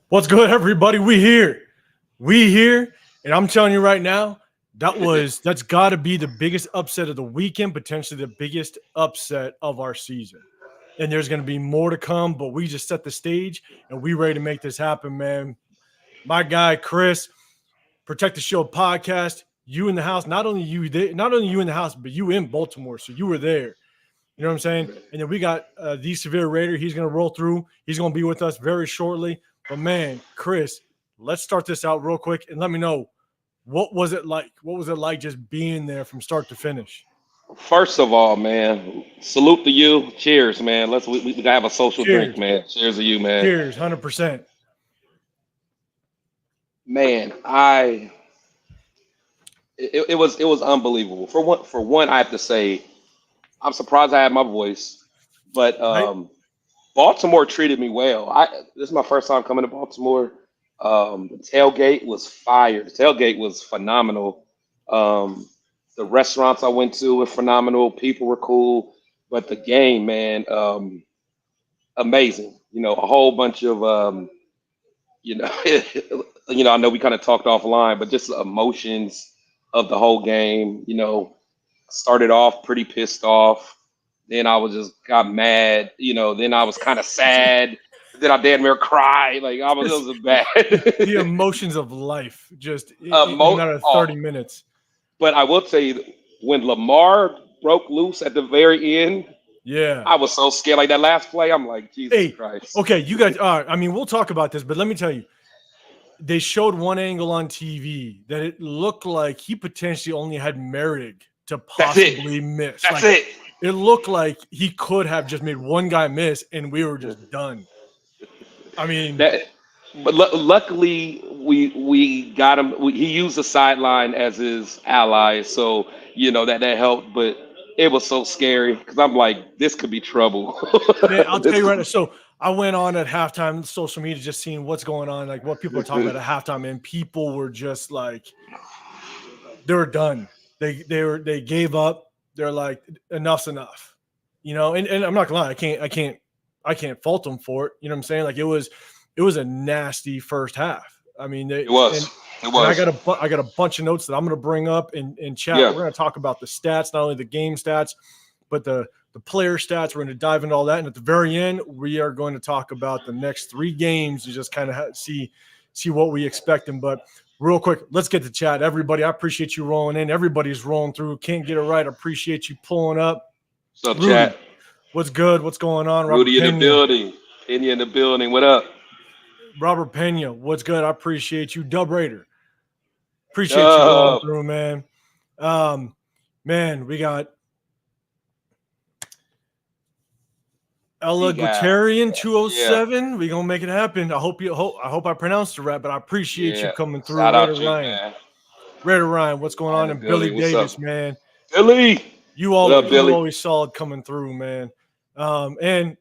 What's good, everybody? We here, and I'm telling you right now, that's got to be the biggest upset of the weekend, potentially the biggest upset of our season. And there's going to be more to come, but we just set the stage, and we ready to make this happen, man. My guy Chris, Protect the Show podcast. You in the house, not only you in the house, but you in Baltimore, so you were there. You know what I'm saying? And then we got TheSevereRaider. He's going to roll through. He's going to be with us very shortly. But, man, Chris, let's start this out real quick and let me know, what was it like? What was it like just being there from start to finish? First of all, man, salute to you. Cheers, man. We gotta have a social drink, Cheers. man. Cheers to you, man. Cheers, 100%. Man, it was unbelievable. For one, I have to say I'm surprised I had my voice, but Right? Baltimore treated me well. This is my first time coming to Baltimore. The tailgate was fire. The tailgate was phenomenal. Um, the restaurants I went to were phenomenal. People were cool, but the game, man, amazing. A whole bunch of you know, I know we kind of talked offline, but just the emotions of the whole game. Started off pretty pissed off. Then I was just got mad. Then I was kind of sad. Then I damn near cried. Like it Just was bad. the emotions of life just in a matter of 30 Oh, minutes. but I will tell you, when Lamar broke loose at the very end, Yeah. I was so scared. Like that last play, I'm like, Jesus Hey, Christ. okay, you guys, I mean, we'll talk about this, but let me tell you, they showed one angle on TV that it looked like he potentially only had Merrick to That's it. possibly miss. That's Like, it. it looked like he could have just made one guy miss and we were just done. I mean, That, but luckily we got him. He used the sideline as his ally, so that helped. But it was so scary because I'm like, this could be trouble. man, I'll tell This you right could- now. So I went on at halftime, social media, just seeing what's going on, like what people are talking about at halftime, and people were just like, they were done. They gave up. They're like, enough's enough. And I'm not gonna lie, I can't fault them for it. You know what I'm saying? Like it was a nasty first half. I mean, it was. It and I was. got a bunch of notes that I'm going to bring up in chat. Yeah. We're going to talk about the stats, not only the game stats, but the player stats. We're going to dive into all that, and at the very end, we are going to talk about the next 3 games to just kind of see what we expecting. But real quick, let's get to chat. Everybody, I appreciate you rolling in. Everybody's rolling through. Can't get it right. I appreciate you pulling up. What's up, Rudy, chat? what's good? What's going on? Robert Rudy in the Pena. building. Penny in the building. What up? Robert Pena, what's good? I appreciate you. Dub Raider, appreciate you rolling Dub. through, man. Um, man, we got Ella We got Guterrian yeah, 207. We gonna make it happen. I hope I pronounced it right, but I appreciate you yeah. coming through. Shout Raider out to you, Ryan. man. Raider Ryan, what's going In on? the And Billy building. What's up, Davis, man. Billy? What up, You Billy? always solid coming through, man. And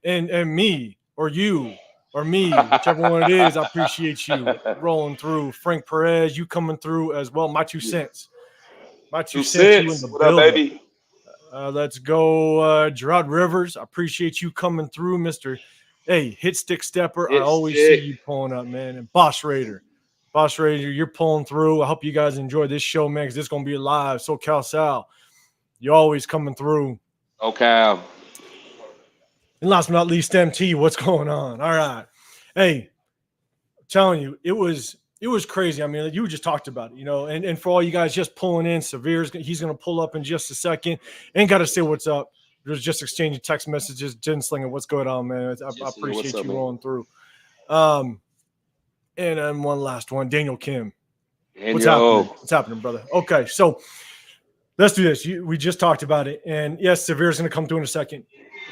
me or you or me, whichever one it is, I appreciate you rolling through. Frank Perez, you coming through as well. My two cents. My two Two cents, you in cents. the What up, building. baby? Let's go, Gerard Rivers. I appreciate you coming through, Mister. Hey, hit stick stepper. I It's always see stick. you pulling up, man. And Boss Raider, you're pulling through. I hope you guys enjoy this show, man, because this is gonna be live. SoCal Sal, you always coming through. Okay. And last but not least, MT, what's going on? All right, hey, I'm telling you, it was crazy. I mean, you just talked about it, and for all you guys just pulling in, he's going to pull up in just a second. Ain't got to say what's up. There's just exchanging text messages, Jen Slinger, what's going on, man? I Just what's appreciate up, you man? rolling through. Um, and then one last one, Daniel Kim. And What's happening? yo, What's happening, brother? Okay, so let's do this. We just talked about it, and yes, Severe's going to come through in a second.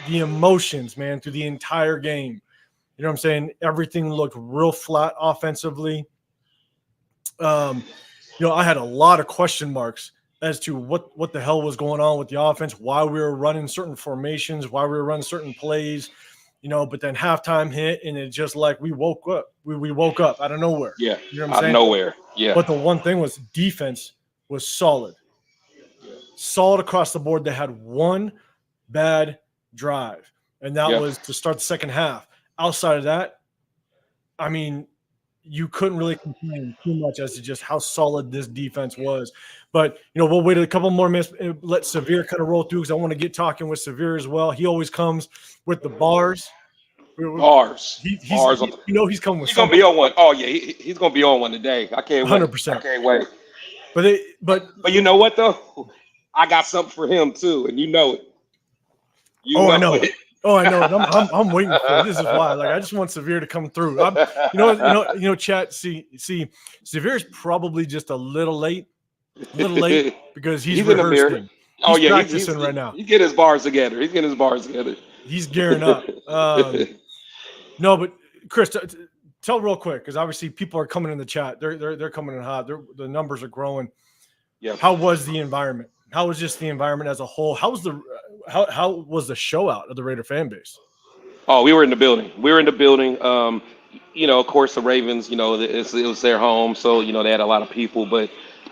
The emotions, man, through the entire game. You know what I'm saying? Everything looked real flat offensively. Um, I had a lot of question marks as to what the hell was going on with the offense, why we were running certain formations, why we were running certain plays, but then halftime hit and it just like we woke up. We woke up out of nowhere. yeah, You know what I'm out of saying? nowhere. Yeah, But the one thing was defense was solid. Solid across the board. They had one bad drive, and that yeah. was to start the second half. Outside of that, I mean, you couldn't really complain too much as to just how solid this defense was. But we'll wait a couple more minutes and let Severe kind of roll through because I want to get talking with Severe as well. He always comes with the bars. Bars, bars. He's coming with He's gonna something. be on one. Oh yeah, he's gonna be on one today. I can't wait. I 100%. can't wait. But But you know what though? I got something for him too, and you know it. I know it. Oh, I know it. I'm waiting for it. This is why. Like, I just want Severe to come through. Chat. See, Severe is probably just a little late because he's in the mirror. rehearsing. Oh he's yeah, practicing right now. He get his bars together. He's getting his bars together. He's gearing up. No, but Chris, tell real quick because obviously people are coming in the chat. They're coming in hot. The numbers are growing. Yeah. How was the environment? How was just the environment as a whole? How was the show out of the Raider fan base? Oh, we were in the building. Of course, the Ravens. It was their home, so they had a lot of people. But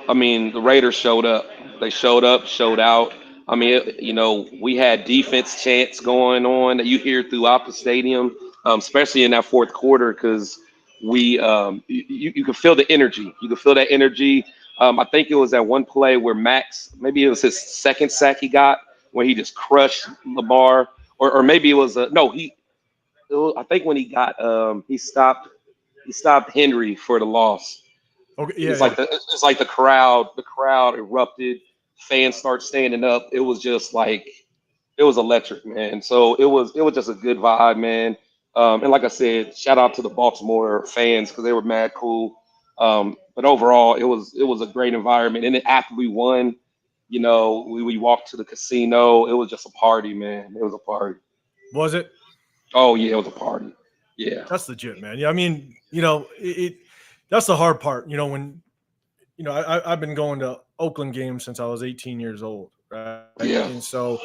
I mean, the Raiders showed up. They showed up, showed out. I mean, we had defense chants going on that you hear throughout the stadium, especially in that fourth quarter, because you could feel the energy. You could feel that energy. I think it was that one play where Max, maybe it was his second sack he got, where he just crushed Lamar, or maybe it was I think when he got he stopped Henry for the loss. Okay, yeah, it's like the crowd erupted, fans start standing up. It was just like it was electric, man. So it was just a good vibe, man. And like I said, shout out to the Baltimore fans because they were mad cool. But overall, it was a great environment. And then after we won, we walked to the casino. It was just a party, man. It was a party. Was it? Oh yeah, it was a party. Yeah, that's legit, man. Yeah, I mean, that's the hard part. When I've been going to Oakland games since I was 18 years old, right? Yeah. And so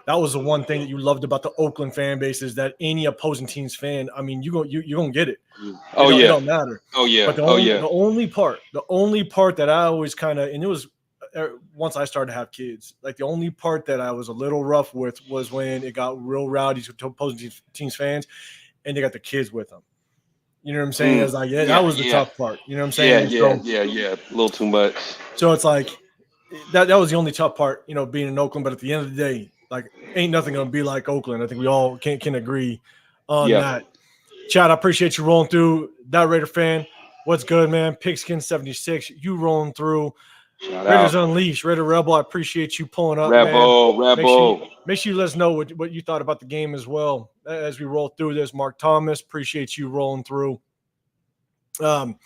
that was the one thing that you loved about the Oakland fan base is that any opposing team's fan, I mean, you're gonna get it. It don't matter. Oh yeah. But the only part that I always kind of, and it was once I started to have kids, like the only part that I was a little rough with was when it got real rowdy to opposing teams fans, and they got the kids with them. You know what I'm saying? It's like, that was the tough part. You know what I'm saying? Yeah. A little too much. So it's like that was the only tough part, being in Oakland. But at the end of the day, like, ain't nothing gonna be like Oakland. I think we all can agree on that. Chad, I appreciate you rolling through. That Raider fan, what's good, man? Pigskin 76, you rolling through. Shout Raiders out. Unleashed, Raider Rebel. I appreciate you pulling up, Rebel. Make sure you let us know what you thought about the game as well as we roll through this. Mark Thomas, appreciate you rolling through. And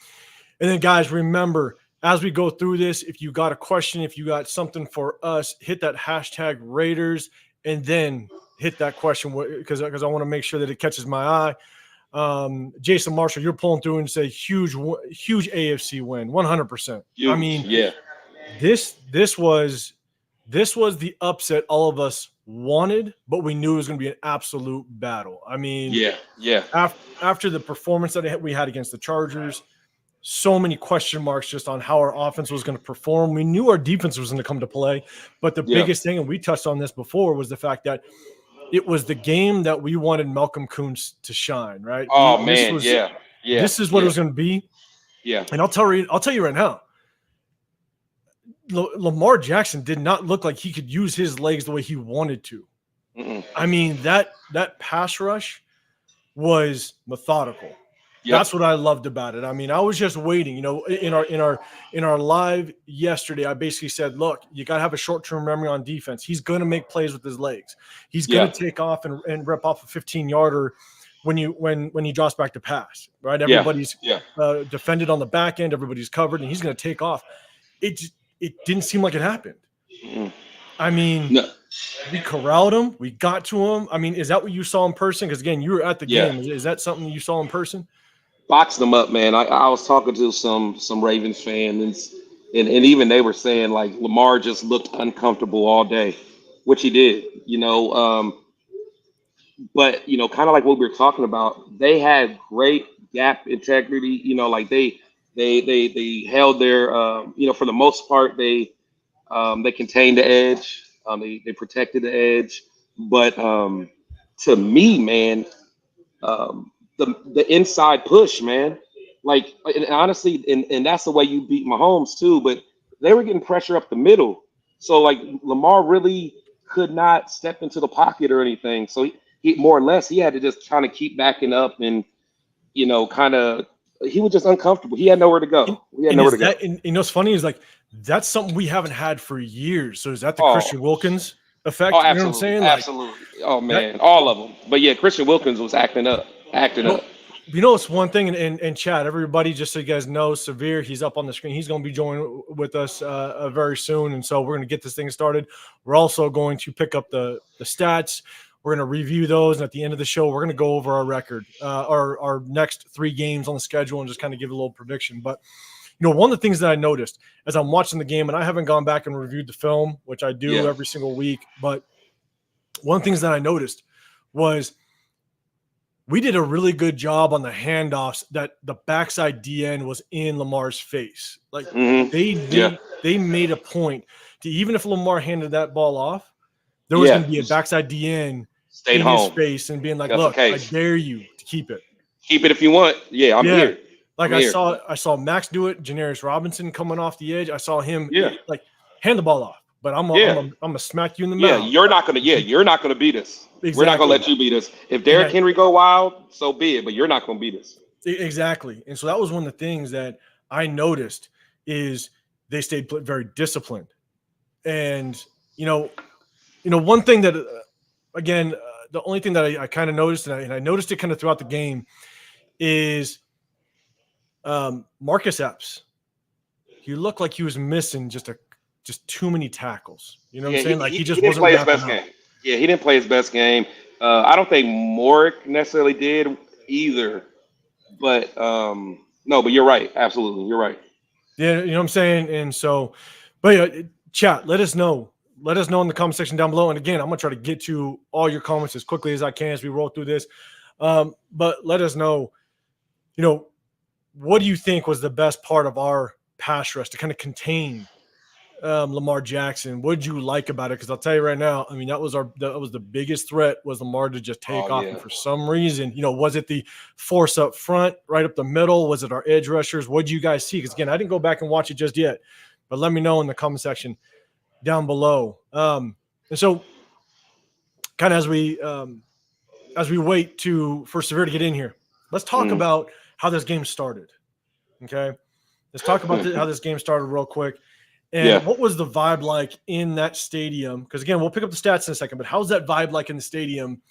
then, guys, remember, as we go through this, if you got a question, if you got something for us, hit that hashtag Raiders and then hit that question because I want to make sure that it catches my eye. Jason Marshall, you're pulling through and say huge AFC win, 100%. I mean, this was the upset all of us wanted, but we knew it was going to be an absolute battle. I mean, after the performance that we had against the Chargers, so many question marks just on how our offense was going to perform. We knew our defense was going to come to play, but the biggest thing, and we touched on this before, was the fact that it was the game that we wanted Malcolm Kuntz to shine, right? This is what it was going to be. Yeah. And I'll tell you right now, Lamar Jackson did not look like he could use his legs the way he wanted to. I mean, that pass rush was methodical. That's what I loved about it. I mean, I was just waiting. In our live yesterday, I basically said, look, you got to have a short-term memory on defense. He's going to make plays with his legs. He's going to take off and rip off a 15-yarder when he drops back to pass, right? Everybody's defended on the back end. Everybody's covered, and he's going to take off. It didn't seem like it happened. I mean, we corralled him. We got to him. I mean, is that what you saw in person? Because, again, you were at the game. Is that something you saw in person? Boxed them up, man. I was talking to some Ravens fans, and even they were saying, like, Lamar just looked uncomfortable all day, which he did, But, kind of like what we were talking about, they had great gap integrity. Like they held their, for the most part, they contained the edge. They protected the edge. But to me, man, the inside push, man, Like, and honestly, and that's the way you beat Mahomes too. But they were getting pressure up the middle, so like Lamar really could not step into the pocket or anything. So he more or less he had to just kind of keep backing up and kind of he was just uncomfortable. He had nowhere to And, go. He had and nowhere is to go. that and you know what's funny is like that's something we haven't had for years. So is that the Oh, Christian Wilkins oh, effect? You know what I'm absolutely, saying? Like absolutely. Oh that. man, all of them. But yeah, Christian Wilkins was acting up. Well, it's one thing in chat. Everybody, just so you guys know, Severe, he's up on the screen. He's going to be joining with us very soon, and so we're going to get this thing started. We're also going to pick up the stats. We're going to review those, and at the end of the show, we're going to go over our record, our next 3 games on the schedule, and just kind of give a little prediction. But one of the things that I noticed as I'm watching the game, and I haven't gone back and reviewed the film, which I do Yeah. every single week, but one of the things that I noticed was we did a really good job on the handoffs that the backside DN was in Lamar's face. Like they Yeah. made a point to, even if Lamar handed that ball off, there was Yeah. going to be a backside DN Stayed in his home. face and being like, That's the "Look, I case. dare you to keep it." Keep it if you want. Yeah, I'm Yeah. here. Like I'm I here. saw Max do it, Janarius Robinson coming off the edge. I saw him Yeah. like hand the ball off, but I'm Yeah. gonna smack you in the Yeah, mouth. you're not gonna beat us. We're not gonna Exactly. let you beat us. If And Derrick Henry go wild, so be it. But you're not gonna beat us. Exactly. And so that was one of the things that I noticed is they stayed very disciplined. And, one thing that, again, the only thing that I kind of noticed, and I noticed it kind of throughout the game, is Marcus Epps. He looked like he was missing just too many tackles. You know what I'm saying? Like he just didn't wasn't play his wrapping best up. game. Yeah, he didn't play his best game. I don't think Morick necessarily did either. But no, but you're right. Absolutely, you're right. Yeah, you know what I'm saying? And so, but yeah, chat, let us know. Let us know in the comment section down below. And again, I'm going to try to get to all your comments as quickly as I can as we roll through this. But let us know, what do you think was the best part of our pass rush to kind of contain Lamar Jackson? What did you like about it? Because I'll tell you right now, I mean, that was the biggest threat was Lamar to just take off. Yeah. And for some reason, was it the force up front, right up the middle? Was it our edge rushers? What did you guys see? Because again, I didn't go back and watch it just yet, but let me know in the comment section down below. And so kind of as we wait for Severe to get in here, let's talk about how this game started. Okay. Let's talk about how this game started real quick. And what was the vibe like in that stadium? Because again, we'll pick up the stats in a second, but how's that vibe like in the stadium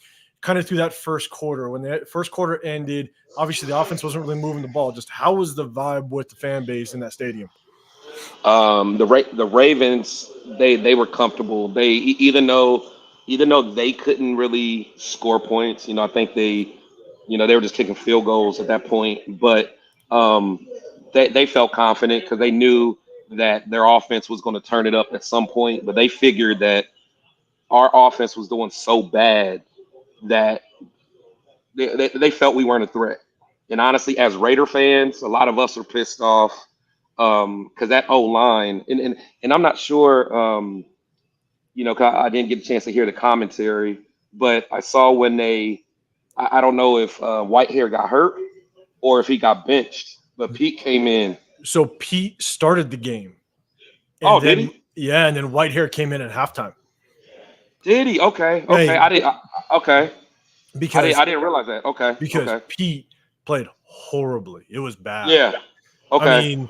kind of through that first quarter? When the first quarter ended, obviously the offense wasn't really moving the ball. Just how was the vibe with the fan base in that stadium? The Ravens, they were comfortable. They even though they couldn't really score points, I think they were just kicking field goals at that point. But they felt confident because they knew that their offense was going to turn it up at some point. But they figured that our offense was doing so bad that they felt we weren't a threat. And honestly, as Raider fans, a lot of us are pissed off because that O line and I'm not sure, 'cause I didn't get a chance to hear the commentary, but I saw when I don't know if Whitehair got hurt or if he got benched, but Pete came in. So Pete started the game. And did he? Yeah, and then Whitehair came in at halftime. Did he? Okay. Okay. Because I didn't realize that. Okay. Because Okay. Pete played horribly. It was bad. Yeah. Okay. I mean,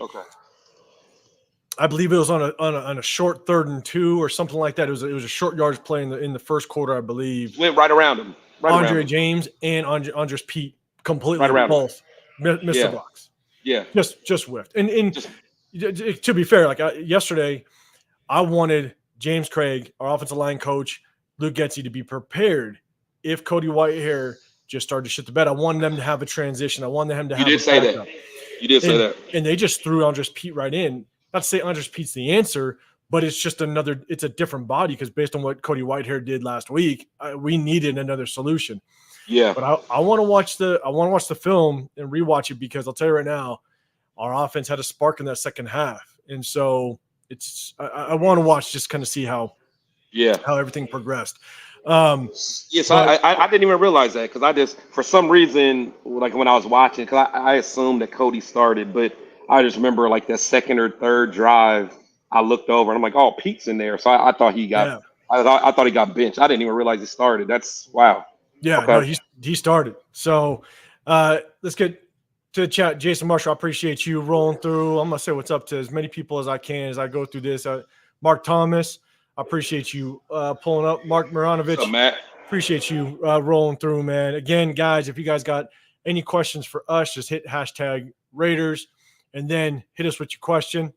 I believe it was on a short 3rd and 2 or something like that. It was a short yardage play in the first quarter, I believe. Went right around him. Andre James and Andres Pete completely both missed the blocks. Yeah. Just whiffed. And to be fair, like yesterday, I wanted James Craig, our offensive line coach, Luke Getzey, to be prepared if Cody Whitehair just started to shit the bed. I wanted them to have a transition. I wanted him to have You did say that. You did say that. And they just threw Andres Pete right in. Not to say Andres Pete's the answer, but it's just it's a different body because based on what Cody Whitehair did last week, we needed another solution. Yeah. But I want to watch the film and rewatch it because I'll tell you right now, our offense had a spark in that second half. And so I want to watch just kind of see how everything progressed. Yes, But I didn't even realize that because I just for some reason like when I was watching because I assumed that Cody started, but I just remember like that second or third drive I looked over and I'm like, oh, Pete's in there, so I thought he got yeah, I thought he got benched. I didn't even realize he started. That's wow. yeah, no, Okay, he started. So let's get to the chat. Jason Marshall, I appreciate you rolling through. I'm gonna say what's up to as many people as I can as I go through this. Mark Thomas, I appreciate you pulling up. Mark what's up, Maranovich, Matt? appreciate you rolling through, man. Again, guys, if you guys got any questions for us, just hit hashtag Raiders and then hit us with your question.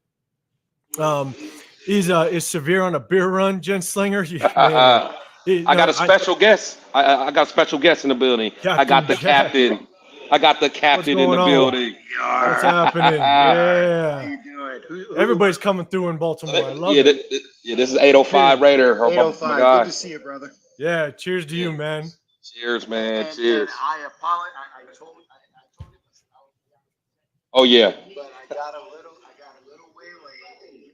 Is Severe on a beer run, Jen Slinger? Man, I got no, a special guest. I got a special guest in the building. I got Captain the Jack. captain. I got the What's captain in the going on? building. What's Yarr, happening? yarr. How Yeah, you doing? Who? everybody's coming through in Baltimore. I love Yeah, it. yeah, this is 805 Cheers. Raider. Oh my 805. Good God. to see you, brother. Yeah, cheers to Yeah. you, man. Cheers, man. And Cheers. I apologize. I told you this, Oh yeah. but I got a little way late.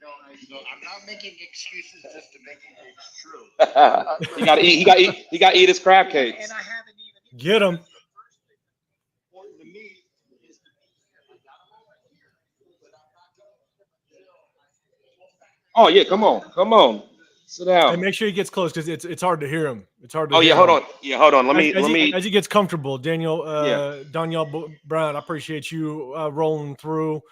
I'm not making excuses just to make it. It's true. He got to eat. He got to eat his crab cakes. And I haven't even. Get him. The first thing that's important to me is to be here. I got a moment here, but I'm not going to. Oh yeah. Come on. Come on. Sit Hey, down. make sure he gets close because it's hard to hear him. It's hard to Oh yeah. hear Hold him. on. Yeah. Hold on. As Let me. he gets comfortable, Yeah. Danielle Brown, I appreciate you rolling through.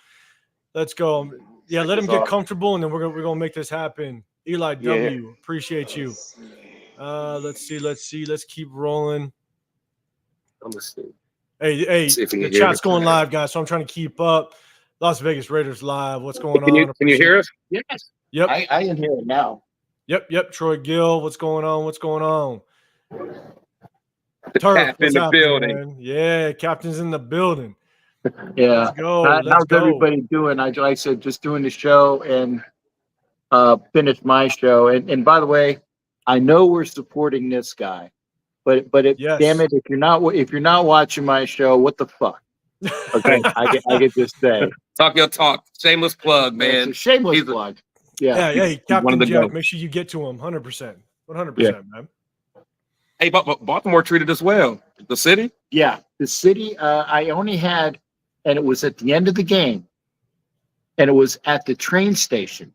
Let's go. Yeah, Check let him this get off. comfortable, and then we're gonna make this happen. Eli Yeah. W, appreciate you. Let's see. Let's keep rolling. Let's see. Hey, See if you the can hear me. chat's going live, guys. So I'm trying to keep up. Las Vegas Raiders live. What's going Can you on? can you hear us? Yes. Yep. I can hear it now. Yep. Troy Gill, what's going on? What's going on? The Turf, cap what's in the happening, building. man? Yeah, captain's in the building. Yeah. Let's go. Let's How's go. everybody doing? Like I said, just doing the show and finished my show. And by the way, I know we're supporting this guy, but Yes. damn it, if you're not watching my show, what the fuck? Okay, I get just say Talk your talk. Shameless plug, it's man. a shameless He's a- plug. Yeah. Yeah, hey, He's one of Captain the Jack, goats. make sure you get to him 100%. 100%, Yeah. man. Hey, but Baltimore treated us well. The city. Yeah, the city. I only had, and it was at the end of the game, and it was at the train station,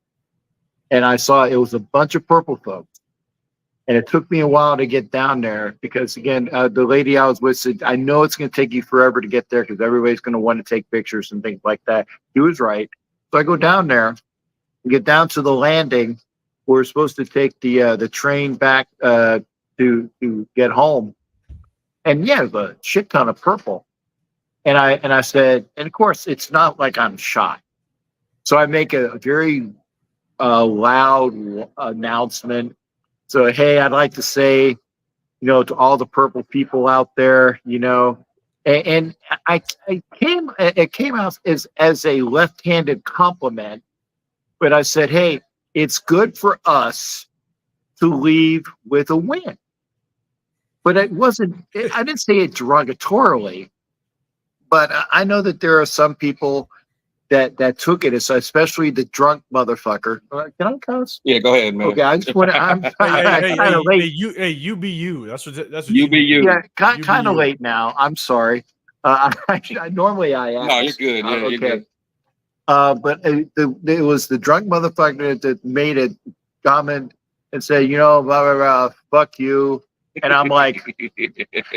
and I saw it was a bunch of purple folks, and it took me a while to get down there because again, the lady I was with said, "I know it's going to take you forever to get there because everybody's going to want to take pictures and things like that." He was right. So I go down there, and get down to the landing. We're supposed to take the train back to get home. And yeah, the shit ton of purple. And I said, and of course, it's not like I'm shy. So I make a very loud announcement. So hey, I'd like to say, to all the purple people out there, and it came out as a left-handed compliment, but I said, hey, it's good for us to leave with a win. But it wasn't. I didn't say it derogatorily. But I know that there are some people that took it, especially the drunk motherfucker. Can I cuss? Yeah, go ahead, man. Okay, I just want to. I'm kind of late. You be you. That's what You be you. Yeah, You be kind of you. late now. I'm sorry. Normally I ask. No, you're good. Yeah, you're okay. good. But it was the drunk motherfucker that made a comment and said, blah blah blah, fuck you, and I'm like,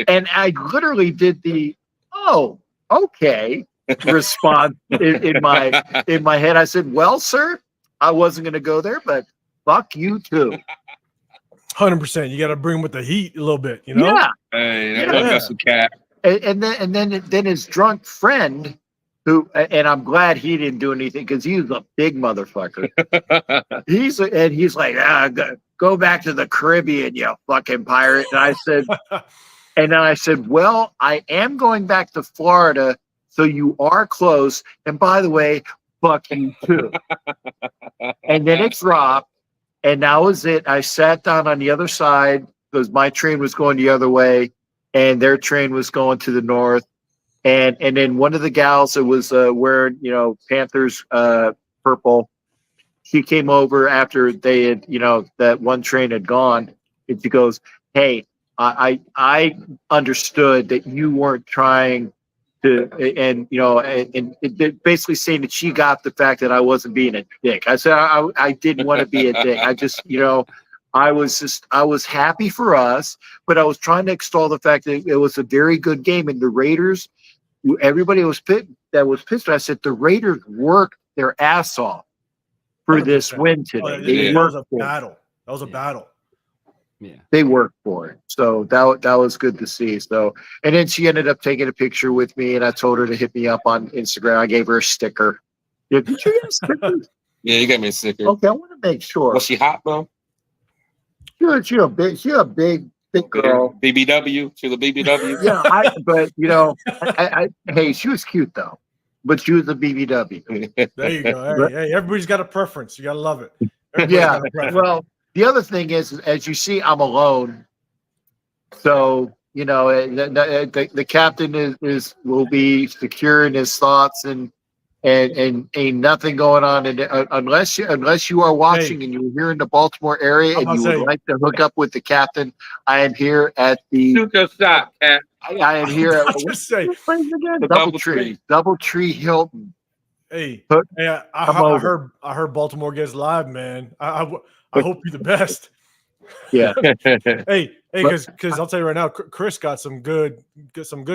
and I literally did the okay response in my head. I said, well, sir, I wasn't going to go there, but fuck you too. 100%. You got to bring with the heat a little bit, Yeah. Hey, Yeah. that's a cat. And then his drunk friend, who, and I'm glad he didn't do anything because he was a big motherfucker. He's like, go back to the Caribbean, you fucking pirate. And I said, well, I am going back to Florida, so you are close. And by the way, fuck you too. And then it dropped, and that was it. I sat down on the other side because my train was going the other way, and their train was going to the north. And then one of the gals that was wearing, Panthers purple, she came over after they had, that one train had gone, and she goes, hey, I understood that you weren't trying to, and it basically saying that she got the fact that I wasn't being a dick. I said I didn't want to be a dick. I just, I was happy for us, but I was trying to extol the fact that it was a very good game, and the Raiders, everybody was pissed. I said the Raiders worked their ass off for this 100%. win today. They That was worked a battle. That was a battle. Yeah. They worked for it. So that was good to see. So, and then she ended up taking a picture with me, and I told her to hit me up on Instagram. I gave her a sticker. Yeah, did you get a sticker? Yeah, you got me a sticker. Okay, I want to make sure. Was she hot, bro? She a big girl. BBW. She was a BBW. Yeah, but hey, she was cute though. But she was a BBW. There you go. Hey, everybody's got a preference. You gotta love it. Everybody's Yeah. got a preference. Well, the other thing is, as you see, I'm alone. So, the captain will be secure in his thoughts and ain't nothing going on. And unless you are watching and you're here in the Baltimore area and you would like to hook up with the captain, I am here at the. Shoot your shot, Cat. I am here at Just say, again, DoubleTree. DoubleTree Hilton. hey, Hook- I heard Baltimore gets live, man. I hope you're the best. Yeah. Hey, because I'll tell you right now, Chris got some good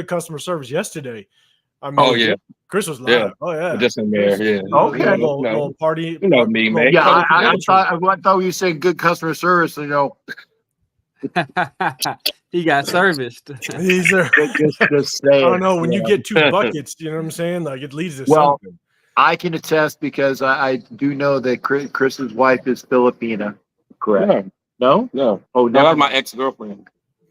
customer service yesterday. I mean, Oh yeah, Chris was live. Yeah. Oh yeah, just in there. Yeah. Okay. Little party. You know me, man. Yeah, I thought you said good customer service. He got serviced. He's there. Just saying. I don't know. When you get 2 buckets, you know what I'm saying? Like, it leads to Well, something. I can attest because I do know that Chris's wife is Filipina. Correct. No? No. Oh, No, that no. was my ex-girlfriend.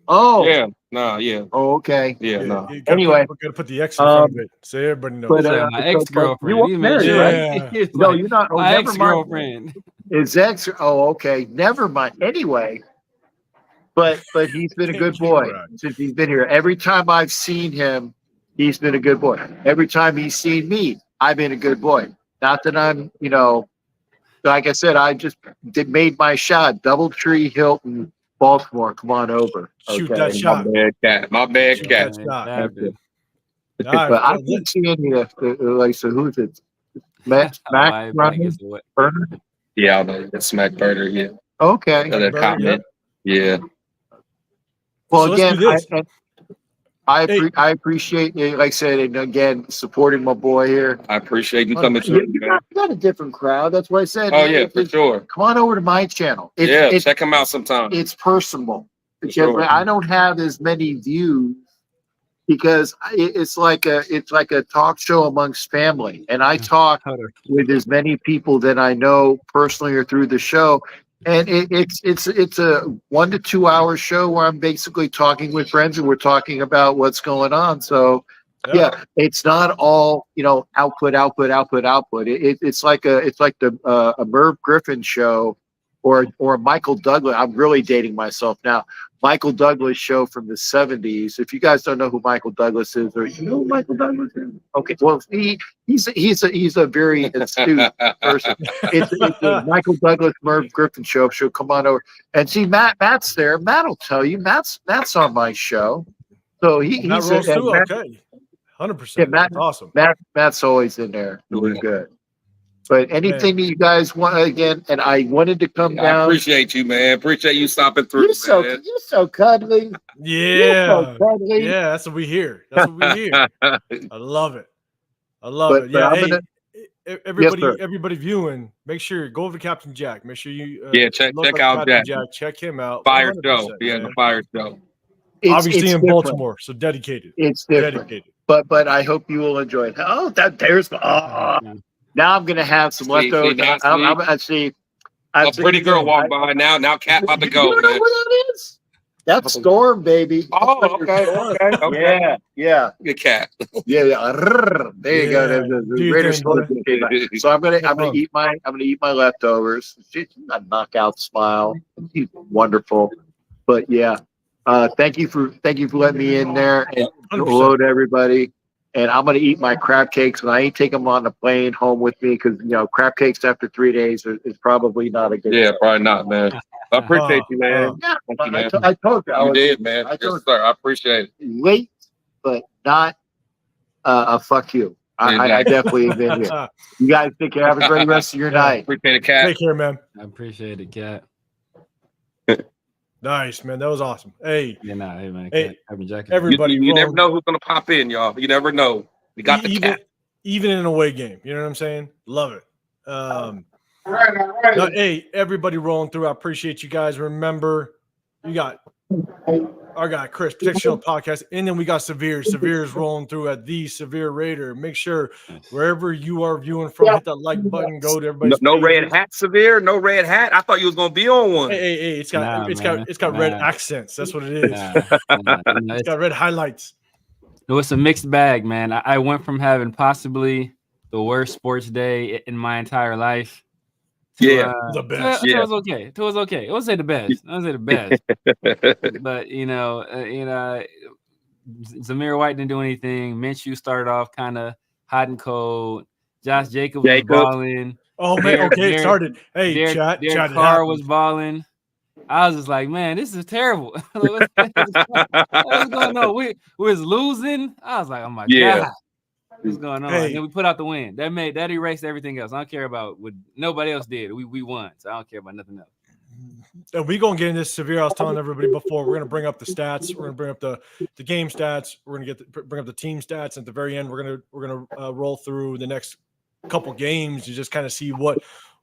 Oh. Yeah. No. Yeah. Oh, okay. Yeah. No. You gotta Anyway, gotta put the X in front of it so everybody knows. but, So my ex-girlfriend. you He were made married, sure. right? He was No, like, you're not. Oh, my never mind. ex-girlfriend. His ex. Oh, okay. Never mind. Anyway, but he's been a good boy since he's been here. Every time I've seen him, he's been a good boy. Every time he's seen me, I've been a good boy. Not that I'm, like I said, I just made my shot. DoubleTree Hilton, Baltimore. Come on over. Shoot Okay. that shot. My bad cat. My bad Shoot cat. that shot. Happened. All right, But I so keep seeing you. Like, so who's it? Matt I running? guess what? Burner? Yeah, I know. That's Smack Burger. Yeah. Okay. Another Burger, comment. Yeah. Well, So let's again, do this. I appreciate you, like I said, and again, supporting my boy here. I appreciate you Oh, coming You through, man. got a different crowd. That's why I said. Oh yeah, for sure. Come on over to my channel. Yeah, check him out sometime. It's personal. Because Sure. I don't have as many views because it's like a talk show amongst family, and I talk with as many people that I know personally or through the show. And it's a 1 to 2 hour show where I'm basically talking with friends and we're talking about what's going on. So yeah, it's not all output. It's like a Merv Griffin show or Michael Douglas. I'm really dating myself now. Michael Douglas show from the 70s. If you guys don't know who Michael Douglas is, or you know who Michael Douglas is, okay. Well, he's a very astute person. It's a Michael Douglas Merv Griffin show. So come on over and see Matt's there. Matt will tell you. Matt's on my show. So he's too. Okay, 100%. Yeah, That's awesome. Matt's always in there doing good. But anything that you guys want again, and I wanted to come down. I appreciate you, man. Appreciate you stopping through. You're so cuddly. Yeah, You're so cuddly. yeah. That's what we hear. That's what we hear. I love it. I love it. Yeah. Hey, everybody viewing, make sure go over to Captain Jack. Make sure you check look up out Captain Jack. Check him out. Fire 100%, show. Yeah, man. the fire show. Obviously in different. Baltimore, so dedicated. It's different. Dedicated. But I hope you will enjoy it. Oh, there's now I'm gonna have some leftovers. I see. A pretty girl walked by now. Now Cat about to go. You know Man. where that is? That's Storm, baby. Oh, okay. Yeah. Good Cat. Yeah. There you go. The Raiders. So I'm gonna eat my leftovers. She's a knockout smile. She's wonderful. But yeah, thank you for letting me in there and 100%. hello to everybody. And I'm gonna eat my crab cakes, and I ain't taking them on the plane home with me because crab cakes after 3 days is probably not a good. Yeah, probably not, man. I appreciate you, man. Yeah, Thank you, man. I told you. I You was did, man. I Yes, told sir. I appreciate it. late, but not a fuck you. I Exactly. definitely have been here. You guys take care. Have a great rest of your Yeah. night. Appreciate it, Cat. Take care, man. I appreciate it, Cat. Nice, man. That was awesome. Hey, Yeah, nah, hey man, Hey, Cat, Captain Jack. everybody, You never rolling- know who's gonna pop in, y'all. You never know. We got the even Cat. even in an away game. You know what I'm saying? Love it. No, hey, everybody rolling through. I appreciate you guys. Remember, you got our guy Chris, Protection Podcast, and then we got Severe. Severe's rolling through at TheSevereRaider. Make sure wherever you are viewing from, hit that like button. Go to everybody's No red pages. hat, Severe. No red hat. I thought you was gonna be on one. Hey, it's got Nah, it's got red nah. accents. That's what it is. Nah, It's got red highlights. it was a mixed bag, man. I went from having possibly the worst sports day in my entire life to, Yeah. The best. It was okay. It was okay. It was say the best. I would say the best. But Zamir White didn't do anything. Minshew started off kind of hot and cold. Josh Jacobs was balling. Oh man, okay, it started. Hey, Derek chat. Carr was balling. I was just like, man, this is terrible. What's going on? We was losing. I was like, oh my god, what's going on? Hey. And then we put out the win. That erased everything else. I don't care about what nobody else did. We won, so I don't care about nothing else. And we gonna get in this Severe. I was telling everybody before. We're gonna bring up the stats. We're gonna bring up the game stats. We're gonna bring up the team stats. At the very end, we're gonna roll through the next couple games to just kind of see what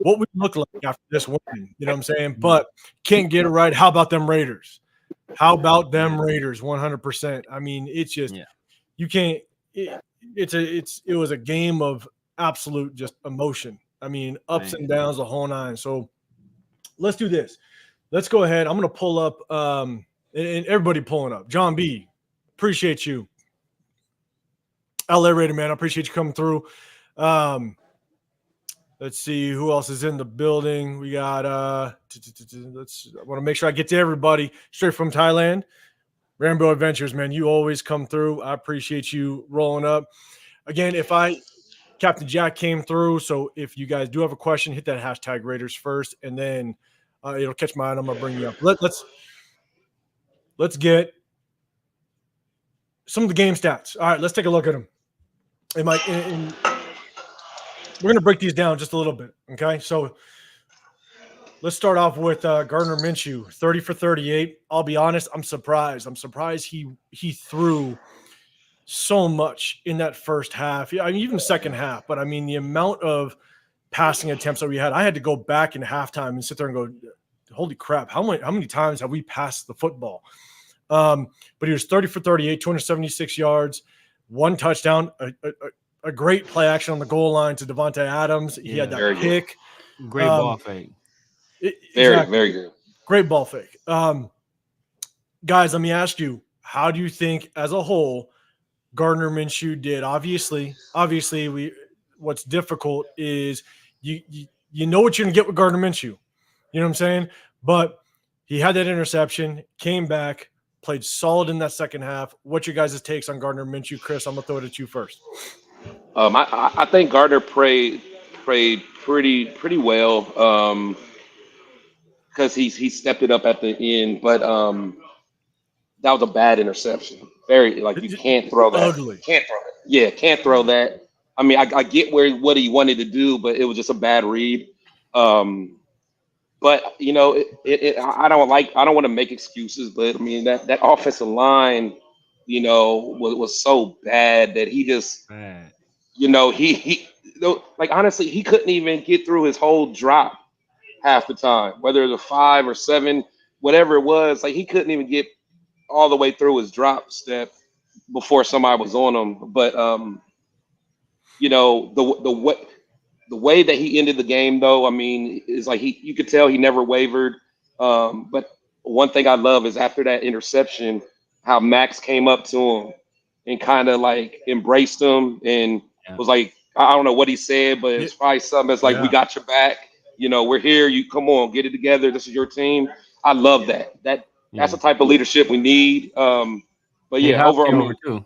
we look like after this win. You know what I'm saying? But can't get it right. How about them Raiders? How about them Raiders? 100%. I mean, it's just you can't. It was a game of absolute just emotion. I mean, ups and downs, the whole nine. So let's do this. Let's go ahead. I'm going to pull up, and everybody pulling up. John B, appreciate you. LA Raider, man, I appreciate you coming through. Let's see who else is in the building. We got, I want to make sure I get to everybody straight from Thailand. Rambo Adventures, man, you always come through. I appreciate you rolling up. Again, Captain Jack came through, so if you guys do have a question, hit that hashtag Raiders first, and then it'll catch my eye. I'm gonna bring you up. Let's get some of the game stats. All right, let's take a look at them. We're gonna break these down just a little bit. Okay, so let's start off with Gardner Minshew, 30 for 38. I'll be honest, I'm surprised. I'm surprised he threw so much in that first half. I mean, even the second half. But I mean, the amount of passing attempts that we had, I had to go back in halftime and sit there and go, holy crap, how many times have we passed the football? But he was 30 for 38, 276 yards, one touchdown, a great play action on the goal line to Devontae Adams. He had that pick. Great ball fake. Very good. Great ball fake. Guys, let me ask you, how do you think as a whole Gardner Minshew did? Obviously, what's difficult is you know what you're gonna get with Gardner Minshew. You know what I'm saying? But he had that interception, came back, played solid in that second half. What's your guys' takes on Gardner Minshew? Chris, I'm gonna throw it at you first. I think Gardner played pretty well because he stepped it up at the end, but that was a bad interception. Very you can't throw that. Ugly. Can't throw it. Yeah, can't throw that. I mean, I get what he wanted to do, but it was just a bad read. But I don't want to make excuses, but I mean that offensive line, was so bad that he just, honestly, he couldn't even get through his whole drop half the time, whether it was a 5 or 7, whatever it was. Like he couldn't even get all the way through his drop step before somebody was on him. But the way that he ended the game, though, I mean, is like you could tell he never wavered. But one thing I love is after that interception, how Max came up to him and kind of embraced him and was like, I don't know what he said, but it's probably something that's like, we got your back. We're here. You come on, get it together. This is your team. I love that. That's the type of leadership we need. But yeah, overall, too.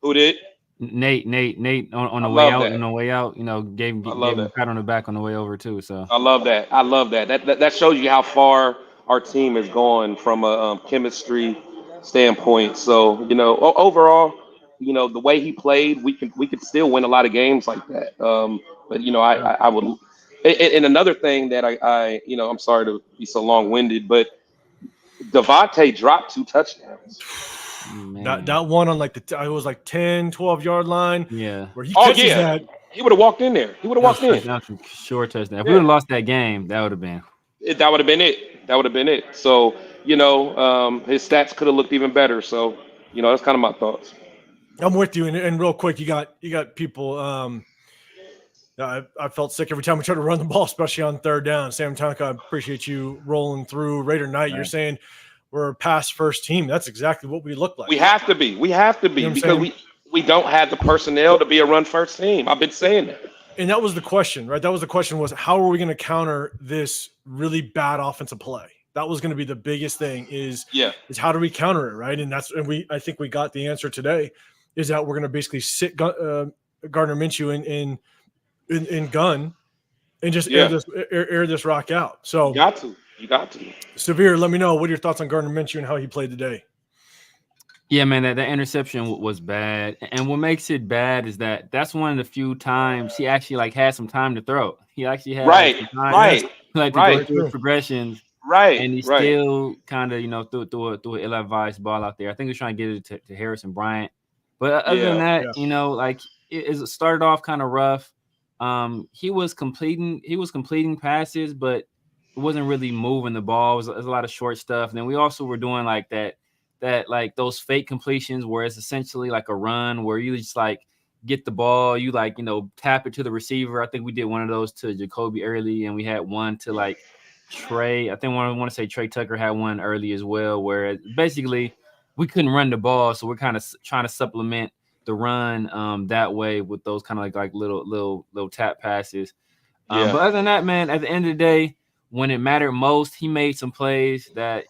Who did? Nate on the I way love out, that. on the way out, gave him a pat on the back on the way over too. So I love that. I love that. That shows you how far our team is going from a chemistry standpoint. So overall, the way he played, we could still win a lot of games like that. But I would. And another thing that I'm sorry to be so long winded, but Devontae dropped 2 touchdowns. man, That one on like it was like 10, 12-yard line yeah, where he Oh catches yeah, that. he would have walked in there. He would have walked in. that was some short touchdown. If we Yeah. would have lost that game, that would have been. That would have been it. That would have been it. So, his stats could have looked even better. So, that's kind of my thoughts. I'm with you. And real quick, you got people. I felt sick every time we tried to run the ball, especially on third down. Sam Tonka, I appreciate you rolling through. Raider Knight, you're saying we're a pass first team. That's exactly what we look like. We have to be. We have to be You know what I'm because saying? we don't have the personnel to be a run first team. I've been saying that. And that was the question, right? That was the question was how are we going to counter this really bad offensive play? That was going to be the biggest thing is how do we counter it, right? And I think we got the answer today is that we're going to basically sit Gardner Minshew in gun and just air this rock out. So you got to. Severe, let me know what are your thoughts on Gardner Minshew and how he played today. Yeah, man, that interception was bad. And what makes it bad is that's one of the few times he actually had some time to throw. He actually had some time to go through his progressions. Right. And he still kind of, threw an ill-advised ball out there. I think he was trying to get it to Harrison Bryant. But other than that, it started off kind of rough. He was completing passes, but it wasn't really moving the ball. It was a lot of short stuff. And then we also were doing that those fake completions where it's essentially like a run where you just get the ball, you tap it to the receiver. I think we did one of those to Jacoby early, and we had one to Trey. I think I want to say Trey Tucker had one early as well, where basically we couldn't run the ball, so we're kind of trying to supplement the run that way with those kind of like little tap passes. But other than that, man, at the end of the day, when it mattered most, he made some plays that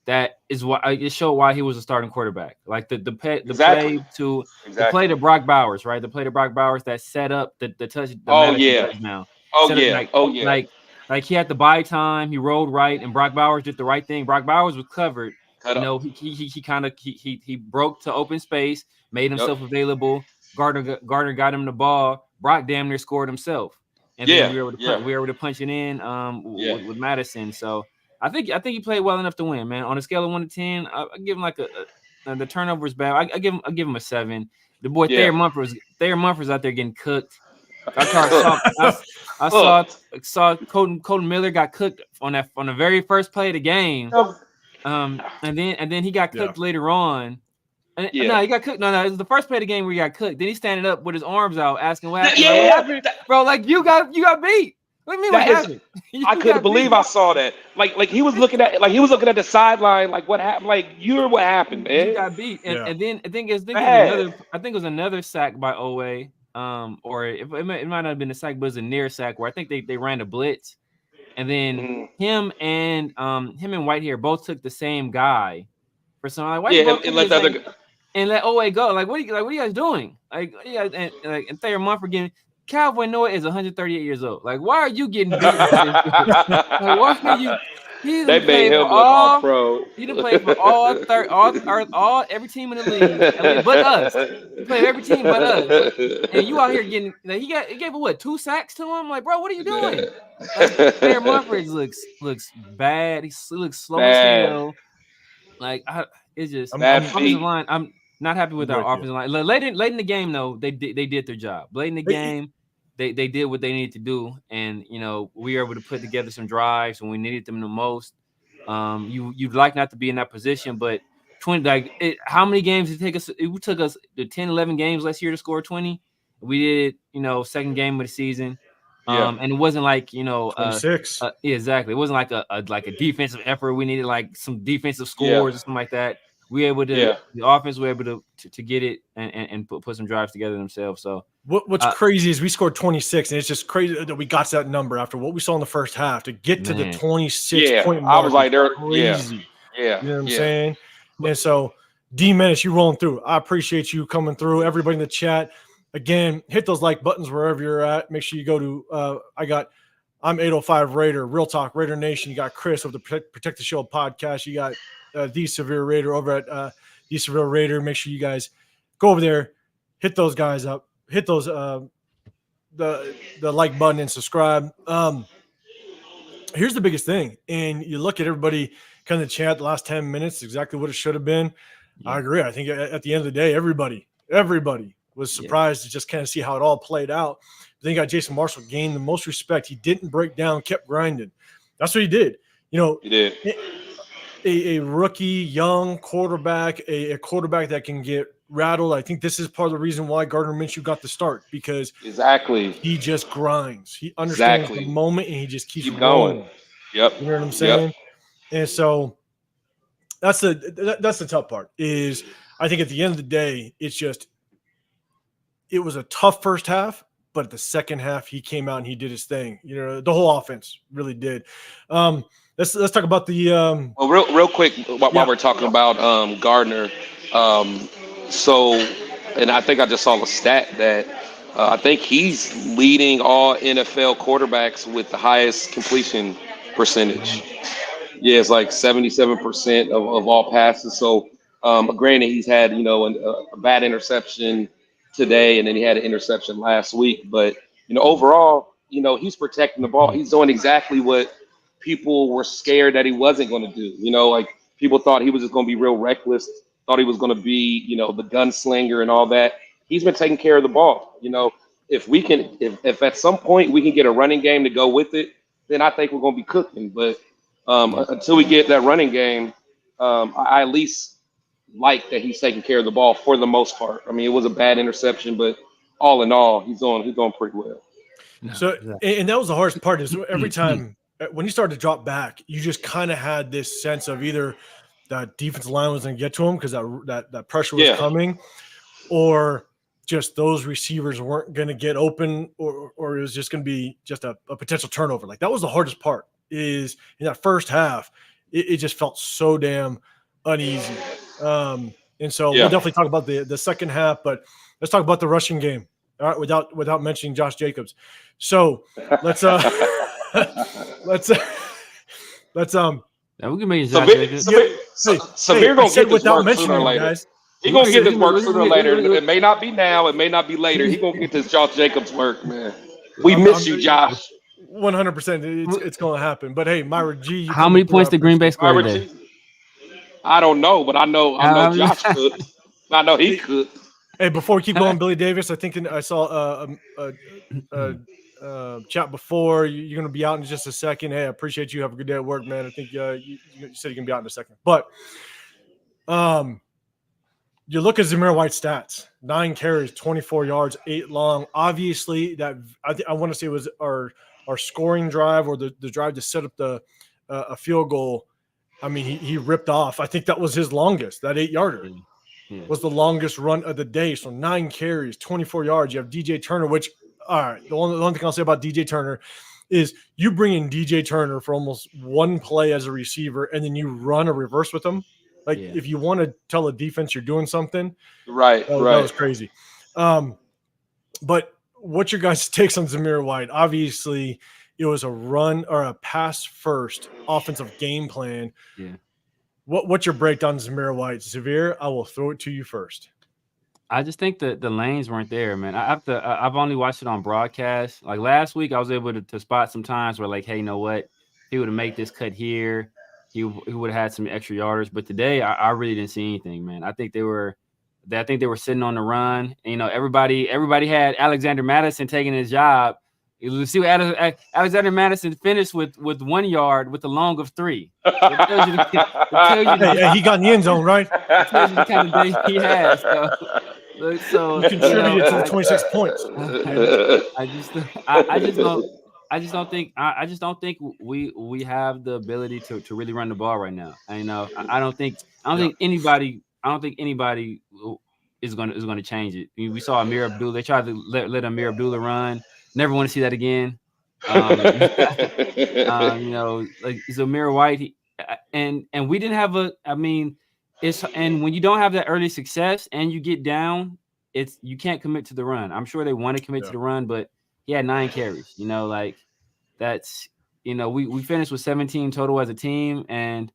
that is why it showed why he was a starting quarterback. Like the play to Brock Bowers, right? The play to Brock Bowers that set up the touchdown. Like he had the bye time, he rolled right, and Brock Bowers did the right thing. Brock Bowers was covered. He broke to open space, made himself available. Gardner got him the ball. Brock damn near scored himself, and then we were able to punch it in with Madison. So I think he played well enough to win, man. On a scale of 1 to 10, I give him the turnovers bad. I give him a 7. The boy Thayer Mumford's out there getting cooked. I saw Colton Miller got cooked on the very first play of the game. And then he got cooked later on. No, he got cooked. No, it was the first play of the game where he got cooked. Then he's standing up with his arms out, asking what happened. Bro, you got beat. What do you mean what happened? I couldn't believe I saw that. Like he was looking at the sideline. Like what happened? Like what happened, man? You got beat. And then I think it was another sack by Owe. Or it might not have been a sack, but it was a near sack where I think they ran a blitz, and then him and Whitehair both took the same guy for some and let Owe go. Like what are you guys doing? And Thayer Mumford getting Cowboy Noah is 138 years old. Like why are you getting beat? Why are you? They made him look all pro. He done played for all every team in the league, but us. He played every team but us. And you out here getting he gave 2 sacks to him? Like, bro, what are you doing? Thayer Mumford looks bad. He looks slow as hell. It's just offensive line. I'm not happy with our offensive line. Late in the game, though, they did their job. Late in the game, they did what they needed to do, and we were able to put together some drives when we needed them the most. You'd like not to be in that position, but 20 how many games did it take us? It took us the 10, 11 games last year to score 20. We did second game of the season. And it wasn't 26. Exactly. It wasn't like a defensive effort. We needed some defensive scores or something like that. We were able to the offense were able to get it and put some drives together themselves. So what's crazy is we scored 26, and it's just crazy that we got to that number after what we saw in the first half to get to the 26 point mark. I was like, they're crazy. Yeah. You know what I'm saying? And so D Menace, you rolling through. I appreciate you coming through. Everybody in the chat, again, hit those like buttons wherever you're at. Make sure you go to I'm 805 Raider, Real Talk, Raider Nation. You got Chris of the Protect the Show podcast. You got TheSevereRaider over at TheSevereRaider. Make sure you guys go over there, hit those guys up, hit those the like button and subscribe. Here's the biggest thing, and you look at everybody kind of chat the last 10 minutes, exactly what it should have been. Yeah. I agree. I think at the end of the day, everybody was surprised to just kind of see how it all played out. Then you got Jason Marshall gained the most respect. He didn't break down, kept grinding. That's what he did. You know, he did. A rookie, young quarterback, a quarterback that can get rattled. I think this is part of the reason why Gardner Minshew got the start, because he just grinds. He understands the moment and he just keeps going. Yep. You know what I'm saying? Yep. And so that's the tough part. Is I think at the end of the day, it was a tough first half, but the second half he came out and he did his thing. You know, the whole offense really did. Let's talk about the well, real quick while we're talking about Gardner. And I think I just saw a stat that I think he's leading all NFL quarterbacks with the highest completion percentage. Yeah, it's like 77% of all passes. So, granted, he's had a bad interception today, and then he had an interception last week. But overall, he's protecting the ball. He's doing exactly what people were scared that he wasn't going to do. Like people thought he was just going to be real reckless. Thought he was going to be, the gunslinger and all that. He's been taking care of the ball. If at some point we can get a running game to go with it, then I think we're going to be cooking. But until we get that running game, I at least like that he's taking care of the ball for the most part. I mean, it was a bad interception, but all in all, he's doing pretty well. So, and that was the hardest part, is every time when he started to drop back, you just kind of had this sense of either that defensive line was going to get to him because that pressure was coming, or just those receivers weren't going to get open, or it was just going to be just a potential turnover. Like that was the hardest part, is in that first half, it just felt so damn uneasy. And so we'll definitely talk about the second half, but let's talk about the rushing game. All right, without mentioning Josh Jacobs. So let's Now we can make Josh Jacobs. Severe gonna get this work sooner or later. He gonna get this work sooner or later. It may not be now. It may not be later. He gonna get this Josh Jacobs work, man. We miss you, Josh. 100%. It's gonna happen. But hey, Myra G. How many points did Green Bay score today? I don't know, but I know Josh could. I know he could. Hey, before we keep going, Billy Davis, I think I saw chat before. You're going to be out in just a second. Hey, I appreciate you. Have a good day at work, man. I think you said you're going to be out in a second. But you look at Zamir White's stats: 9 carries, 24 yards, 8 long. Obviously, that I want to say was our scoring drive, or the drive to set up a field goal. I mean, he ripped off. I think that was his longest. That 8-yarder. Was the longest run of the day. So 9 carries, 24 yards. You have DJ Turner, which, all right, the only thing I'll say about DJ Turner is you bring in DJ Turner for almost one play as a receiver, and then you run a reverse with him. Like, if you want to tell a defense you're doing something, right. That was crazy. But what's your guys' takes on Zamir White? Obviously, it was a run or a pass first offensive game plan. Yeah. What's your breakdown on Zamir White? Severe, I will throw it to you first. I just think that the lanes weren't there, man. I've only watched it on broadcast. Like last week, I was able to spot some times where, like, hey, you know what? He would have made this cut here. He would have had some extra yarders. But today, I really didn't see anything, man. I think they were sitting on the run. And, everybody had Alexander Madison taking his job. You see what Alexander Madison finished with 1 yard with a long of 3. He got in the end zone, right? It tells you the kind of day he has. So he contributed to the 26 points. I just don't think we have the ability to really run the ball right now. I don't think anybody is going to change it. We saw Amir Abdullah. They tried to let Amir Abdullah run. Never want to see that again. Like Zamir White, and we didn't have and when you don't have that early success and you get down, you can't commit to the run. I'm sure they want to commit to the run, but he had 9 carries. Like that's we finished with 17 total as a team, and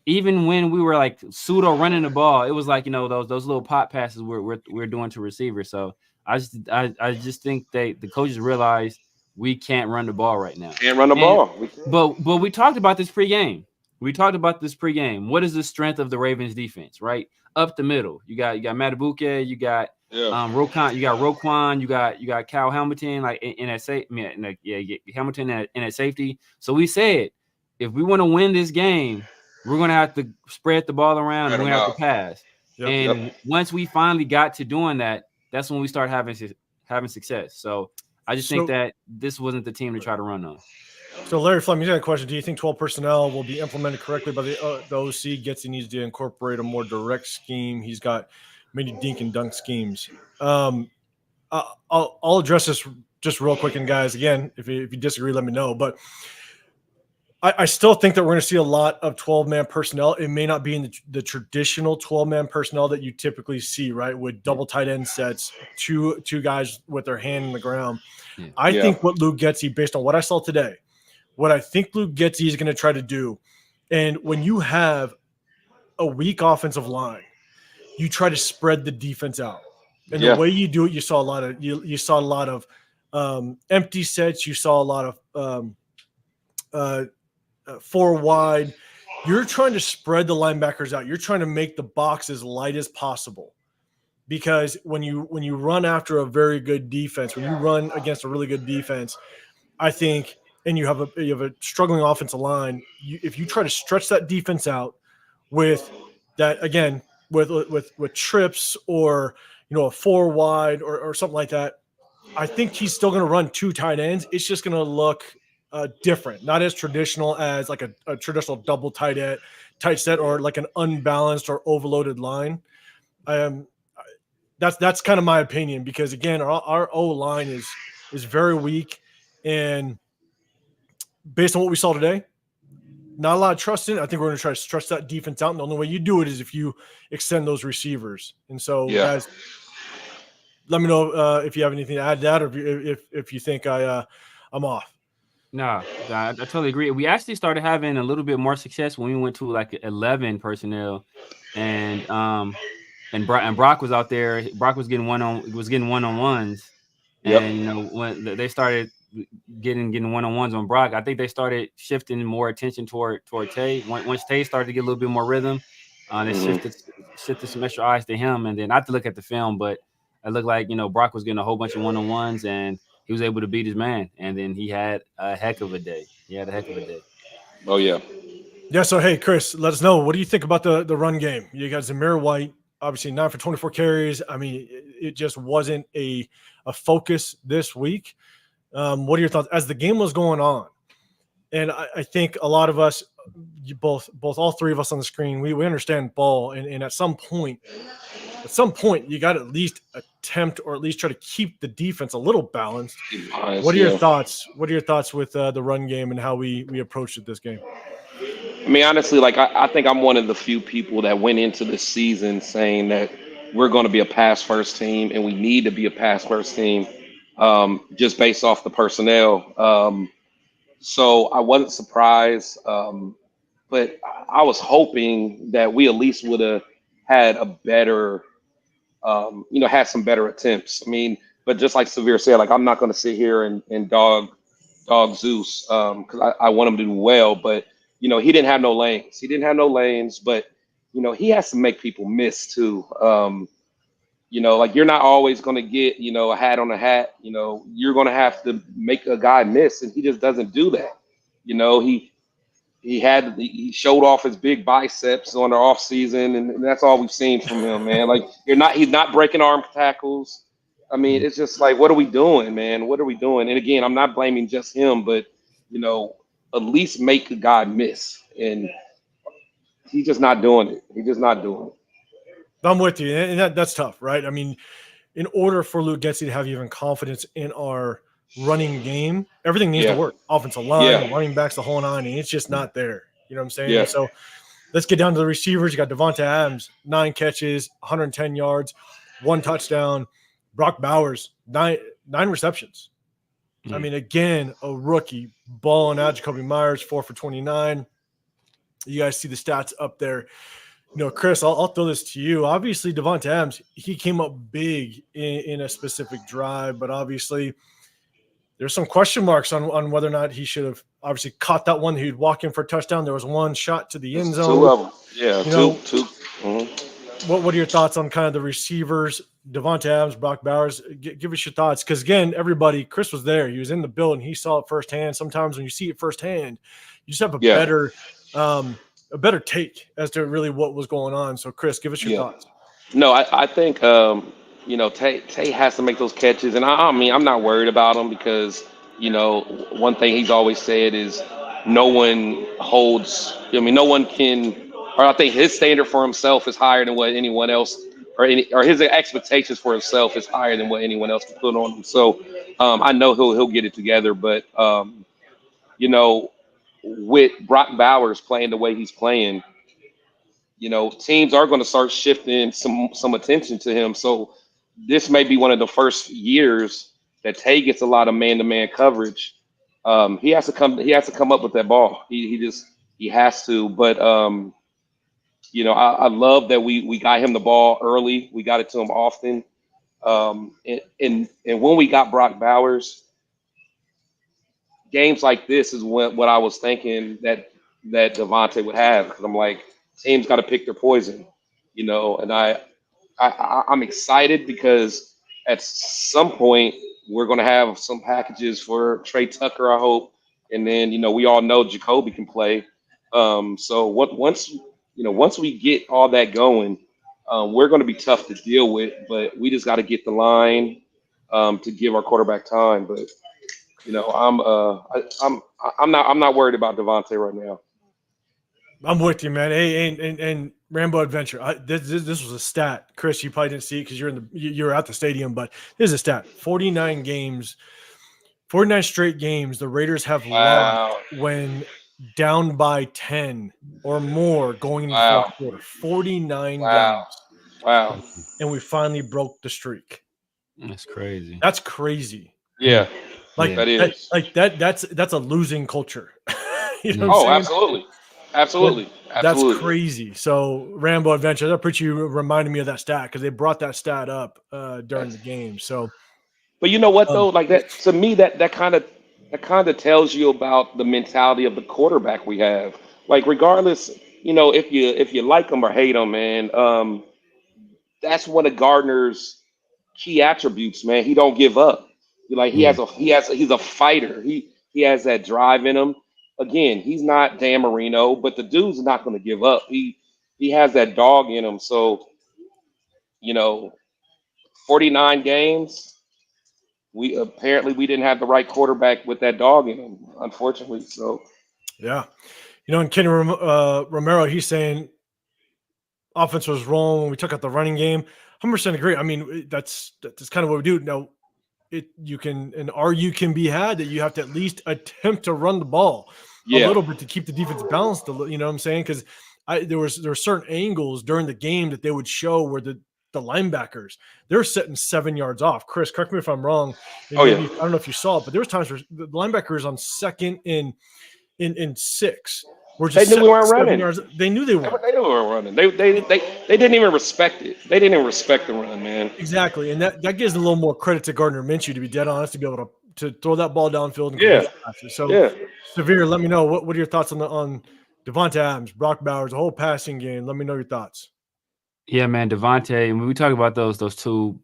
even when we were like pseudo running the ball, it was like those little pop passes we're doing to receivers. So I just think the coaches realized we can't run the ball right now. Can't run the ball. But we talked about this pregame. What is the strength of the Ravens defense? Right up the middle, you got Matabuke, you got Roquan, you got Kyle Hamilton, like in that Hamilton in that safety. So we said if we want to win this game, we're gonna have to spread the ball around and we're gonna have to pass. Once we finally got to doing that, that's when we start having success. So I just think that this wasn't the team to try to run on. So Larry Fleming, you got a question. Do you think 12 personnel will be implemented correctly by the OC? He needs to incorporate a more direct scheme. He's got many dink and dunk schemes. I'll address this just real quick. And guys, again, if you disagree, let me know. But I still think that we're going to see a lot of 12-man personnel. It may not be in the traditional 12-man personnel that you typically see, right, with double tight end sets, two guys with their hand in the ground. I think what Luke Getsy, based on what I saw today, what I think Luke Getsy is going to try to do, and when you have a weak offensive line, you try to spread the defense out. And the way you do it, you saw a lot of empty sets. You saw a lot of 4 wide. You're trying to spread the linebackers out. You're trying to make the box as light as possible, because when you run after a very good defense, when you run against a really good defense, I think, and you have a struggling offensive line, if you try to stretch that defense out with that, again, with trips or a 4 wide or something like that, I think he's still going to run 2 tight ends. It's just going to look different, not as traditional as like a traditional double tight set or like an unbalanced or overloaded line. That's kind of my opinion, because again, our O line is very weak, and based on what we saw today, not a lot of trust in it. I think we're going to try to stretch that defense out, and the only way you do it is if you extend those receivers. And so, guys, let me know if you have anything to add to that, or if you think I'm off. No, I totally agree. We actually started having a little bit more success when we went to like 11 personnel, and Brock was out there. Brock was getting one-on-ones, and when they started getting one-on-ones on Brock, I think they started shifting more attention toward Tay. Once Tay started to get a little bit more rhythm, they shifted some extra eyes to him, and then I have to look at the film, but it looked like Brock was getting a whole bunch of one-on-ones, and he was able to beat his man, and then he had a heck of a day. Oh yeah. Yeah. So hey, Chris, let us know, what do you think about the run game? You got Zamir White, obviously 9 for 24 carries. I mean, it just wasn't a focus this week. What are your thoughts as the game was going on? And I think a lot of us, all 3 of us on the screen, we understand ball, and at some point, you got to at least attempt, or at least try to keep the defense a little balanced. What are your thoughts? What are your thoughts with the run game and how we approached it this game? I mean, honestly, like I think I'm one of the few people that went into this season saying that we're going to be a pass-first team, and we need to be a pass-first team, just based off the personnel. So I wasn't surprised, but I was hoping that we at least would have had a better, had some better attempts. I mean, but just like Severe said, like I'm not going to sit here and dog Zeus, because I want him to do well, but he didn't have no lanes. But he has to make people miss too. Like you're not always going to get a hat on a hat. You're going to have to make a guy miss, and he just doesn't do that. He showed off his big biceps on the off season, and that's all we've seen from him, man. Like he's not breaking arm tackles. I mean, it's just like, what are we doing, man? What are we doing? And again, I'm not blaming just him, but at least make a guy miss, and he's just not doing it. I'm with you, and that's tough, right? I mean, in order for Luke Getsy to have even confidence in our running game, everything needs to work. Offensive line, the running backs, the whole nine, and it's just not there. You know what I'm saying? Yeah. So let's get down to the receivers. You got Devonta Adams, 9 catches, 110 yards, 1 touchdown. Brock Bowers, nine receptions. I mean, again, a rookie balling out. Jacoby Myers, 4 for 29. You guys see the stats up there. Chris, I'll throw this to you. Obviously, Devonta Adams, he came up big in a specific drive, but obviously there's some question marks on whether or not he should have obviously caught that one. He'd walk in for a touchdown. There was 1 shot to the end zone. 2 of them. Yeah, two. Mm-hmm. What are your thoughts on kind of the receivers, Devonta Adams, Brock Bowers? Give us your thoughts. Because, again, Chris was there. He was in the building. He saw it firsthand. Sometimes when you see it firsthand, you just have a better take as to really what was going on. So, Chris, give us your thoughts. No, I think, Tay has to make those catches. And, I mean, I'm not worried about him because, one thing he's always said is no one can – or I think his standard for himself is higher than what anyone else or his expectations for himself is higher than what anyone else can put on him. So I know he'll get it together. But, with Brock Bowers playing the way he's playing, teams are going to start shifting some attention to him. So this may be one of the first years that Tay gets a lot of man-to-man coverage. He has to come up with that ball. He has to. But I love that we got him the ball early. We got it to him often. And when we got Brock Bowers, games like this is what I was thinking that Devontae would have. Because I'm like, teams got to pick their poison, and I'm excited because at some point we're going to have some packages for Trey Tucker, I hope. And then, we all know Jacoby can play. So once we get all that going, we're going to be tough to deal with, but we just got to get the line to give our quarterback time. But I'm not worried about Devontae right now. I'm with you, man. Hey, and Rambo Adventure. This was a stat, Chris. You probably didn't see it because you're at the stadium, but this is a stat: 49 straight games. The Raiders have lost when down by 10 or more going into the fourth quarter. 49 games. Wow. And we finally broke the streak. That's crazy. That's crazy. Yeah. That is. That's a losing culture. What I'm saying? Absolutely. That's crazy. So Rambo Adventure, that pretty reminded me of that stat because they brought that stat up during the game. So, but you know what though, like that to me, that kind of tells you about the mentality of the quarterback we have. Like regardless, if you like him or hate him, man, that's one of Gardner's key attributes, man. He don't give up. He's a fighter. He has that drive in him. Again, he's not Dan Marino, but the dude's not going to give up. He has that dog in him. So, 49 games. We didn't have the right quarterback with that dog in him, unfortunately. So, yeah, and Kenny Romero, he's saying offense was wrong when we took out the running game. 100% agree. I mean, that's kind of what we do now. An argument can be had that you have to at least attempt to run the ball a little bit to keep the defense balanced. You know what I'm saying? Because there were certain angles during the game that they would show where the linebackers, they're sitting 7 yards off. Chris, correct me if I'm wrong. I don't know if you saw it, but there was times where the linebackers on second in 6 were just they knew we weren't running. Yards. They knew they weren't. They knew we weren't running. They didn't even respect it. They didn't even respect the run, man. Exactly, and that gives a little more credit to Gardner Minshew, to be dead honest, to be able to throw that ball downfield. And So, Severe, let me know what are your thoughts on Devonta Adams, Brock Bowers, the whole passing game. Let me know your thoughts. Yeah, man, Devontae. When we talk about those two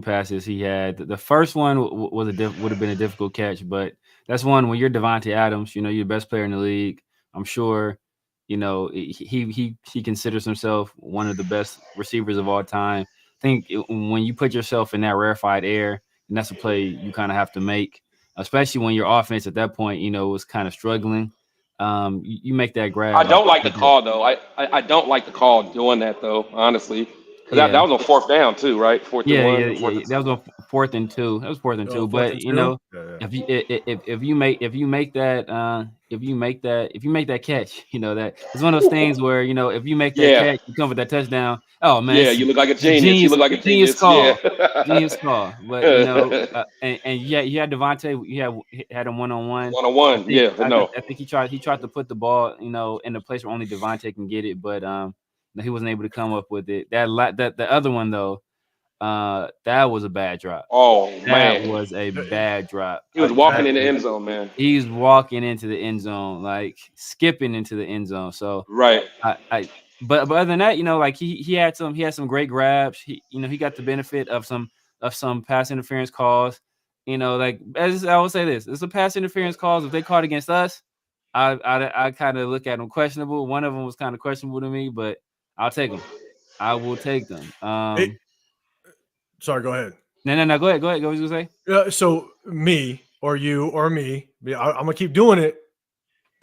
passes he had, the first one would have been a difficult catch, but that's one when you're Devontae Adams, you're the best player in the league. I'm sure, he considers himself one of the best receivers of all time. I think when you put yourself in that rarefied air, and that's a play you kind of have to make, especially when your offense at that point, was kind of struggling. You make that grab. I don't like the call though. I don't like the call doing that though, honestly. That was on 4th down too, right? 4th and 1. Yeah. That was on 4th and 2. That was 4th and 2. But you know, if you make that catch, you know that it's one of those things where you know if you make that catch, you come with that touchdown. Oh man, yeah, you look like a genius. You look like a genius. Call. Yeah. Genius call. But you know, and you had Devontae. You had him 1-on-1. 1-on-1. Yeah, no. I think he tried to put the ball, you know, in the place where only Devontae can get it, but he wasn't able to come up with it. That the other one though, that was a bad drop. Oh that man, was a bad drop. He was walking in the end zone, man. He's walking into the end zone, like skipping into the end zone. So right. But other than that, you know, like he had some great grabs. He got the benefit of some pass interference calls. You know, like as I will say this, it's a pass interference calls. If they caught against us, I kind of look at them questionable. One of them was kind of questionable to me, but I'll take them. I will take them. Sorry, go ahead. No. Go ahead. What was you gonna say? So me or you or me, I'm gonna keep doing it.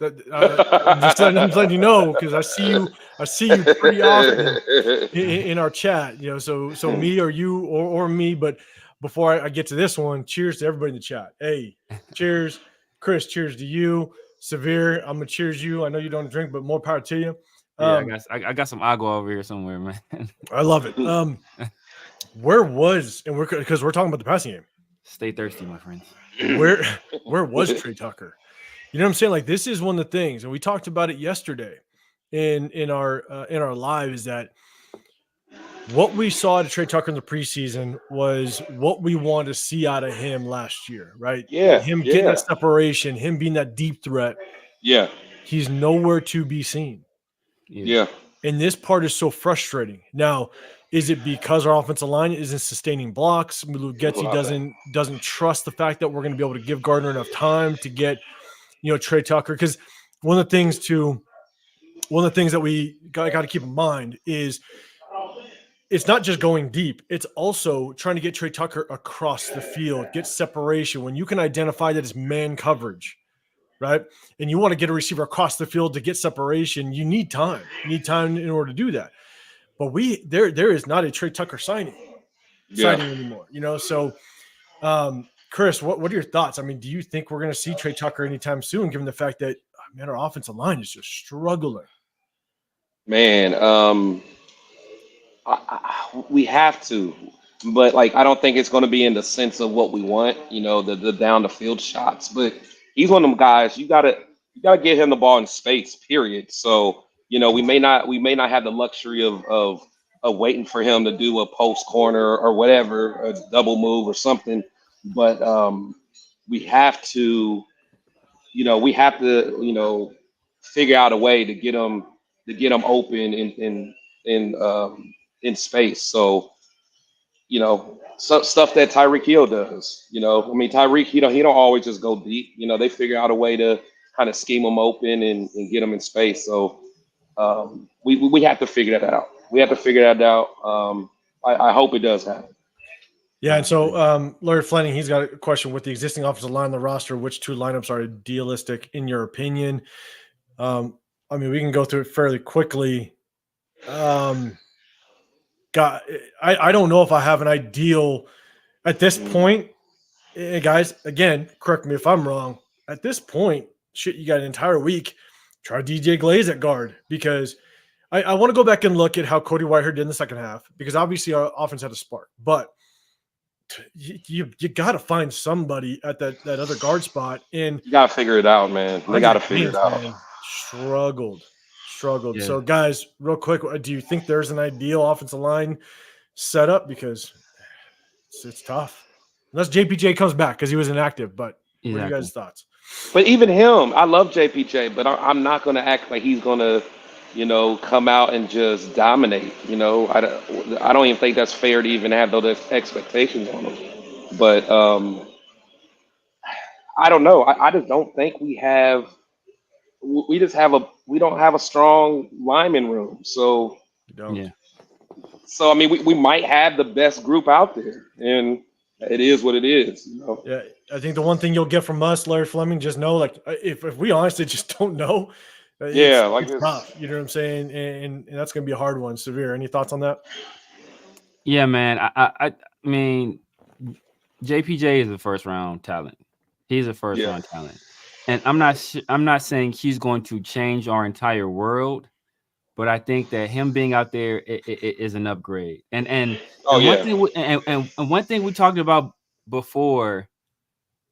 I'm just letting you know because I see you pretty often in our chat. You know, so me or you or me. But before I get to this one, cheers to everybody in the chat. Hey, cheers, Chris. Cheers to you, Severe. I'm gonna cheers you. I know you don't drink, but more power to you. Yeah, I got some agua over here somewhere, man. I love it. Where was because we're talking about the passing game. Stay thirsty, my friends. Where was Trey Tucker? You know what I'm saying? Like this is one of the things, and we talked about it yesterday in our live, is that what we saw to Trey Tucker in the preseason was what we wanted to see out of him last year, right? Yeah. Him getting that separation, him being that deep threat. Yeah. He's nowhere to be seen. Yeah. And this part is so frustrating. Now, is it because our offensive line isn't sustaining blocks? Getzi doesn't trust the fact that we're going to be able to give Gardner enough time to get, Trey Tucker. Because one of the things that we got to keep in mind is it's not just going deep. It's also trying to get Trey Tucker across the field, get separation. When you can identify that as man coverage, right? And you want to get a receiver across the field to get separation, you need time. You need time in order to do that. But there is not a Trey Tucker signing anymore, So, Chris, what are your thoughts? I mean, do you think we're going to see Trey Tucker anytime soon, given the fact that our offensive line is just struggling? Man, we have to, but I don't think it's going to be in the sense of what we want, the down the field shots. But he's one of them guys. You gotta get him the ball in space. Period. So we may not have the luxury of waiting for him to do a post corner or whatever, a double move or something. But we have to, figure out a way to get him open in space. So, stuff that Tyreek Hill does. Tyreek, he don't always just go deep. They figure out a way to kind of scheme him open and get him in space. So we have to figure that out. I hope it does happen. Yeah, and so Larry Fleming, he's got a question: with the existing offensive line on the roster, which two lineups are idealistic in your opinion? We can go through it fairly quickly. I don't know if I have an ideal at this point. Guys, again, correct me if I'm wrong. At this point, you got an entire week. Try DJ Glaze at guard, because I want to go back and look at how Cody Whitehair did in the second half, because obviously our offense had a spark, but you got to find somebody at that other guard spot, and you got to figure it out, man. They got to figure it out. Man, struggled. Yeah. So, guys, real quick, do you think there's an ideal offensive line setup? Because it's tough, unless JPJ comes back because he was inactive. But what are you guys' thoughts? But even him, I love JPJ, but I'm not going to act like he's going to, come out and just dominate. I don't even think that's fair to even have those expectations on him. But I don't know. I just don't think we don't have a strong lineman room. So you don't. Yeah. So we might have the best group out there, and it is what it is. Yeah, I think the one thing you'll get from us, Larry Fleming, just know, if we honestly just don't know. It's tough. You know what I'm saying? And that's going to be a hard one. Severe, any thoughts on that? Yeah, man. I mean, JPJ is a first round talent. He's a first round talent, and I'm not saying he's going to change our entire world, but I think that him being out there is an upgrade. And one thing we talked about before.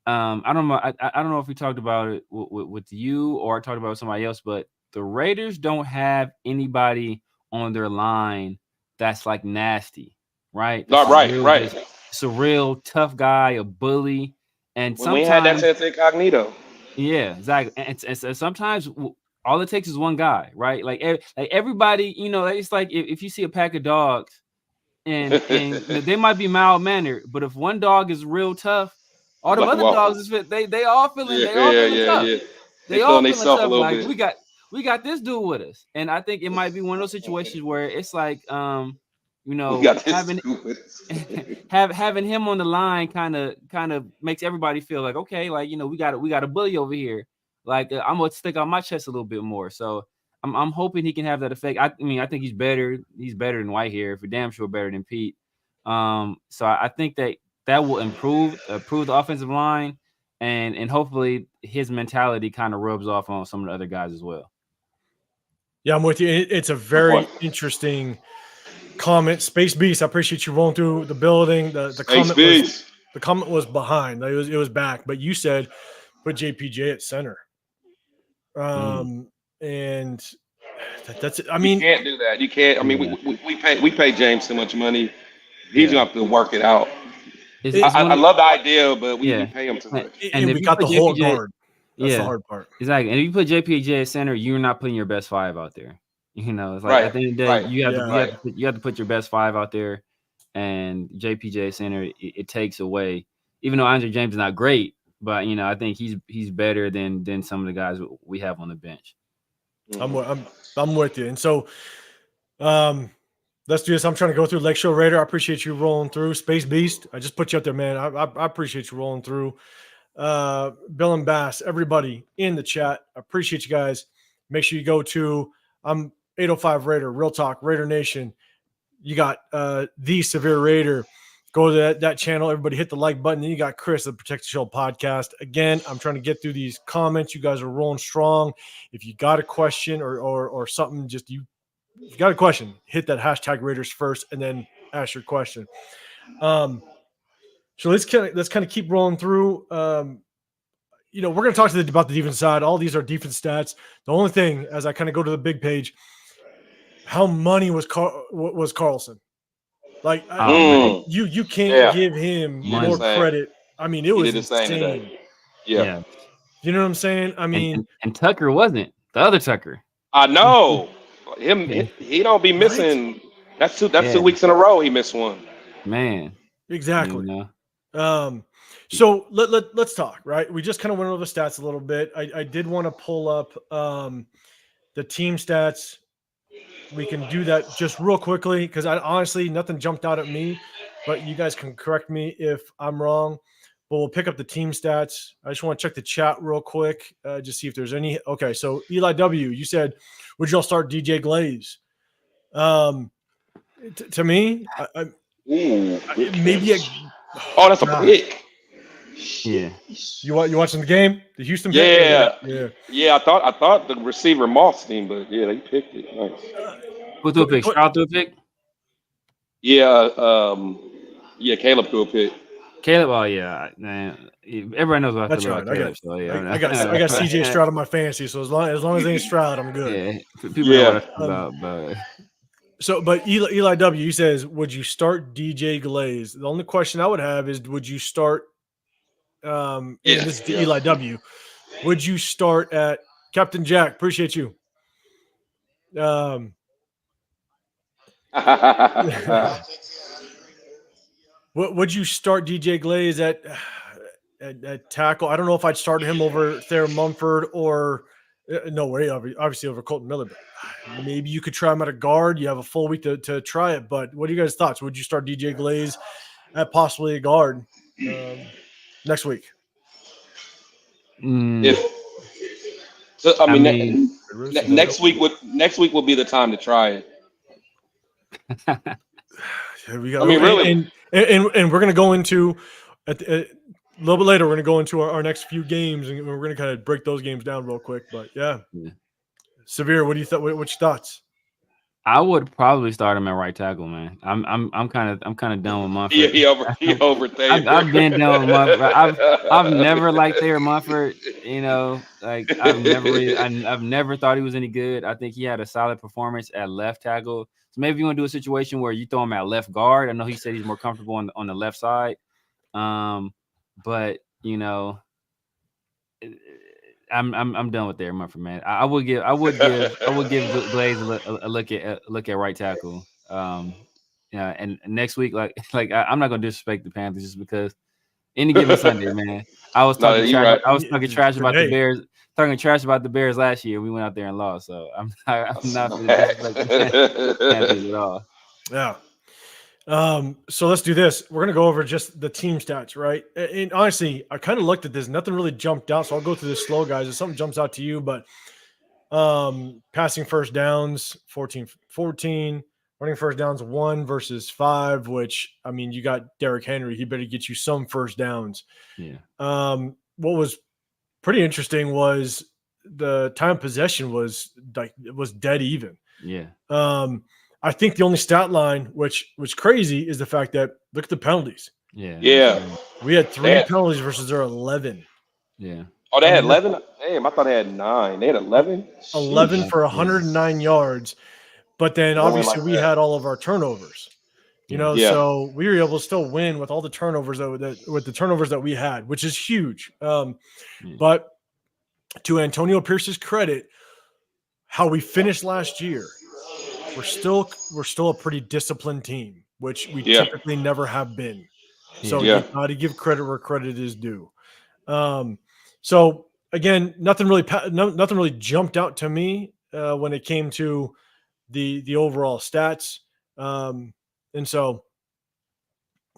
I don't know. I don't know if we talked about it with you or I talked about it with somebody else, but the Raiders don't have anybody on their line that's like nasty, right? Right. It's a real tough guy, a bully, and when we had that sense incognito. Yeah, exactly. And sometimes all it takes is one guy, right? Like everybody, it's like if you see a pack of dogs and they might be mild mannered, but if one dog is real tough, all the other dogs they all feeling tough. They all feeling tough. Like bit. we got this dude with us, and I think it might be one of those situations where it's like having him on the line kind of makes everybody feel like, okay, like we got a bully over here. Like I'm gonna stick out my chest a little bit more. So I'm hoping he can have that effect. I mean, I think he's better. He's better than Whitehair, for damn sure better than Pete. So I think that will improve the offensive line, and hopefully his mentality kind of rubs off on some of the other guys as well. Yeah, I'm with you. It's a very interesting comment. Space Beast, I appreciate you rolling through the building. The comment was behind. It was back, but you said put JPJ at center. And that's it. I mean, you can't do that. You can't. I mean, we pay James so much money. He's gonna have to work it out. I love the idea, but we pay him too much. And we got the whole guard. That's the hard part. Exactly. And if you put JPJ at center, you're not putting your best five out there. It's like at the end of the day, you have to put your best five out there, and JPJ center it takes away. Even though Andre James is not great, but I think he's better than some of the guys we have on the bench. I'm with you, and so let's do this. I'm trying to go through Lakeshore Raider. I appreciate you rolling through. Space Beast, I just put you up there, man. I appreciate you rolling through. Bill and Bass, everybody in the chat, I appreciate you guys. Make sure you go to 805 Raider, Real Talk, Raider Nation. You got TheSevereRaider. Go to that channel. Everybody hit the like button. Then you got Chris, the Protect the Show podcast. Again, I'm trying to get through these comments. You guys are rolling strong. If you got a question or something, if you got a question, hit that hashtag Raiders first and then ask your question. So let's kind of keep rolling through. We're going to talk about the defense side. All these are defense stats. The only thing, as I kind of go to the big page, how money was Carlson? Like you can't give him more credit. I mean, it was insane. Yeah. You know what I'm saying? I mean, and Tucker wasn't the other Tucker. I know him. He don't be missing. Right? That's 2 weeks in a row he missed one. Man, exactly. So let's talk. Right, we just kind of went over the stats a little bit. I did want to pull up the team stats. We can do that just real quickly because honestly nothing jumped out at me, but you guys can correct me if I'm wrong. But we'll pick up the team stats. I just want to check the chat real quick, just see if there's any. Okay, so Eli W, you said, would y'all start DJ Glaze? To me, maybe. That's a pick. Yeah. You watching the game? The Houston game? Yeah. I thought the receiver Moss team, but they picked it. Nice. Who threw a pick? Stroud threw a pick? Yeah, Caleb threw a pick. Caleb, man. Everybody knows what I feel about Caleb. I got CJ Stroud on my fantasy, so as long as they ain't Stroud, I'm good. Yeah, people know what I feel about, but. But Eli W, he says, would you start DJ Glaze? The only question I would have is, would you start? And this is Eli W. Would you start at Captain Jack? Appreciate you. What would you start DJ Glaze at tackle? I don't know if I'd start him over Thayer Mumford or no way, obviously over Colton Miller. But maybe you could try him at a guard. You have a full week to try it. But what are you guys' thoughts? Would you start DJ Glaze at possibly a guard next week? Next week will be the time to try it. Really, and we're gonna go into a little bit later, we're going to go into our next few games, and we're going to kind of break those games down real quick. But yeah. Severe, what do you think? What's your thoughts? I would probably start him at right tackle, man. I'm kind of done with Mumford. He over Thayer. I've been done with Mumford. I've never liked Thayer Mumford. Like I've never thought he was any good. I think he had a solid performance at left tackle. So maybe you want to do a situation where you throw him at left guard. I know he said he's more comfortable on the left side. But I'm done with Thayer Mumford, man. I would give Glaze a look at right tackle. And next week, I'm not gonna disrespect the Panthers just because any given Sunday, man. I was talking trash. Right. I was talking trash about the Bears. Talking trash about the Bears last year. We went out there and lost, so I'm not gonna disrespect the Panthers at all. Yeah. So let's do this. We're gonna go over just the team stats, right? And honestly, I kind of looked at this. Nothing really jumped out, so I'll go through this slow, guys. If something jumps out to you, but passing first downs 14-14, running first downs 1 versus 5. Which I mean, you got Derrick Henry. He better get you some first downs. Yeah. What was pretty interesting was the time of possession was dead even. Yeah. I think the only stat line, which was crazy, is the fact that look at the penalties. Yeah. We had 3 penalties versus their 11. Yeah. Oh, they had 11? Damn, I thought they had 9. They had 11? 11 for 109 yards. But then obviously we had all of our turnovers. So we were able to still win with all the turnovers that we had, which is huge. But to Antonio Pierce's credit, how we finished last year, we're still a pretty disciplined team, which we typically never have been. So you got to give credit where credit is due. So again, nothing really jumped out to me when it came to the overall stats. And so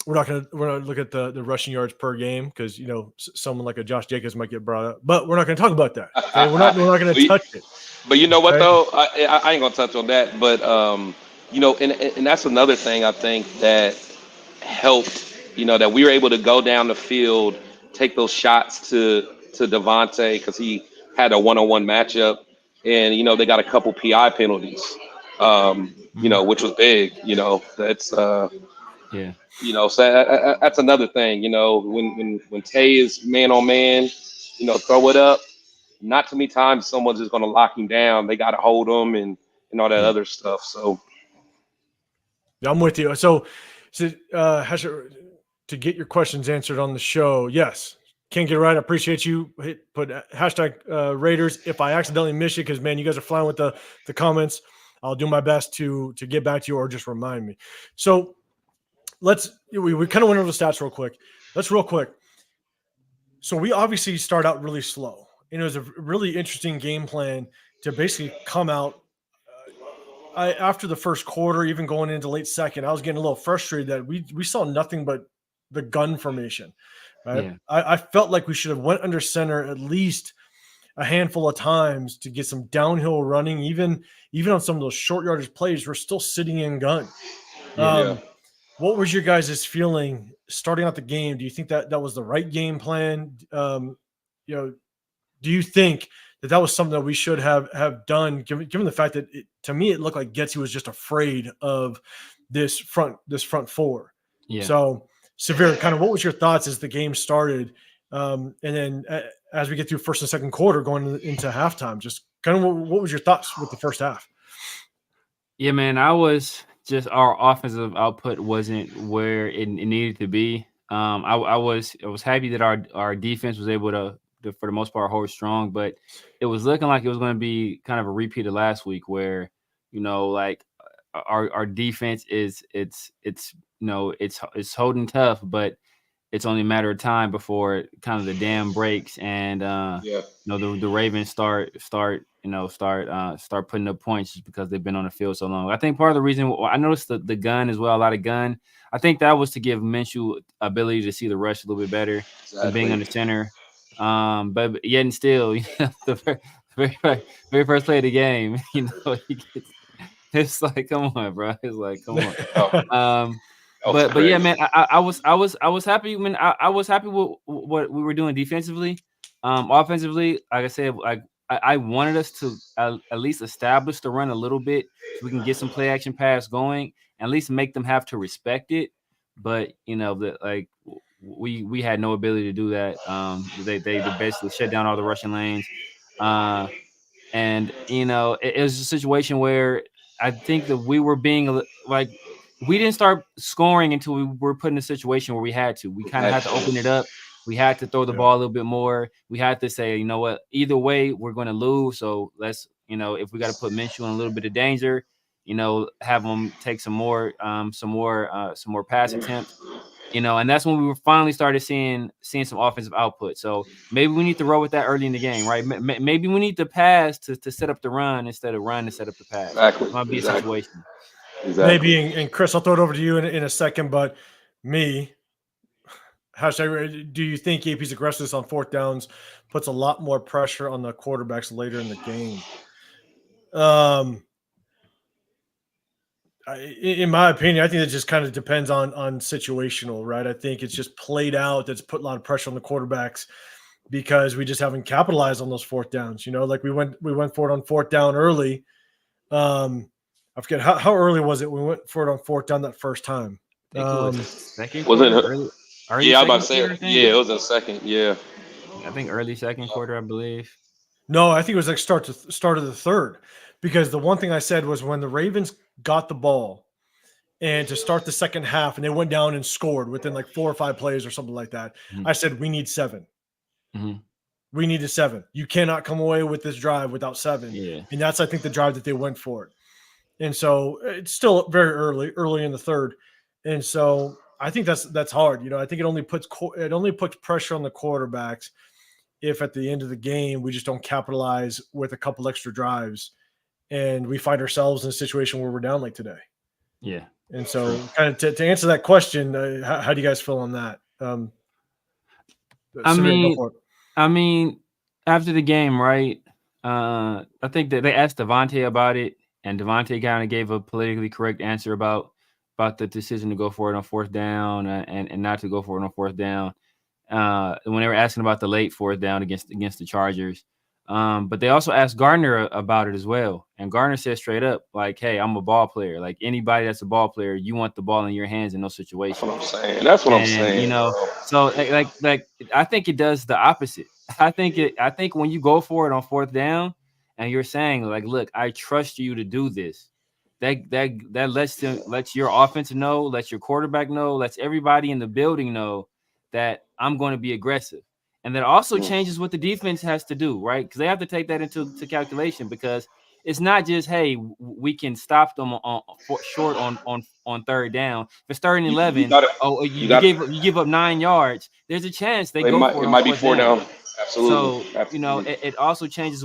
we're not gonna look at the rushing yards per game because someone like a Josh Jacobs might get brought up, but we're not gonna talk about that. Okay? We're not gonna touch it. But you know what though, I ain't gonna touch on that. But and that's another thing I think that helped. That we were able to go down the field, take those shots to Devontae because he had a one-on-one matchup, and they got a couple PI penalties, which was big. That's so that's another thing. When Tay is man on man, throw it up. Not too many times someone's just going to lock him down. They got to hold him and all that other stuff. So, yeah, I'm with you. So to get your questions answered on the show, yes, can't get it right. I appreciate you. Put hashtag Raiders. If I accidentally miss you, because man, you guys are flying with the comments. I'll do my best to get back to you or just remind me. So we kind of went over the stats real quick. Real quick. So we obviously start out really slow. And it was a really interesting game plan to basically come out. After the first quarter, even going into late second, I was getting a little frustrated that we saw nothing but the gun formation. Right? Yeah. I felt like we should have went under center at least a handful of times to get some downhill running. Even on some of those short yardage plays, we're still sitting in gun. What was your guys' feeling starting out the game? Do you think that was the right game plan? Do you think that was something that we should have done, given the fact that to me it looked like Getsy was just afraid of this front four? Yeah. So, Severe, kind of what was your thoughts as the game started, and then as we get through first and second quarter going into halftime? Just kind of what was your thoughts with the first half? Yeah, man, our offensive output wasn't where it needed to be. I was happy that our defense was able to for the most part hold strong, but it was looking like it was going to be kind of a repeat of last week where our defense is holding tough, but it's only a matter of time before kind of the dam breaks and the Ravens start putting up points just because they've been on the field so long. I think part of the reason I noticed the gun as well, a lot of gun. I think that was to give Minshew ability to see the rush a little bit better and being under center. But yet and still, the very first play of the game, it's like, come on, bro. It's like, come on. But yeah, man, I was happy. Man, I was happy with what we were doing defensively. Offensively, like I said, I wanted us to at least establish the run a little bit so we can get some play action pass going, and at least make them have to respect it. But we had no ability to do that. They basically shut down all the rushing lanes. And it was a situation where I think that we were being like, we didn't start scoring until we were put in a situation where we had to. We kind of had to open it up. We had to throw the ball a little bit more. We had to say, you know what, either way, we're going to lose. So let's, if we got to put Minshew in a little bit of danger, have them take some more pass attempts. And that's when we were finally started seeing some offensive output. So maybe we need to roll with that early in the game, right? Maybe we need to pass to set up the run instead of run to set up the pass. Exactly. It might be a situation. Exactly. Maybe, and Chris, I'll throw it over to you in a second, but do you think AP's aggressiveness on fourth downs puts a lot more pressure on the quarterbacks later in the game? In my opinion, I think it just kind of depends on situational, right? I think it's just played out. That's put a lot of pressure on the quarterbacks because we just haven't capitalized on those fourth downs. Like we went for it on fourth down early. I forget how early was it? We went for it on fourth down that first time. I think it was second quarter. Early yeah, I was about to say. Yeah, it was in second. Yeah, I think early second quarter, I believe. No, I think it was like start of the third, because the one thing I said was when the Ravens got the ball and to start the second half and they went down and scored within like 4 or 5 plays or something like that, I said, we need 7. We needed 7. You cannot come away with this drive without 7. Yeah. And that's, I think, the drive that they went for it. And so it's still very early in the third. And so I think that's hard. I think it only puts pressure on the quarterbacks if at the end of the game we just don't capitalize with a couple extra drives and we find ourselves in a situation where we're down like today. Yeah. And so kind of to answer that question, how do you guys feel on that? I mean, after the game, right? I think that they asked Devontae about it, and Devontae kind of gave a politically correct answer about the decision to go for it on fourth down and not to go for it on fourth down. When they were asking about the late fourth down against the Chargers. But they also asked Gardner about it as well. And Gardner said straight up, like, hey, I'm a ball player. Like anybody that's a ball player, you want the ball in your hands in those situations. That's what I'm saying. So like I think it does the opposite. I think when you go for it on fourth down and you're saying, like, look, I trust you to do this. That lets your offense know, lets your quarterback know, lets everybody in the building know that I'm going to be aggressive. And that also changes what the defense has to do, right? Because they have to take that into calculation, because it's not just, hey, we can stop them short on third down. If it's 3rd and 11, you give up 9 yards, there's a chance they go for it. It might be 4 down. Absolutely. So, it also changes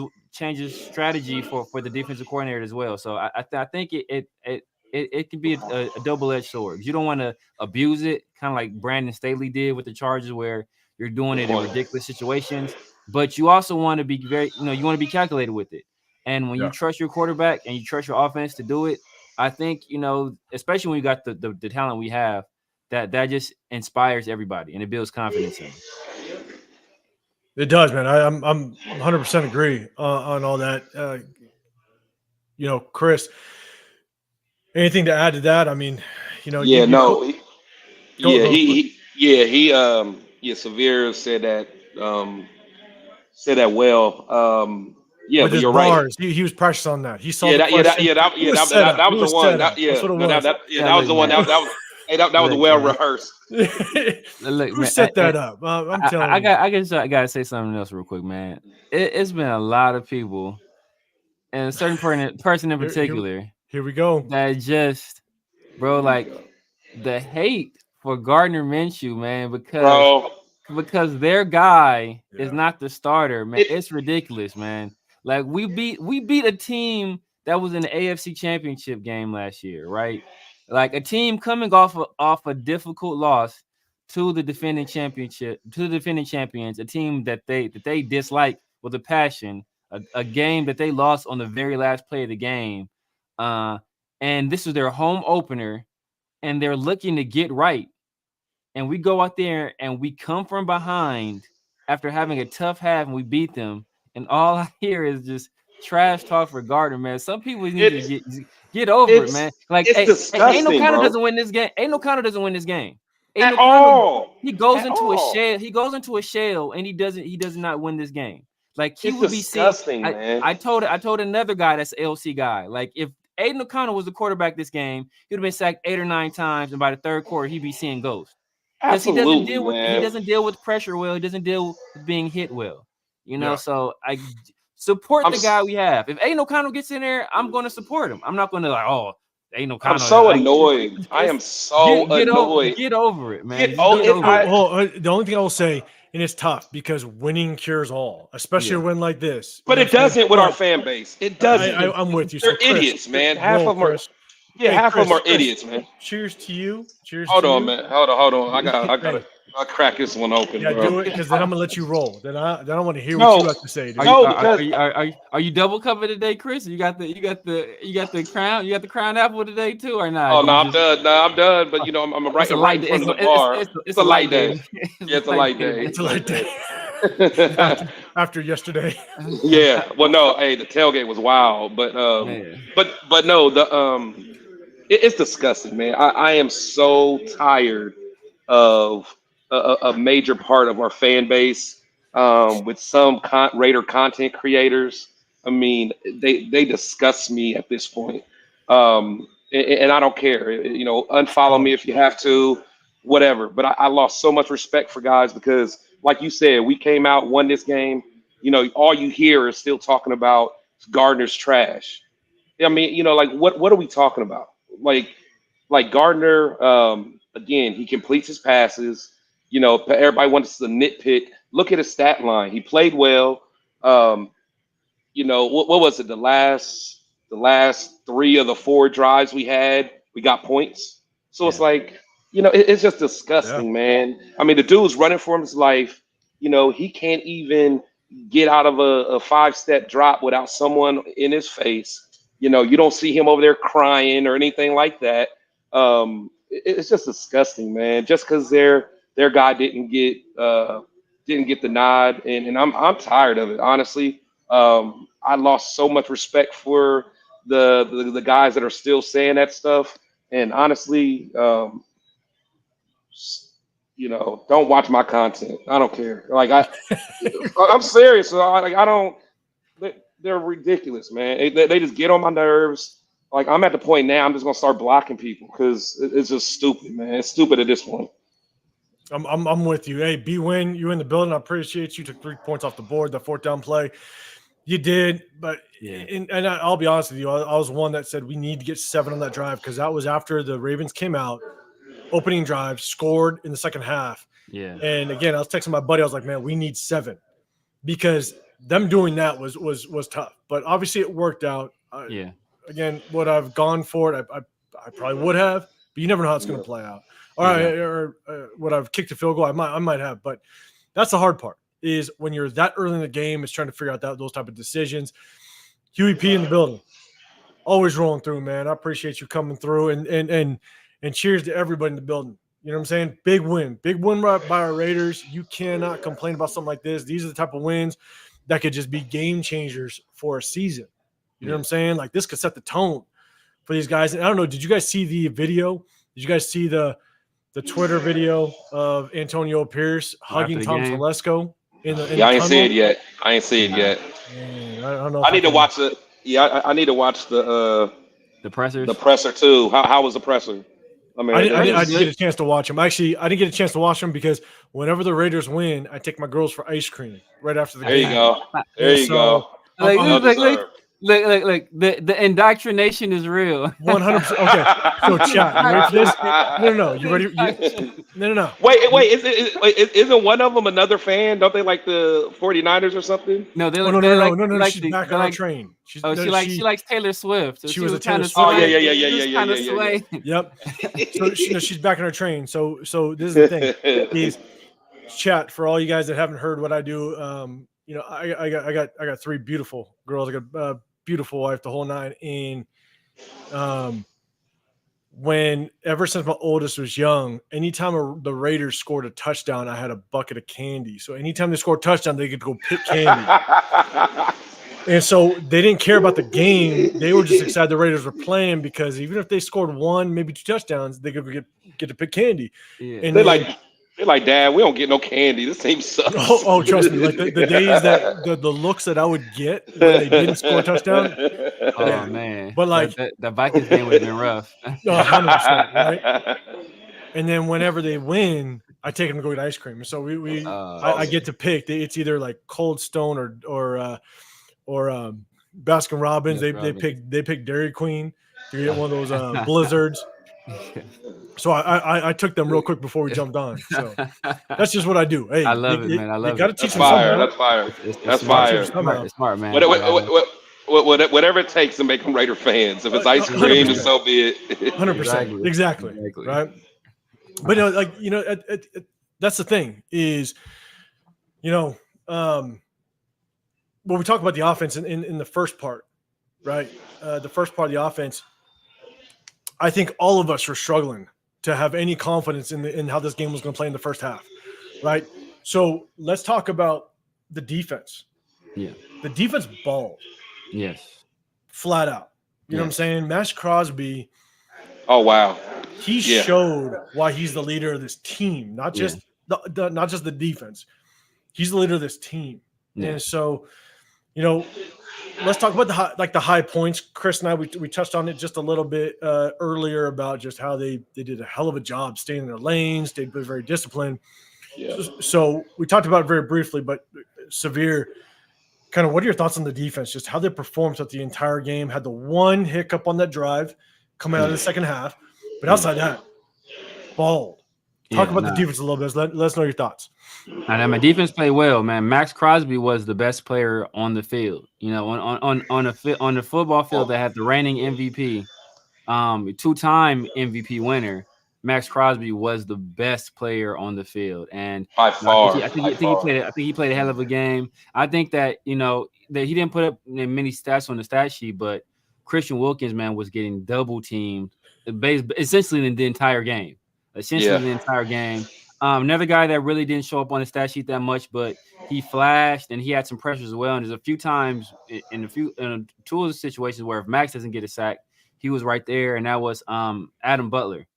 strategy for the defensive coordinator as well. So I think it can be a double-edged sword. You don't want to abuse it, kind of like Brandon Staley did with the Chargers, where you're doing it in ridiculous situations, but you also want to be you want to be calculated with it. And when you trust your quarterback and you trust your offense to do it, I think, especially when you got the talent we have, that just inspires everybody and it builds confidence in them. It does, man. I'm 100% agree on all that. Chris, anything to add to that? I mean, Severe said that well. With but his you're bars, right. He was precious on that. He saw that was the one. That was the one. That was well rehearsed. Look, who set that up? I'm telling you. I gotta say something else real quick, man. It's been a lot of people, and a certain person in particular. Here we go. That just, bro, like the hate for Gardner Minshew, man, because their guy is not the starter, man. It's ridiculous, man. Like we beat a team that was in the AFC Championship game last year, right? Like a team coming off a difficult loss to the defending champions, a team that they dislike with a passion, a game that they lost on the very last play of the game. And this was their home opener and they're looking to get right. And we go out there and we come from behind after having a tough half and we beat them. And all I hear is just trash talk for Gardner, man. Some people need to get over it, man. Like, it's disgusting, ain't no Connor bro. doesn't win this game. Ain't no Connor doesn't win this game. Ain't At no Connor. all. He goes At into all. a shell. He goes into a shell, and he does not win this game. Like he It's would be disgusting, seeing. man. I told another guy that's an LC guy. Like if Aiden O'Connell was the quarterback this game, he would have been sacked 8 or 9 times, and by the third quarter, he'd be seeing ghosts. Because he doesn't deal with pressure well. He doesn't deal with being hit well. You know, so I support the guy we have. If Aiden O'Connell gets in there, I'm going to support him. I'm not going to Aiden O'Connell. I'm so annoyed. I am so annoyed. Get over it, man. The only thing I will say, and it's tough because winning cures all, especially a win like this. But it doesn't with our fan base. It doesn't. I'm with you. They're idiots, man. Half of them are. Yeah, half of them are idiots, man. Cheers to you. Hold on, man. Hold on. I gotta crack this one open. Yeah, bro. do it because then I'm gonna let you roll. Then I want to hear what you have to say. Dude. Are you double covered today, Chris? You got the crown. You got the crown apple today too, or not? Oh no, I'm done. No, I'm done. But I'm right in front of the bar. It's a light day. Yeah, it's a light day. It's a light day. After yesterday. Yeah. Well, no. Hey, the tailgate was wild, but no. It's disgusting, man. I am so tired of a major part of our fan base with some Raider content creators. I mean, they disgust me at this point, and I don't care. Unfollow me if you have to, whatever. But I lost so much respect for guys because, like you said, we came out, won this game. All you hear is still talking about Gardner's trash. I mean, like what are we talking about? Like Gardner, again, he completes his passes. Everybody wants to nitpick. Look at his stat line. He played well. What was it? The last 3 of the 4 drives we had, we got points. So it's like, it's just disgusting, man. I mean, the dude's running for his life. He can't even get out of a 5-step drop without someone in his face. You don't see him over there crying or anything like that. It's just disgusting, man. Just because their guy didn't get the nod, and I'm tired of it, honestly. I lost so much respect for the guys that are still saying that stuff, and honestly, don't watch my content. I don't care. Like I'm serious. I don't. They're ridiculous, man. They just get on my nerves. Like I'm at the point now, I'm just gonna start blocking people because it's just stupid, man. It's stupid at this point. I'm with you. Hey, B-Win, you in the building. I appreciate you. Took 3 points off the board. The 4th down play, you did. But and I'll be honest with you, I was one that said we need to get 7 on that drive because that was after the Ravens came out, opening drive, scored in the second half. Yeah. And again, I was texting my buddy. I was like, man, we need 7 because them doing that was tough. But obviously it worked out. Again, would I've gone for it? I probably would have, but you never know how it's going to play out. Or would I've kicked a field goal? I might have, but that's the hard part is when you're that early in the game is trying to figure out those type of decisions. Huey P in the building, always rolling through, man. I appreciate you coming through and cheers to everybody in the building. You know what I'm saying? Big win by our Raiders. You cannot complain about something like this. These are the type of wins that could just be game changers for a season. You know what I'm saying? Like this could set the tone for these guys. And I don't know, did you guys see the video? Did you guys see the Twitter video of Antonio Pierce hugging Tom Telesco in the I ain't see it yet. Man, I don't know. I need to watch it. Yeah, I need to watch the pressers. The presser too. How was the presser? I mean, I didn't get a chance to watch him. Actually, I didn't get a chance to watch him because whenever the Raiders win, I take my girls for ice cream right after the game. There you go. Like the indoctrination is real. 100%. Okay, so chat. You ready for this? No. You ready? No. Wait. Isn't one of them another fan? Don't they like the 49ers or something? No, they no. She's back on our train. She likes Taylor Swift. So she was a kind Taylor of yeah. Yep. So she's back on her train. So this is the thing. Is chat for all you guys that haven't heard what I do. I got 3 beautiful girls. I got a beautiful wife, the whole 9. And ever since my oldest was young, anytime the Raiders scored a touchdown, I had a bucket of candy. So anytime they scored a touchdown, they could go pick candy. And so they didn't care about the game. They were just excited the Raiders were playing because even if they scored 1, maybe 2 touchdowns, they could get to pick candy. Yeah. And they're like, Dad, we don't get no candy. This team sucks. Oh, trust me. Like the days that the looks that I would get when they didn't score a touchdown. Oh Yeah. man. But like the Vikings game would have been rough. 100%, right? And then whenever they win, I take them to go get ice cream. So I get to pick. It's either like Cold Stone or Baskin Robbins. They pick Dairy Queen to get one of those blizzards. So I took them real quick before we jumped on. So that's just what I do. Hey, I love it, man. I love it. Got to teach them fire. That's fire. That's fire. It's smart, man. Whatever it takes to make them Raider fans. If it's ice cream, then so be it. 100%. Exactly. Right. But that's the thing is, when we talk about the offense in the first part, right? The first part of the offense, I think all of us were struggling to have any confidence in how this game was going to play in the first half, right? So let's talk about the defense. Yeah. The defense balled. Yes. Flat out. You know what I'm saying? Max Crosby. Oh, wow. He showed why he's the leader of this team, not just not just the defense. He's the leader of this team. Yeah. And so, let's talk about the high points. Chris and I, we touched on it just a little bit earlier about just how they did a hell of a job staying in their lanes. They were very disciplined. Yeah. So we talked about it very briefly, but Severe, kind of what are your thoughts on the defense? Just how they performed throughout the entire game. Had the one hiccup on that drive coming out of the second half, but outside that, balled. Talk about the defense a little bit. Let us know your thoughts. And my defense played well, man. Max Crosby was the best player on the field. On the football field that had the reigning MVP, 2-time MVP winner. Max Crosby was the best player on the field, and by far, I think he played a hell of a game. I think that that he didn't put up many stats on the stat sheet, but Christian Wilkins, man, was getting double teamed essentially in the entire game. Another guy that really didn't show up on the stat sheet that much, but he flashed and he had some pressure as well. And there's a few times in two of the situations where if Max doesn't get a sack, he was right there, and that was Adam Butler.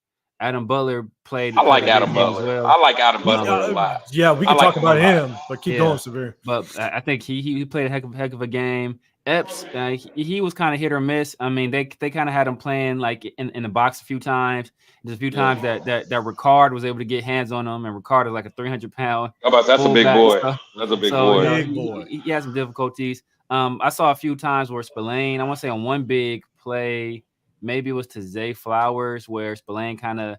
Adam Butler played. I like Adam Butler. Well. I like Adam Butler a lot. Yeah, we can talk about him, but keep going, Severe. But I think he played a heck of a game. Epps, he was kind of hit or miss. I mean, they kind of had him playing like in the box a few times. There's a few times that Ricard was able to get hands on him, and Ricard is like a 300-pound. That's a big boy. That's a big boy. He had some difficulties. I saw a few times where Spillane, I want to say on one big play, maybe it was to Zay Flowers, where Spillane kind of,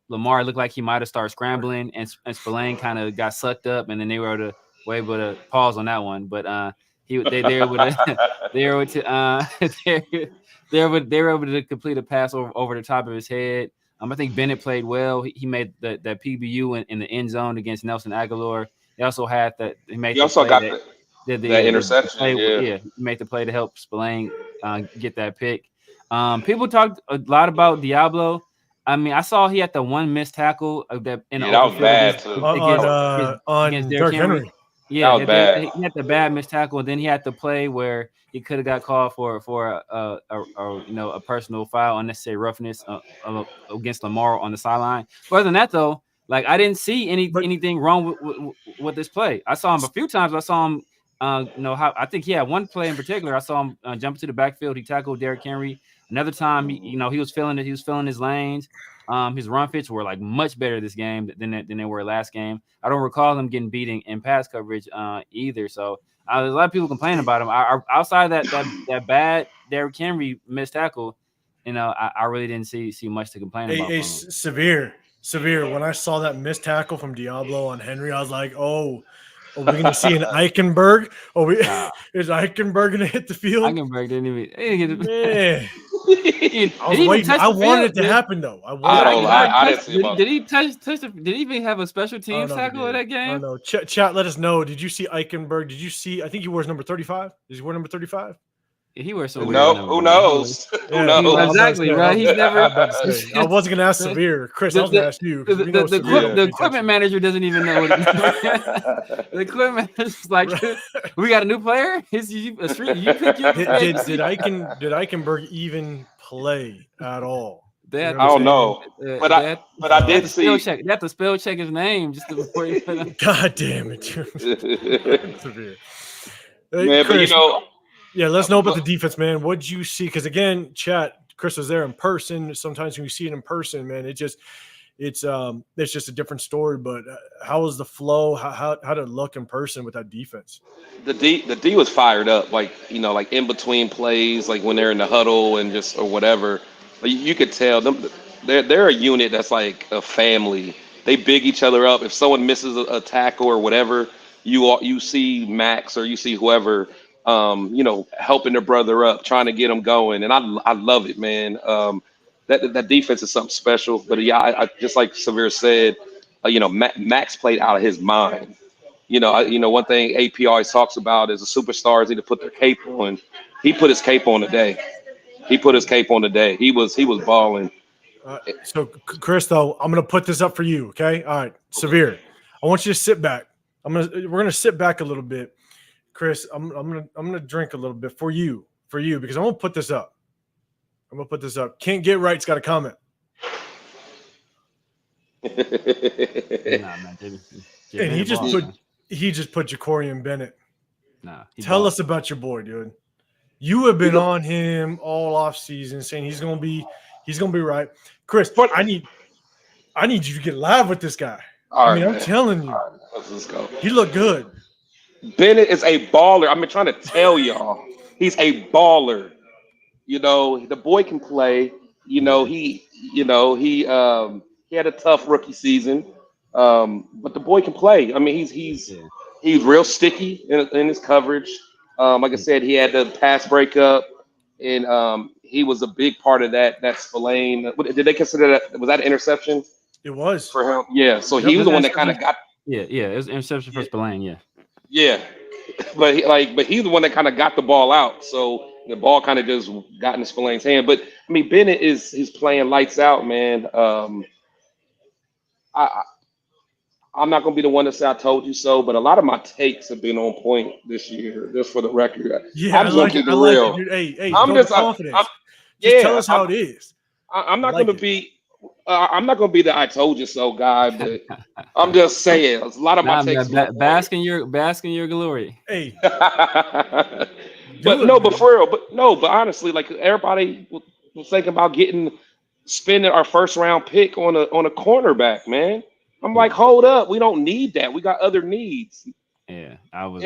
Lamar looked like he might have started scrambling, and Spillane kind of got sucked up, and then they were able to pause on that one. But they were able to complete a pass over the top of his head. I think Bennett played well. He made that PBU in the end zone against Nelson Aguilar. He also had that. He also got the interception. He made the play to help Spillane get that pick. People talked a lot about Diablo. I mean, I saw he had the one missed tackle that in the that was bad too. On Derrick Henry. Yeah, he had the bad missed tackle, and then he had the play where he could have got called for a personal foul, unnecessary roughness against Lamar on the sideline. But other than that, though, like I didn't see anything wrong with this play. I saw him a few times. I saw him, I think he had one play in particular. I saw him jump into the backfield. He tackled Derrick Henry. Another time, he was feeling it. He was filling his lanes. His run fits were like much better this game than they were last game. I don't recall him getting beaten in pass coverage either. So there's a lot of people complaining about him. Outside of that bad Derrick Henry missed tackle, I really didn't see much to complain about. Hey, Severe. When I saw that missed tackle from Diablo on Henry, I was like, oh. Are we going to see an Eichenberg? Is Eichenberg going to hit the field? Eichenberg didn't even. Man. I was waiting. I wanted it to happen though. I didn't see him. Did he touch? Did he even have a special teams tackle in that game? No. Chat, let us know. Did you see Eichenberg? Did you see? I think he wears number 35. Does he wear number 35? He wears some weird No, numbers. who knows? Who knows? Exactly, right? He's never. I wasn't gonna ask Severe, Chris. I was gonna ask you. The equipment manager doesn't even know what. The equipment manager's like, we got a new player. Is he a street? You pick your did Eichenberg even play at all? I don't know, but I did see. They have to spell check his name just before you put him. God damn it, Severe. Man, Chris, but let's know about the defense, man. What'd you see? Because again, Chris was there in person. Sometimes when you see it in person, man, it's just a different story. But how was the flow? How did it look in person with that defense? The D was fired up, like in between plays, like when they're in the huddle and or whatever. You could tell them they're a unit that's like a family. They big each other up. If someone misses a tackle or whatever, you see Max or you see whoever, helping their brother up, trying to get him going, and I love it, man. That defense is something special. But I just like Severe said, Max played out of his mind. One thing AP always talks about is the superstars need to put their cape on. He put his cape on today. He was balling. So, Chris, though, I'm gonna put this up for you. Okay, all right, Severe. I want you to sit back. We're gonna sit back a little bit, Chris. I'm gonna drink a little bit for you because I'm gonna put this up. Can't get right's got a comment. And he just put Jacorian Bennett. Tell us about your boy, dude. You have been on him all off season saying he's gonna be right. Chris, I need you to get live with this guy. I'm telling you. Right, let's go. He looked good. Bennett is a baller. I've been trying to tell y'all. He's a baller. The boy can play. He had a tough rookie season. But the boy can play. I mean, he's real sticky in his coverage. Like I said, he had the pass breakup, and he was a big part of that Spillane. Did they consider that? Was that an interception? It was for him. Yeah. So he was the one that kind of got. Yeah. It was an interception for Spillane. Yeah. Yeah, but he's the one that kind of got the ball out. So the ball kind of just got in Spillane's hand. But I mean, Bennett he's playing lights out, man. I'm not gonna be the one to say I told you so, but a lot of my takes have been on point this year, just for the record. Yeah, I'm just gonna keep it real. Hey, I'm just confidence. Tell us how it is. I'm not gonna be. I'm not gonna be the I told you so guy, but I'm just saying a lot of my takes. Bask in your glory. Hey, but for real, but honestly, like everybody was thinking about spending our first round pick on a cornerback, man. I'm like, hold up, we don't need that. We got other needs. Yeah, I was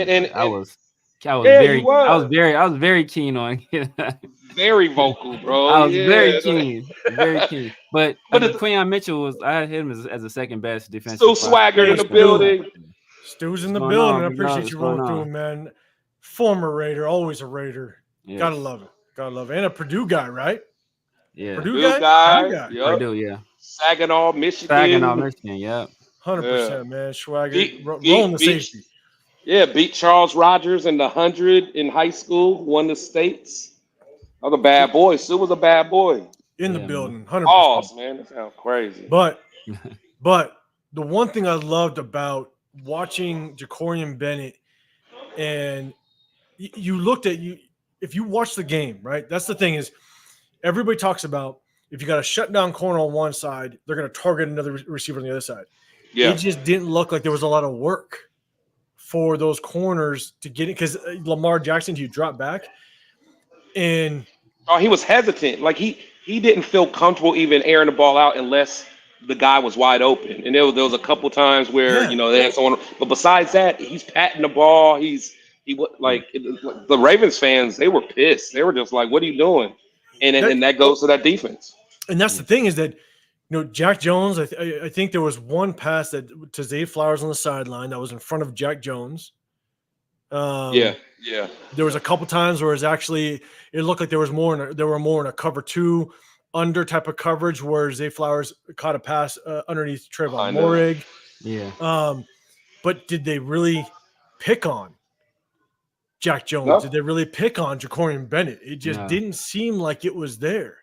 very keen on it. Very vocal, bro. I was very keen. But Quinyon Mitchell I had him as a second best defensive. Stu Swagger in the building. Stu's in the building. I appreciate you rolling through him, man. Former Raider, always a Raider. Yes. Gotta love it. And a Purdue guy, right? Yeah. Purdue guy. Yep. Purdue, yeah. Saginaw, Michigan. Yeah. 100%, man. Swagger rolling the safety. Yeah, beat Charles Rogers in the 100 in high school, won the states. I'm a bad boy. Stu was a bad boy. In the building, 100%. Oh, man, that sounds crazy. But the one thing I loved about watching Jacorian Bennett, and you looked at if you watch the game, right? That's the thing is everybody talks about if you got a shutdown corner on one side, they're going to target another receiver on the other side. Yeah. It just didn't look like there was a lot of work for those corners to get it because Lamar Jackson, he dropped back. And he was hesitant. Like he didn't feel comfortable even airing the ball out unless the guy was wide open. And there was a couple times where they had someone. But besides that, he's patting the ball. The Ravens fans, they were pissed. They were just like, "What are you doing?" And that goes to that defense. And that's the thing is that Jack Jones. I think there was one pass to Zay Flowers on the sideline that was in front of Jack Jones. Yeah. There was a couple times where it looked like there were more in a cover 2 under type of coverage where Zay Flowers caught a pass underneath Trayvon Morig. Yeah. But did they really pick on Jack Jones? No. Did they really pick on Jacorian Bennett? It just didn't seem like it was there.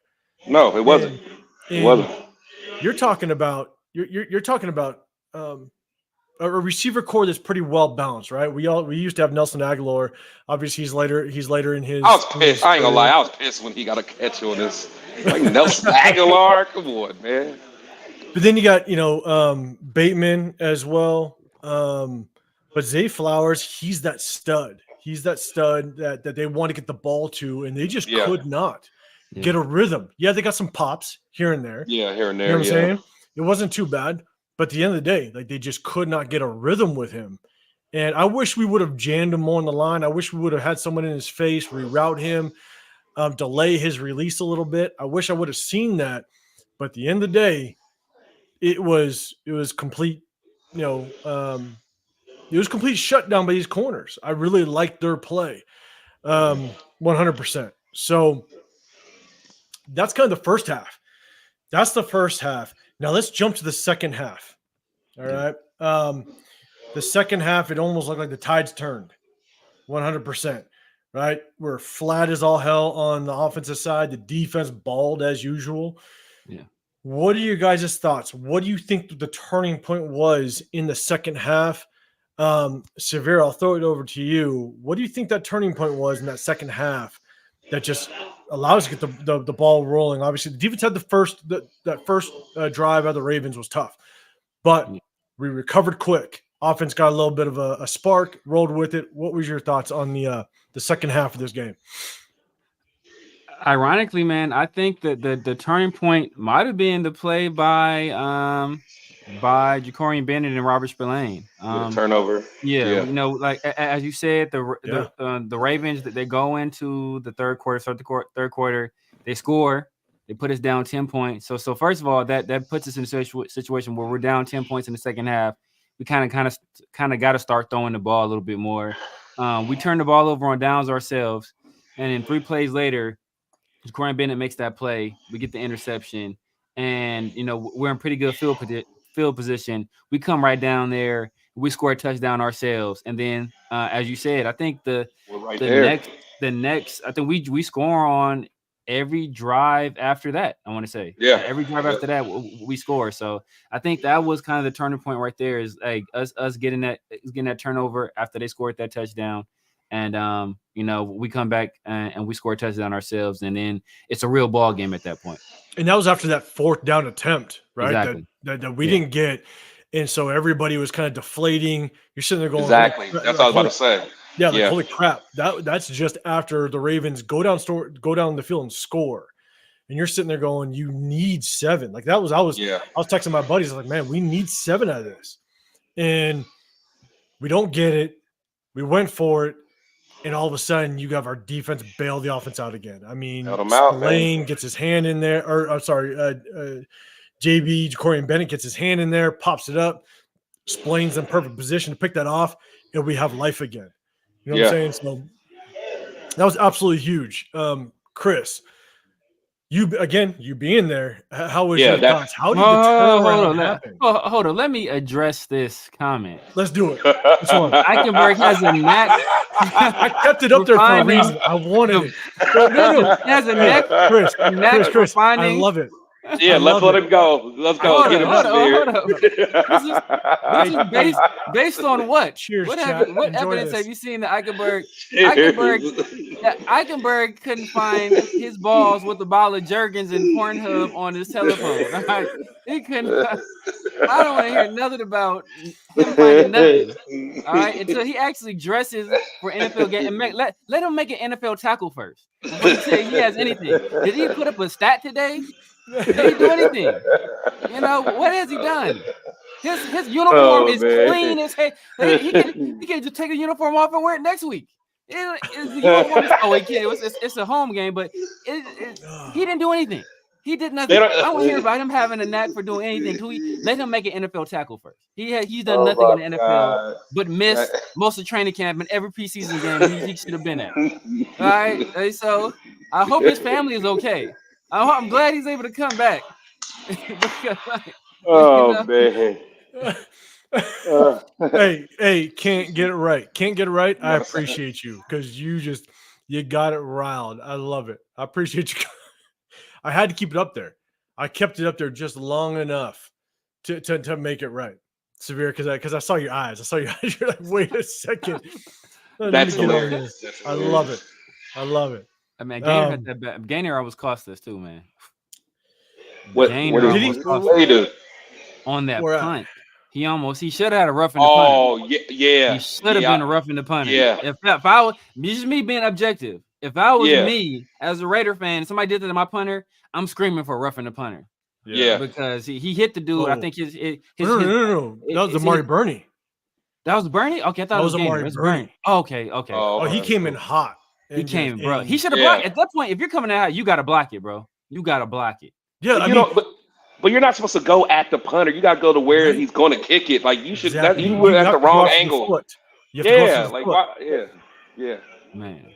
No, it wasn't. It wasn't. You're talking about you're talking about a receiver core that's pretty well balanced, right? We used to have Nelson Aguilar. Obviously, he's later in his. I was pissed. I ain't gonna lie. I was pissed when he got a catch on this. Like Nelson Aguilar, come on, man. But then you got Bateman as well. But Zay Flowers, he's that stud. He's that stud that they want to get the ball to, and they just could not get a rhythm. Yeah, they got some pops here and there. Yeah, here and there. You know what I'm saying? It wasn't too bad. But at the end of the day, like they just could not get a rhythm with him. And I wish we would have jammed him more on the line. I wish we would have had someone in his face, reroute him, delay his release a little bit. I wish I would have seen that. But at the end of the day, it was complete, it was complete shutdown by these corners. I really liked their play, 100%. So that's kind of the first half. That's the first half. Now let's jump to the second half. All right. The second half, it almost looked like the tides turned 100%. Right. We're flat as all hell on the offensive side. The defense balled as usual. Yeah. What are your guys' thoughts? What do you think the turning point was in the second half? Severe, I'll throw it over to you. What do you think that turning point was in that second half that just allows us to get the ball rolling? Obviously, the defense had that first drive out of the Ravens was tough, but we recovered quick. Offense got a little bit of a spark, rolled with it. What was your thoughts on the second half of this game? Ironically, man, I think that the turning point might have been the play by Jacorian Bennett and Robert Spillane. Turnover. Yeah, like as you said, the Ravens, that they go into the third quarter, they score, they put us down 10 points. So first of all, that puts us in a situation where we're down 10 points in the second half. We kind of got to start throwing the ball a little bit more. We turn the ball over on downs ourselves, and then 3 plays later, Jacorian Bennett makes that play. We get the interception, and we're in pretty good field position. We come right down there. We score a touchdown ourselves, and then as you said, I think the next I think we score on every drive after that. I want to say every drive after that we score. So I think that was kind of the turning point right there. Is like us getting that turnover after they scored that touchdown. And we come back and we score a touchdown ourselves, and then it's a real ball game at that point. And that was after that 4th down attempt, right? Exactly. That we didn't get, and so everybody was kind of deflating. You're sitting there going, exactly. That's what I was about to say. Yeah, like, holy crap! That's just after the Ravens go down the field and score, and you're sitting there going, you need 7. Like that was I was texting my buddies. I was like, man, we need 7 out of this, and we don't get it. We went for it. And all of a sudden, you have our defense bail the offense out again. I mean, Lane gets his hand in there, Jacorian Bennett gets his hand in there, pops it up, Splain's in perfect position to pick that off, and we have life again. You know what I'm saying? So that was absolutely huge. Chris, you being there, how was your thoughts? How did the turnaround happen? Hold on. Let me address this comment. Let's do it. Eichenberg has a knack. I kept it up there for a reason. I wanted it. No. He has a knack. Chris, I love it. Yeah, let's let him go. Let's go. Hold on. This is based on what? Cheers, what Enjoy evidence this. have you seen that Eichenberg couldn't find his balls with a bottle of Jergens and Pornhub on his telephone? Right? He couldn't. I don't want to hear nothing about him finding nothing. All right, until he actually dresses for NFL game and let him make an NFL tackle first before you say he has anything. Did he put up a stat today? Did he do anything? What has he done? His uniform is clean as hell. He can just take the uniform off and wear it next week. He can't. It's a home game, but he didn't do anything. He did nothing. I don't hear about him having a knack for doing anything. Let him make an NFL tackle first. He's done nothing in the NFL but missed most of training camp and every preseason game he should have been at. All right, so I hope his family is okay. I'm glad he's able to come back. Man. Hey, can't get it right. Can't get it right. I appreciate you because you got it riled. I love it. I appreciate you. I had to keep it up there. I kept it up there just long enough to make it right. Severe, because I saw your eyes. I saw your eyes. You're like, wait a second. That's hilarious. I love it. I love it. I mean, Gainer had that bad. Gainer almost cost us too, man. What Gainer did almost cost he do? On that Where punt. He should have had a rough in the punter. Oh, yeah. He should have been a rough in the punter. Yeah. If I was just me being objective, if I was me as a Raider fan, somebody did that to my punter, I'm screaming for a rough in the punter. Yeah. Because he hit the dude. I think his no. That was Amari Burney. That was Bernie? Okay, I thought it was Amari Burney. Oh, okay. Oh, he came in hot. He came, bro. He should have blocked at that point. If you're coming out, you got to block it, bro. You got to block it. Yeah, but you're not supposed to go at the punter. You got to go to where he's going to kick it. Like you should. Exactly. You were at the wrong angle. Yeah. Man.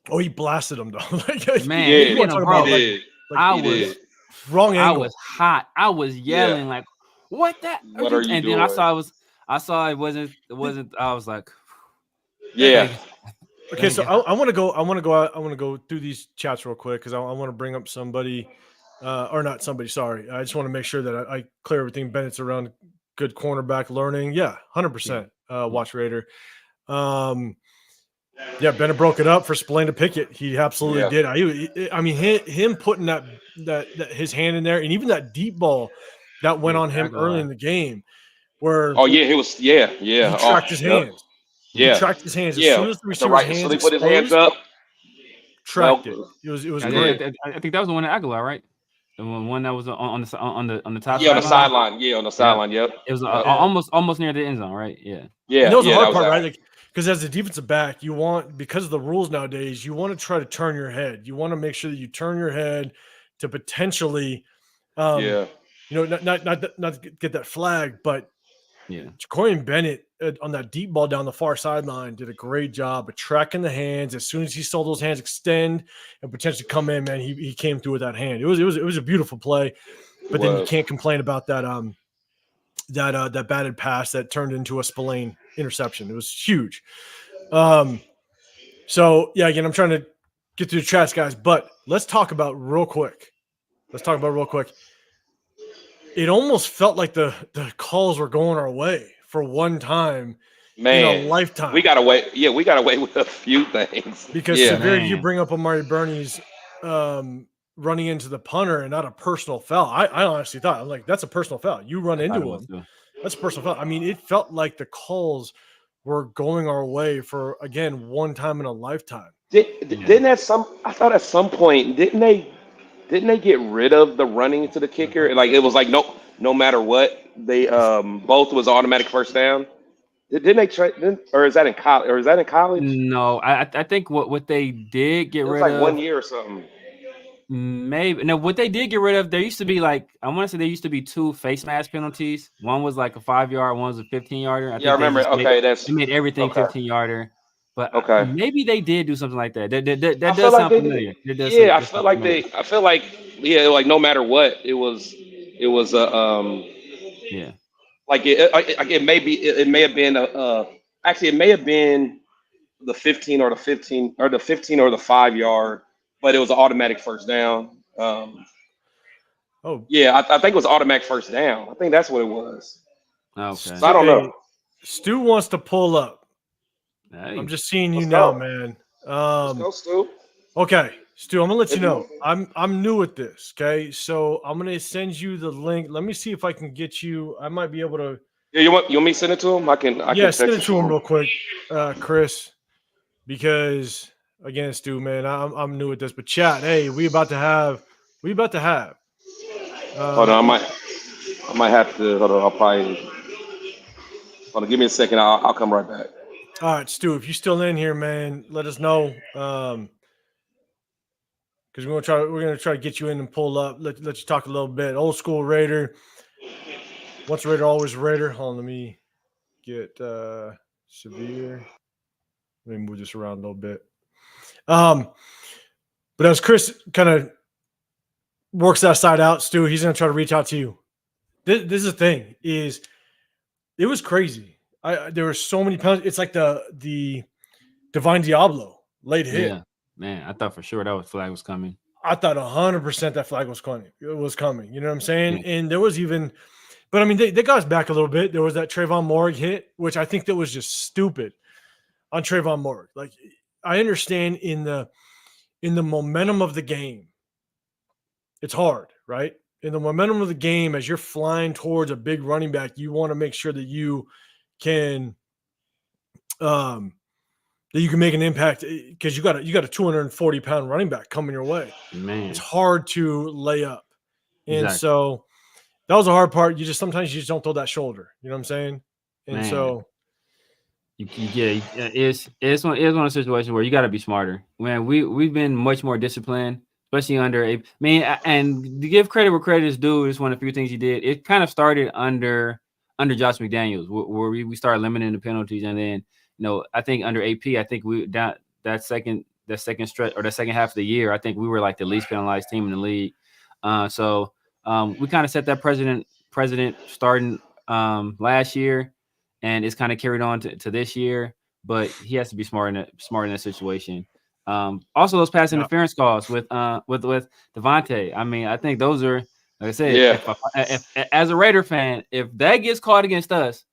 Oh, he blasted him though. Man, he did. I was wrong angle. I was hot. I was yelling like, "What that?" What are you and doing? then I saw it wasn't. I was like, yeah. Okay, so I want to go through these chats real quick because I want to bring up somebody, or not somebody. Sorry, I just want to make sure that I clear everything. Bennett's around, good cornerback, learning. Yeah, 100%. Watch Raider. Yeah, Bennett broke it up for Spillane to Pickett. He absolutely did. I mean, him putting that his hand in there, and even that deep ball that went on him early in the game, where he was he tracked his hands. Yeah, he tracked his hands as soon as the receiver's hands so he put his hands up. Tracked it. It was great. I think that was the one at Aguilar, right? The one that was on the top. Yeah, on the sideline. Yeah, on the sideline. Yep. It was almost near the end zone, right? Yeah. Yeah. And that was the hard part, right? Like, because as a defensive back, you want, because of the rules nowadays, you want to try to turn your head. You want to make sure that you turn your head to potentially, not get that flag, but Jacorian Bennett on that deep ball down the far sideline did a great job of tracking the hands. As soon as he saw those hands extend and potentially come in, man, he came through with that hand. It was a beautiful play, but then you can't complain about that that batted pass that turned into a Spillane interception. It was huge. So yeah, again, I'm trying to get through the chats, guys, but let's talk about real quick. It almost felt like the calls were going our way for one time in a lifetime. We got away. Yeah, we got away with a few things. Because Severe, you bring up Amari Burney's running into the punter and not a personal foul. I honestly thought, I'm like, that's a personal foul. You run into him. That's a personal foul. I mean, it felt like the calls were going our way for, again, one time in a lifetime. Didn't I thought at some point, didn't they get rid of the running to the kicker? Like it was like no matter what, they both was automatic first down. Didn't they try? Or is that in college? No, I think what they did get rid of, like 1 year or something. Maybe no. What they did get rid of, there used to be like, I want to say there used to be 2 face mask penalties. One was like a 5-yard, one was a 15-yarder. I remember. They made everything 15-yarder. But maybe they did do something like that. That does sound familiar. I feel like like no matter what, it was like it may have been it may have been the 15 or the 15 or the 15 or the 5-yard, but it was an automatic first down. I think it was automatic first down. I think that's what it was. Okay. So I don't know. Stu wants to pull up. Hey. I'm just seeing you now, man. Let's go, Stu. Okay, Stu, I'm gonna let you know. I'm new at this. Okay, so I'm gonna send you the link. Let me see if I can get you. I might be able to. Yeah, you want me to send it to him? I can send it to him real quick, Chris. Because again, Stu, man, I'm new at this. But chat, hey, we about to have. Hold on, I might have to. Hold on, I'll probably. Hold on, give me a second. I'll come right back. All right, Stu, if you're still in here, man, let us know. Because we're gonna try to get you in and pull up. Let you talk a little bit. Old school Raider. Once a Raider, always a Raider. Hold on, let me get Severe. Let me move this around a little bit. But as Chris kind of works that side out, Stu, he's gonna try to reach out to you. This is the thing is It was crazy. There were so many penalties. It's like the Divine Diablo late hit. Yeah, man, I thought for sure that flag was coming. I thought 100% that flag was coming. It was coming. You know what I'm saying? Yeah. And there was even, but I mean, they got us back a little bit. There was that Trayvon Morrig hit, which I think that was just stupid on Trayvon Morrig. Like, I understand in the momentum of the game, it's hard, right? In the momentum of the game, as you're flying towards a big running back, you want to make sure that you can make an impact because you got a 240-pound running back coming your way. Man, it's hard to lay up, and Exactly. so that was the hard part. Sometimes you just don't throw that shoulder. You know what I'm saying? And Man. so it's one of those situations where you got to be smarter. Man, we've been much more disciplined, especially under a man. And to give credit where credit is due, is one of the few things he did. It kind of started under Josh McDaniels, where we started limiting the penalties, and then I think under AP, I think we that second stretch or the second half of the year, I think we were like the least penalized team in the league. So we kind of set that precedent starting last year. And it's kind of carried on to this year, but he has to be smart in that situation. Also, those pass interference calls with Devontae. I mean, I think those are, like I said, if as a Raider fan, if that gets caught against us,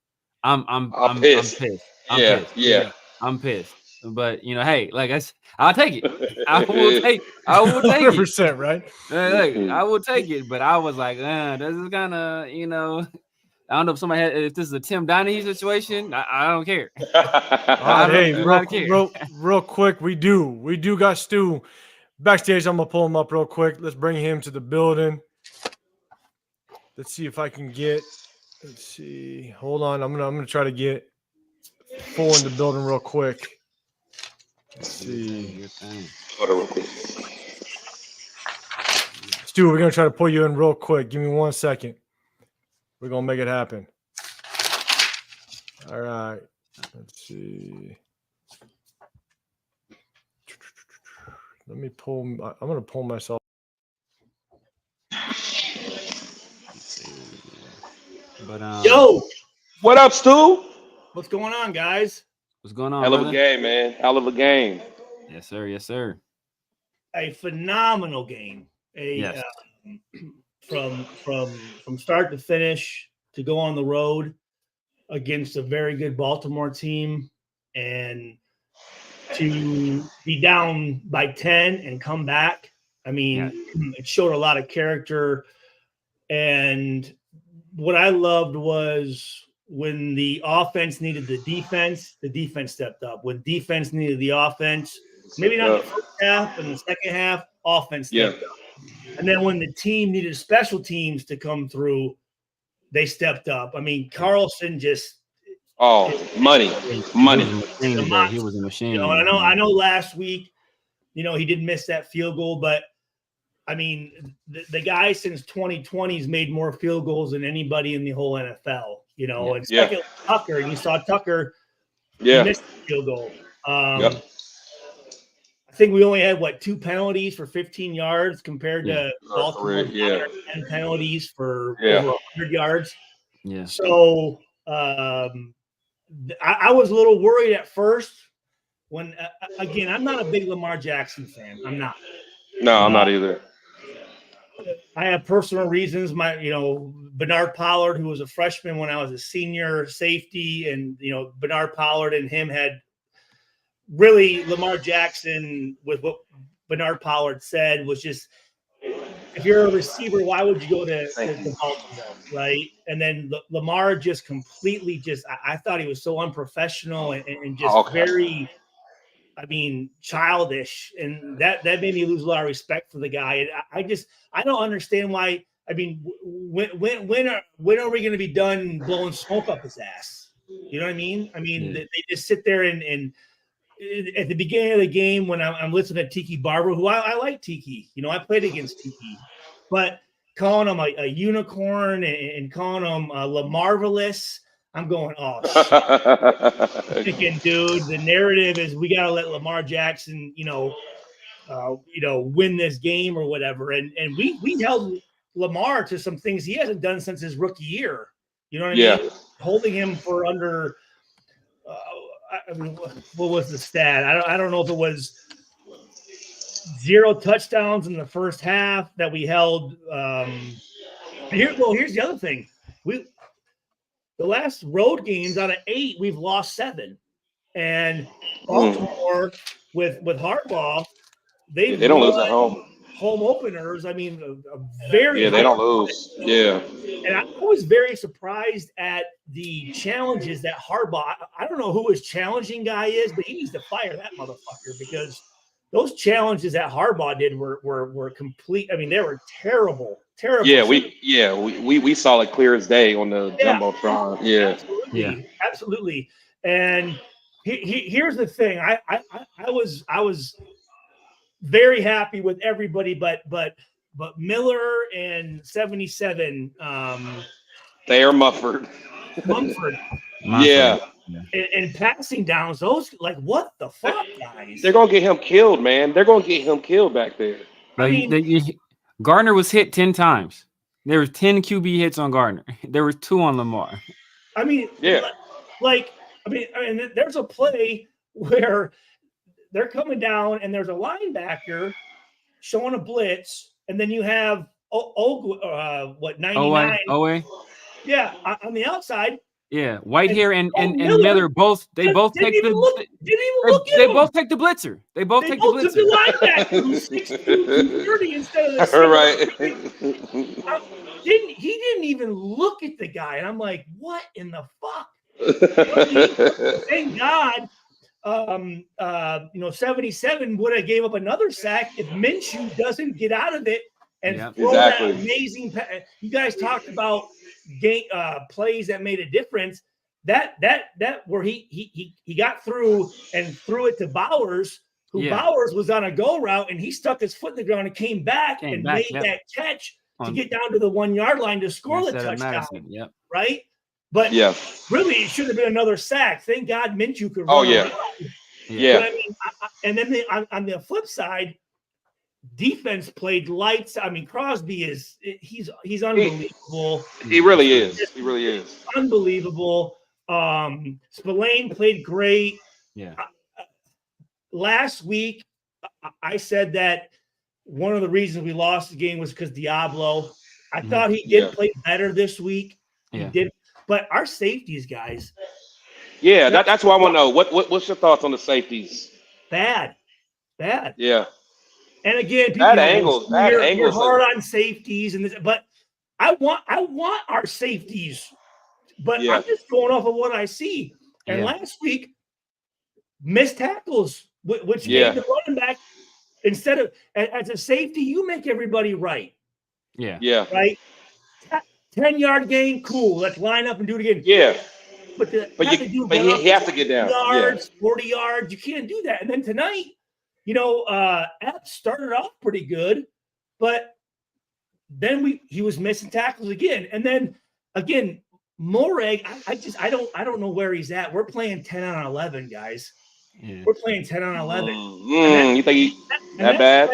I'm pissed. I'm pissed. But hey, like I'll take it. I will take it. 100%, right? I will take it. But I was like, this is kind of I don't know if this is a Tim Donahue situation. I don't care. Real quick, we do got Stu backstage. I'm gonna pull him up real quick. Let's bring him to the building. Let's see if I can get. Let's see. Hold on. I'm gonna try to get full in the building real quick. Let's see. Hold on real quick. Stu, we're gonna try to pull you in real quick. Give me 1 second. We're going to make it happen. All right. Let's see. Let me pull. I'm going to pull myself. But Yo, what up, Stu? What's going on, guys? What's going on? Hell of a game, man. Hell of a game. Yes, sir. Yes, sir. A phenomenal game. From start to finish, to go on the road against a very good Baltimore team and to be down by 10 and come back. I mean, It showed a lot of character. And what I loved was when the offense needed the defense stepped up. When defense needed the offense, maybe not in the first half, but in the second half, offense stepped up. And then when the team needed special teams to come through, they stepped up. I mean, Carlson just money. He was a machine. I know last week, he didn't miss that field goal, but I mean, the guy since 2020 has made more field goals than anybody in the whole NFL, and second Tucker, and you saw Tucker missed the field goal. I think we only had 2 penalties for 15 yards compared to Baltimore 10 penalties for over 100 yards. Yeah. So I was a little worried at first when again, I'm not a big Lamar Jackson fan. I'm not. No, I'm not either. I have personal reasons. Bernard Pollard, who was a freshman when I was a senior safety, and Bernard Pollard and him had really Lamar Jackson, with what Bernard Pollard said, was just, if you're a receiver, why would you go to Baltimore, right? And then Lamar just completely I thought he was so unprofessional and just very, childish. And that made me lose a lot of respect for the guy. And I don't understand why. I mean, when are we going to be done blowing smoke up his ass? You know what I mean? They just sit there and at the beginning of the game when I'm listening to Tiki Barber, who I like Tiki, I played against Tiki, but calling him a unicorn and calling him Lamarvelous, I'm going, thinking, dude, the narrative is we got to let Lamar Jackson, win this game or whatever. And we held Lamar to some things he hasn't done since his rookie year. You know what I mean? Holding him for under. I mean, what was the stat? I don't know if it was 0 touchdowns in the first half that we held. Here's the other thing. The last road games out of 8, we've lost 7, and Baltimore with Harbaugh, they don't lose at home. Home openers. I mean, a very they don't lose. Yeah, and I was very surprised at the challenges that Harbaugh. I don't know who his challenging guy is, but he needs to fire that motherfucker because those challenges that Harbaugh did were complete. I mean, they were terrible. Yeah, we saw it clear as day on the Jumbotron. Yeah, absolutely. And here's the thing. I was very happy with everybody, but Miller and 77. They are Mumford. Yeah. And passing downs, those like what the fuck, guys? They're gonna get him killed, man. They're gonna get him killed back there. I mean, Gardner was hit 10 times. There were 10 QB hits on Gardner. There were 2 on Lamar. I mean, there's a play where they're coming down and there's a linebacker showing a blitz, and then you have 99? Owe. Yeah, on the outside. Yeah, Whitehair and Miller both take the they both take the blitzer. They both take the blitzer. Took the linebacker who's 6'2", 230 instead of the right. He didn't even look at the guy, and I'm like, what in the fuck? Thank God. 77 would have gave up another sack if Minshew doesn't get out of it and throw that amazing. You guys talked about plays that made a difference. That where he got through and threw it to Bowers, who Bowers was on a go route, and he stuck his foot in the ground and came back made that catch to get down to the 1 yard line to score the touchdown. Right. But really, it should have been another sack. Thank God Minshew could run around. Yeah. But I mean, and then on the flip side, defense played lights. I mean, Crosby he's unbelievable. He really is. Unbelievable. Spillane played great. Yeah. Last week, I said that one of the reasons we lost the game was because Diablo. I thought he did play better this week. He did. But our safeties, guys. Yeah, that's what I want to know. What's your thoughts on the safeties? Bad. Yeah. And again, people bad angles. You're hard on safeties, but I want our safeties. But I'm just going off of what I see. And last week, missed tackles, which gave the running back instead of as a safety, you make everybody right. Yeah. Right. 10-yard gain, cool. Let's line up and do it again. Yeah. But he has to get down. 40 yards. You can't do that. And then tonight, App started off pretty good, but then he was missing tackles again. And then again, Moreg, I don't know where he's at. We're playing 10 on 11, guys. Yeah. We're playing 10 on 11. You think that bad?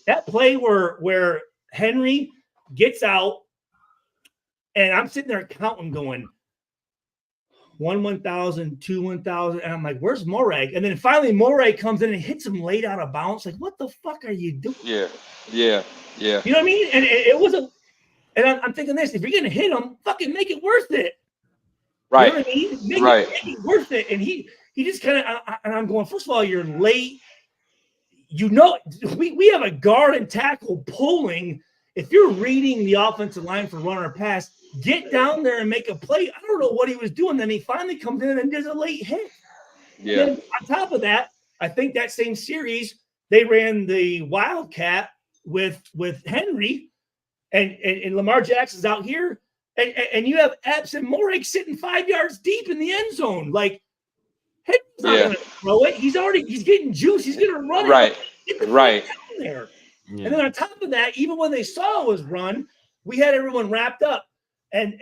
That play where Henry gets out, and I'm sitting there counting, going 1,000, 2 1,000, and I'm like, "Where's Moreg?" And then finally, Moreg comes in and hits him late out of bounds. Like, what the fuck are you doing? Yeah. You know what I mean? And it wasn't. And I'm thinking this: if you're gonna hit him, fucking make it worth it. Right. You know what I mean? Make it worth it. And he just kind of. And I'm going. First of all, you're late. We have a guard and tackle pulling. If you're reading the offensive line for run or pass, get down there and make a play. I don't know what he was doing. Then he finally comes in and does a late hit. Yeah. Then on top of that, I think that same series, they ran the Wildcat with Henry and Lamar Jackson's out here. And you have Epps and Morrig sitting 5 yards deep in the end zone. Like, Henry's not going to throw it. He's getting juice. He's going to run it. Right. Down there. Yeah. And then on top of that, even when they saw it was run, we had everyone wrapped up. And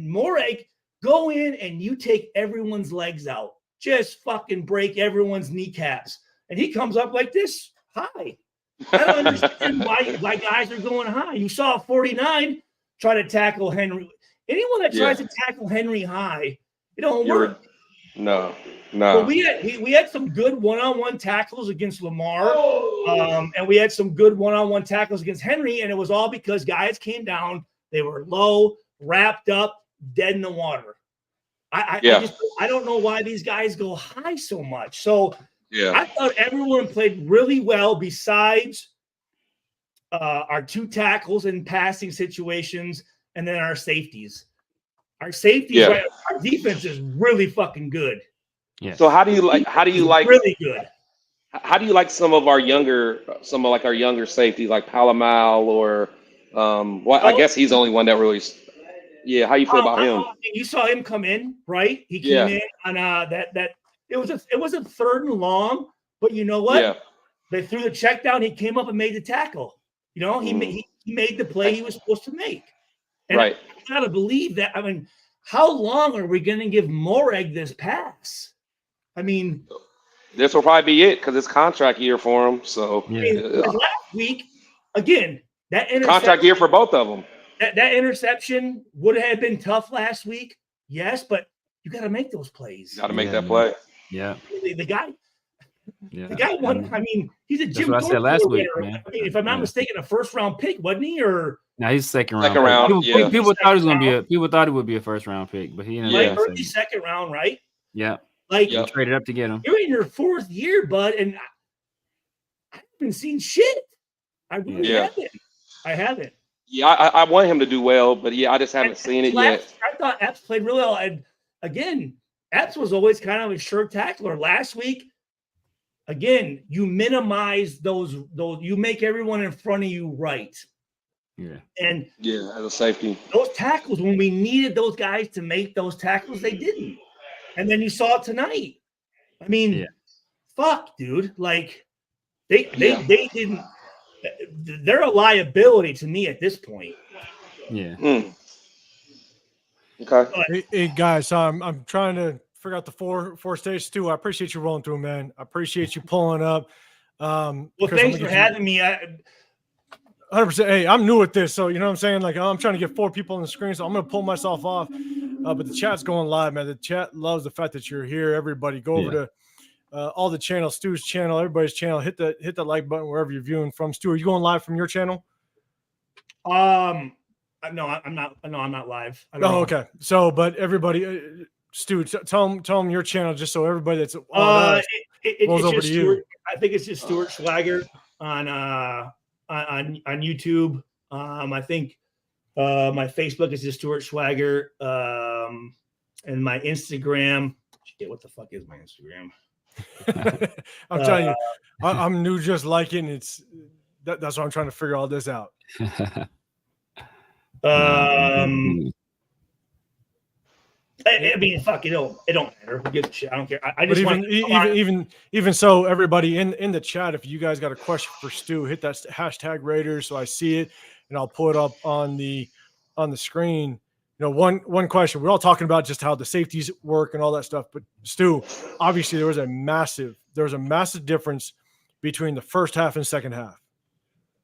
Moreg, go in and you take everyone's legs out. Just fucking break everyone's kneecaps. And he comes up like this, high. I don't understand why guys are going high. You saw 49 try to tackle Henry. Anyone that tries to tackle Henry high, it don't work. No. But we had some good one-on-one tackles against Lamar, and we had some good one-on-one tackles against Henry, and it was all because guys came down, they were low, wrapped up, dead in the water. I don't know why these guys go high so much. So I thought everyone played really well besides our 2 tackles in passing situations, and then our safeties. Our safeties, right? Our defense is really fucking good. Yeah. So how do you like really good? How do you like some of our younger safeties like Palomal or I guess he's the only one that really. Yeah, how you feel about him? You saw him come in, right? He came in on that. It was a 3rd and long, but you know what? Yeah. They threw the check down. He came up and made the tackle. You know, he made the play he was supposed to make. And I gotta believe that. I mean, how long are we going to give Moreg this pass? I mean, this will probably be it because it's contract year for him. So last week, again, that interception, contract year for both of them. That interception would have been tough last week, yes, but you got to make those plays. You got to make that play. Yeah. The guy won. I mean, he's a Jim Thorpe. I said last week, man. I mean, if I'm not mistaken, a 1st-round pick, wasn't he? Or no, he's second round. People thought he was gonna be people thought he would be a 1st-round pick, but he ended up early 2nd round, right? Yeah. Like you traded up to get him. You're in your 4th year, bud, and I haven't seen shit. I really haven't. I haven't. Yeah, I want him to do well, but I just haven't seen it yet. I thought Epps played really well. And again, Epps was always kind of a sure tackler. Last week, again, you minimize those. You make everyone in front of you right. Yeah. And as a safety, those tackles, when we needed those guys to make those tackles, they didn't. And then you saw it tonight. I mean, fuck, dude. Like they didn't. They're a liability to me at this point. Yeah. Okay. Hey guys, I'm trying to figure out the four stages too. I appreciate you rolling through, man. I appreciate you pulling up. Well, thanks for having me. 100%. Hey, I'm new at this, so you know what I'm saying. Like I'm trying to get 4 people on the screen, so I'm gonna pull myself off. But the chat's going live, man. The chat loves the fact that you're here. Everybody, go over to all the channels, Stu's channel, everybody's channel. Hit the like button wherever you're viewing from. Stu, are you going live from your channel? No, I'm not. No, I'm not live. Okay. So, but everybody, Stu, tell them your channel just so everybody that's on rolls over to you. I think it's just Stuart Schwager on YouTube. I think my Facebook is just Stuart Schwager, and my Instagram. Shit, what the fuck is my Instagram? I'm telling you, I'm new just like it, and that's why I'm trying to figure all this out. I mean, fuck, it don't matter. Who gives a shit? I don't care. I just want even so, everybody in the chat, if you guys got a question for Stu, hit that hashtag Raiders so I see it, and I'll pull it up on the screen. You know, one question. We're all talking about just how the safeties work and all that stuff, but Stu, obviously there was a massive difference between the first half and second half,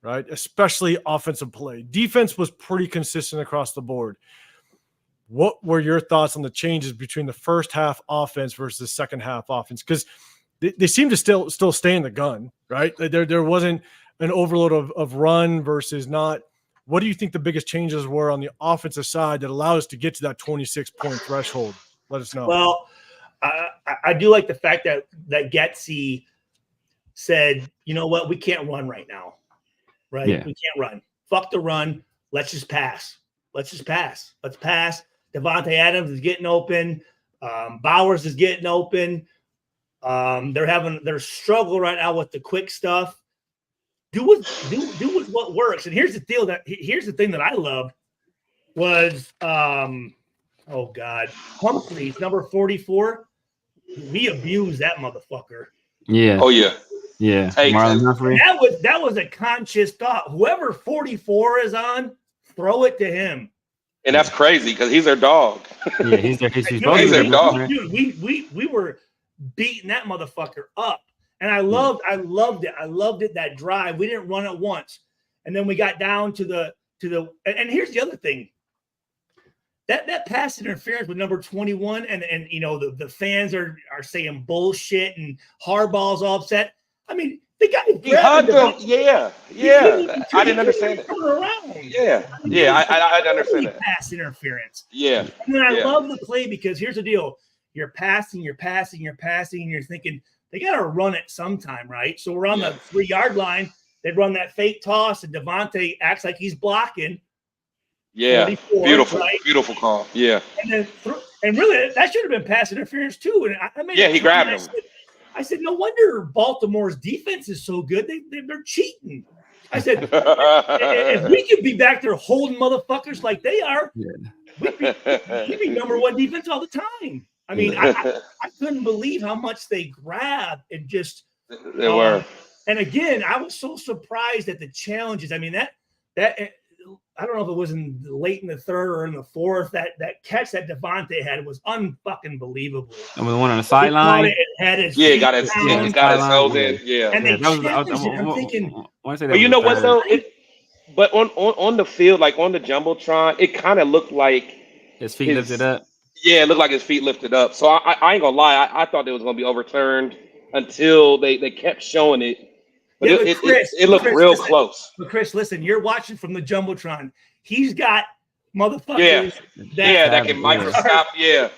right? Especially offensive play. Defense was pretty consistent across the board. What were your thoughts on the changes between the first half offense versus the second half offense? Because they seem to still stay in the gun, right? There wasn't an overload of run versus not. What do you think the biggest changes were on the offensive side that allowed us to get to that 26-point threshold? Let us know. Well, I do like the fact that Getsy said, you know what, we can't run right now, right? Yeah. We can't run. Fuck the run. Let's just pass. Let's pass. Devontae Adams is getting open. Bowers is getting open. They're having their struggle right now with the quick stuff. Do with what works. And here's the thing that I loved was Humphreys, number 44. We abused that motherfucker. Yeah. Oh yeah. Yeah. That was a conscious thought. Whoever 44 is on, throw it to him. And that's crazy because he's their dog. Yeah, he's their dog. Dude, we were beating that motherfucker up. And I loved it. I loved it, that drive. We didn't run it once. And then we got down to the and here's the other thing. that pass interference with number 21, and you know the fans are saying bullshit and Harbaugh's all upset. I mean, the guy He hugged him. Yeah. I didn't understand it. Turn around. Yeah. I understand that. Pass interference. Yeah. And then I love the play because here's the deal. You're passing, and you're thinking they got to run it sometime, right? So we're on the 3-yard line. They run that fake toss, and Devontae acts like he's blocking. Yeah, beautiful call. Yeah. And really, that should have been pass interference too. And I made he grabbed him. I said, no wonder Baltimore's defense is so good. They're cheating. I said, if we could be back there holding motherfuckers like they are, we'd be number 1 defense all the time. I mean, I couldn't believe how much they grabbed and just they were. And again, I was so surprised at the challenges. I mean, that I don't know if it was late in the 3rd or in the 4th. That catch that Devontae had was unfucking believable. And the one on the sideline. He got his held in. Yeah. And I'm thinking. But you know what though? But on the field, like on the jumbotron, it kind of looked like his feet lifted up. Yeah, it looked like his feet lifted up. So I ain't gonna lie, I thought it was gonna be overturned until they kept showing it. But it looked real close. But Chris, listen, you're watching from the jumbotron. He's got motherfuckers that can microscope. Yeah.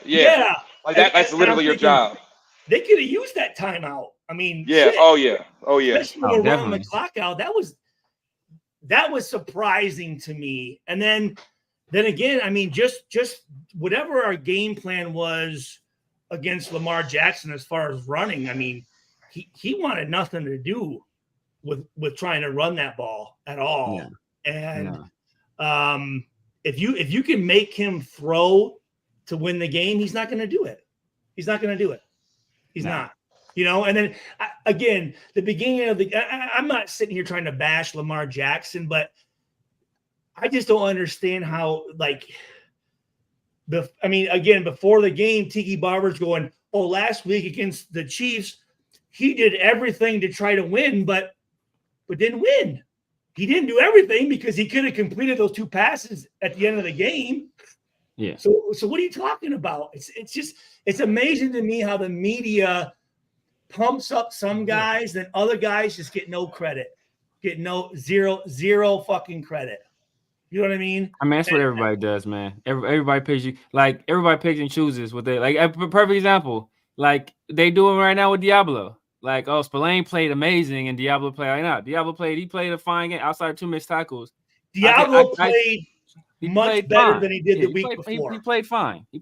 Like that's literally your job. They could have used that timeout. I mean, yeah. Shit. Oh yeah. Especially when we're running the clock out. That was surprising to me. And then again, I mean, just whatever our game plan was against Lamar Jackson as far as running. I mean, he wanted nothing to do with trying to run that ball at all. And if you can make him throw to win the game, he's not going to do it. He's not. You know, and then again, the beginning of I'm not sitting here trying to bash Lamar Jackson, but I just don't understand how, like, again, before the game, Tiki Barber's going, oh, last week against the Chiefs, he did everything to try to win, but didn't win. He didn't do everything because he could have completed those 2 passes at the end of the game. Yeah. So what are you talking about? It's amazing to me how the media pumps up some guys, then other guys just get no credit, get zero fucking credit. You know what I mean? I mean, that's what everybody does, man. Everybody picks you, like everybody picks and chooses what they like. A perfect example, like they do it right now with Diablo. Like, oh, Spillane played amazing and Diablo played right now. He played a fine game outside of 2 missed tackles. Diablo played much better than he did the week before. He played fine. Yeah.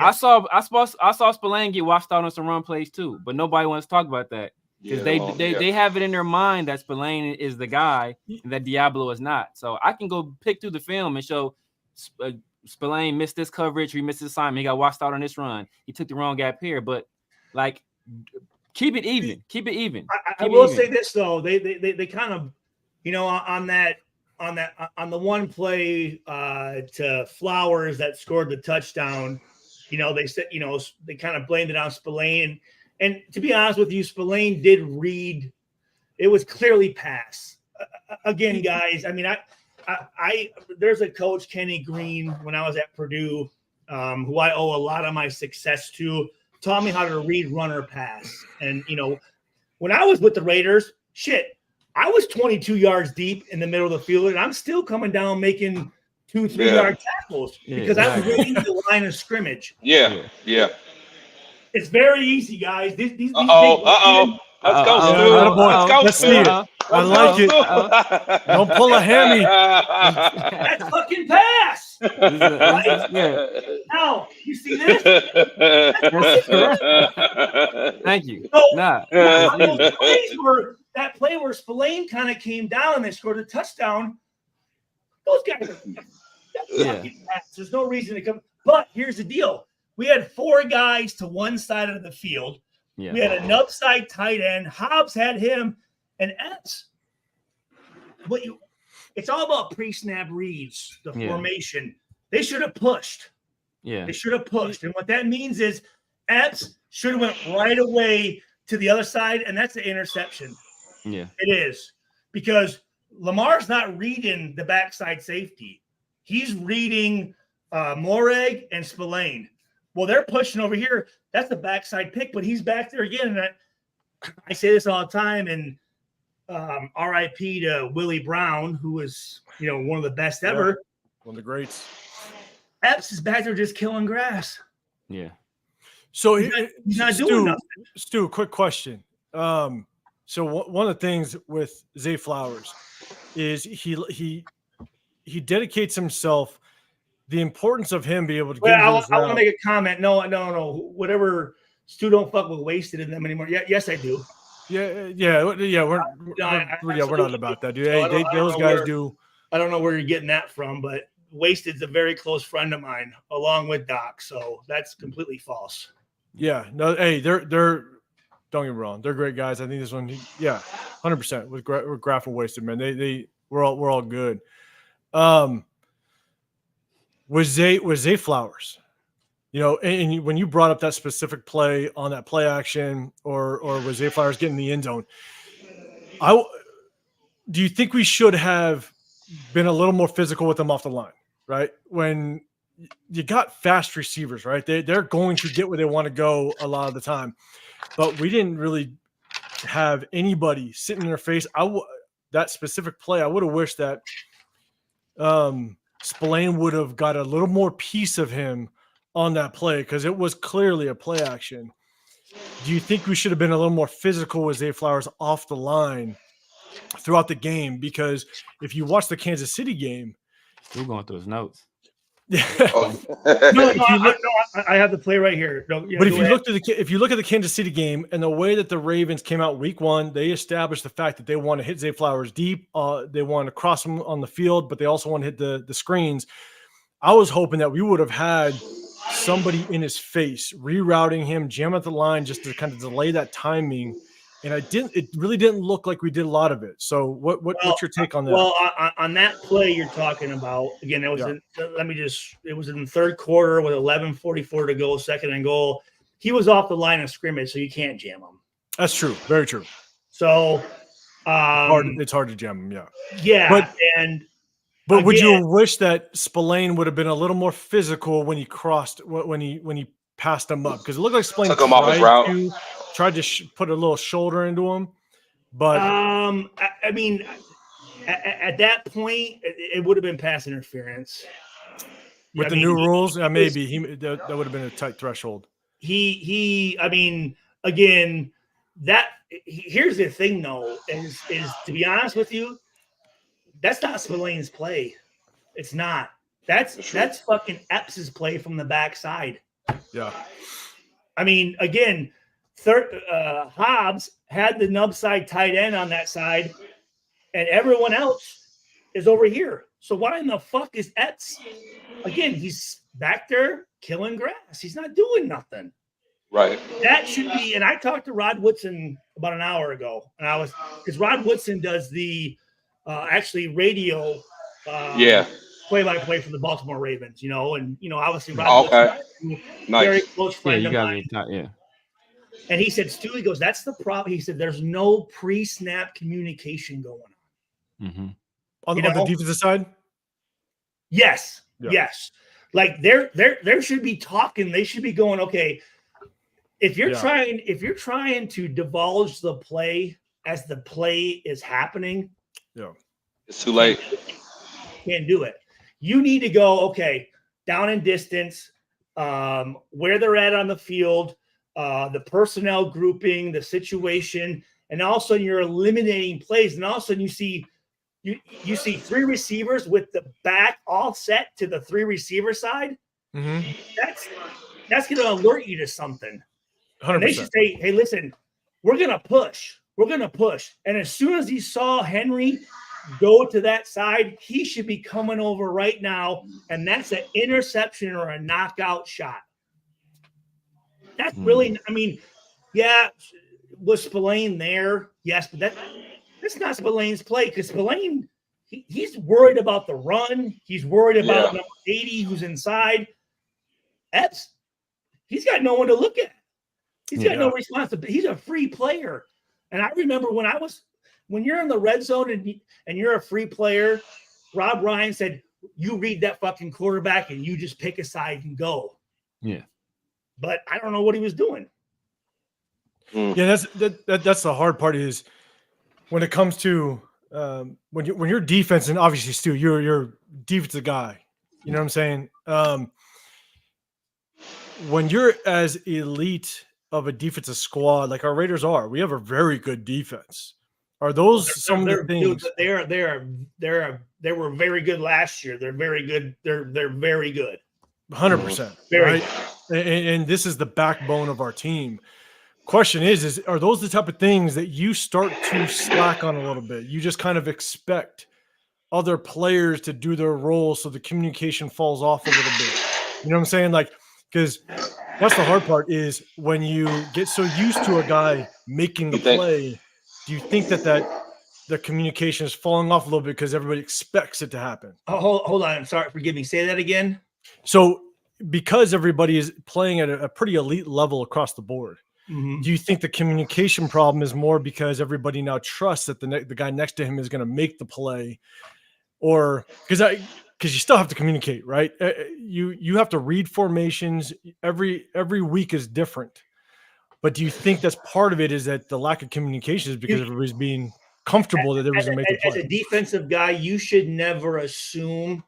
I saw Spillane get washed out on some run plays too, but nobody wants to talk about that because they have it in their mind that Spillane is the guy and that Diablo is not. So I can go pick through the film and show Spillane missed this coverage, he missed his assignment, he got washed out on this run, he took the wrong gap here, but like. Keep it even. I will say this though, they kind of, you know, on the one play to Flowers that scored the touchdown, you know, they said, you know, they kind of blamed it on Spillane, and to be honest with you, Spillane did read. It was clearly pass. Again, guys, I mean, I there's a coach, Kenny Green, when I was at Purdue, who I owe a lot of my success to. Taught me how to read runner pass. And, you know, when I was with the Raiders, I was 22 yards deep in the middle of the field, and I'm still coming down making 2-3 yard tackles because I'm reading the line of scrimmage. Yeah. It's very easy, guys. These Let's go, Stu. Let's see it. I like it. Don't pull a hammy. That's fucking pass. Now, you see this? Thank you. So, that play where Spillane kind of came down and they scored a touchdown, those guys are fucking pass. There's no reason to come. But here's the deal. We had 4 guys to one side of the field. Yeah. We had an upside tight end. Hobbs had him. And Epps, it's all about pre-snap reads, the formation. They should have pushed. Yeah. They should have pushed. And what that means is Epps should have went right away to the other side, and that's the interception. Yeah. It is. Because Lamar's not reading the backside safety. He's reading Moreg and Spillane. Well, they're pushing over here. That's the backside pick, but he's back there again. And I say this all the time, and RIP to Willie Brown, who was, one of the best ever. One of the greats. Epps is back there just killing grass. Yeah. So he's not doing nothing. Stu, quick question. So one of the things with Zay Flowers is he dedicates himself. The importance of him being able to get. I want to make a comment. No. Whatever. Stu don't fuck with wasted in them anymore. Yeah, yes, I do. Yeah. We're not about that, dude. Hey, those guys do. I don't know where you're getting that from, but Wasted's a very close friend of mine, along with Doc. So that's completely false. Yeah. No. Hey, they're. Don't get me wrong. They're great guys. I think this one. 100% with Graph and Wasted, man. We're all good. Was Zay Flowers, and when you brought up that specific play on that play action, or was Zay Flowers getting the end zone? Do you think we should have been a little more physical with them off the line, right? When you got fast receivers, right? They're going to get where they want to go a lot of the time, but we didn't really have anybody sitting in their face. That specific play, I would have wished that Spillane would have got a little more piece of him on that play because it was clearly a play action. Do you think we should have been a little more physical with Zay Flowers off the line throughout the game? Because if you watch the Kansas City game, you're going through his notes. I have the play right here. But if you look at the Kansas City game and the way that the Ravens came out week one, they established the fact that they want to hit Zay Flowers deep. They want to cross him on the field, but they also want to hit the screens. I was hoping that we would have had somebody in his face, rerouting him, jam at the line just to kind of delay that timing. And it really didn't look like we did a lot of it. So what's your take on that? Well, on that play you're talking about, again, it was it was in the third quarter with 11:44 to go, second and goal. He was off the line of scrimmage, so you can't jam him. That's true. Very true. So it's hard to jam him, yeah. Yeah. But again, would you wish that Spillane would have been a little more physical when he crossed when he passed him up? Because it looked like Spillane took him off his route. Tried to put a little shoulder into him, but I mean, at that point, it would have been pass interference with the new rules. Maybe that would have been a tight threshold. I mean, again, here's the thing, though, is to be honest with you, that's not Spillane's play. It's not. That's fucking Epps' play from the backside. Yeah. I mean, again. Hobbs had the nub side tight end on that side, and everyone else is over here. So why in the fuck is Epps? Again, he's back there killing grass. He's not doing nothing. Right. That should be. And I talked to Rod Woodson about an hour ago, and because Rod Woodson does the radio. Play-by-play for the Baltimore Ravens. And obviously Rod Woodson, very close friend of mine. And he said, Stu, he goes, that's the problem. He said, there's no pre-snap communication going on. Mm-hmm. On the defensive side? Yes. Yeah. Yes. Like there should be talking. They should be going, okay, if you're trying to divulge the play as the play is happening, it's too late. Can't do it. You need to go, okay, down in distance, where they're at on the field, the personnel grouping, the situation, and all of a sudden you're eliminating plays, and all of a sudden you see three receivers with the back all set to the three receiver side. Mm-hmm. That's going to alert you to something. 100%. And they should say, "Hey, listen, we're going to push. We're going to push." And as soon as he saw Henry go to that side, he should be coming over right now, and that's an interception or a knockout shot. That's really, I mean, was Spillane there? Yes, but that's not Spillane's play, because Spillane, he's worried about the run. He's worried about number 80 who's inside. He's got no one to look at. He's got no responsibility. He's a free player. And I remember when you're in the red zone and you're a free player, Rob Ryan said, you read that fucking quarterback and you just pick a side and go. Yeah. But I don't know what he was doing. Yeah, that's the hard part is when it comes to when you're defense, and obviously Stu, you're defensive guy. You know what I'm saying? When you're as elite of a defensive squad like our Raiders are, we have a very good defense. Are those some of the things? They were very good last year. They're very good. They're very good. 100%. Very Right? And this is the backbone of our team. Question is are those the type of things that you start to slack on a little bit? You just kind of expect other players to do their role so the communication falls off a little bit. You know what I'm saying? Like, because that's the hard part is when you get so used to a guy making the play, do you think that the communication is falling off a little bit because everybody expects it to happen? Oh, hold on. I'm sorry. Forgive me. Say that again. So because everybody is playing at a pretty elite level across the board, do you think the communication problem is more because everybody now trusts that the guy next to him is going to make the play, or because you still have to communicate, right? You have to read formations. Every week is different, but do you think that's part of it? Is that the lack of communication is because everybody's being comfortable that everybody's going to make the play? As a defensive guy, you should never assume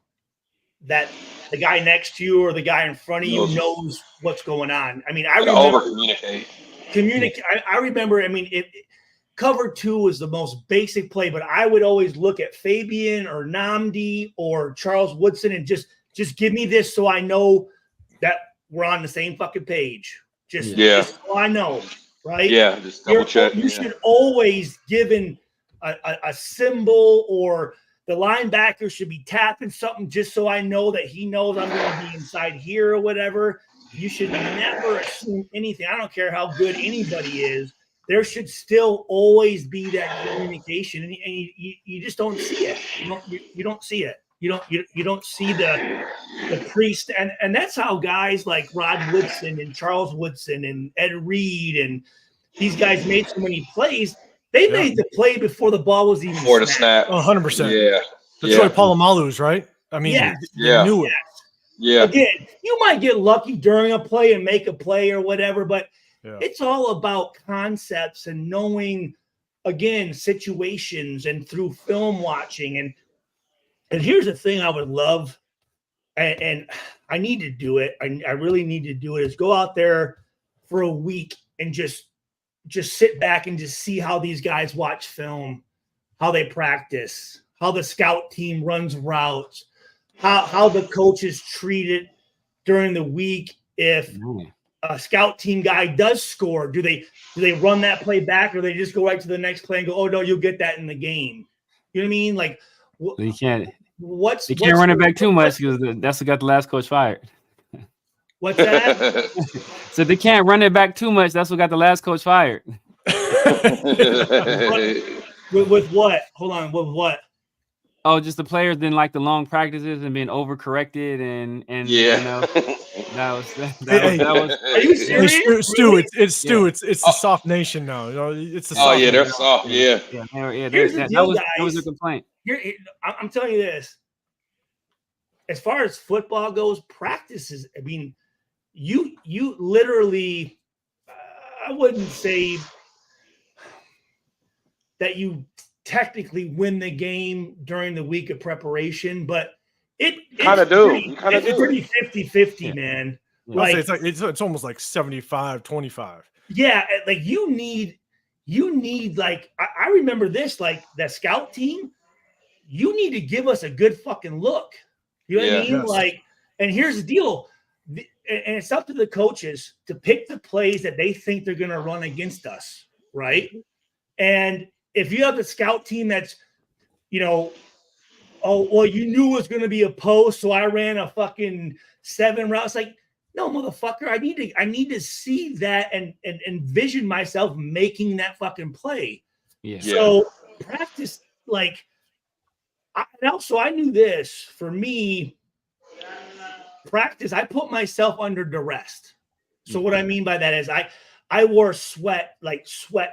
that the guy next to you or the guy in front of you knows what's going on. I mean, I remember over communicate. I remember. I mean, cover 2 was the most basic play, but I would always look at Fabian or Nnamdi or Charles Woodson and just give me this so I know that we're on the same fucking page. Just so I know, right? Yeah, just double check. You should always given a symbol, or the linebacker should be tapping something just so I know that he knows I'm going to be inside here or whatever. You should never assume anything. I don't care how good anybody is. There should still always be that communication, and you just don't see it. You don't see it. You don't see the priest, and that's how guys like Rod Woodson and Charles Woodson and Ed Reed and these guys made so many plays. They made the play before the ball was even before the snap. 100%. Yeah. The Troy Polamalu's, right? I mean, you knew it. Yeah. Again, you might get lucky during a play and make a play or whatever, but it's all about concepts and knowing, again, situations and through film watching. And here's the thing I would love, and I need to do it. I really need to do it, is go out there for a week and just sit back and just see how these guys watch film, how they practice, how the scout team runs routes, how the coaches treat it during the week. If a scout team guy does score, do they run that play back, or they just go right to the next play and go, oh no, you'll get that in the game? You know what I mean? Like, you can't can't run it back too much because that's what got the last coach fired. What's that? So they can't run it back too much. That's what got the last coach fired. with what? Hold on. With what? Oh, just the players didn't like the long practices and being overcorrected and you know, that was. Are you serious? Hey, Stu, it's Stu. It's the soft nation now. You know, it's the soft. They're soft. Yeah. That was a complaint. I'm telling you this. As far as football goes, practices. I mean, you literally. I wouldn't say that you technically win the game during the week of preparation, but it's pretty 50-50, man. Like it's almost like 75-25. Yeah, like you need like I remember this, like the scout team, you need to give us a good fucking look. You know what I mean? Yes. Like, and here's the deal. And it's up to the coaches to pick the plays that they think they're going to run against us, right? And if you have a scout team that's, you know, oh, well, you knew it was going to be a post, so I ran a fucking 7 routes. Like, no, motherfucker, I need to see that and envision myself making that fucking play. Yeah. So practice, like, I knew this. For me, practice, I put myself under duress. So what I mean by that is I wore sweat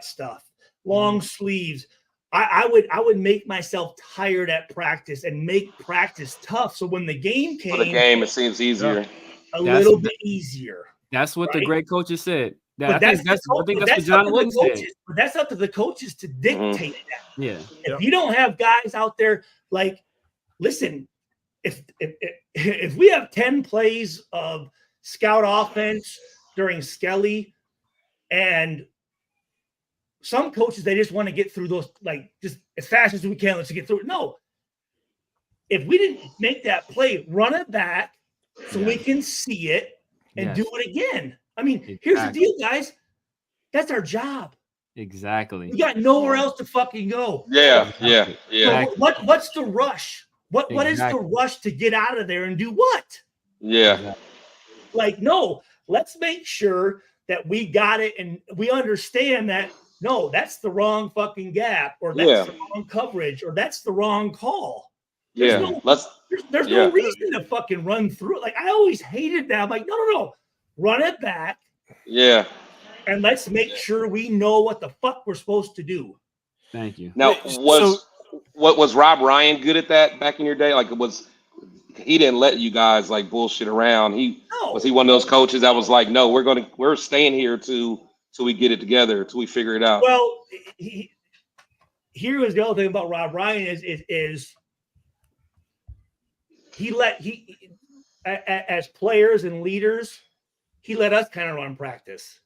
stuff, long sleeves. I would make myself tired at practice and make practice tough. So when the game came, it seems easier. A little bit easier. That's what the great coaches said. I think that's what John Wooden said. But that's up to the coaches to dictate that. Yeah. If you don't have guys out there, like, listen, if we have 10 plays of scout offense during Skelly, and some coaches, they just want to get through those, like, just as fast as we can, let's get through it. No. If we didn't make that play, run it back so we can see it and do it again. I mean, here's the deal, guys. That's our job. Exactly. We got nowhere else to fucking go. Yeah. So what's the rush? What is the rush to get out of there and do what? Yeah. Like, no, let's make sure that we got it and we understand that, no, that's the wrong fucking gap, or that's the wrong coverage, or that's the wrong call. There's no reason to fucking run through it. Like, I always hated that. I'm like, no. Run it back. Yeah. And let's make sure we know what the fuck we're supposed to do. Thank you. Now, was Rob Ryan good at that back in your day? Like, he didn't let you guys like bullshit around. Was he one of those coaches that was like, no, we're staying here till we get it together, till we figure it out? Well, here was the other thing about Rob Ryan is he as players and leaders, he let us kind of run practice,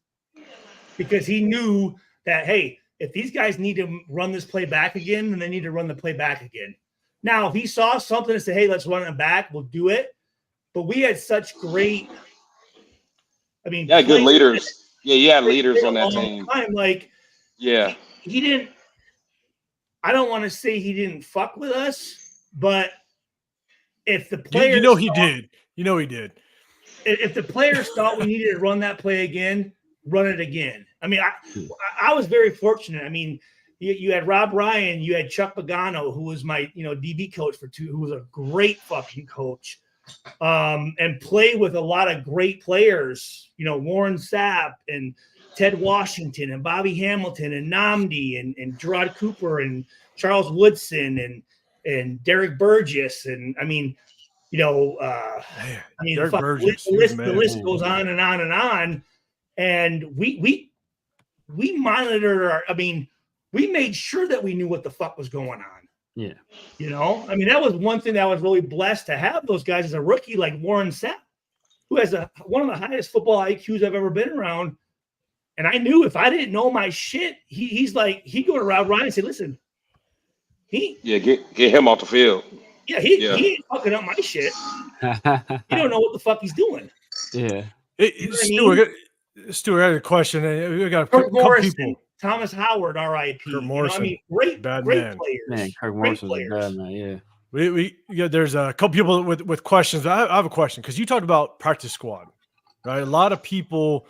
because he knew that, hey, if these guys need to run this play back again, then they need to run the play back again. Now, if he saw something and said, hey, let's run it back, we'll do it. But we had such great, good leaders. Yeah, you had leaders on that team. Like, he didn't, I don't want to say he didn't fuck with us, but if the players, he did. He did. If the players thought we needed to run that play again, run it again. I mean, I was very fortunate. I mean, you had Rob Ryan, you had Chuck Pagano, who was my DB coach who was a great fucking coach, and played with a lot of great players. Warren Sapp and Ted Washington and Bobby Hamilton and Namdi and Gerard Cooper and Charles Woodson and Derek Burgess, and the list goes on and on and on. And we monitored we made sure that we knew what the fuck was going on. Yeah. That was one thing that I was really blessed to have those guys as a rookie, like Warren Sapp, who has one of the highest football IQs I've ever been around. And I knew if I didn't know my shit, he'd go to Rob Ryan and say, listen, get him off the field. Yeah, he ain't fucking up my shit. He don't know what the fuck he's doing. Yeah. Stuart, I had a question. We got a Kirk couple Morrison, people. Thomas Howard, R.I.P. Kirk Morrison, great man. players. Man, Kirk Morrison was a bad man. Yeah. There's a couple people with questions. I have a question, because you talked about practice squad, right? A lot of people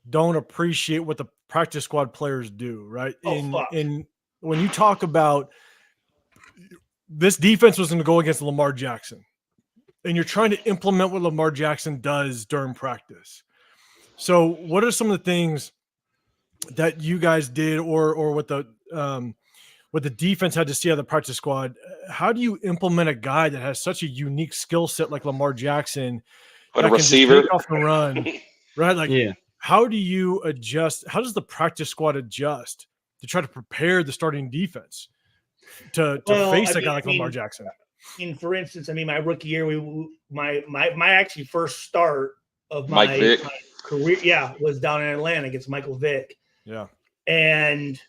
don't appreciate what the practice squad players do, right? And when you talk about this defense was going to go against Lamar Jackson, and you're trying to implement what Lamar Jackson does during practice. So what are some of the things that you guys did, or what the defense had to see out of the practice squad? How do you implement a guy that has such a unique skill set like Lamar Jackson, a receiver take off and run, right? Like, how do you adjust? How does the practice squad adjust to try to prepare the starting defense to face a guy like Lamar Jackson? For instance, my rookie year, my actually first start of my career, was down in Atlanta against Michael Vick. Yeah. And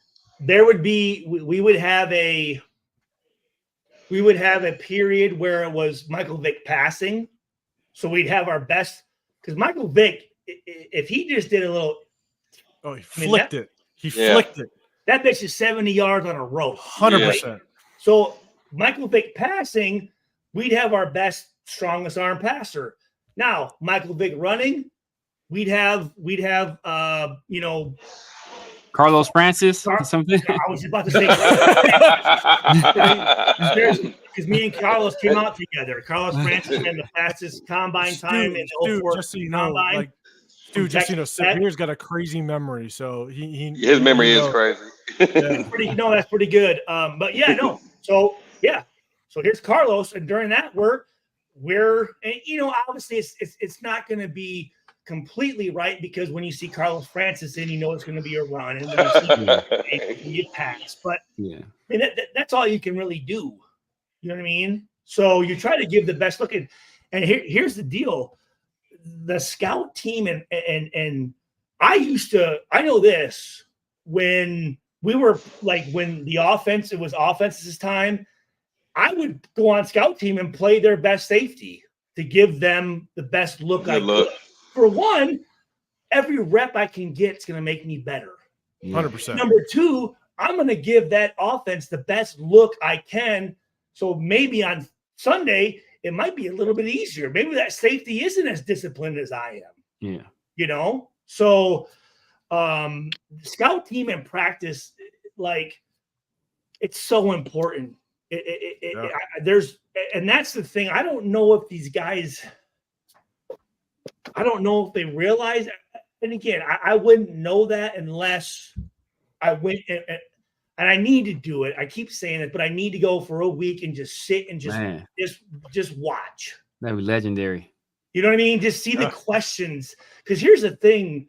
there would be, we would have a period where it was Michael Vick passing. So we'd have our best, because Michael Vick, if he just did a little, he flicked it. He flicked it. That bitch is 70 yards on a rope. 100%. So Michael Vick passing, we'd have our best, strongest arm passer. Now, Michael Vick running, we'd have Carlos Francis or something. I was about to say, because me and Carlos came out together. Carlos Francis ran the fastest combine time in the 04 just so you combine. know, like, Dude, just Severe's got a crazy memory, so his memory is crazy. That's pretty good. But yeah, no. So yeah, so here's Carlos, and during that we're and obviously it's not going to be completely right, because when you see Carlos Francis in, it's going to be a run, and when you see you pass. But I mean, that's all you can really do. You know what I mean? So you try to give the best look, and here's the deal: the scout team and I know this when we were when the offense, it was offense's time. I would go on scout team and play their best safety to give them the best look I could. For one, every rep I can get is going to make me better. 100%. Number two, I'm going to give that offense the best look I can. So maybe on Sunday, it might be a little bit easier. Maybe that safety isn't as disciplined as I am. Yeah. So scout team and practice, it's so important. And that's the thing. I don't know if these guys, I don't know if they realize. And again, I wouldn't know that unless I went and I need to do it. I keep saying it, but I need to go for a week and just sit and just watch. That'd be legendary. You know what I mean? Just see the questions. Because here's the thing.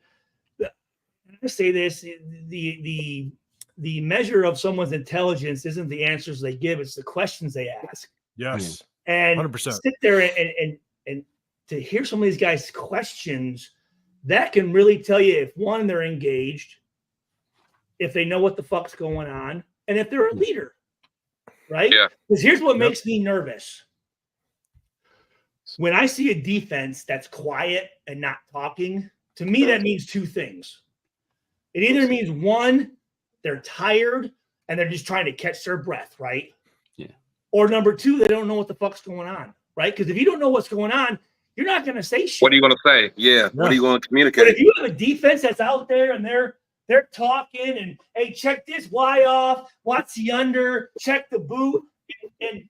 I say this: the measure of someone's intelligence isn't the answers they give; it's the questions they ask. Yes, and 100%. Sit there and to hear some of these guys' questions, that can really tell you if one, they're engaged, if they know what the fuck's going on, and if they're a leader, right? Yeah. Because here's what makes me nervous. When I see a defense that's quiet and not talking, to me that means two things. It either means one, they're tired and they're just trying to catch their breath, right? Yeah. Or number two, they don't know what the fuck's going on, right? Because if you don't know what's going on, you're not going to say shit. What are you going to say? Yeah. What are you going to communicate? But if you have a defense that's out there and they're talking and, hey, check this Y off, watch the under, check the boot, and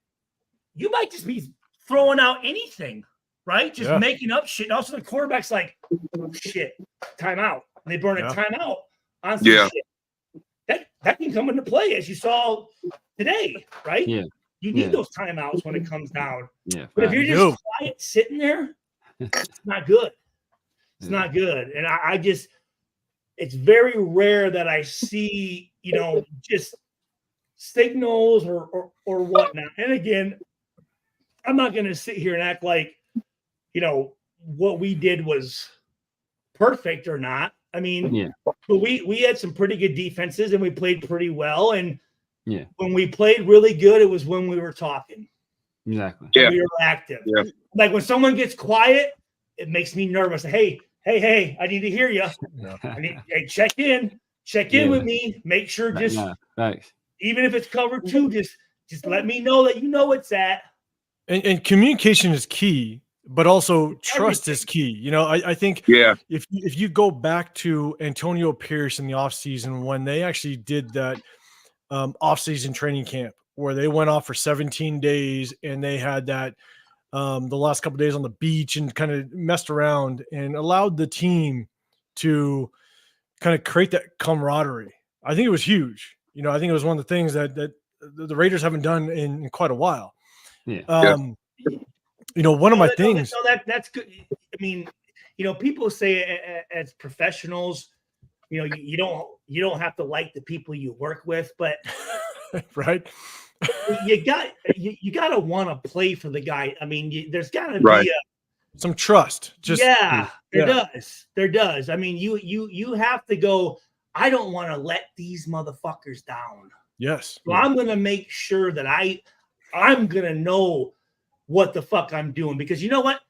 you might just be throwing out anything, right? Just making up shit. And also the quarterback's like, oh, shit, timeout. And they burn a timeout on some shit. That can come into play, as you saw today, right? Yeah. You need those timeouts when it comes down. Yeah. But if you're just quiet sitting there, it's not good. It's not good. And I just, it's very rare that I see, just signals or whatnot. And again, I'm not going to sit here and act like, what we did was perfect or not. I mean, but we had some pretty good defenses and we played pretty well. And when we played really good, it was when we were talking. Exactly. Yeah. We were active. Yeah. Like when someone gets quiet, it makes me nervous. Hey, I need to hear you. Hey, check in with me. Make sure even if it's covered two, just let me know that it's at. And communication is key, but also trust is key. I think if you go back to Antonio Pierce in the offseason, when they actually did that offseason training camp where they went off for 17 days and they had that the last couple of days on the beach and kind of messed around and allowed the team to kind of create that camaraderie. I think it was huge. I think it was one of the things that the Raiders haven't done in quite a while. One of my things. That's good. I mean, people say as professionals, you don't have to like the people you work with, but right. You got to want to play for the guy. I mean, there's got to be some trust. There does. I mean, you have to go, I don't want to let these motherfuckers down. Yes. So I'm going to make sure that I'm going to know what the fuck I'm doing, because you know what?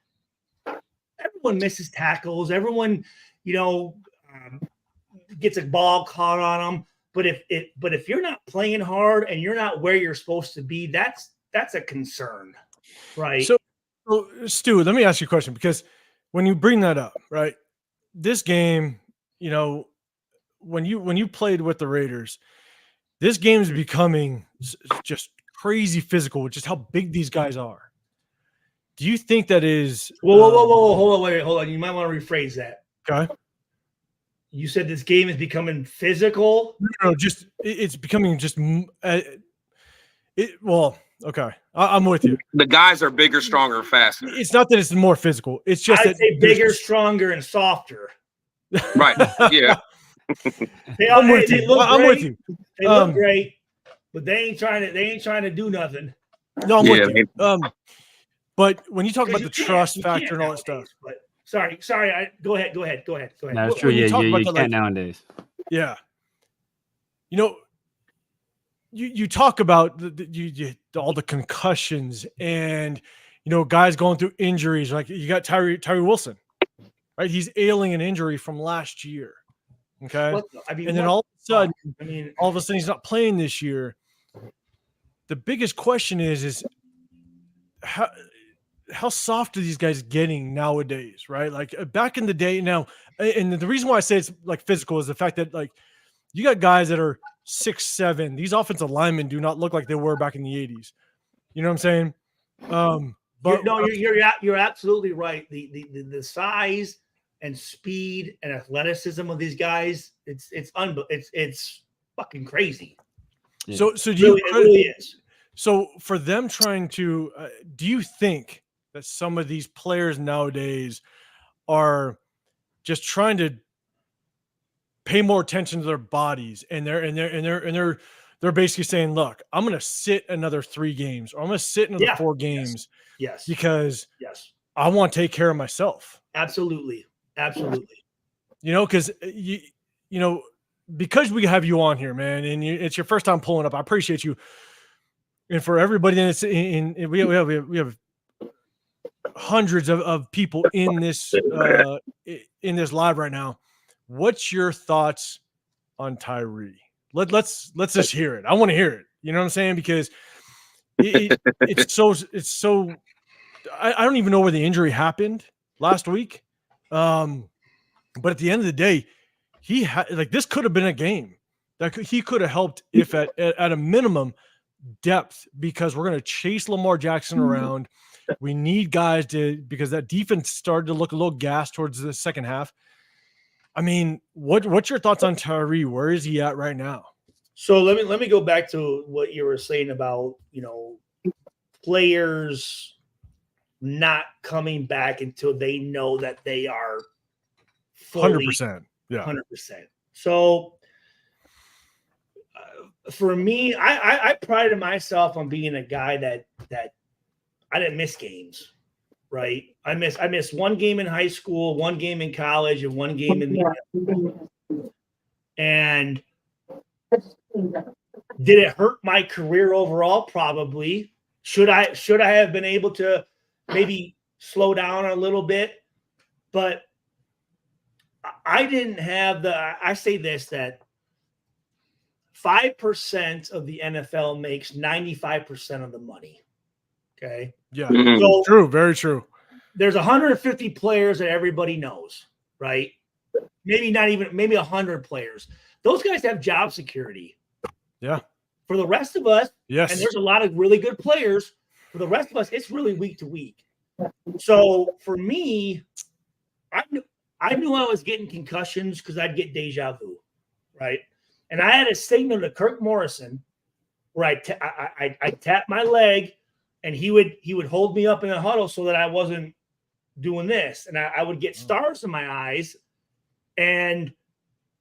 Everyone misses tackles. Everyone, gets a ball caught on them. But if you're not playing hard and you're not where you're supposed to be, that's a concern, right? So Stu, let me ask you a question, because when you bring that up, right, this game, when you played with the Raiders, this game is becoming just crazy physical with just how big these guys are. Do you think that is? Whoa! Hold on, You might want to rephrase that. Okay. You said this game is becoming physical. No, just it's becoming just well, okay. I'm with you. The guys are bigger, stronger, faster. It's not that it's more physical. It's just I'd that say bigger, stronger, and softer. Right. Yeah. I'm with you. They look great, but they ain't trying to do nothing. No, I'm with you. But when you talk about the trust factor and all that stuff. But sorry. Go ahead. That's true. Yeah, you can't nowadays. Yeah. You know, you talk about all the concussions and guys going through injuries. Like you got Tyree Wilson, right? He's ailing an injury from last year. Okay, and then all of a sudden he's not playing this year. The biggest question is how soft are these guys getting nowadays, right? Like back in the day now, and the reason why I say it's like physical is the fact that like you got guys that are 6'7". These offensive linemen do not look like they were back in the 80s. You know what I'm saying? But you're absolutely right. The size and speed and athleticism of these guys, it's fucking crazy. Yeah. So do it really is. So for them trying to, do you think that some of these players nowadays are just trying to pay more attention to their bodies and they're basically saying, look, I'm going to sit another 3 games or I'm going to sit another 4 games. Yes. Because I want to take care of myself. Absolutely. Because because we have you on here, man, and it's your first time pulling up. I appreciate you. And for everybody that's we have hundreds of people in this live right now. What's your thoughts on Tyree? Let's just hear it. I want to hear it. You know what I'm saying? Because it's so. I don't even know where the injury happened last week. But at the end of the day, he had this could have been a game that he could have helped if at a minimum depth, because we're going to chase Lamar Jackson around. We need guys because that defense started to look a little gassed towards the second half. I mean, what's your thoughts on Tyree? Where is he at right now? So let me go back to what you were saying about, players not coming back until they know that they are fully 100%. Yeah. 100%. So for me, I prided myself on being a guy that I didn't miss games, right? I missed 1 game in high school, 1 game in college, and 1 game in the and did it hurt my career overall? Probably. Should I have been able to maybe slow down a little bit? But I didn't have I say this, that 5% of the NFL makes 95% of the money. Okay. Yeah. So, true. Very true. There's 150 players that everybody knows, right? Maybe 100 players. Those guys have job security. Yeah. For the rest of us, yes. And there's a lot of really good players. For the rest of us, it's really week to week. So for me, I knew I was getting concussions because I'd get deja vu, right? And I had a signal to Kirk Morrison where I tapped my leg, and he would hold me up in the huddle so that I wasn't doing this, and I would get stars in my eyes, and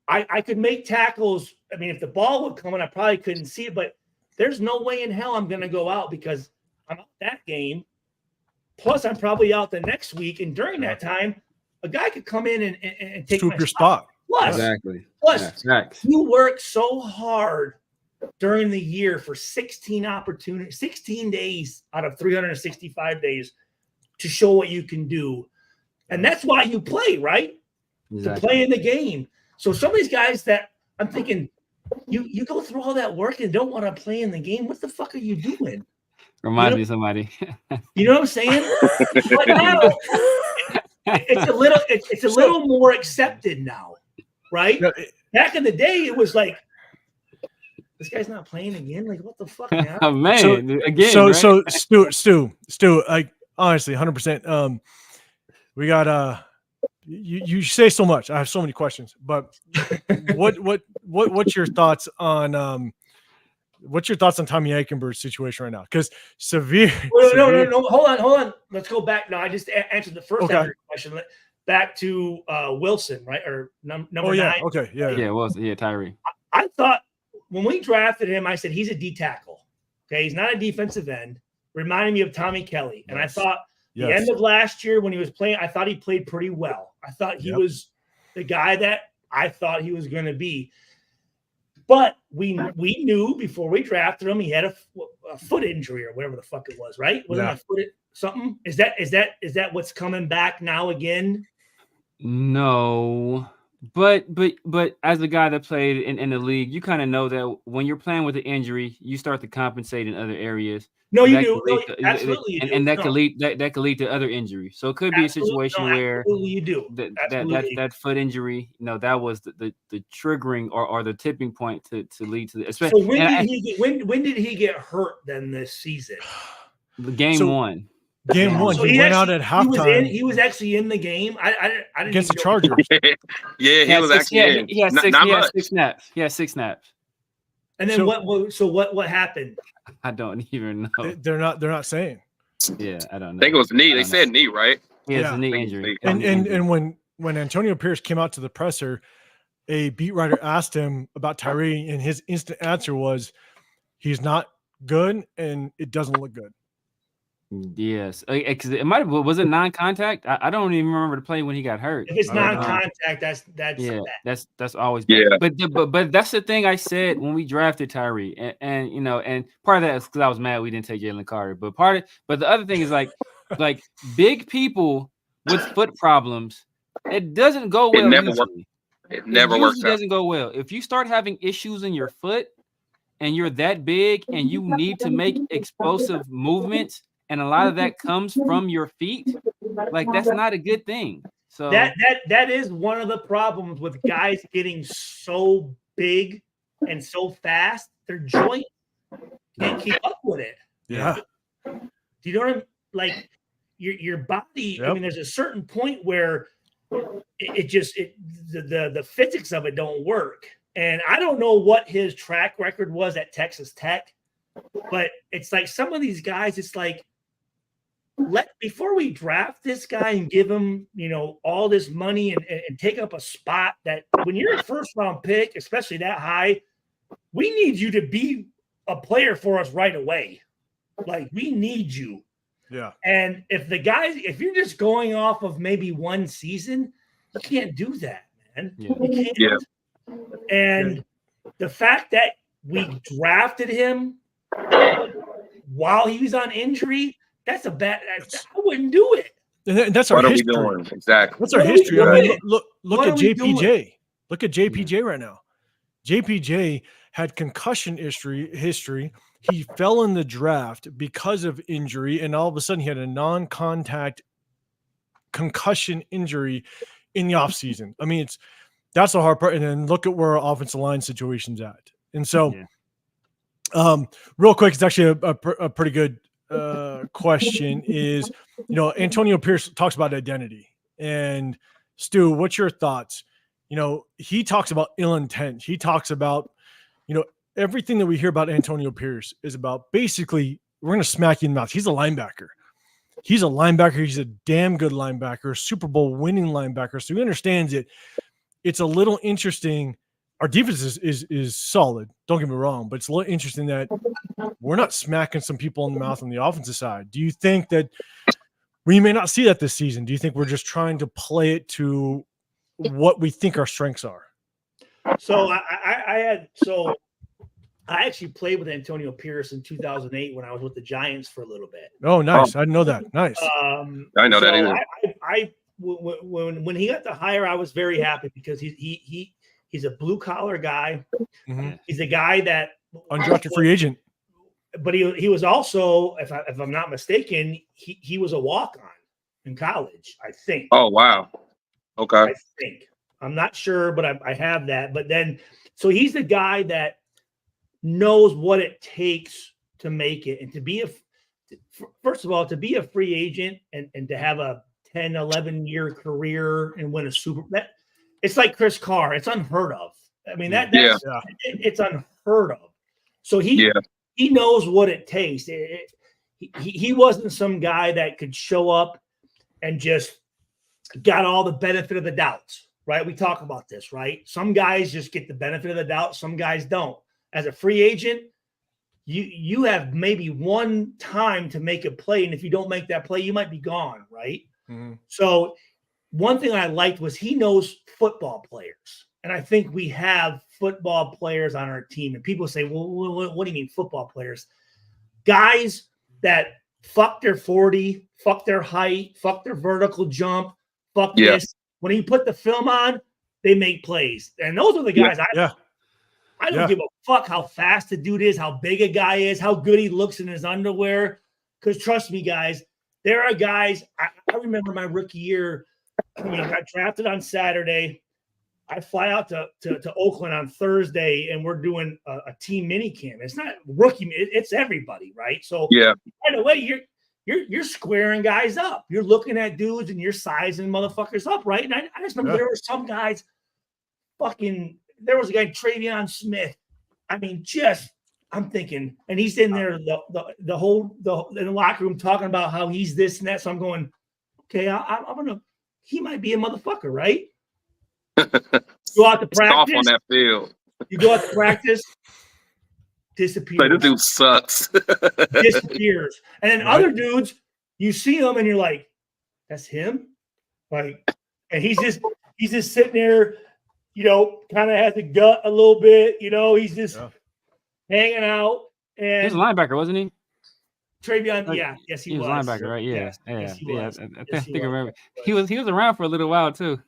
I could make tackles. I mean, if the ball would come in, I probably couldn't see it, but there's no way in hell I'm going to go out because I'm out that game. Plus, I'm probably out the next week, and during that time, a guy could come in and take your spot. Plus, exactly. Plus, you work so hard during the year for 16 days out of 365 days to show what you can do. And that's why you play, right? Exactly. To play in the game. So some of these guys that I'm thinking, you go through all that work and don't want to play in the game. What the fuck are you doing? Reminds me of somebody. You know what I'm saying? But now it's a little more accepted now, right? Back in the day, it was like, this guy's not playing again. Like, what the fuck, man? Oh, man, again. So Stu, like honestly, 100%. We got you say so much. I have so many questions, but what's your thoughts on Tommy Eichenberg's situation right now? Because severe. No. Hold on. Let's go back. No, I just answered the first half of your question. Back to Wilson, right? Or number 9. Okay. Yeah. Wilson. Yeah, Tyree. I thought when we drafted him, I said he's a D tackle. Okay, he's not a defensive end. Reminding me of Tommy Kelly, and I thought the end of last year when he was playing, I thought he played pretty well. I thought he was the guy that I thought he was going to be. But we knew before we drafted him he had a foot injury or whatever the fuck it was, right? Wasn't a foot something? Is that what's coming back now again? No. But as a guy that played in the league, you kind of know that when you're playing with an injury, you start to compensate in other areas. No, you do. Absolutely, you do. And that could lead to other injuries. So it could be a situation where you do that foot injury, that was the triggering or the tipping point to lead to the. Especially, so when did he get hurt then this season? Game one. Game one, so he went out at halftime. He was actually in the game. I didn't against the Chargers. He was actually in. He had 6 snaps. He had 6 snaps. And then what happened? I don't even know. They're not saying. Yeah, I don't know. I think it was knee. They said knee, right? Yeah, it's a knee injury. And when Antonio Pierce came out to the presser, a beat writer asked him about Tyree, and his instant answer was, "He's not good, and it doesn't look good." Yes, because it might have. Was it non-contact? I don't even remember the play when he got hurt. If it's non-contact, that's always bad. Yeah. But that's the thing I said when we drafted Tyree, and part of that is because I was mad we didn't take Jalen Carter. But the other thing is like big people with foot problems, it doesn't go well. It never works. It doesn't go well. If you start having issues in your foot and you're that big and you need to make explosive movements, and a lot of that comes from your feet, like that's not a good thing. So that is one of the problems with guys getting so big and so fast. Their joint can't keep up with it. Yeah. Do you know what I'm like? Your body. Yep. I mean, there's a certain point where the physics of it don't work. And I don't know what his track record was at Texas Tech, but it's like some of these guys, it's like, before we draft this guy and give him, all this money and take up a spot that when you're a first round pick, especially that high, we need you to be a player for us right away. Like we need you. Yeah. And if you're just going off of maybe one season, you can't do that, man. Yeah. You can't. Yeah. And the fact that we drafted him while he was on injury, that's a bad. I wouldn't do it. And that's our history. What are we doing? Exactly. That's our history. I mean, look at JPJ. Look at JPJ right now. JPJ had concussion history. He fell in the draft because of injury, and all of a sudden he had a non-contact concussion injury in the offseason. I mean, that's the hard part. And then look at where our offensive line situation's at. And so, real quick, it's actually a pretty good question is, Antonio Pierce talks about identity. And Stu, what's your thoughts? He talks about ill intent. He talks about, everything that we hear about Antonio Pierce is about basically we're going to smack you in the mouth. He's a linebacker. He's a damn good linebacker, Super Bowl winning linebacker. So he understands it. It's a little interesting. Our defense is solid. Don't get me wrong, but it's a little interesting that we're not smacking some people in the mouth on the offensive side. Do you think that we may not see that this season? Do you think we're just trying to play it to what we think our strengths are? So I actually played with Antonio Pierce in 2008 when I was with the Giants for a little bit. Oh, nice! I didn't know that. Nice. I know that either. When he got the hire, I was very happy because he's a blue collar guy. Mm-hmm. He's a guy that undrafted free agent. But he was also, if I'm not mistaken, he was a walk-on in college, I think. Oh wow. Okay. I think. I'm not sure, but I have that. But then, so he's the guy that knows what it takes to make it and to be first of all, to be a free agent and to have a 10, 11-year career and win a Super Bowl. It's like Chris Carr. It's unheard of. I mean, it's unheard of. So he knows what it takes. He wasn't some guy that could show up and just got all the benefit of the doubts, right? We talk about this, right? Some guys just get the benefit of the doubt. Some guys don't. As a free agent, you have maybe one time to make a play, and if you don't make that play, you might be gone, right? Mm-hmm. So one thing I liked was he knows football players, and I think we have football players on our team. And people say, well, what do you mean football players? Guys that fuck their 40, fuck their height, fuck their vertical jump, fuck this. When you put the film on, they make plays. And those are the guys I don't give a fuck how fast the dude is, how big a guy is, how good he looks in his underwear. Because trust me, guys, there are guys. I remember my rookie year, got drafted on Saturday. I fly out to Oakland on Thursday, and we're doing a team mini camp. It's not rookie, it's everybody, right? So right away, you're squaring guys up. You're looking at dudes and you're sizing motherfuckers up, right? And I just remember there were some guys there was a guy, Travion Smith. I mean, I'm thinking, and he's in there in the locker room talking about how he's this and that. So I'm going, okay, he might be a motherfucker, right? Go out to practice. Off on that field. You go out to practice, disappears. Like, this dude sucks. Disappears. And then other dudes, you see them and you're like, that's him? Like, and he's just sitting there, kind of has a gut a little bit, he's just hanging out. And he's a linebacker, wasn't he? Travion, yes, he was. He was a linebacker, right? Yeah. I think I remember. Yes, he was around for a little while too.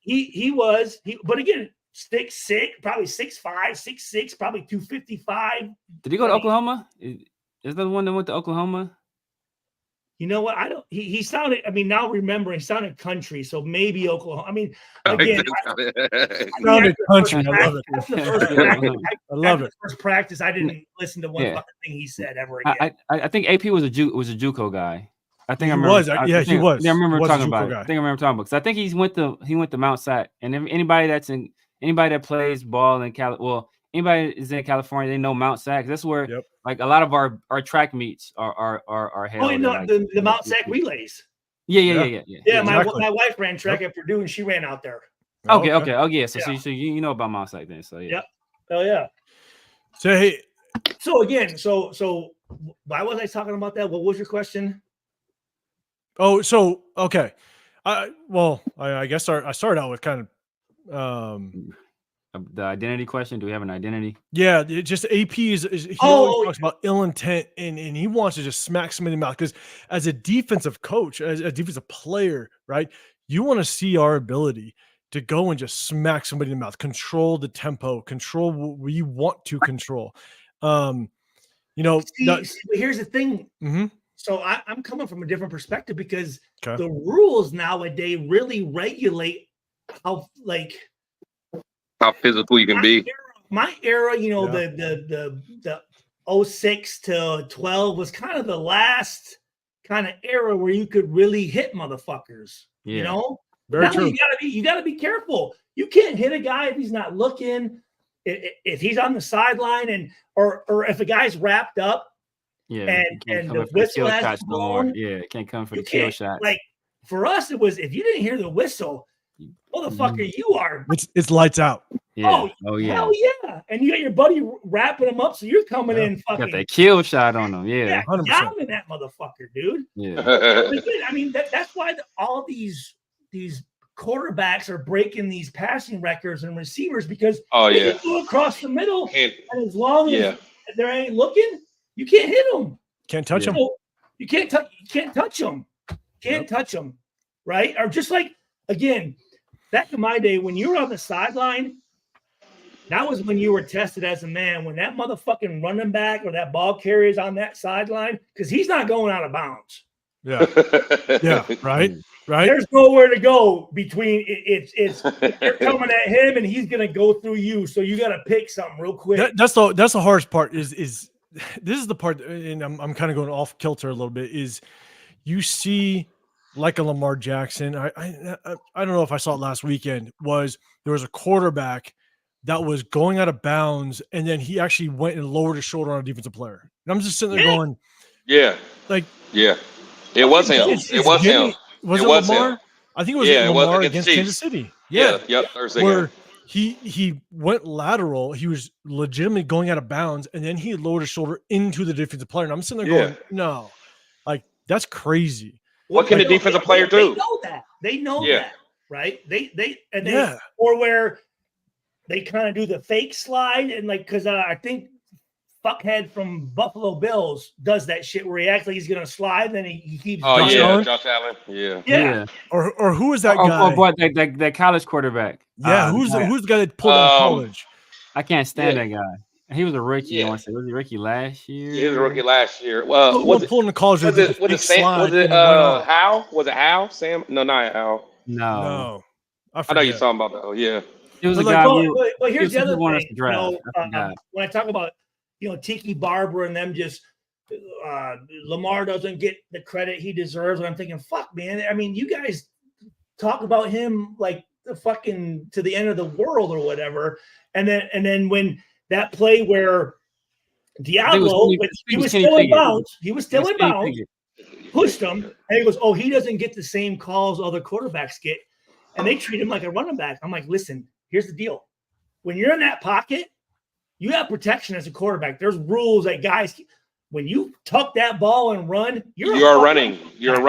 He was, but again, 6'6", probably 6'5", 6'6", probably 255. Did he go to Oklahoma? Is that the one that went to Oklahoma? You know what? He sounded, now remembering, sounded country, so maybe Oklahoma. Again, sounded country. I love it. I love it. First practice, I didn't listen to one fucking thing he said ever again. I think AP was a JUCO guy. I think he was. I remember talking about it. I think I remember talking about it. I think he went to Mount Sac, and anybody that plays ball in anybody is in California, they know Mount Sac. That's where like a lot of our track meets are held. The Mount Sac relays. Yeah. My wife ran track at Purdue, and she ran out there. Okay. Oh yeah. So you know about Mount Sac then. So yeah. Oh yeah. So again, so why was I talking about that? What was your question? Oh, so okay. I guess I started out with kind of the identity question. Do we have an identity? Yeah, just AP he always talks about ill intent and he wants to just smack somebody in the mouth, because as a defensive coach, as a defensive player, right, you want to see our ability to go and just smack somebody in the mouth, control the tempo, control what we want to control. See, here's the thing. Mm-hmm. So I'm coming from a different perspective, because the rules nowadays really regulate how physical you can be. My era, the 06 to 12 was kind of the last kind of era where you could really hit motherfuckers. Yeah. Very true. You gotta be careful. You can't hit a guy if he's not looking, if he's on the sideline or if a guy's wrapped up. Yeah, and the whistle has blown. Yeah, it can't come for the kill shot. Like for us, it was, if you didn't hear the whistle, motherfucker, you are. It's lights out. Yeah. Oh yeah. Hell yeah! And you got your buddy wrapping him up, so you're coming in fucking. Got that kill shot on him. Yeah. Down in that motherfucker, dude. Yeah. That's why all these quarterbacks are breaking these passing records and receivers, because they can go across the middle, and as long as they ain't looking, you can't hit them. Can't touch them. You can't touch them. Can't touch them, right? Or just like, again, back in my day when you were on the sideline, that was when you were tested as a man. When that motherfucking running back or that ball carrier is on that sideline, because he's not going out of bounds. Yeah. Yeah. Right. There's nowhere to go between it's you're coming at him and he's gonna go through you. So you gotta pick something real quick. That's the hardest part is this is the part, and I'm kind of going off kilter a little bit, is you see like a Lamar Jackson. I don't know if I saw it last weekend. There was a quarterback that was going out of bounds, and then he actually went and lowered his shoulder on a defensive player. And I'm just sitting there going, yeah, like, yeah, it was him. It was him. Was it was Lamar? him. I think it was Yeah, it was Lamar against against Kansas Chiefs. City. Yeah, yep, Thursday where game. he went lateral. He was legitimately going out of bounds, and then he lowered his shoulder into the defensive player. And I'm sitting there going, no, like that's crazy. What can the defensive player do? They know that. They know that, right? Yeah. Or where they kind of do the fake slide and like because I think fuckhead from Buffalo Bills does that shit where he acts like he's gonna slide, then he keeps. Oh yeah, Josh Allen. Yeah. Or who is that guy? Boy, that college quarterback. Yeah, who's the guy that pulled out of college? I can't stand that guy. He was a rookie. I want to say, was he rookie last year? He was a rookie last year. Well, was it pulling the college? Was it Hal? Was it Hal? Sam? No, not Hal. No. I know you're talking about that. Oh, yeah. It was a guy. But here's the other thing. You know, when I talk about Tiki Barber and them just Lamar doesn't get the credit he deserves, and I'm thinking, fuck, man. I mean, you guys talk about him like the fucking to the end of the world or whatever, and then when that play where Diablo, he was still in bounds, pushed him, and he goes, "Oh, he doesn't get the same calls other quarterbacks get," and they treat him like a running back. I'm like, listen, here's the deal: when you're in that pocket, you have protection as a quarterback. There's rules that guys, when you tuck that ball and run, you're a runner. You're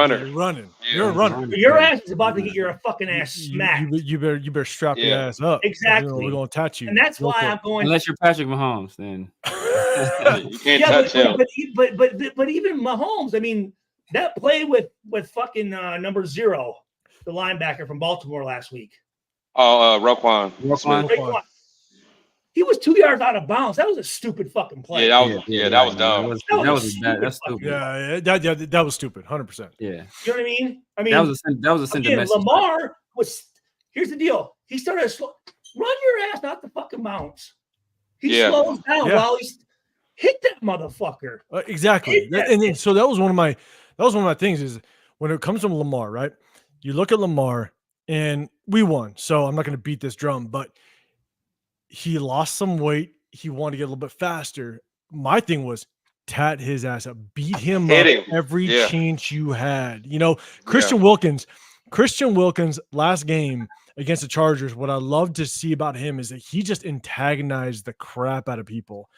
running. Your ass is about to get your fucking ass smacked. You better strap your ass up. Exactly. We're gonna touch you. And that's why I'm going. Unless you're Patrick Mahomes, then you can't touch him. But even Mahomes, I mean, that play with fucking number 0, the linebacker from Baltimore last week. Oh, Roquan. He was 2 yards out of bounds. That was a stupid fucking play. That was dumb. That was bad. That's stupid. Yeah, that was stupid. 100%. Yeah. You know what I mean? That was a sentiment. Again, Lamar was. Here's the deal. He started run your ass out the fucking bounds. He slows down while he's hit that motherfucker. Exactly. So that was one of my things is when it comes to Lamar, right? You look at Lamar and we won. So I'm not going to beat this drum, but he lost some weight. He wanted to get a little bit faster. My thing was tat his ass up, beat him up every chance you had. Christian Wilkins last game against the Chargers, what I love to see about him is that he just antagonized the crap out of people.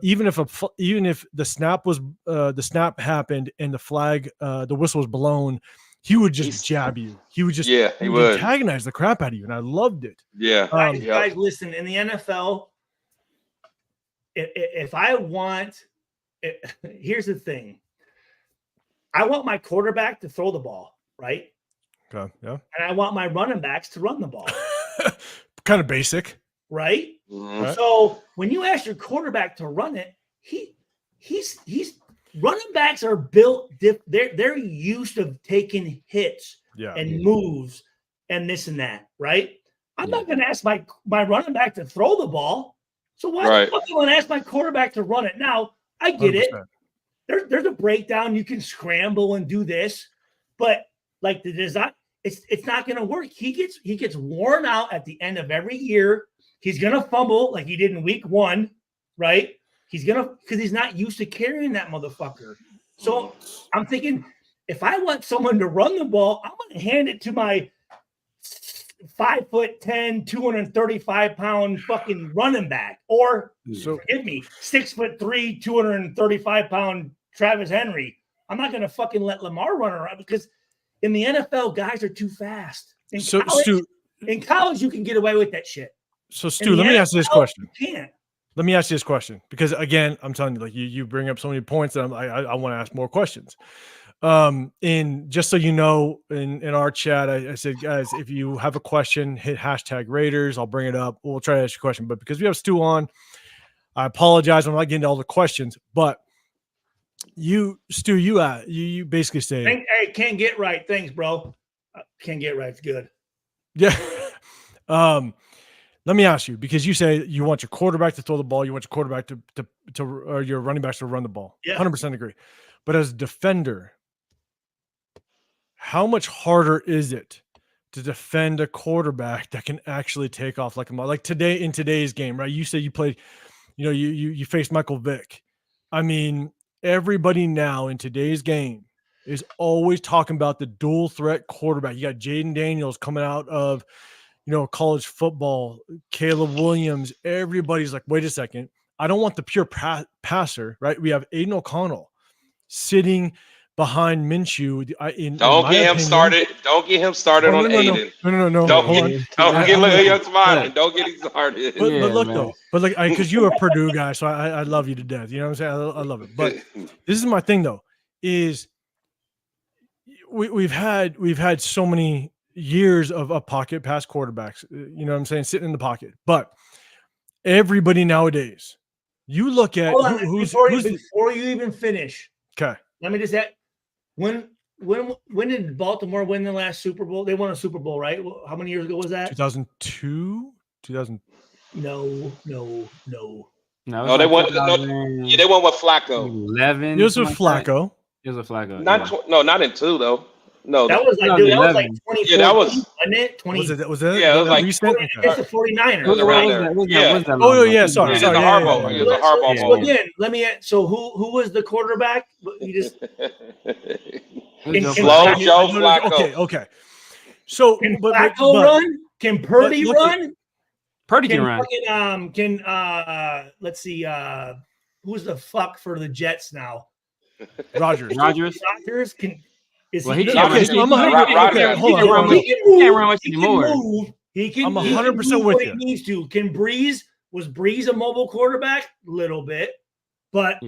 Even if the snap happened and the flag, the whistle was blown, he would just jab you. He would just he would antagonize the crap out of you, and I loved it. Yeah, guys, listen. In the NFL, if I want, here's the thing: I want my quarterback to throw the ball, right? Okay, yeah. And I want my running backs to run the ball. Kind of basic, right? Mm-hmm. Right. So when you ask your quarterback to run it, he's running backs are built. They're used to taking hits and moves and this and that, right? I'm not going to ask my running back to throw the ball. So why the fuck am I going to ask my quarterback to run it? Now I get 100%. It. There's a breakdown. You can scramble and do this, but like the design, it's not going to work. He gets worn out at the end of every year. He's going to fumble like he did in week 1, right? Because he's not used to carrying that motherfucker. So I'm thinking, if I want someone to run the ball, I'm going to hand it to my 5'10", 235-pound fucking running back, or forgive me, 6'3", 235-pound Travis Henry. I'm not going to fucking let Lamar run around because in the NFL, guys are too fast. In college, you can get away with that shit. So Stu, let me ask you this question. You can't. Let me ask you this question because again, I'm telling you, like you bring up so many points that I want to ask more questions. And just so you know, in our chat, I said, guys, if you have a question, hit #Raiders. I'll bring it up. We'll try to ask you a question. But because we have Stu on, I apologize. I'm not getting to all the questions. But Stu, you basically say, "Hey, can't get right. Thanks, bro. Can't get right. It's good." Yeah. Let me ask you, because you say you want your quarterback to throw the ball, you want your quarterback to or your running backs to run the ball. Yeah. 100% agree. But as a defender, how much harder is it to defend a quarterback that can actually take off like today in today's game, right? You said you played, you faced Michael Vick. I mean, everybody now in today's game is always talking about the dual threat quarterback. You got Jaden Daniels coming out of, college football, Caleb Williams. Everybody's like, wait a second. I don't want the pure passer, right? We have Aiden O'Connell sitting behind Minshew. Don't get him started. Don't get him started on Aiden. No. Don't get him started. Don't get him started. But look, though. But like, because you're a Purdue guy, so I love you to death. You know what I'm saying? I love it. But this is my thing, though, is we've had so many years of pocket pass quarterbacks. You know what I'm saying? Sitting in the pocket. But everybody nowadays, you look at before you even finish. Okay. Let me just add, when did Baltimore win the last Super Bowl? They won a Super Bowl, right? How many years ago was that? 2002? 2000. No. No, they won. They won with Flacco. 11. It was with Flacco. It was a Flacco. Not in 2 though. No, that was like 2014. Yeah, that was. Wasn't it? 20. Was that? Yeah, it was like recent. It's the 49ers. Oh yeah, sorry. It was a Harbaugh. It was a Harbaugh. So again, let me. So who was the quarterback? You just slow Joe Flacco. Okay. So can Flacco run? Can Purdy run? Purdy can run. Let's see. Who's the fuck for the Jets now? Rodgers can. Is well, he can't run. He can run much anymore. He can. I'm 100% with you. He needs to. Can Breeze? Was Breeze a mobile quarterback? A little bit, but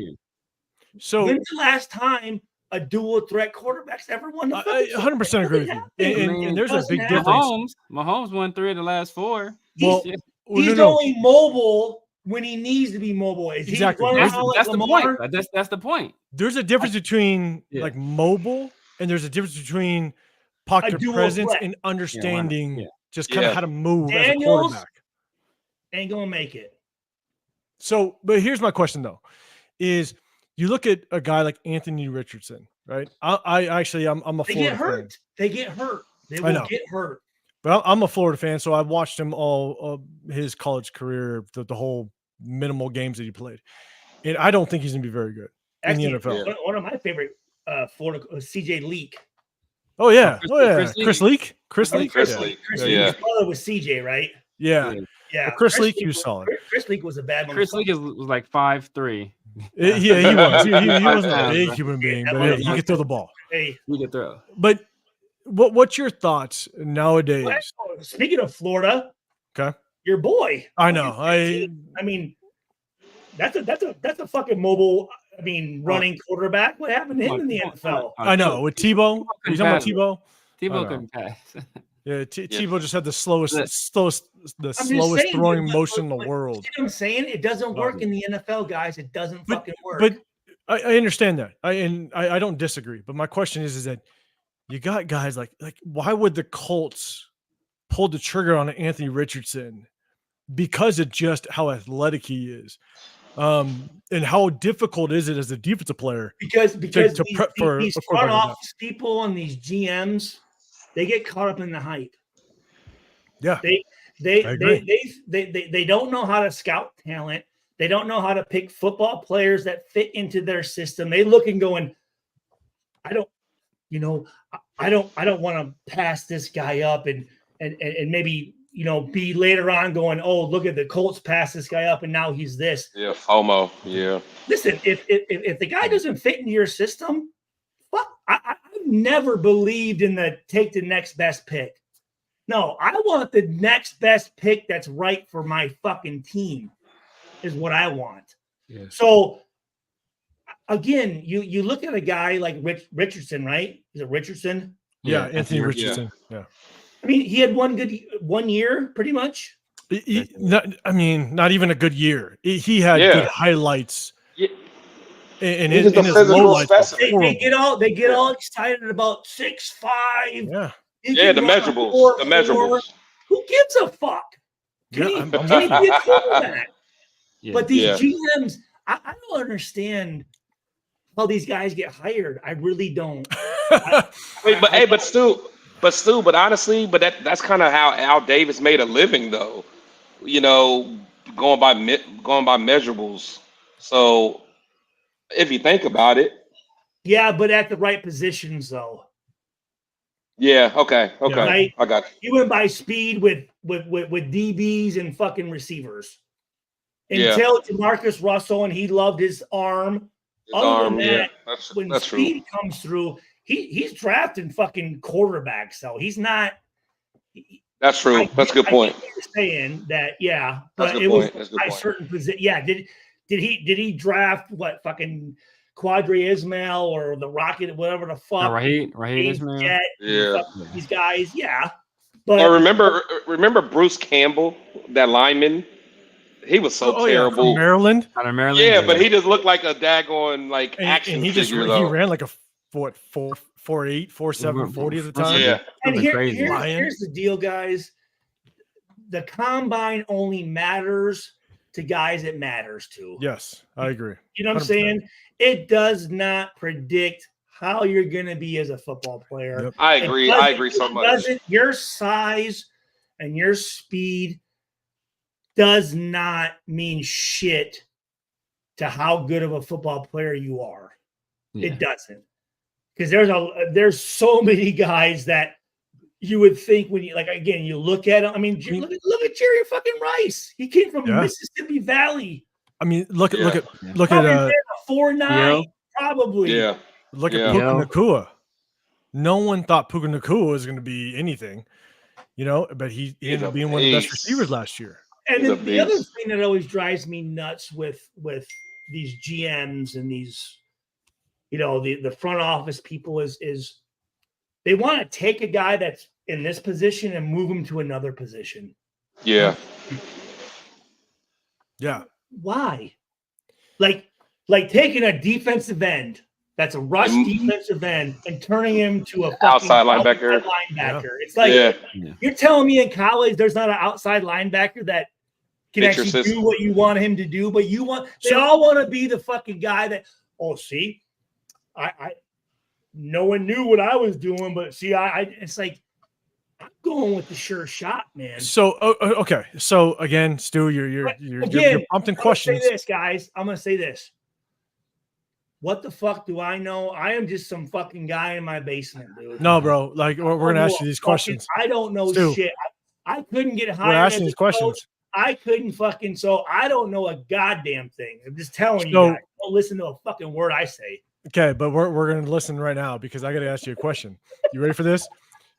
so when's the last time a dual threat quarterback's ever won the I 100% agree with you. And there's a big difference. Mahomes won 3 of the last 4. Well, he's only mobile when he needs to be mobile. Exactly. That's the point. That's the point. There's a difference between like mobile. And there's a difference between pocket presence and understanding just kind of how to move as a quarterback. Ain't gonna make it. So, but here's my question though: is you look at a guy like Anthony Richardson, right? I'm a Florida fan. They get hurt. They will get hurt. But I'm a Florida fan, so I watched him all his college career, the whole minimal games that he played, and I don't think he's gonna be very good in the NFL. One of my favorite. Florida CJ Leak. Oh yeah. Chris Leak. His brother was CJ, right? Yeah. Chris Leak, he was solid. Chris Leak was a bad one. Chris Leak was like 5'3". Yeah, he was. He wasn't a big human being, but he could throw the ball. Hey, he could throw. But what's your thoughts nowadays? Well, speaking of Florida, okay, your boy. I know. I mean, that's a fucking mobile. I mean, running quarterback. What happened to him in the NFL? I know. With Tebow, you talking about Tebow? Tebow couldn't pass. Yeah, Tebow just had the slowest throwing motion in the world. You know what I'm saying? It doesn't work in the NFL, guys. It doesn't fucking work. But I understand that. I don't disagree. But my question is that you got guys like why would the Colts pull the trigger on Anthony Richardson? Because of just how athletic he is. And how difficult is it as a defensive player? Because to prep for these front office people and these GMs, they get caught up in the hype. Yeah, they don't know how to scout talent. They don't know how to pick football players that fit into their system. They look and going, I don't want to pass this guy up and maybe. Be later on going, oh, look at the Colts pass this guy up, and now he's this. Yeah, FOMO. Yeah. Listen, if the guy doesn't fit into your system, fuck, I've never believed in take the next best pick. No, I want the next best pick that's right for my fucking team, is what I want. Yeah. So, again, you look at a guy like Richardson, right? Is it Richardson? Yeah, Anthony Richardson. Yeah. I mean, he had one year, pretty much. Not even a good year. He had good highlights. Yeah. And his low lights. They get all excited about 6'5". Yeah. The measurables. The measurables. Who gives a fuck? Can he be a quarterback? But these GMs, I don't understand. how these guys get hired. I really don't. But Stu, but honestly, that's kind of how Al Davis made a living, though. You know, going by measurables. So if you think about it, Yeah, but at the right positions, though. yeah, okay, Right? I got you. He went by speed with DBs and fucking receivers. Yeah. Until Marcus Russell, and he loved his arm. His Other arm, than that, when that's speed true. comes through, he's drafting fucking quarterbacks. So he's not. That's true. That's a good point. I get what you're saying that, yeah, That's but a good it was point. That's a good by point. certain position. Yeah, did he draft what fucking Quadri Ismail or the Rocket, whatever the fuck? Raheed Ismail. Jet, Yeah. these guys, yeah. But Or remember Bruce Campbell, that lineman? He was so Yeah, terrible. from Maryland. Out of Maryland. Yeah, but he just looked like a daggone action and he figure. he ran like a 4.8, 4.7, 40 at the time. Yeah. And crazy. here's the deal, guys. The combine only matters to guys it matters to. Yes, I agree. You know what I'm 100%. saying? It does not predict how you're going to be as a football player. Yep. I agree so much. Your size and your speed does not mean shit to how good of a football player you are. Yeah. It doesn't. Because there's so many guys that you would think when you you look at them. I mean, look at Jerry fucking Rice. He came from Mississippi Valley. I mean, look at 4.9 probably. Yeah. Look at Puka Nacua. No one thought Puka Nacua was going to be anything, but he ended up being one of the best receivers last year. And then the other thing that always drives me nuts with these GMs and these, the front office people is they want to take a guy that's in this position and move him to another position. Yeah. Yeah. Why? Like taking a defensive end that's a rush defensive end and turning him to a outside linebacker. Yeah. It's like you're telling me in college there's not an outside linebacker that can actually do what you want him to do, but they all want to be the fucking guy that, I no one knew what I was doing, but it's like I'm going with the sure shot, man. So okay. So again, Stu, you're prompting questions. I'm gonna say this, guys. I'm gonna say this. What the fuck do I know? I am just some fucking guy in my basement, dude. No, bro. Like we're gonna ask you these questions. I don't know shit. I couldn't get hired. We're asking these questions. I couldn't fucking. So I don't know a goddamn thing. I'm just telling you guys. Don't listen to a fucking word I say. Okay, but we're gonna listen right now because I got to ask you a question. You ready for this?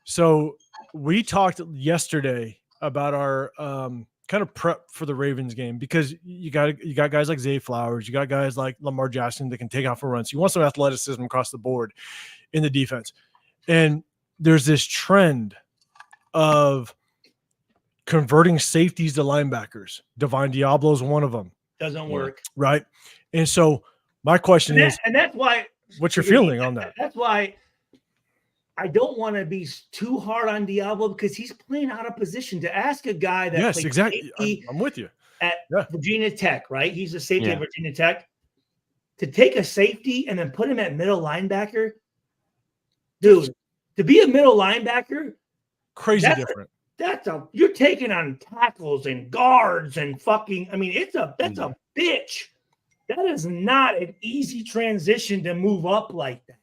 So we talked yesterday about our kind of prep for the Ravens game because you got guys like Zay Flowers, you got guys like Lamar Jackson that can take off for runs. You want some athleticism across the board in the defense, and there's this trend of converting safeties to linebackers. Divine Diablo's one of them. Doesn't work, right? And so my question is, and that's why. What's your feeling on that? That's why I don't want to be too hard on Diablo because he's playing out of position. To ask a guy that yes, exactly, I'm with you at Virginia Tech, right? He's a safety at Virginia Tech. To take a safety and then put him at middle linebacker, dude. To be a middle linebacker, crazy different. You're taking on tackles and guards and fucking. I mean, that's a bitch. That is not an easy transition to move up like that.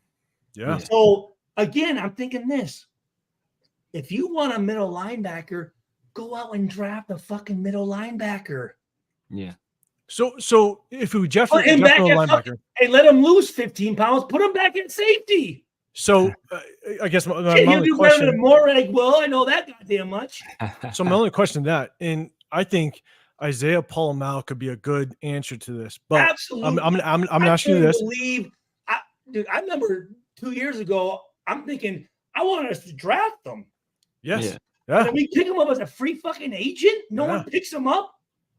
Yeah. So again, I'm thinking this. If you want a middle linebacker, go out and draft a fucking middle linebacker. Yeah. So if we Jeffrey linebacker and let him lose 15 pounds, put him back in safety. So I guess my only question. More like, I know that goddamn much. So my only question that, and I think Isaiah Palomau could be a good answer to this, but absolutely, I'm gonna ask you this. I remember 2 years ago. I'm thinking I wanted us to draft them. Yes, yeah. And we pick him up as a free fucking agent. No one picks him up.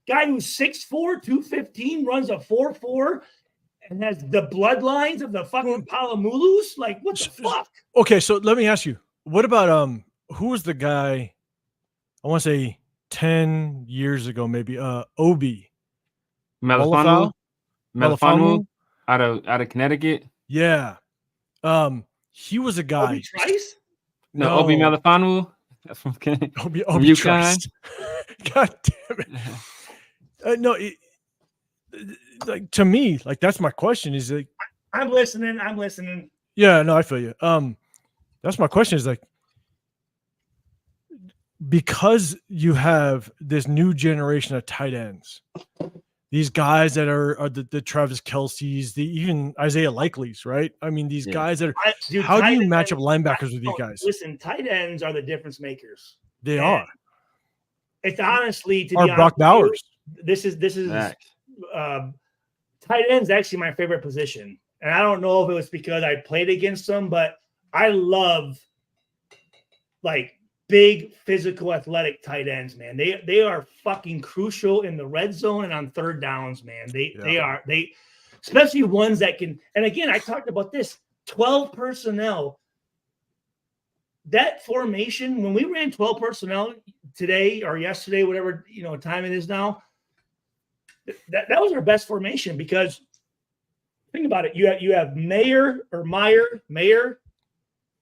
Guy who's 6'4", 215, runs a 4.4, and has the bloodlines of the fucking Palomulus. Like what the fuck? Okay, so let me ask you. What about who was the guy? I want to say 10 years ago, maybe Obi Melifonwu. out of Connecticut. Yeah. He was a guy. Obi Trice? No, Obi Melifonwu. That's from Obi UConn. Trice. God damn it. No, like to me, like that's my question. Is like, I'm listening. yeah, no, I feel you. That's my question. Is like, because you have this new generation of tight ends, these guys that are the Travis Kelce's, even Isaiah Likely's, right? I mean, these guys that are. How do you match up linebackers with these guys? Listen, tight ends are the difference makers. They are. It's honestly to Or be honest Brock Bowers. This is tight end's actually my favorite position, and I don't know if it was because I played against them, but I love like big physical athletic tight ends, man. They are fucking crucial in the red zone and on third downs, man. They are especially ones that can, and again, I talked about this 12 personnel. That formation, when we ran 12 personnel today or yesterday, whatever time it is now, that was our best formation because think about it. You have Meyer,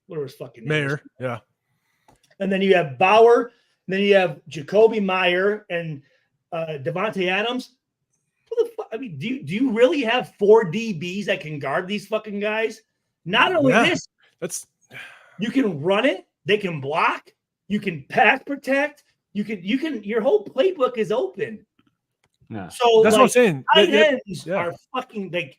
whatever his fucking name Mayer, is. yeah. And then you have Bauer, and then you have Jacoby Meyer and Devontae Adams. Who the fuck? I mean, do you really have 4 DBs that can guard these fucking guys? Not only this, you can run it, they can block, you can pass protect, you can your whole playbook is open. Yeah. So that's what I'm saying. Tight ends are fucking like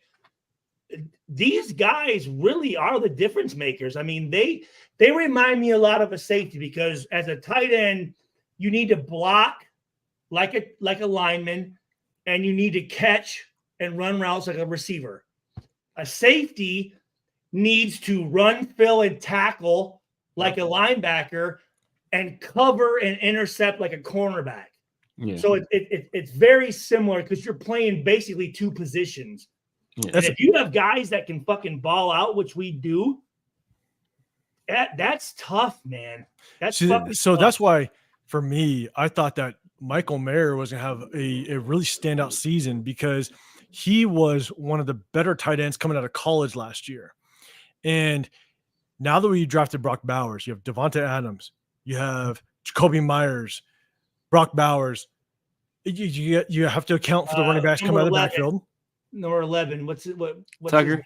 these guys really are the difference makers. I mean, they remind me a lot of a safety because as a tight end, you need to block like a lineman, and you need to catch and run routes like a receiver. A safety needs to run, fill, and tackle like a linebacker and cover and intercept like a cornerback. Yeah. So it's very similar because you're playing basically 2 positions. Yeah. And if you have guys that can fucking ball out, which we do, that's tough, man. That's tough. That's why for me, I thought that Michael Mayer was going to have a really standout season because he was one of the better tight ends coming out of college last year. And now that we drafted Brock Bowers, you have Devontae Adams, you have Jacoby Myers, Brock Bowers. You have to account for the running backs coming out of the backfield. Number 11. What's Tucker?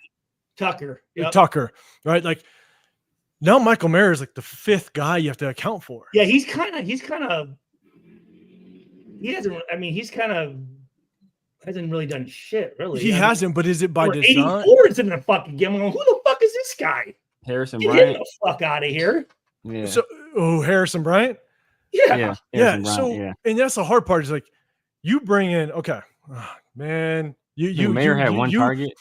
Tucker. Yep. Tucker, right? Like now Michael Mayer is like the 5th guy you have to account for. Yeah, he hasn't really done shit, really. He hasn't, but is it by design? 84 is in the fucking game. Who the fuck is this guy? Harrison Bryant. Get the fuck out of here. Yeah. So, Harrison Bryant? Yeah. And that's the hard part is like you bring in, man, Mayer had one target.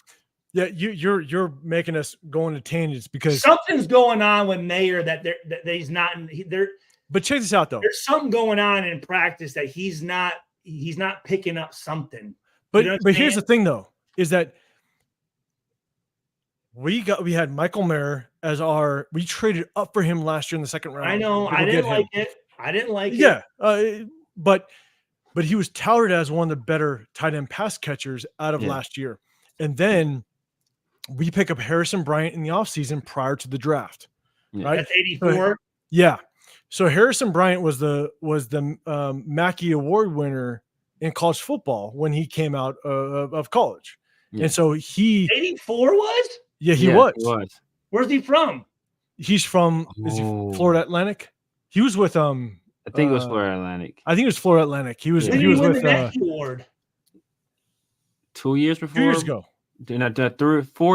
Yeah, you're making us go into tangents because something's going on with Mayer that he's not there. But check this out though. There's something going on in practice that he's not picking up something. But here's the thing though, is that we had Michael Mayer as we traded up for him last year in the 2nd round. I know. I didn't like it. Yeah. But he was touted as one of the better tight end pass catchers out of last year. And then we pick up Harrison Bryant in the offseason prior to the draft. Right? That's 84. Yeah. So Harrison Bryant was the Mackey Award winner in college football when he came out of college. Yeah. And so 84 was? Yeah, he was. Where's he from? He's from Florida Atlantic. He was with I think it was Florida Atlantic. I think it was Florida Atlantic. He was with the Mackey Award. 2 years before. 2 years ago. 4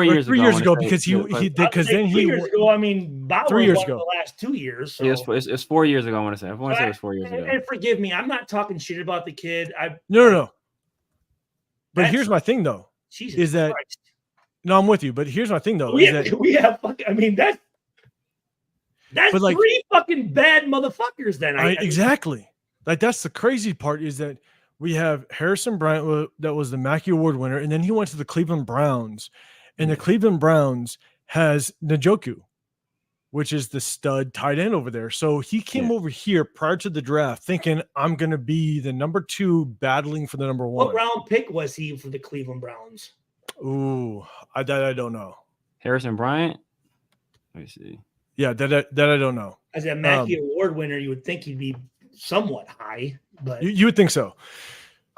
years ago. 3 years ago because because then he 3 years ago. I mean, Bauer 3 years ago. The last 2 years. So. Yeah, it's 4 years ago. I want to say. It was 4 years ago. And forgive me, I'm not talking shit about the kid. No. But here's my thing though. Jesus is that Christ. No, I'm with you. But here's my thing though. We have fucking. I mean that's 3 fucking bad motherfuckers. Then exactly. Like that's the crazy part is that. We have Harrison Bryant that was the Mackey Award winner, and then he went to the Cleveland Browns, and the Cleveland Browns has Njoku, which is the stud tight end over there. So he came over here prior to the draft thinking, I'm going to be the number 2 battling for the number 1. What round pick was he for the Cleveland Browns? Ooh, that I don't know. Harrison Bryant. Let me see. Yeah, that I don't know. As a Mackey Award winner, you would think he'd be somewhat high, but you would think so.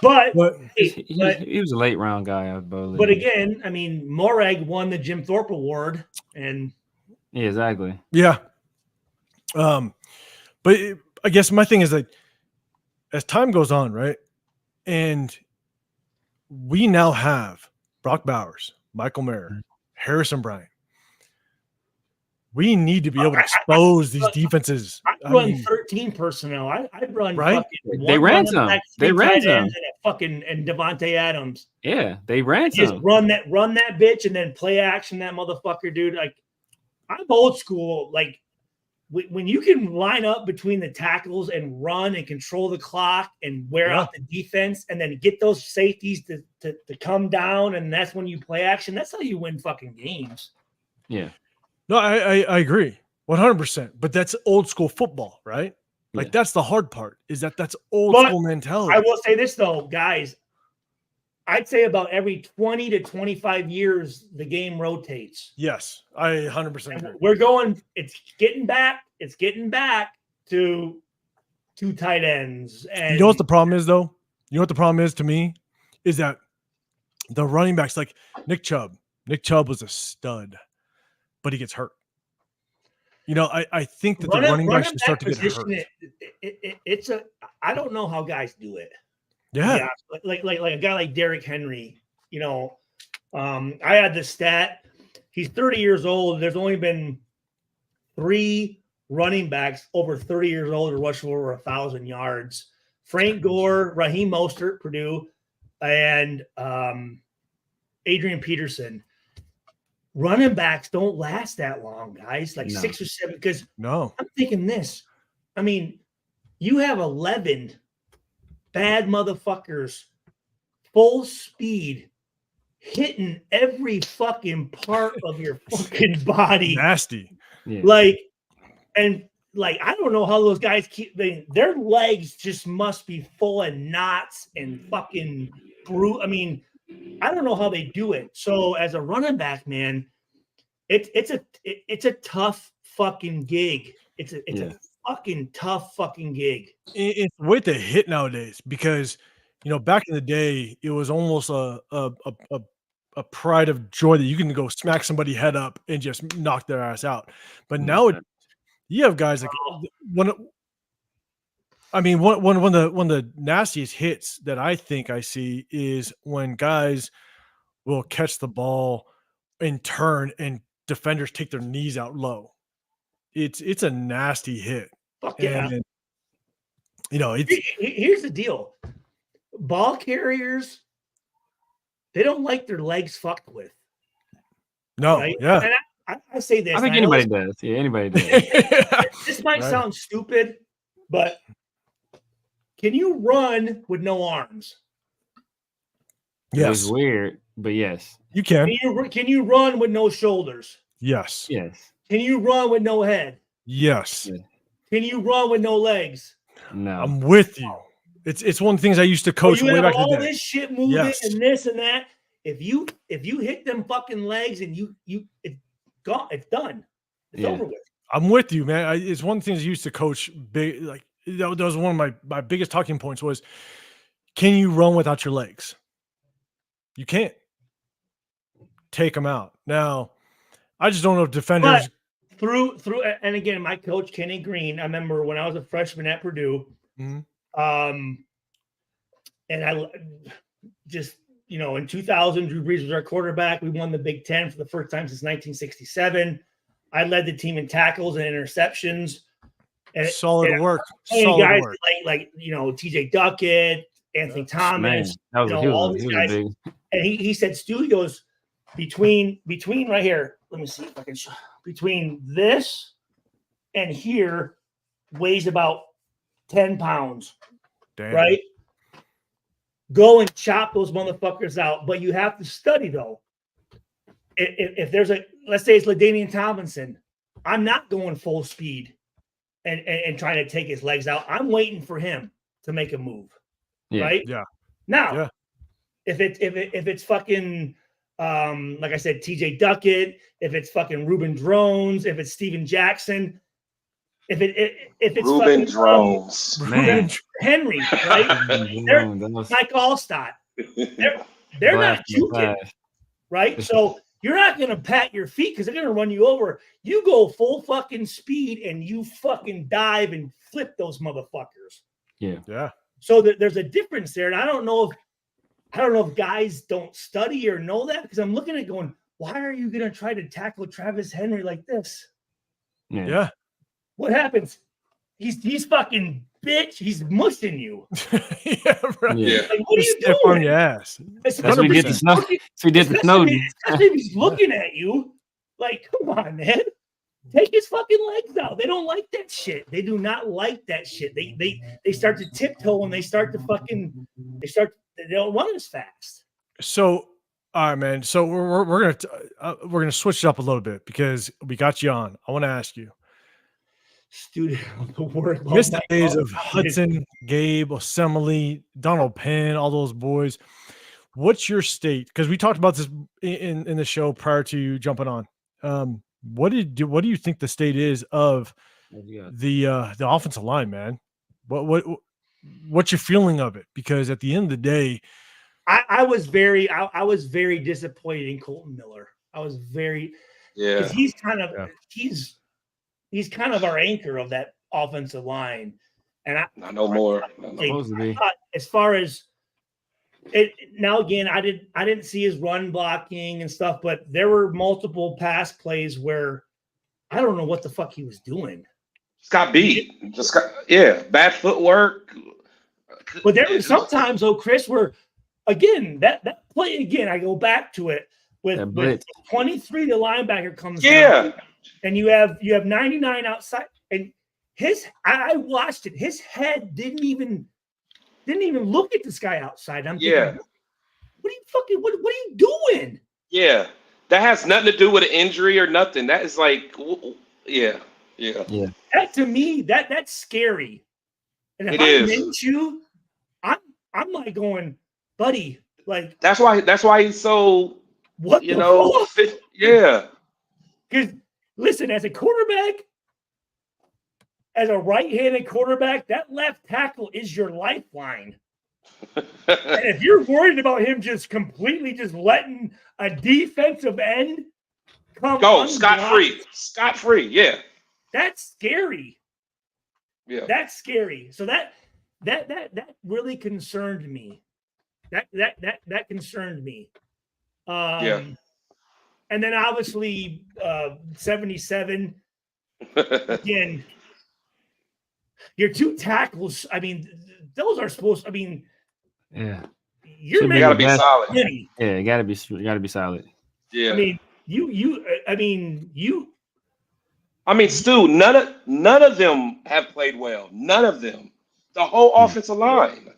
But he was a late round guy, I believe. But again, I mean, Morag won the Jim Thorpe Award, and yeah, exactly. Yeah. But I guess my thing is that as time goes on, right, and we now have Brock Bowers, Michael Mayer, Harrison Bryant. We need to be able to expose these defenses. I'd run 13 personnel. I'd run right. They ran some. They ran some. And Devontae Adams. Yeah, they ran Just some. run that bitch and then play action that motherfucker, dude. Like, I'm old school. Like, when you can line up between the tackles and run and control the clock and wear out the defense and then get those safeties to come down, and that's when you play action. That's how you win fucking games. Yeah. No, I agree 100%. But that's old school football, right? Like that's the hard part. Is that's old school mentality. I will say this though, guys. I'd say about every 20 to 25 years, the game rotates. Yes, I 100% agree. We're going. It's getting back to two tight ends. And you know what the problem is, though? You know what the problem is to me is that the running backs, like Nick Chubb. Nick Chubb was a stud, but he gets hurt. You know, I think that the running backs should start to get hurt. I don't know how guys do it. Yeah. Like a guy like Derrick Henry, you know, I had the stat. He's 30 years old. There's only been 3 running backs over 30 years old to rush for over 1,000 yards. Frank Gore, Raheem Mostert, Purdue, and Adrian Peterson. Running backs don't last that long, guys. Like 6 or 7. Because I'm thinking this. I mean, you have 11 bad motherfuckers, full speed, hitting every fucking part of your fucking body. Nasty. Yeah. Like, I don't know how those guys their legs just must be full of knots and fucking I mean, I don't know how they do it. So as a running back, man, it's a tough fucking gig. It's a fucking tough fucking gig. It's the way they hit nowadays because, you know, back in the day, it was almost a pride of joy that you can go smack somebody head up and just knock their ass out. But now you have guys like one of the nastiest hits that I think I see is when guys will catch the ball and turn and defenders take their knees out low. It's a nasty hit. Fuck yeah. And, you know, here's the deal. Ball carriers, they don't like their legs fucked with. No, right? Yeah. And I say this. I think anybody does. Yeah, anybody does. This might sound stupid, but can you run with no arms? Yes. It's weird, but yes. You can. Can you run with no shoulders? Yes. Yes. Can you run with no head? Yes. Can you run with no legs? No. I'm with you. It's one of the things I used to coach way back in the day. All this shit moving and this and that. If you hit them fucking legs and it's gone, it's done. It's over with. I'm with you, man. It's one of the things I used to coach big. Like that was one of my biggest talking points was, can you run without your legs? You can't. Take them out. Now, I just don't know if defenders through and again, my coach Kenny Green. I remember when I was a freshman at Purdue. Mm-hmm. And I just, you know, in 2000, Drew Brees was our quarterback. We won the Big Ten for the first time since 1967. I led the team in tackles and interceptions. And solid work. Solid guys work. Like you know, TJ Duckett, Anthony Thomas, all these guys. And he said, Stu, he goes, between right here, let me see if I can show. Between this and here weighs about 10 pounds. Damn. Right? Go and chop those motherfuckers out. But you have to study, though. If there's let's say it's LaDainian Tomlinson, I'm not going full speed and trying to take his legs out. I'm waiting for him to make a move. Yeah. Right? Yeah. Now, if it's fucking like I said, TJ Duckett, if it's fucking Ruben Drones, if it's Steven Jackson, if it's Ruben fucking Drones. Man. Henry, right? They're Mike Allstott. They're not juking, right? So you're not going to pat your feet because they're going to run you over. You go full fucking speed and you fucking dive and flip those motherfuckers. Yeah. So there's a difference there, and I don't know if guys don't study or know that, because I'm looking at going, why are you going to try to tackle Travis Henry like this? Yeah. What happens? He's fucking bitch. He's mushing you. Yeah, right. Yeah. Like, what are you Stiff doing? on your ass. That's what we did to Snow. Especially if he's looking at you. Like, come on, man. Take his fucking legs out. They don't like that shit. They do not like that shit. They start to tiptoe and they don't run as fast. So, all right, man. So we're gonna switch it up a little bit because we got you on. I want to ask you. Student of the work. Missed the days of Hudson, Gabe, Osemele, Donald Penn, all those boys. What's your state? Because we talked about this in the show prior to jumping on. What do you think the state is of the offensive line, man? What's your feeling of it? Because at the end of the day, I was very disappointed in Colton Miller. I was very because he's kind of our anchor of that offensive line, and not no more. Supposed to be. As far as it now, again, I didn't see his run blocking and stuff, but there were multiple pass plays where I don't know what the fuck he was doing. Just got beat. Bad footwork. But there were sometimes, Chris, where again that play again. I go back to it with 23. The linebacker comes down, and you have 99 outside, and I watched it. His head didn't even look at this guy outside. I'm thinking, what are you doing? Yeah, that has nothing to do with an injury or nothing. That is like, yeah. That to me, that's scary. And if I'm Minshew, I'm like going, buddy, like that's why he's so what yeah. Because listen, as a quarterback, as a right-handed quarterback, that left tackle is your lifeline. And if you're worried about him just completely just letting a defensive end go scot-free, yeah. That's scary. Yeah. That's scary. So that really concerned me. That concerned me. And then obviously 77 again. Your two tackles, I mean, those are supposed. I mean, you gotta be solid. Yeah, you gotta be solid. Yeah. I mean, Stu, none of them have played well. None of them. The whole offensive line.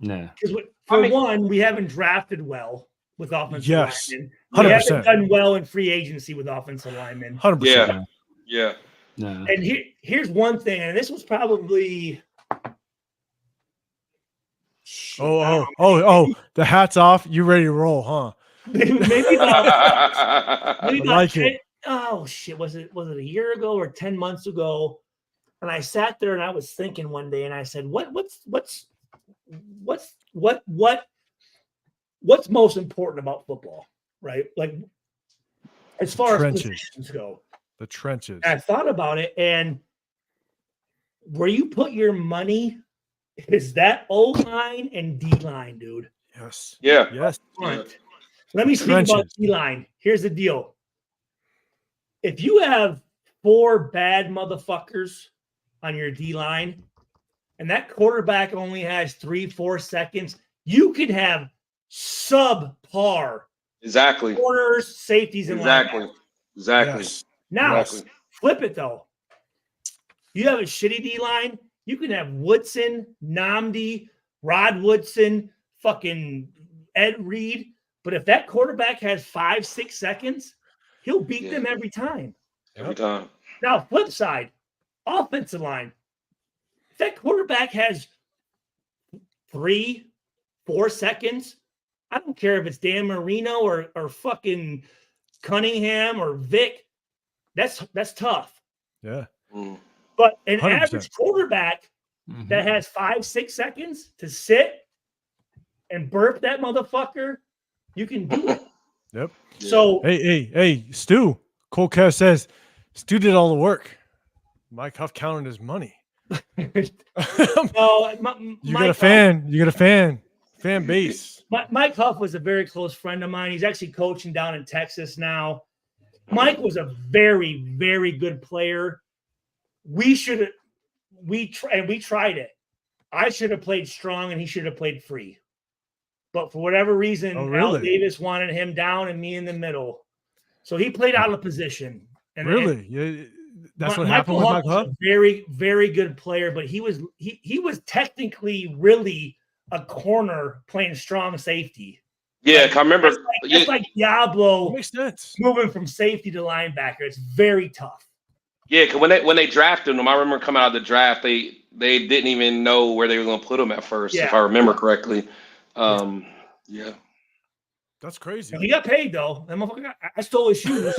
No. Because one, we haven't drafted well with offensive linemen. 100%. We haven't done well in free agency with offensive linemen. 100%. Yeah. No. And here's one thing, and this was probably the hat's off. You ready to roll, huh? maybe about like it. Oh shit! Was it a year ago or 10 months ago? And I sat there and I was thinking one day, and I said, "What's most important about football, right? Like as far as positions go." The trenches. And I thought about it, and where you put your money is that O-line and D-line, dude. Yes. Yeah. Yes. Let me speak about D-line. Here's the deal. If you have 4 bad motherfuckers on your D-line, and that quarterback only has 3-4 seconds, you could have subpar corners, safeties, and linebackers. Exactly. Yes. Now, flip it though. You have a shitty D-line, you can have Woodson, Nnamdi, Rod Woodson, fucking Ed Reed. But if that quarterback has 5-6 seconds, he'll beat them every time. Every time. Now, flip side, offensive line. If that quarterback has 3-4 seconds, I don't care if it's Dan Marino or fucking Cunningham or Vic. That's tough. Yeah. But an 100%. average quarterback that has 5-6 seconds to sit and burp that motherfucker, you can do it. Yep. So hey, Stu. Cole Cass says Stu did all the work. Mike Huff counted his money. no, you got a fan. You got a fan base. Mike Huff was a very close friend of mine. He's actually coaching down in Texas now. Mike was a very, very good player. We tried it. I should have played strong and he should have played free. But for whatever reason, Al Davis wanted him down and me in the middle. So he played out of position. Yeah, that's what happened with Mike Huff. Very, very good player, but he was technically really a corner playing strong safety. Yeah, I remember. It's like Diablo makes sense. Moving from safety to linebacker. It's very tough. Yeah, because when they drafted him, I remember coming out of the draft, they didn't even know where they were going to put him at first, if I remember correctly. Yeah. That's crazy. He got paid though. That motherfucker I stole his shoes.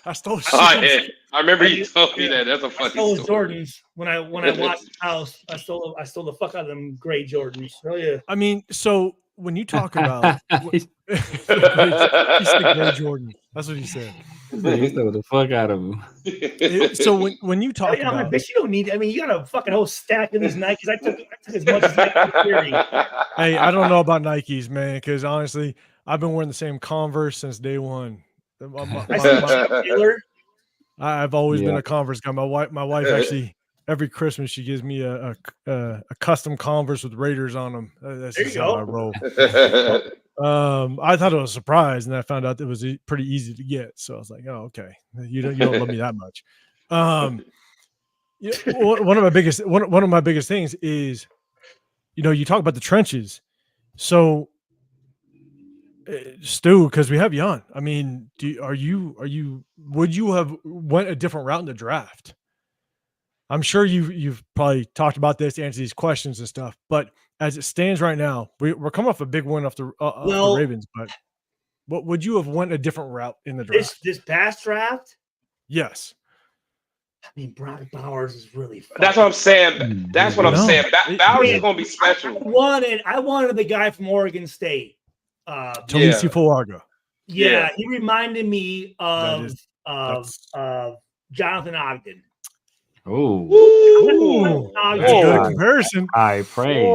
I stole his shoes. I remember you told me that. That's a funny story. I stole his Jordans when I watched the house. I stole the fuck out of them gray Jordans. Oh yeah. I mean, so when you talk about he said gray Jordan, that's what he said. He stole the fuck out of him. So when you talk about, like, bitch, you don't need. I mean, you got a fucking whole stack of these Nikes. I took as much as I could carry. Hey, I don't know about Nikes, man, because honestly, I've been wearing the same Converse since day one. I've always been a Converse guy. My wife actually every Christmas she gives me a custom Converse with Raiders on them. That's just how I roll. I thought it was a surprise, and I found out it was pretty easy to get. So I was like, "Oh, okay, you don't love me that much." One of my biggest things is, you talk about the trenches. So, Stu, because we have you on. I mean, would you have went a different route in the draft? I'm sure you've probably talked about this, answered these questions and stuff, but as it stands right now, we're coming off a big win off the Ravens. But what would you have went a different route in the draft? This past draft? Yes. I mean, Brock Bowers is really fun. That's what I'm saying. That's what I'm saying. Bowers is going to be special. I wanted the guy from Oregon State. Talisi Fuaga. Yeah, he reminded me of Jonathan Ogden. Oh, that's a good comparison. High praise.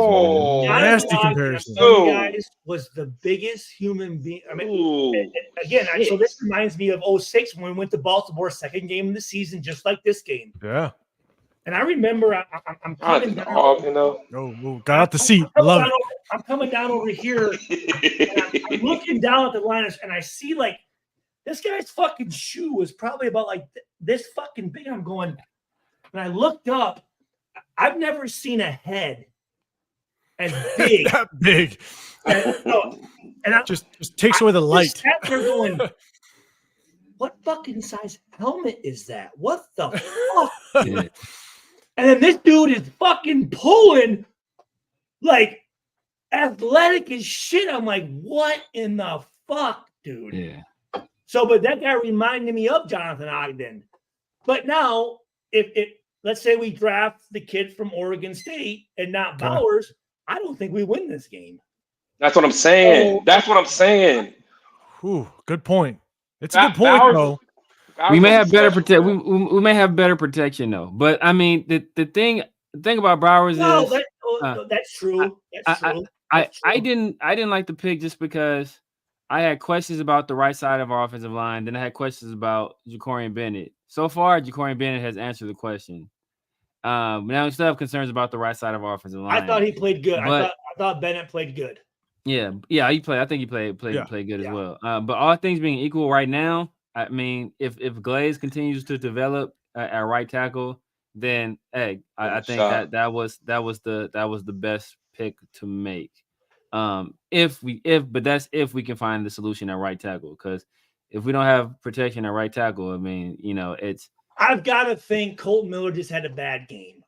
Nasty comparison. Guys was the biggest human being. I mean, again, so this reminds me of 06 when we went to Baltimore, second game of the season, just like this game. Yeah. And I remember I'm coming down. Got out the seat. I love it. I'm coming down over here. And I'm looking down at the liners, and I see like this guy's fucking shoe was probably about like this fucking big. I'm going. And I looked up. I've never seen a head as big. That big. And I just takes away the light. Sat there going, what fucking size helmet is that? What the fuck? Yeah. And then this dude is fucking pulling like athletic as shit. I'm like, what in the fuck, dude? Yeah. So, but that guy reminded me of Jonathan Ogden. But now, if let's say we draft the kid from Oregon State and not Bowers, I don't think we win this game. That's what I'm saying. Ooh, good point. It's a good point, though. We may have better we may have better protection though. But I mean, the thing about Bowers is that's true. I didn't like the pick just because I had questions about the right side of our offensive line. Then I had questions about Jacorian Bennett. So far, Jacorian Bennett has answered the question. Now we still have concerns about the right side of our offensive line. I thought he played good. I thought Bennett played good. Yeah, he played. I think he played good as well. But all things being equal right now, I mean, if Glaze continues to develop at right tackle, then hey, I think that was the best pick to make. If we can find the solution at right tackle, because if we don't have protection at right tackle, I mean, it's. I've got to think Colton Miller just had a bad game.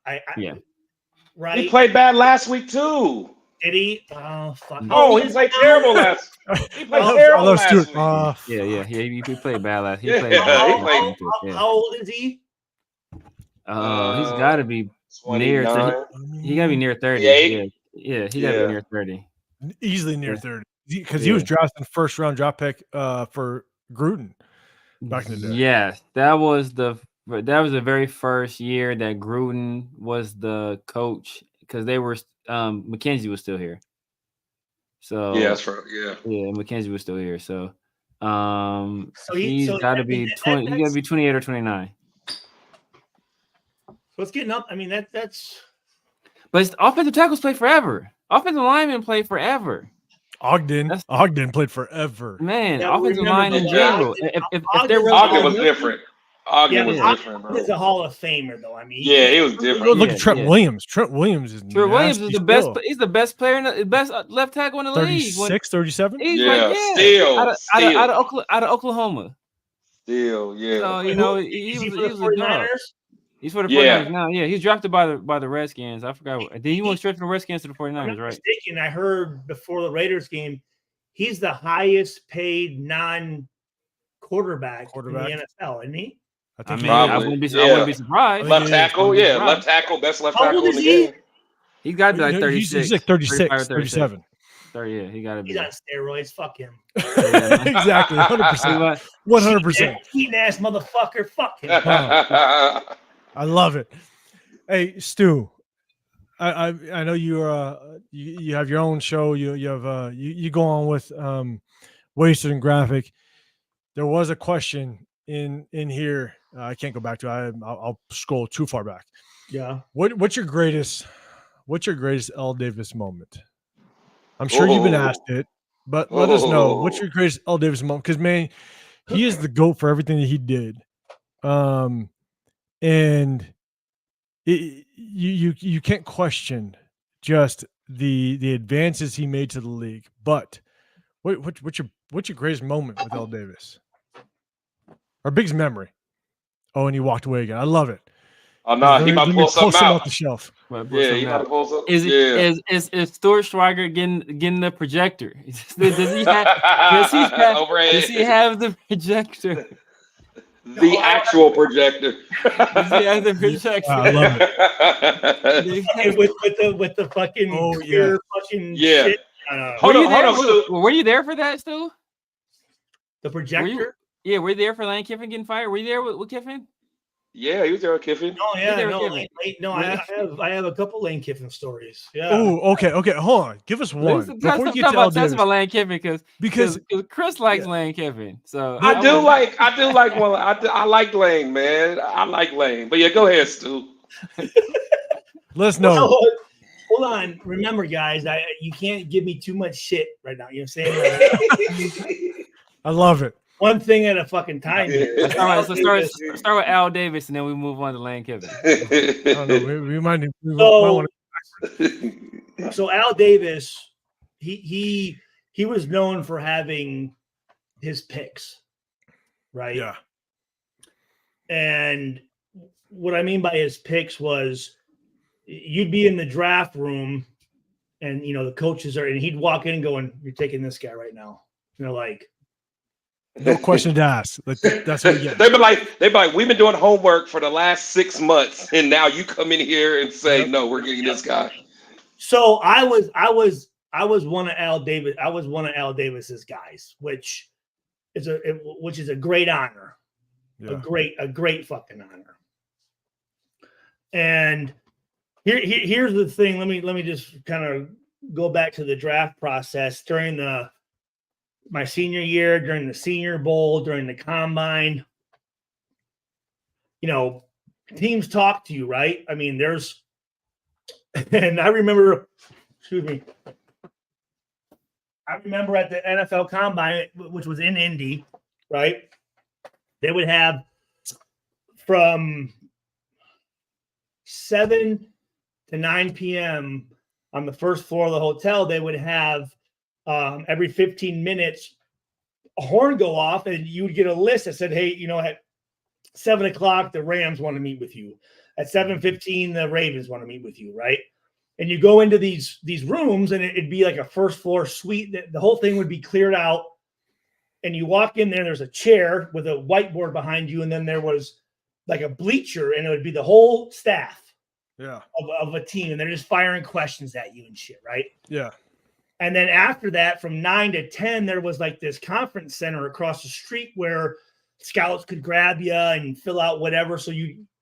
Right. He played bad last week too. Did he? Oh, fuck. Oh, he played terrible last. He played I terrible love last Stewart. week. He played bad last. He Yeah, played he bad. played- How old is he? He's got to be near. 29. He got to be near 30. 28? Yeah, he got to be near 30. Easily near Yeah. 30 because he was drafted first round draft pick for Gruden back in the day. Yes, that was the very first year that Gruden was the coach because they were McKenzie was still here. So Yeah, that's right. Yeah. Yeah, McKenzie was still here. So he's got to be 20. He got to be 28 or 29. So it's getting up. I mean, that's. But offensive tackles play forever. Offensive linemen play forever. Ogden played forever. Man, Yeah, offensive line in general. If Ogden was different. Ogden was Ogden different, bro. is a Hall of Famer, though. I mean, Yeah, he was different. Look at Trent Williams. Trent Williams is the best. He's the best player in the best left tackle in the league. 36, 37? He's Still. Out of Oklahoma. Still, yeah. So, is he for the 49ers? He's for the 49ers now. Yeah, he's drafted by the Redskins. I forgot. Then he went straight from the Redskins to the 49ers, I'm not right? mistaken. I heard before the Raiders game, he's the highest paid non-quarterback in the NFL, isn't he? I wouldn't be surprised. Left tackle, left tackle, best left tackle in the game. He's got to be like 36. He's like 36, 37. 30, yeah, he got to be. He's on steroids. Fuck him. Exactly, 100%. 100%. Cheating ass motherfucker. Fuck him. I love it. Hey, Stu, I know you have your own show. You have you go on with Wasted and Graphic. There was a question in here. I can't go back to it. I'll scroll too far back. Yeah. What's your greatest L. Davis moment? I'm sure you've been asked it, but let us know. What's your greatest L. Davis moment? Because man, he is the GOAT for everything that he did. And you can't question just the advances he made to the league. But what's your greatest moment with L. Davis? Our biggest memory. Oh, and he walked away again. I love it. Oh no, he about to pull something out off the shelf. Yeah, he about to pull something. Is Stuart Schweiger getting the projector? Does he have the projector? The actual projector. Does he have the projector? I love it. with the fucking fucking shit. Hold on, Stu. Were you there for that, Stu? The projector? Were you there for Lane Kiffin getting fired? Were you there with Kiffin? Yeah, he was there with Kiffin. Oh yeah, I have a couple Lane Kiffin stories. Yeah. Oh, okay. Hold on. Give us one before you get to L. Davis. About Lane Kiffin because Chris likes Lane Kiffin. So I do like one. I like Lane, man. I like Lane. But yeah, go ahead, Stu. Let's know. Hold on. Remember, guys, you can't give me too much shit right now. You know what I'm saying? I love it. One thing at a fucking time. Start with Al Davis, and then we move on to Lane Kiffin. I don't know. We might want to. So Al Davis, he was known for having his picks, right? Yeah. And what I mean by his picks was, you'd be in the draft room, and the coaches and he'd walk in and going, "You're taking this guy right now." And they're like, no question to ask. That's what we get. They'd be like, we've been doing homework for the last 6 months, and now you come in here and say, no, we're getting this guy. So I was one of Al Davis. I was one of Al Davis's guys, which is a great honor, a great fucking honor. And here's the thing. Let me just kind of go back to the draft process during my senior year, during the Senior Bowl, during the combine. Teams talk to you, right? I mean, and I remember, I remember at the NFL combine, which was in Indy, right? They would have from 7 to 9 p.m. on the first floor of the hotel, they would have every 15 minutes a horn go off, and you would get a list that said, hey, at 7 o'clock, the Rams want to meet with you. At 7:15, the Ravens want to meet with you, right? And you go into these rooms, and it'd be like a first floor suite. The whole thing would be cleared out. And you walk in there, there's a chair with a whiteboard behind you, and then there was like a bleacher, and it would be the whole staff of a team, and they're just firing questions at you and shit, right? Yeah. And then after that, from 9 to 10, there was like this conference center across the street where scouts could grab you and fill out whatever. So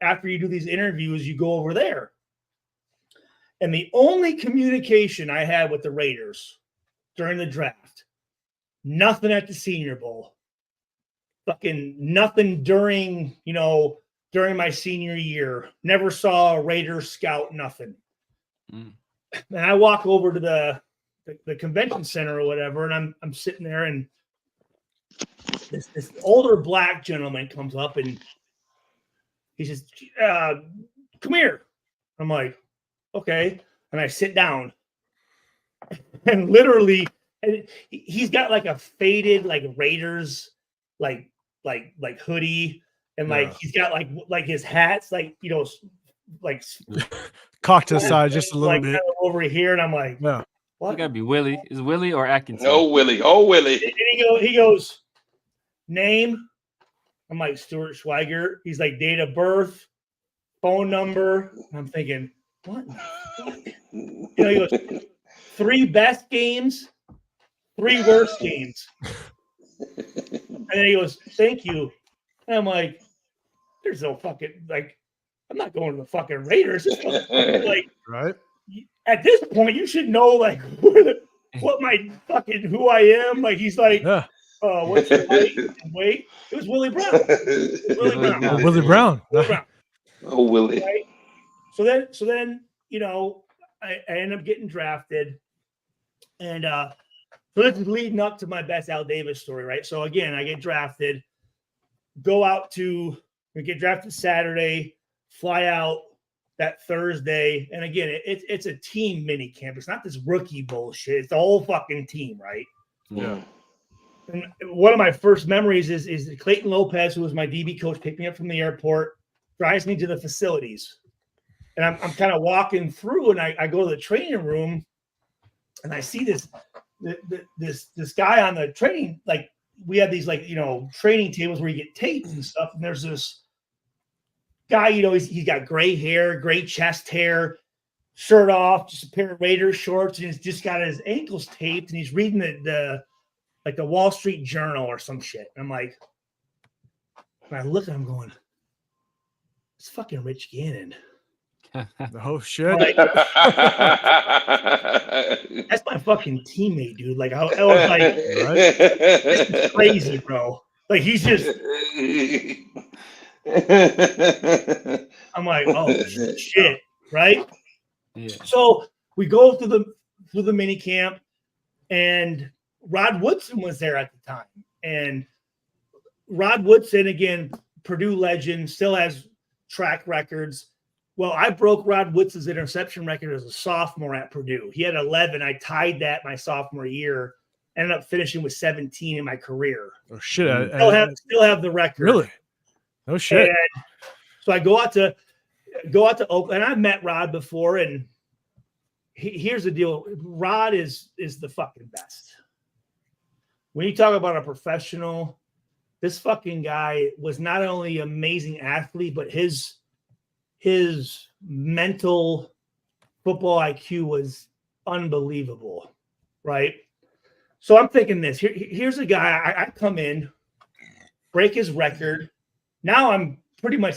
after you do these interviews, you go over there. And the only communication I had with the Raiders during the draft, nothing at the Senior Bowl, fucking nothing during my senior year. Never saw a Raiders scout, nothing. And I walk over to the convention center or whatever, and I'm sitting there, and this older black gentleman comes up, and he says, come here. I'm like, okay. And I sit down, and literally, he's got like a faded like Raiders like hoodie, and like he's got like his hat's like like cocked to the side just a little like bit kind of over here, and I'm like, yeah. What? It gotta be Willie. Is Willie or Atkinson? No, Willie. Oh, Willie. And he goes, name. I'm like, Stuart Schweiger. He's like, date of birth, phone number. And I'm thinking, what? He goes, 3 best games, 3 worst games. And then he goes, thank you. And I'm like, there's no fucking, like, I'm not going to the fucking Raiders. Like, right. At this point, you should know like what my fucking who I am. Like he's like, what's your height and weight? It was Willie Brown. Willie Brown. Oh, Willie. Right? So then I end up getting drafted, and so this is leading up to my best Al Davis story, right? So again, I get drafted, get drafted Saturday, fly out that Thursday, and again, it's a team mini camp. It's not this rookie bullshit. It's the whole fucking team, right? Yeah. And one of my first memories is Clayton Lopez, who was my DB coach, picked me up from the airport, drives me to the facilities, and I'm kind of walking through, and I go to the training room, and I see this guy on the training, like we have these like training tables where you get tapes and stuff, and there's this guy, he's got gray hair, gray chest hair, shirt off, just a pair of Raiders shorts, and he's just got his ankles taped, and he's reading the Wall Street Journal or some shit. And I'm like, and I look at him going, it's fucking Rich Gannon. Oh shit. Like, that's my fucking teammate, dude. Like I was like, this is crazy, bro. Like he's just I'm like, oh shit, right? Yeah. So we go through the mini camp, and Rod Woodson was there at the time. And Rod Woodson, again, Purdue legend, still has track records. Well, I broke Rod Woodson's interception record as a sophomore at Purdue. He had 11. I tied that my sophomore year. Ended up finishing with 17 in my career. Oh shit! Still have the record. Really? No shit. And so I go out to Oakland. I've met Rod before, and here's the deal: Rod is the fucking best. When you talk about a professional, this fucking guy was not only an amazing athlete, but his mental football IQ was unbelievable, right? So I'm thinking this. Here's a guy, I come in, break his record. Now I'm pretty much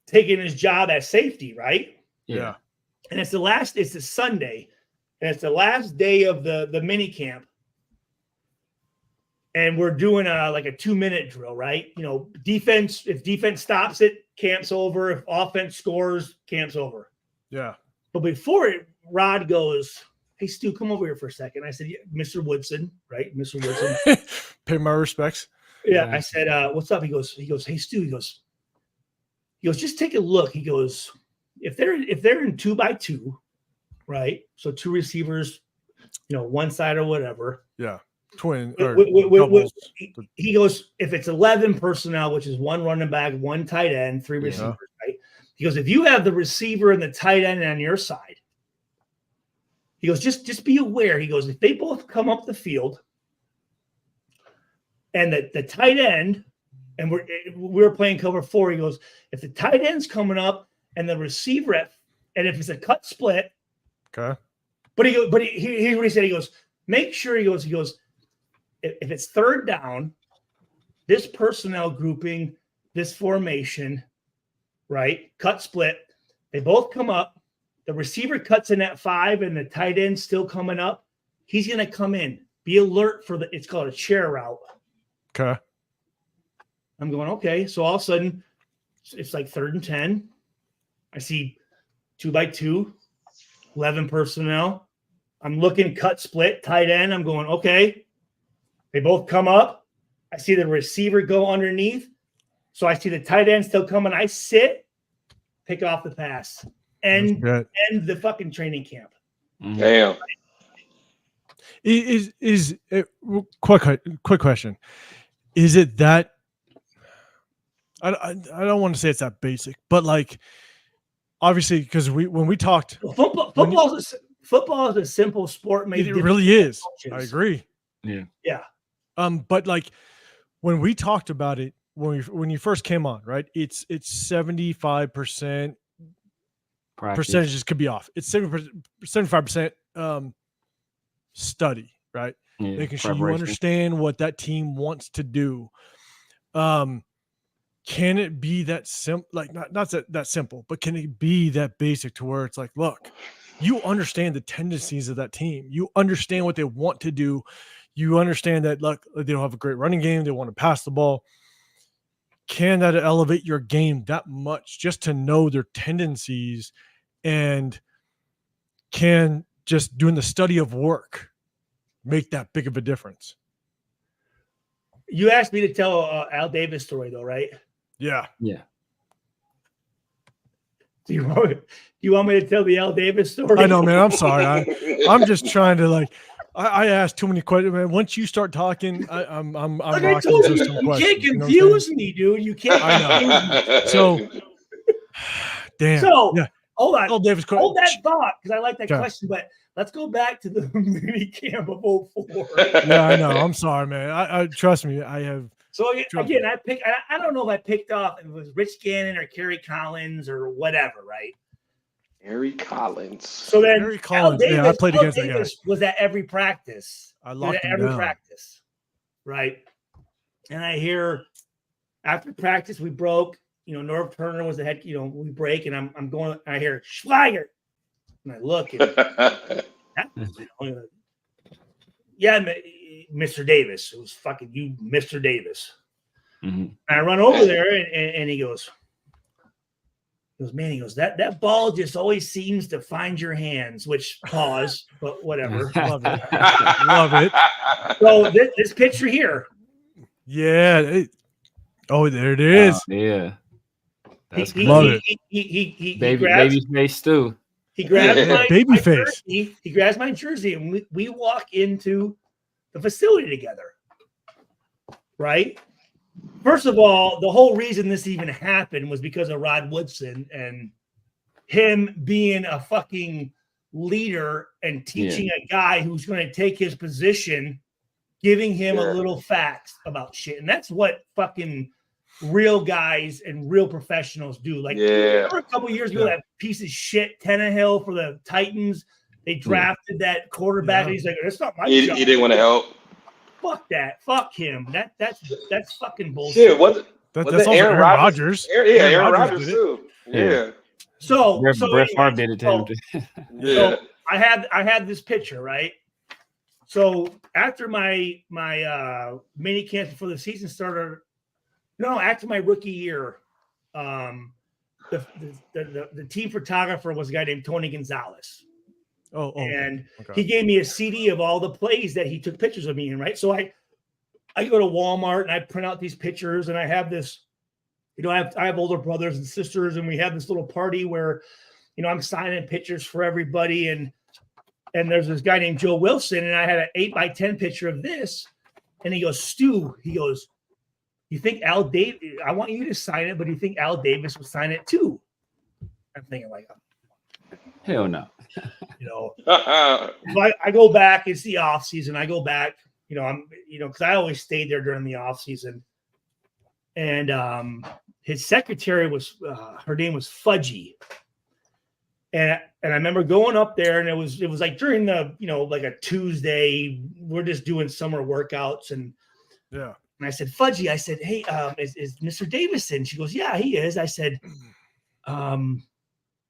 taking his job as safety, right? Yeah. And it's a Sunday, and it's the last day of the mini camp. And we're doing a 2-minute drill, right? Defense, if defense stops it, camp's over. If offense scores, camp's over. Yeah. But before it, Rod goes, hey, Stu, come over here for a second. I said, yeah, Mr. Woodson, right? Mr. Woodson. Pay my respects. Yeah. I said, what's up? He goes, hey, Stu, he goes, just take a look. He goes, if they're in 2x2, right? So 2 receivers, one side or whatever. Yeah. Twin. He goes, if it's 11 personnel, which is 1 running back, 1 tight end, 3 receivers, right? He goes, if you have the receiver and the tight end on your side, he goes, just be aware. He goes, if they both come up the field and the tight end, and we're playing cover 4, he goes, if the tight end's coming up and the receiver and if it's a cut split, okay. Here's what he said. He goes, make sure he goes, if it's third down, this personnel grouping, this formation, right? Cut split. They both come up. The receiver cuts in at 5 and the tight end still coming up. He's going to come in. Be alert for it's called a chair route. Okay. I'm going, okay. So all of a sudden, it's like 3rd and 10. I see 2x2, 11 personnel. I'm looking cut split, tight end. I'm going, okay. They both come up. I see the receiver go underneath. So I see the tight end still coming. I sit, pick off the pass, and the fucking training camp. Damn. Is quick question? Is it that? I don't want to say it's that basic, but like obviously because when we talked, football is a simple sport. Made it really is. Coaches. I agree. Yeah. But like when we talked about it when you first came on, right? It's 75%. Percentages could be off. It's 75% study, right? Yeah, making sure you understand what that team wants to do. Can it be that simple? Like not that simple, but can it be that basic to where it's like, look, you understand the tendencies of that team. You understand what they want to do. You understand that, look, they don't have a great running game. They want to pass the ball. Can that elevate your game that much just to know their tendencies? And can just doing the study of work make that big of a difference? You asked me to tell Al Davis story though, right? Yeah. Do you want me to tell the Al Davis story? I know, man. I'm sorry. I'm just trying to like. I asked too many questions, man. Once you start talking, I'm like I told you, you can't confuse me, dude. You can't. I know. So, damn. So, yeah. Hold on. Hold that thought because I like that question. But let's go back to the mini camp of 04. Yeah, I know. I'm sorry, man. I trust me. I have. So again, I don't know if I picked off if it was Rich Gannon or Kerry Collins or whatever, right? Kerry Collins. So then Kerry Collins. Davis, I played against that guy. Was at every practice. I locked him every down. Practice, right? And I hear after practice we broke. Norv Turner was the head. We break, and I'm going. I hear Schweiger, and I look. And, yeah, Mr. Davis. It was fucking you, Mr. Davis. Mm-hmm. And I run over there, and he goes, man, that ball just always seems to find your hands, which pause, but whatever. Love it. Love it. So this picture here. Yeah. There it is. Yeah. That's love it. He baby face too. He grabs my face. Jersey. He grabs my jersey, and we walk into the facility together. Right? First of all, the whole reason this even happened was because of Rod Woodson and him being a fucking leader and teaching a guy who's going to take his position, giving him a little facts about shit. And that's what fucking real guys and real professionals do. Like remember a couple years ago, that piece of shit Tannehill for the Titans, they drafted that quarterback. And he's like, that's not my job. He didn't want to help. Fuck that. Fuck him. That's fucking bullshit. Yeah, that's Aaron Rodgers. Aaron Rodgers too. Yeah. So Brett Favre did it to him. So I had this picture, right? So after my mini camp before the season started, after my rookie year, the team photographer was a guy named Tony Gonzalez. And he gave me a CD of all the plays that he took pictures of me in, right? So I go to Walmart and I print out these pictures, and I have this, I have older brothers and sisters, and we have this little party where, I'm signing pictures for everybody, and there's this guy named Joe Wilson, and I had an 8x10 picture of this, and he goes, Stu, you think Al Davis, I want you to sign it, but do you think Al Davis would sign it too? I'm thinking like, hell no. you know, but I go back. It's the off season. I go back. You know, because I always stayed there during the off season. And his secretary was her name was Fudgy. And I remember going up there, and it was like during the, you know, like a Tuesday, we're just doing summer workouts, and yeah. And I said, Fudgy, I said, hey, is Mr. Davis in? She goes, yeah, he is. I said, do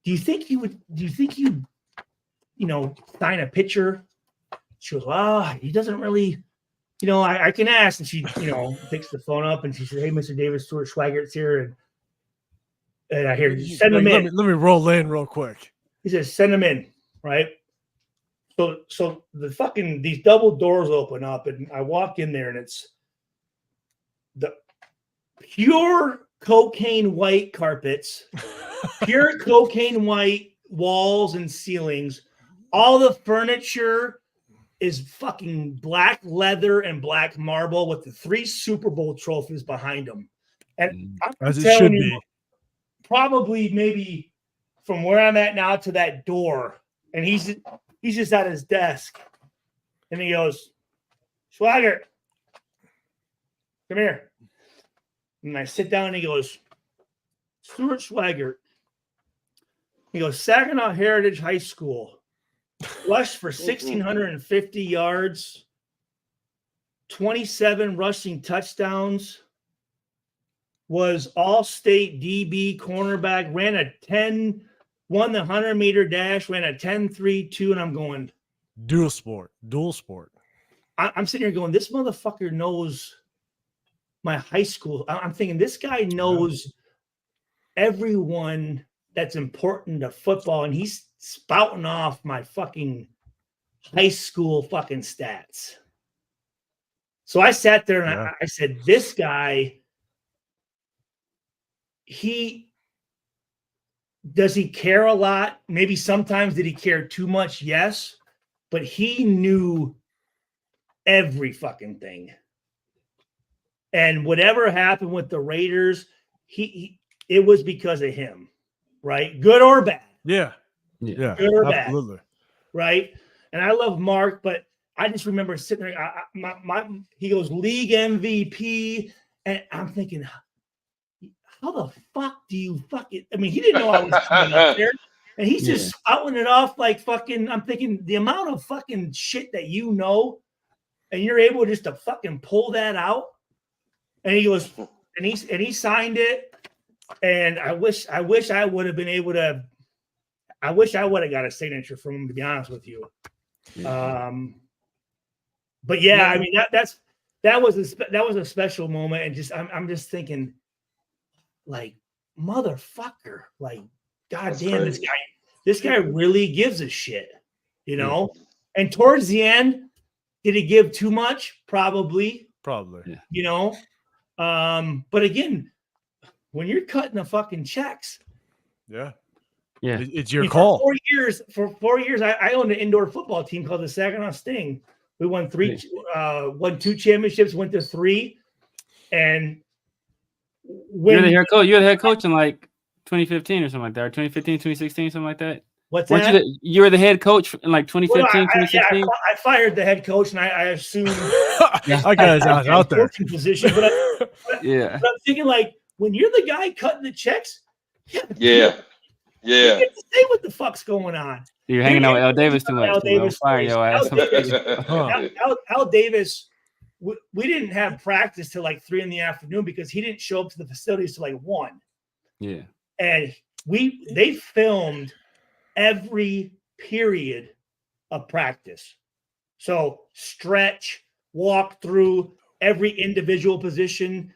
you think you'd, you know, sign a picture? She goes, well, he doesn't really, you know, I can ask. And she, you know, picks the phone up and she said, hey, Mr. Davis, Stuart Schweigert's here. And I hear, send him in. Let me roll in real quick. He says, send him in, right? So these double doors open up and I walk in there and it's the pure cocaine white carpets, pure cocaine white walls and ceilings. All the furniture is fucking black leather and black marble with the 3 Super Bowl trophies behind them. And I'm as it telling should you, be. probably maybe from where I'm at now to that door, and he's just at his desk, and he goes, Schwager, come here. And I sit down, and he goes, Stuart Schwager. He goes, Saginaw Heritage High School, rushed for 1,650 yards, 27 rushing touchdowns, was all-state DB cornerback, ran a 10, won the 100-meter dash, ran a 10.32, and I'm going, Dual sport. I'm sitting here going, this motherfucker knows my high school. I'm thinking this guy knows everyone that's important to football, and he's spouting off my fucking high school fucking stats. So I sat there and I said, this guy, does he care a lot? Maybe sometimes did he care too much? Yes. But he knew every fucking thing. And whatever happened with the Raiders, it was because of him, right? Good or bad. Yeah. Good or absolutely. bad. Right. And I love Mark, but I just remember sitting there. He goes league MVP. And I'm thinking, how the fuck do you fucking, I mean, he didn't know I was coming up there. And he's just spouting it off like fucking, I'm thinking the amount of fucking shit that you know, and you're able just to fucking pull that out. And he goes, and he signed it. And I wish I would have been able to, I wish I would have got a signature from him, to be honest with you. But yeah, I mean, that was a special moment. And just, I'm just thinking, like, motherfucker, like, goddamn, this guy really gives a shit, you know? And towards the end, did he give too much? Probably, you know? But again, when you're cutting the fucking checks, it's your call. For 4 years, I owned an indoor football team called the Saginaw Sting. We won 2 championships, went to 3, and when you're the head coach in like 2015 or something like that, or 2015, 2016, something like that. What's that? You were the head coach in like 2015, 2016. I fired the head coach, and I assumed I got out there position. But I'm thinking, like, when you're the guy cutting the checks, you get to say what the fuck's going on. You're hanging out with Al Davis too much. Al Davis, Al Davis. We didn't have practice till like 3 p.m. because he didn't show up to the facilities till like 1. Yeah, and they filmed every period of practice. So stretch, walk through every individual position,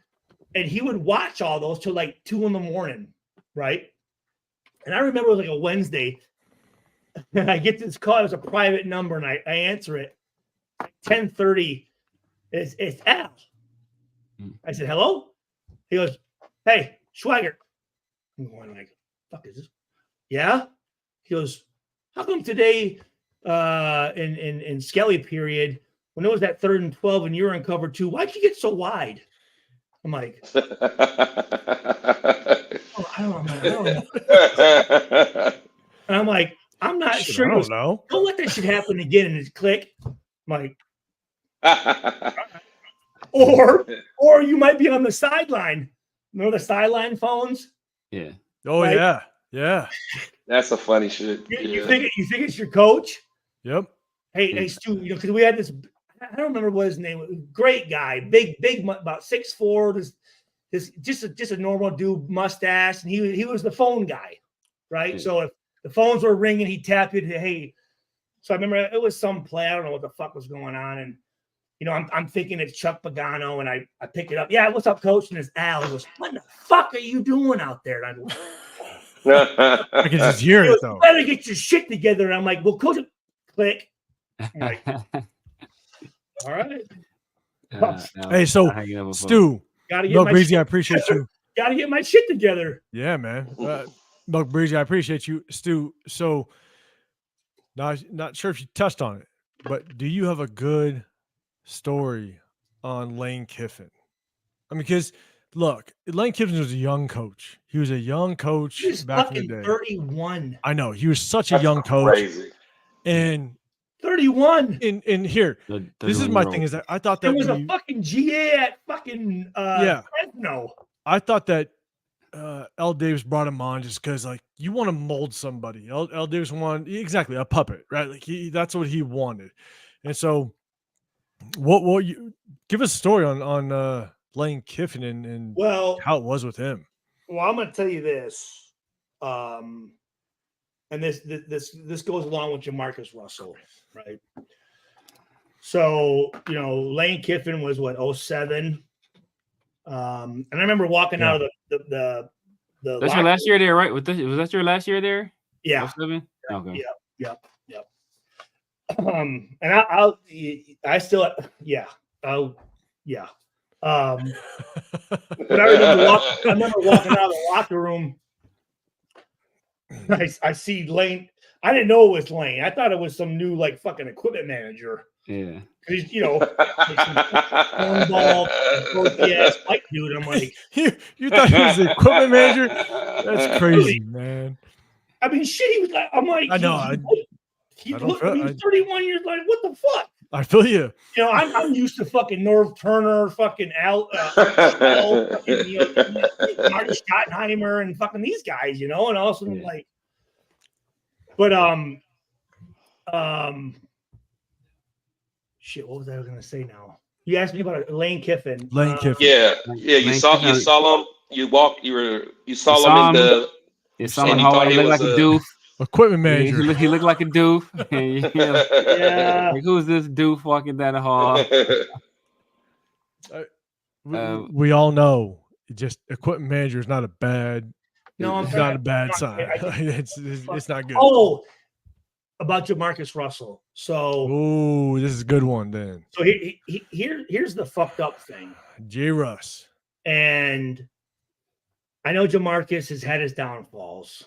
and he would watch all those till like 2 a.m, right? And I remember it was like a Wednesday, and I get this call. It was a private number, and I answer it. 10:30. It's Al. I said, hello? He goes, hey, Schwager. I'm going like, fuck is this? Yeah? He goes, how come today in Skelly period, when it was that 3rd and 12 and you were in cover 2, why'd you get so wide? I'm like, oh, I don't know. And I'm like, I'm not sure. I don't know. Don't let that shit happen again and just click. I'm like, or you might be on the sideline. Remember the sideline phones? Yeah. Oh, Like, yeah. That's a funny shit. You think it's your coach? Yep. Hey, Stu, because we had this, I don't remember what his name was. Great guy, big, about 6'4", this just a normal dude, mustache, and he was the phone guy, right? Yeah. So if the phones were ringing, he'd tap you to, hey. So I remember it was some play. I don't know what the fuck was going on, and I'm thinking it's Chuck Pagano, and I pick it up. Yeah, what's up, coach? And it's Al. He goes, what the fuck are you doing out there? And I go, I can just hear it though. You better get your shit together. And I'm like, well, coach, click. I'm like, all right. Hey, so Stu, Milk Breezy, I appreciate you. Got to get my shit together. Yeah, man. Milk Breezy, I appreciate you, Stu. So, now not sure if you touched on it, but do you have a good story on Lane Kiffin? I mean, because look, Lane Kiffin was a young coach. He was a young coach back in the day. 31. I know he was such a young coach. Crazy. And 31. In here, this is my thing is that I thought that it was a fucking GA at fucking Fresno. I thought that L. Davis brought him on just because like you want to mold somebody. L. Davis wanted exactly a puppet, right? Like that's what he wanted. And so what you give us a story on Lane Kiffin and how it was with him. Well, I'm gonna tell you this. And this goes along with Jamarcus Russell, right? So, Lane Kiffin was what, 07? And I remember walking out of the That's your last year there, right? Was that your last year there? Yeah. 07? Okay. Yep. And I still, yeah. But I remember walking out of the locker room. I see Lane. I didn't know it was Lane. I thought it was some new like fucking equipment manager. Yeah. He's cornball, ass white dude. I'm like, you thought he was the equipment manager? That's crazy, man. I mean, shit. He was like, I'm like, I know. He's 31 years. Like, what the fuck? I feel you. I'm used to fucking Norv Turner, fucking Al, fucking, Marty Schottenheimer, and fucking these guys, and also like, but shit. What was I gonna say now? You asked me about Lane Kiffin. Lane Kiffin. Yeah. You saw him. You saw him in the. You saw him in the hallway. He looked like a doof. Equipment manager. He looked like a doof. Yeah. Like, who's this doof walking down the hall? We all know just equipment manager is not a bad. No, it's not a bad sign. It's not good. Oh, about Jamarcus Russell. So, this is a good one then. So here's the fucked up thing. J. Russ. And I know Jamarcus has had his downfalls.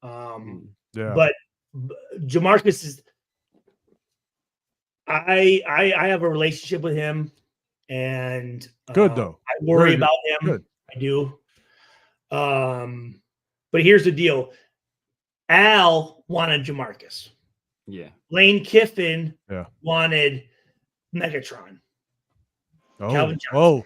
But Jamarcus is. I have a relationship with him, and good though. I worry about him. Good. I do. But here's the deal. Al wanted Jamarcus. Yeah. Lane Kiffin wanted Megatron. Calvin Johnson.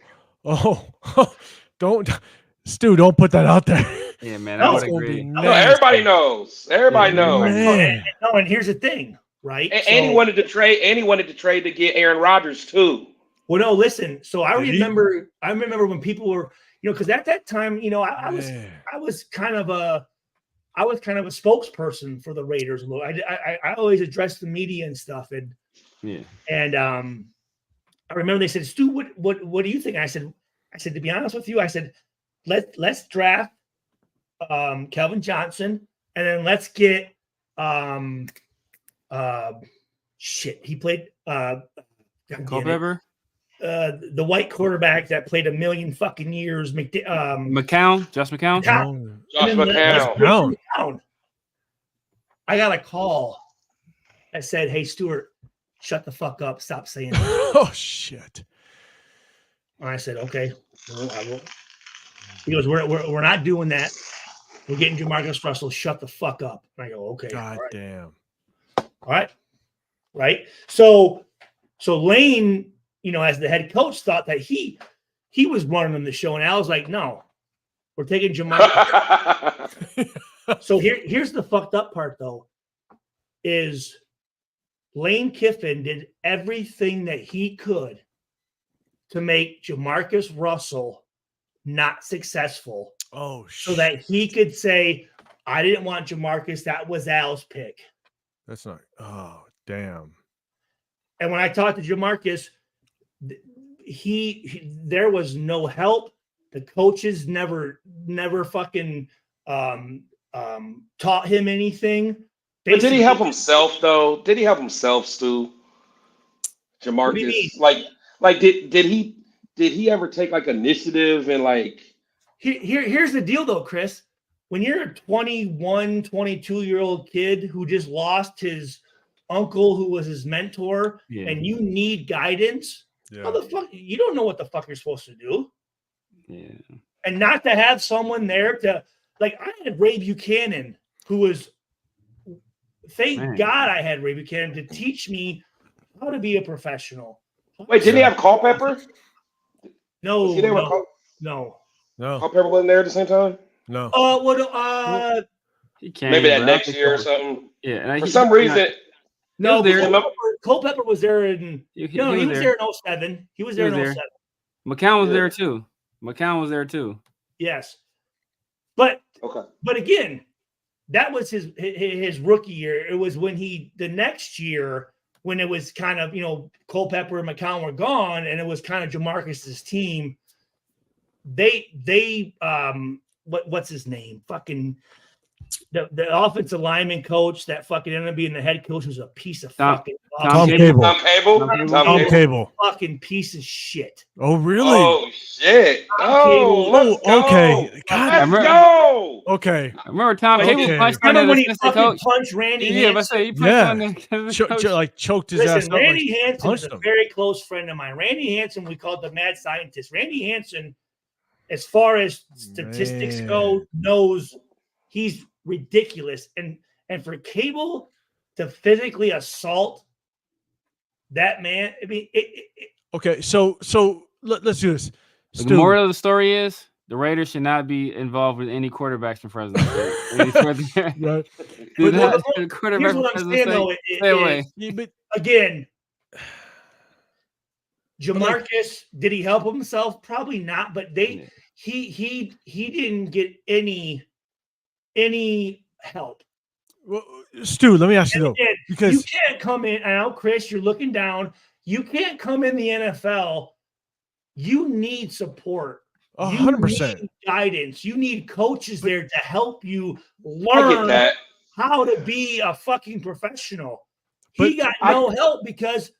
Don't put that out there. Yeah, man. I would agree. No, everybody knows. Everybody knows. And here's the thing, right? And he wanted to trade. And he wanted to trade to get Aaron Rodgers too. Well, no, listen. So I remember when people were, because at that time, I was kind of a spokesperson for the Raiders. I always addressed the media and stuff, and I remember they said, Stu, what do you think? I said, to be honest with you, I said, let's draft Calvin Johnson, and then let's get he played Culpepper. The white quarterback that played a million fucking years, Josh McCown. Josh McCown. I got a call that said, "Hey, Stuart, shut the fuck up. Stop saying that." Oh shit. And I said, okay, well, I will. He goes, we're not doing that. We're getting Jamarcus Russell. Shut the fuck up. And I go, okay. God damn. All right. Right. So Lane, as the head coach, thought that he was running the show. And I was like, no, we're taking Jamarcus. So here's the fucked up part, though, is Lane Kiffin did everything that he could to make Jamarcus Russell not successful. Oh, so that he could say, I didn't want Jamarcus. That was Al's pick. That's not. Oh, damn. And when I talked to Jamarcus, there was no help. The coaches never fucking taught him anything. But did he help himself though? Did he help himself, Stu? Jamarcus, like did he ever take like initiative and like? Here's the deal though, Chris. When you're a 21, 22-year-old kid who just lost his uncle who was his mentor, and you need guidance, how the fuck you don't know what the fuck you're supposed to do. Yeah. And not to have someone there to, like, I had Ray Buchanan, who was, thank God I had Ray Buchanan to teach me how to be a professional. Wait, didn't he have Culpepper? No. Culpepper wasn't there at the same time? No. He came, maybe that next year or something. Yeah. For some reason. No, Culpepper was there in. He was there in 07. He was there in 07. McCown was there too. McCown was there too. Yes, but okay. But again, that was his rookie year. It was when the next year when it was kind of Culpepper and McCown were gone, and it was kind of Jamarcus's team. They what's his name? Fucking the offensive lineman coach that fucking ended up being the head coach was a piece of fucking Tom Cable. Tom Cable. Fucking piece of shit. Oh really? Oh shit. Okay. God. Let's go. Okay. I remember Tom Cable punched on when he fucking fucking punched Randy Hansen. He punched on the choked his ass up. Randy Hansen is a very close friend of mine. Randy Hansen, we called the mad scientist. Randy Hansen, as far as statistics go, knows he's ridiculous. And for Cable to physically assault that man, I mean, okay, so let's do this. The moral of the story is the Raiders should not be involved with any quarterbacks in front of them. Right. Here's what I'm saying, though. Stay away. Again, Jamarcus, did he help himself? Probably not, but he didn't get any help. Well, Stu, let me ask you though, because you can't come in. I know, Chris, you're looking down. You can't come in the NFL. You need support. 100% guidance. You need coaches there to help you learn how to be a fucking professional. He got no help because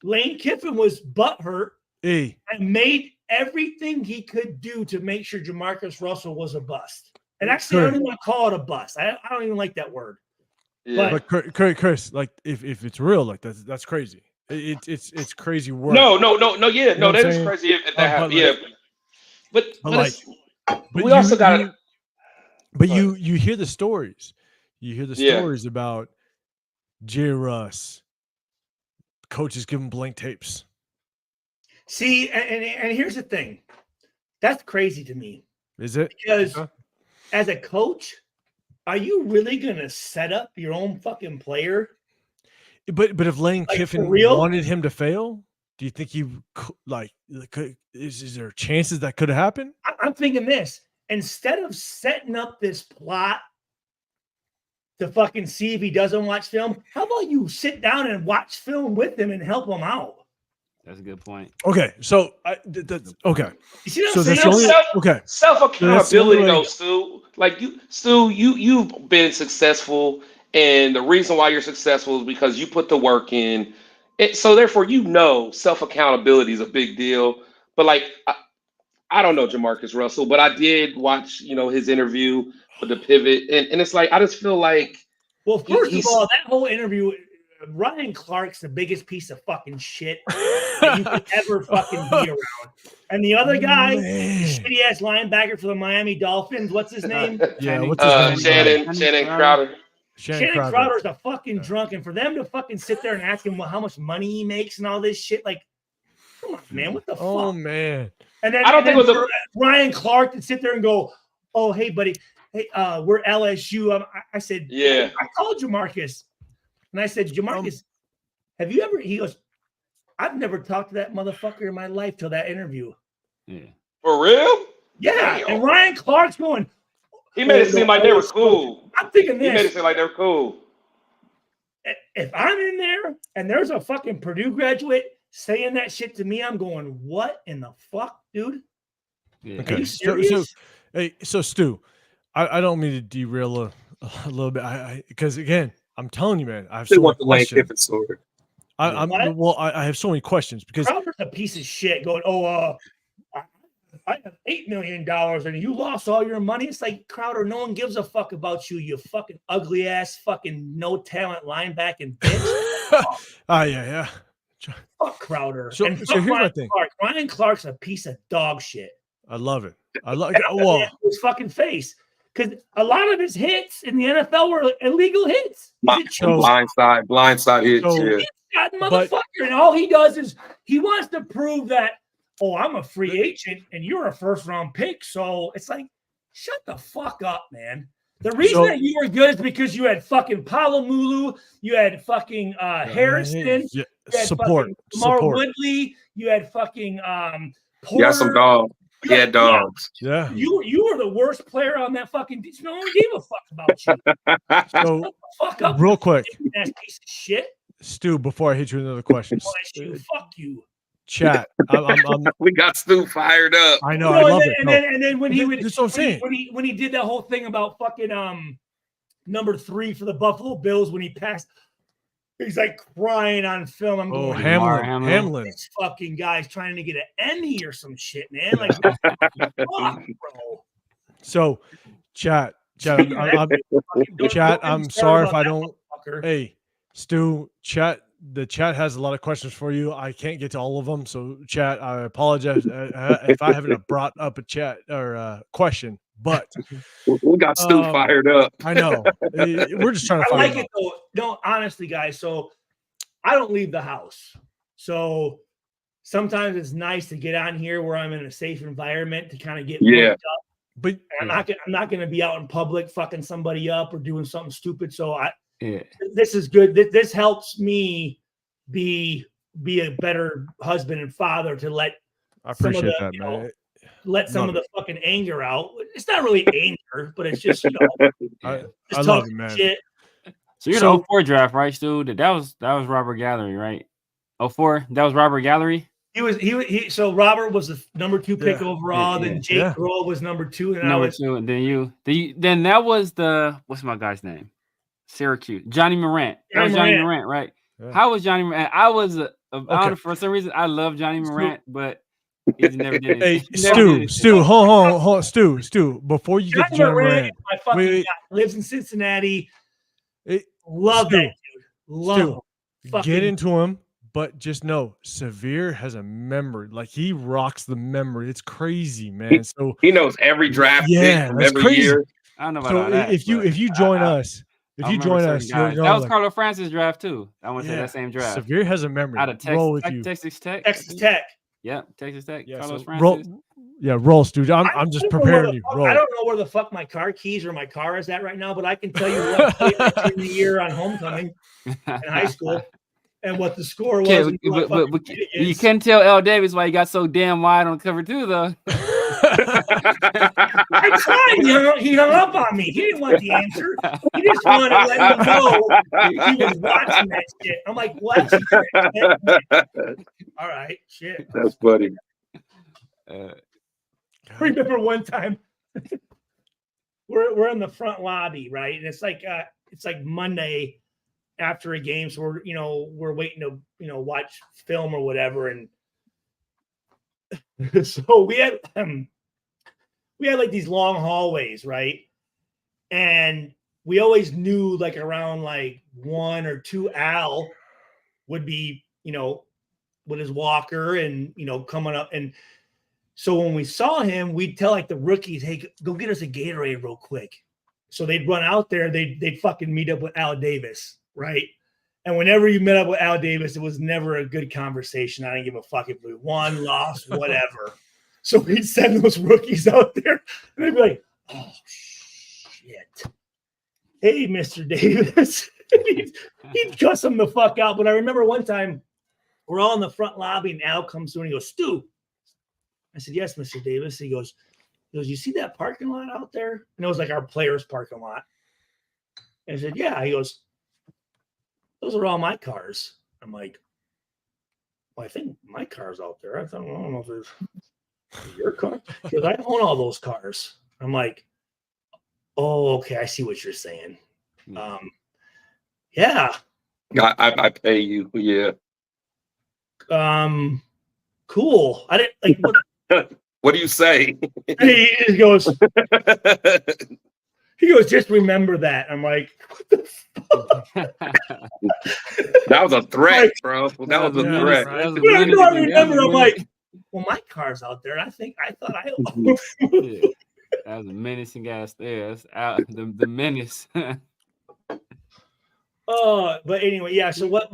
Lane Kiffin was butthurt and made everything he could do to make sure Jamarcus Russell was a bust. And actually, I don't even want to call it a bust. I don't even like that word. Yeah. But Chris, like if it's real, like that's crazy. It's crazy work. No, yeah, no, that is crazy if that happened. Yeah, but we also got it. But you hear the stories. You hear the stories about J. Russ. Coaches give him blank tapes. See, and here's the thing. That's crazy to me. Is it? Because as a coach, are you really going to set up your own fucking player? But if Lane Kiffin wanted him to fail, do you think he is there chances that could happen? I'm thinking this. Instead of setting up this plot to fucking see if he doesn't watch film, how about you sit down and watch film with him and help him out? That's a good point. Okay, so that's okay. You see what I'm saying? Self accountability, though, Stu. Like you've been successful, and the reason why you're successful is because you put the work in. So therefore, self accountability is a big deal. But like, I don't know Jamarcus Russell, but I did watch his interview with the pivot, and it's like I just feel like. Well, first of all, that whole interview Ryan Clark's the biggest piece of fucking shit that you could ever fucking be around. And the other guy, shitty ass linebacker for the Miami Dolphins, what's his name? Yeah, what's his name? Shannon Crowder. Shannon Crowder's a fucking drunk, and for them to fucking sit there and ask him how much money he makes and all this shit, like, come on, man, what the fuck? Oh man. And then I don't think it was Ryan Clark to sit there and go, "Oh, hey, buddy, hey, we're LSU." I said, Yeah. I called Jamarcus, and I said, Jamarcus, have you ever? He goes, I've never talked to that motherfucker in my life till that interview. Yeah. For real? Yeah. Damn. And Ryan Clark's going. He made it seem like they were cool. I'm thinking this. He made it seem like they were cool. If I'm in there and there's a fucking Purdue graduate saying that shit to me, I'm going, what in the fuck, dude? Yeah. Okay. Are you serious? So Stu, I don't mean to derail a little bit. Because again, I'm telling you, man, I have so many questions. I have so many questions because Crowder's a piece of shit going, I have $8 million and you lost all your money. It's like, Crowder, no one gives a fuck about you, you fucking ugly ass, fucking no talent linebacking bitch. yeah. Fuck Crowder. So and here's my thing. Ryan Clark's a piece of dog shit. I love it. His fucking face. Because a lot of his hits in the NFL were illegal hits. Blindside hits. Motherfucker. And all he does is he wants to prove that, I'm a free agent and you're a first round pick. So it's like, shut the fuck up, man. The reason that you were good is because you had fucking Palomulu, you had fucking Harrison, you had fucking Kamar Woodley, you had fucking Porter. You got some dogs. Yeah, dogs. Yeah. You were the worst player on that fucking team. No one gave a fuck about you. So shut the fuck up, real quick. Piece of shit. Stu, before I hit you with another question. Fuck you. Chat. We got Stu fired up. I know. I love it. And then when he would, that's what I'm saying. When he did that whole thing about fucking number 3 for the Buffalo Bills when he passed, he's like crying on film. I'm going, Hamlin. This fucking guy's trying to get an Emmy or some shit, man. Like, fuck, bro. So, chat. I'm sorry if I don't. Hey, Stu, chat. The chat has a lot of questions for you. I can't get to all of them. So, chat, I apologize if I haven't brought up a chat or a question. But we got Stu fired up. I know. We're just trying to find it though. No, honestly, guys. So I don't leave the house. So sometimes it's nice to get on here where I'm in a safe environment to kind of get up. But I'm not going to be out in public fucking somebody up or doing something stupid. So this is good. This helps me be a better husband and father to let some of the, let some of the fucking anger out. It's not really anger, but it's just, I love it, man. Shit. So you're the 04 draft, right, Stu? That was Robert Gallery, right? 04, that was Robert Gallery. So Robert was the number 2 pick overall. Then Jake Grohl was number 2, and number 2, and then that was what's my guy's name? Syracuse, Johnny Morant. That was Johnny Morant, right? Yeah. How was Johnny Morant? I was for some reason I love Johnny Morant, but he's never did it. Hey, Stu, hold on, Stu. Before you get to Johnny Morant, my fucking guy lives in Cincinnati. Love that dude. Love him. Get into him, but just know Severe has a memory. Like he rocks the memory. It's crazy, man. So he knows every draft pick from every crazy. Year. I don't know about that. If you join us. If you join us, that was Carlo Francis draft too. I went to that same draft. Severe has a memory. Out of Texas Tech. Texas Tech. Yeah, Texas Tech. Yeah, Carlos Francis. Roll, dude. I'm just preparing you. Roll. I don't know where the fuck my car keys or my car is at right now, but I can tell you what in the year on homecoming in high school and what the score was. But you can't tell L. Davis why he got so damn wide on cover 2, though. I tried. He hung up on me. He didn't want the answer. He just wanted to let me know he was watching that shit. I'm like, what? All right, shit. That's funny. I remember one time we're in the front lobby, right? And it's like Monday after a game, so we're waiting to watch film or whatever, and so we had like these long hallways, right? And we always knew like around like 1 or 2 Al would be, with his walker and, coming up. And so when we saw him, we'd tell like the rookies, hey, go get us a Gatorade real quick. So they'd run out there, they'd fucking meet up with Al Davis, right? And whenever you met up with Al Davis, it was never a good conversation. I didn't give a fuck if we won, lost, whatever. So we'd send those rookies out there, and they'd be like, oh, shit. Hey, Mr. Davis. he'd cuss them the fuck out. But I remember one time, we're all in the front lobby, and Al comes through, and he goes, Stu. I said, yes, Mr. Davis. He goes, you see that parking lot out there? And it was like our players' parking lot. And I said, yeah. He goes, those are all my cars. I'm like, well, I think my car's out there. I don't know if there's your car. Because I own all those cars. I'm like, oh, okay. I see what you're saying. Yeah. I pay you. Yeah. Cool. I didn't like what. What do you say? He goes, just remember that. I'm like, what the fuck? That was a threat, bro. That was a threat. I remember, I'm like, well, my car's out there. I thought I owned yeah. That was a menacing ass there. That's out the menace. But anyway, yeah. So what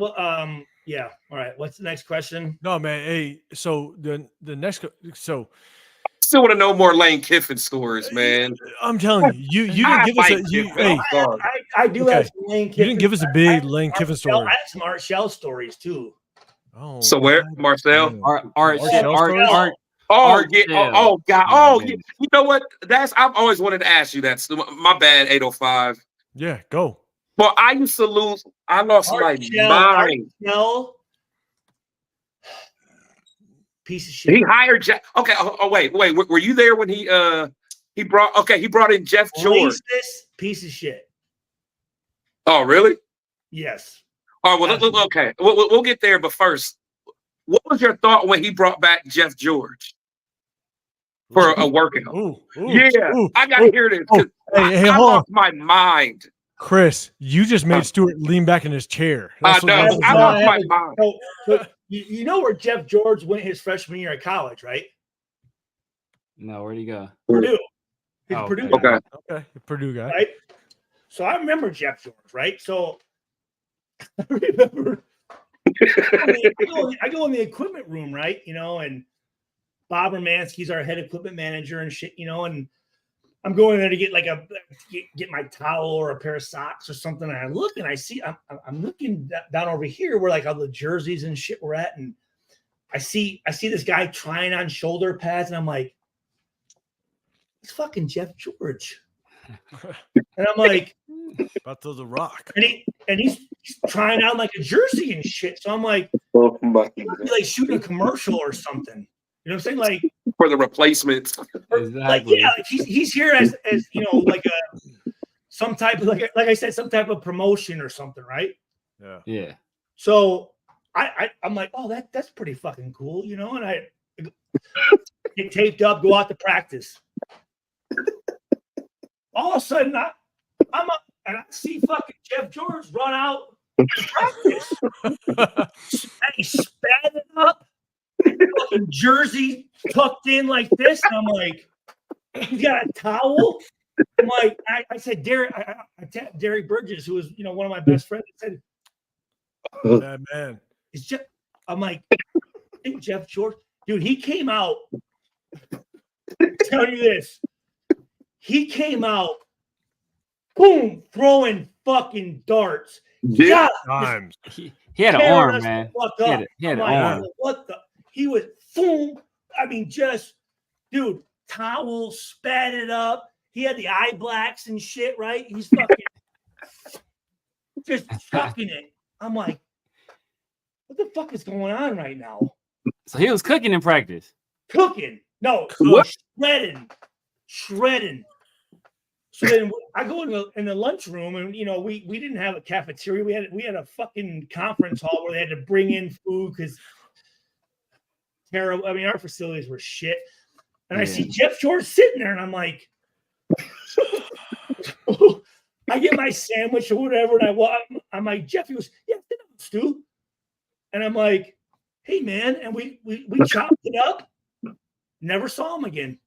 yeah. All right. What's the next question? No, man. Hey, so the next Still want to know more Lane Kiffin stories, man. I'm telling you, you didn't give us I do have some Lane Kiffin. You didn't give us a big Lane Kiffin story. I have some Art Shell stories too. Oh, so where, Marcel? Art God. Oh, yeah. You know what? I've always wanted to ask you that. My bad, 805. Yeah, go. Well, I used to lose. I lost my mind. Piece of shit. He hired Jeff. Okay. Oh, wait. Were you there when he brought in Jeff George? Piece of shit. Oh, really? Yes. All right. Well, okay. We'll get there, but first, what was your thought when he brought back Jeff George for a workout? I gotta hear this. I lost my mind. Chris, you just made Stuart lean back in his chair. I know. I lost my mind. So, you know where Jeff George went his freshman year at college, right? No, where'd he go? Purdue. He's a Purdue guy. Okay, Purdue guy. Right? So I remember Jeff George, right? So I remember I go in the equipment room, right? And Bob Romanski's our head equipment manager and shit, and I'm going there to get get my towel or a pair of socks or something. And I look and I see I'm looking down over here where like all the jerseys and shit were at, and I see this guy trying on shoulder pads, and I'm like, it's fucking Jeff George. And I'm like, about to the rock. And he's trying out like a jersey and shit. So I'm like, like shooting a commercial or something. You know what I'm saying? Like for the replacements. Exactly. Like he's here as like some type of like I said, some type of promotion or something, right? Yeah. So I'm like, oh, that's pretty fucking cool, and I get taped up, go out to practice. All of a sudden I'm up and I see fucking Jeff George run out to practice. And he spat it up. Fucking jersey tucked in like this, and I'm like, he's got a towel. I'm like, I said, Derek, I tapped Derek Burgess, who was, one of my best friends. I said, that man. It's Jeff. I'm like, I think Jeff George, dude, he came out. Tell you this, he came out, boom, throwing fucking darts. Yeah, he had an arm, man. He had an arm. What the? He was boom. I mean, just dude, towel, spat it up. He had the eye blacks and shit, right? He's fucking just chucking it. I'm like, what the fuck is going on right now? So he was cooking in practice. Cooking? No, shredding. So then I go in the lunchroom, and we didn't have a cafeteria. We had a fucking conference hall where they had to bring in food because terrible. I mean, our facilities were shit. And I see Jeff George sitting there, and I'm like, I get my sandwich or whatever, and I'm like, Jeff, he goes, yeah, Stu. And I'm like, hey, man. And we chopped it up. Never saw him again.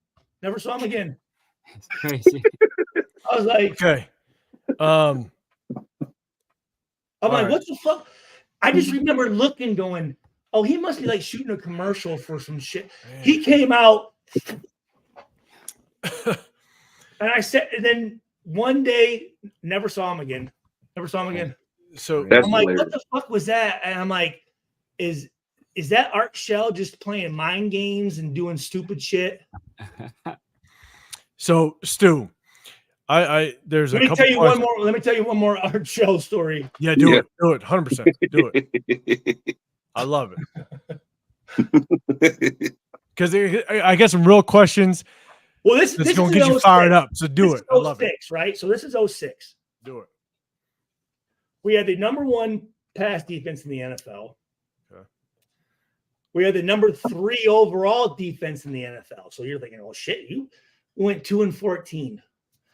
It's crazy. I was like, okay. I'm like, right. what the fuck? I just remember looking, going, oh, he must be like shooting a commercial for some shit. Man. He came out. And I said, and then one day, never saw him again. So I'm like, what the fuck was that? And I'm like, is that Art Shell just playing mind games and doing stupid shit? So Stu, there's let me tell you one more Art Shell story. Yeah, do it. 100%. Do it. I love it. Because I got some real questions. Well, this is going to get you fired up. So do it. I love it. Right? So this is 06. Do it. We had the number 1 pass defense in the NFL. Okay. We had the number 3 overall defense in the NFL. So you're thinking, oh shit, you went 2-14.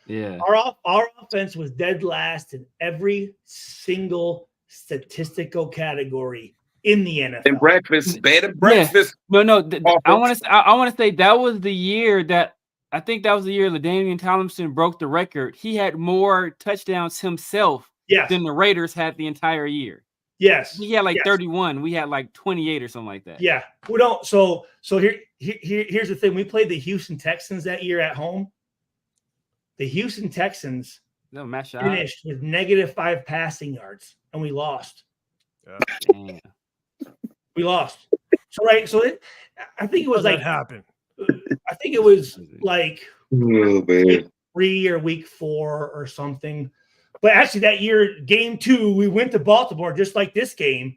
Yeah. Our offense was dead last in every single statistical category in the NFL. And breakfast, bed and breakfast. Yeah. No. I want to say that was the year that I think that was the year LaDainian Tomlinson broke the record. He had more touchdowns himself than the Raiders had the entire year. Yes. He had like 31. We had like 28 or something like that. Yeah. We don't. So here's the thing. We played the Houston Texans that year at home. The Houston Texans finished with -5 passing yards, and we lost. Yeah. We lost. So I think it was like happened. I think it was like week 3 or week 4 or something. But actually, that year, game 2, we went to Baltimore just like this game,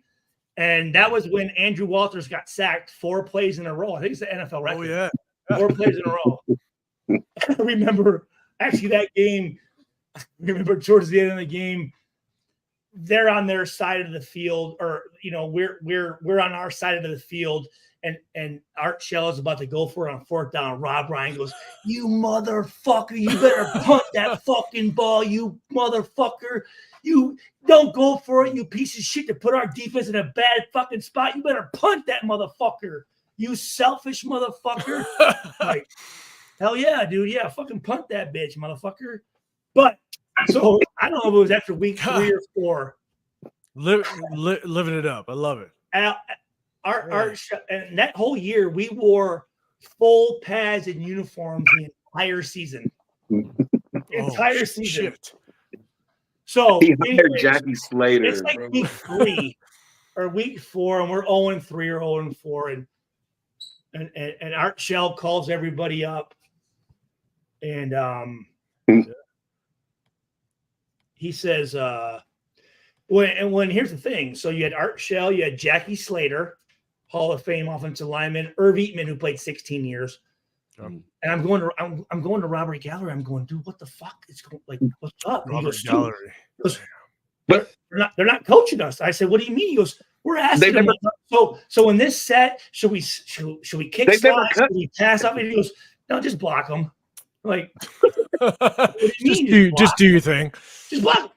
and that was when Andrew Walters got sacked 4 plays in a row. I think it's the NFL record. Oh yeah, 4 plays in a row. I remember actually that game. I remember towards the end of the game, they're on their side of the field, or we're on our side of the field. And Art Shell is about to go for it on 4th down. Rob Ryan goes, you motherfucker, you better punt that fucking ball, you motherfucker. You don't go for it, you piece of shit, to put our defense in a bad fucking spot. You better punt that motherfucker, you selfish motherfucker. Like, hell yeah, dude. Yeah, fucking punt that bitch, motherfucker. But, so, I don't know if it was after week 3 or 4. Living it up. I love it. And that whole year, we wore full pads and uniforms the entire season. Season. Shit. So he hired Jackie Slater. It's like week 3 or week 4, and we're 0-3 or 0-4, and Art Shell calls everybody up, and he says, when here's the thing. So you had Art Shell, you had Jackie Slater, Hall of Fame offensive lineman, Irv Eatman, who played 16 years. And I'm going to Robert Gallery. I'm going, dude, what the fuck is going, like, what's up? Robert Gallery. But they're not coaching us. I said, what do you mean? He goes, we're asking them. So in this set, should we kick slots? Should we pass up? And he goes, no, just block them. Like, what do you mean? Just do your thing. Just block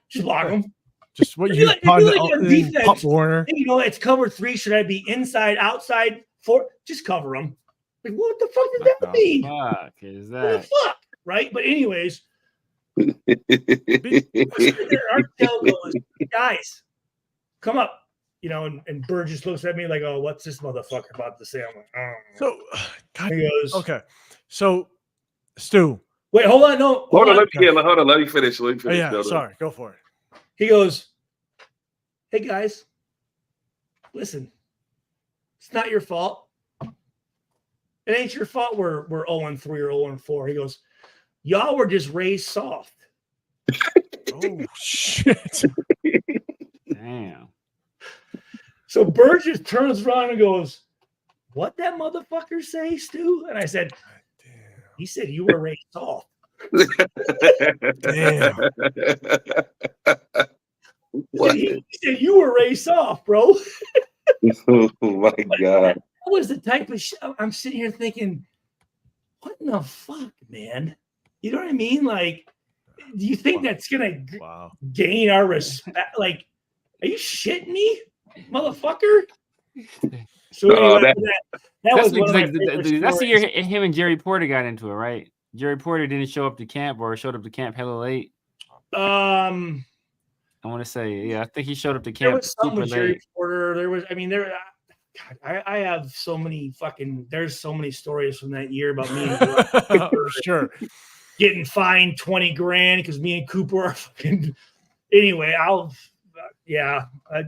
them. Just what you defense. Warner. It's cover 3. Should I be inside, outside? 4? Just cover them. Like, what the fuck does that mean? Fuck is that? What the fuck, right? But anyways, Artel goes, guys, come up. And Burgess looks at me like, oh, what's this motherfucker about to say? I'm like, oh. So, God, he goes, okay. So, Stu. Wait, hold on. No. Hold on. Let me finish. Oh, yeah, sorry. Go for it. He goes, hey, guys, listen, it's not your fault. It ain't your fault we're 0-3 or 0-4. He goes, y'all were just raised soft. Oh, shit. Damn. So Burgess turns around and goes, what that motherfucker say, Stu? And I said, he said you were raised soft. Damn. He said you were raised soft, bro. Oh my God. That was the type of shit. I'm sitting here thinking, what in the fuck, man? You know what I mean? Like, Do you think that's gonna gain our respect? Like, are you shitting me, motherfucker? So anyway, that was one of my favorite that's the year him and Jerry Porter got into it, right? Jerry Porter didn't show up to camp or showed up to camp hella late. I want to say, yeah, I think he showed up to camp. There was something with Jerry Porter. There was, I mean, I have so many there's so many stories from that year about me and for sure getting fined $20,000 because me and Cooper are fucking. Anyway,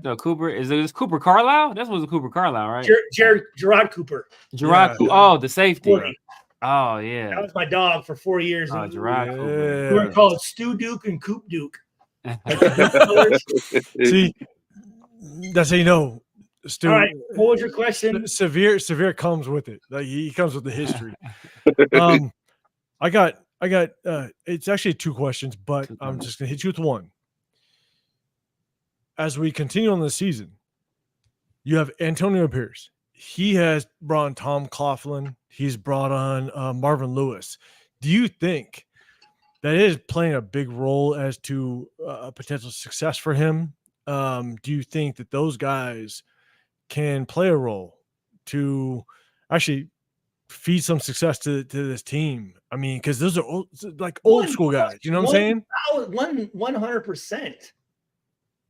no, Cooper is it Cooper Carlisle? That was Cooper Carlisle, right? Gerard Cooper. Oh, the safety. 40. Oh yeah, that was my dog for 4 years. Oh, Gerard Cooper. We were called Stu Duke and Coop Duke. See, that's how you know. Stu, all right, what was your question? Severe comes with it. Like he comes with the history. I got. It's actually 2 questions, but I'm just gonna hit you with one. As we continue on the season, you have Antonio Pierce. He has brought on Tom Coughlin. He's brought on Marvin Lewis. Do you think that is playing a big role as to a potential success for him? Do you think that those guys can play a role to actually feed some success to this team? I mean, because those are old school guys. You know what I'm saying? 100%.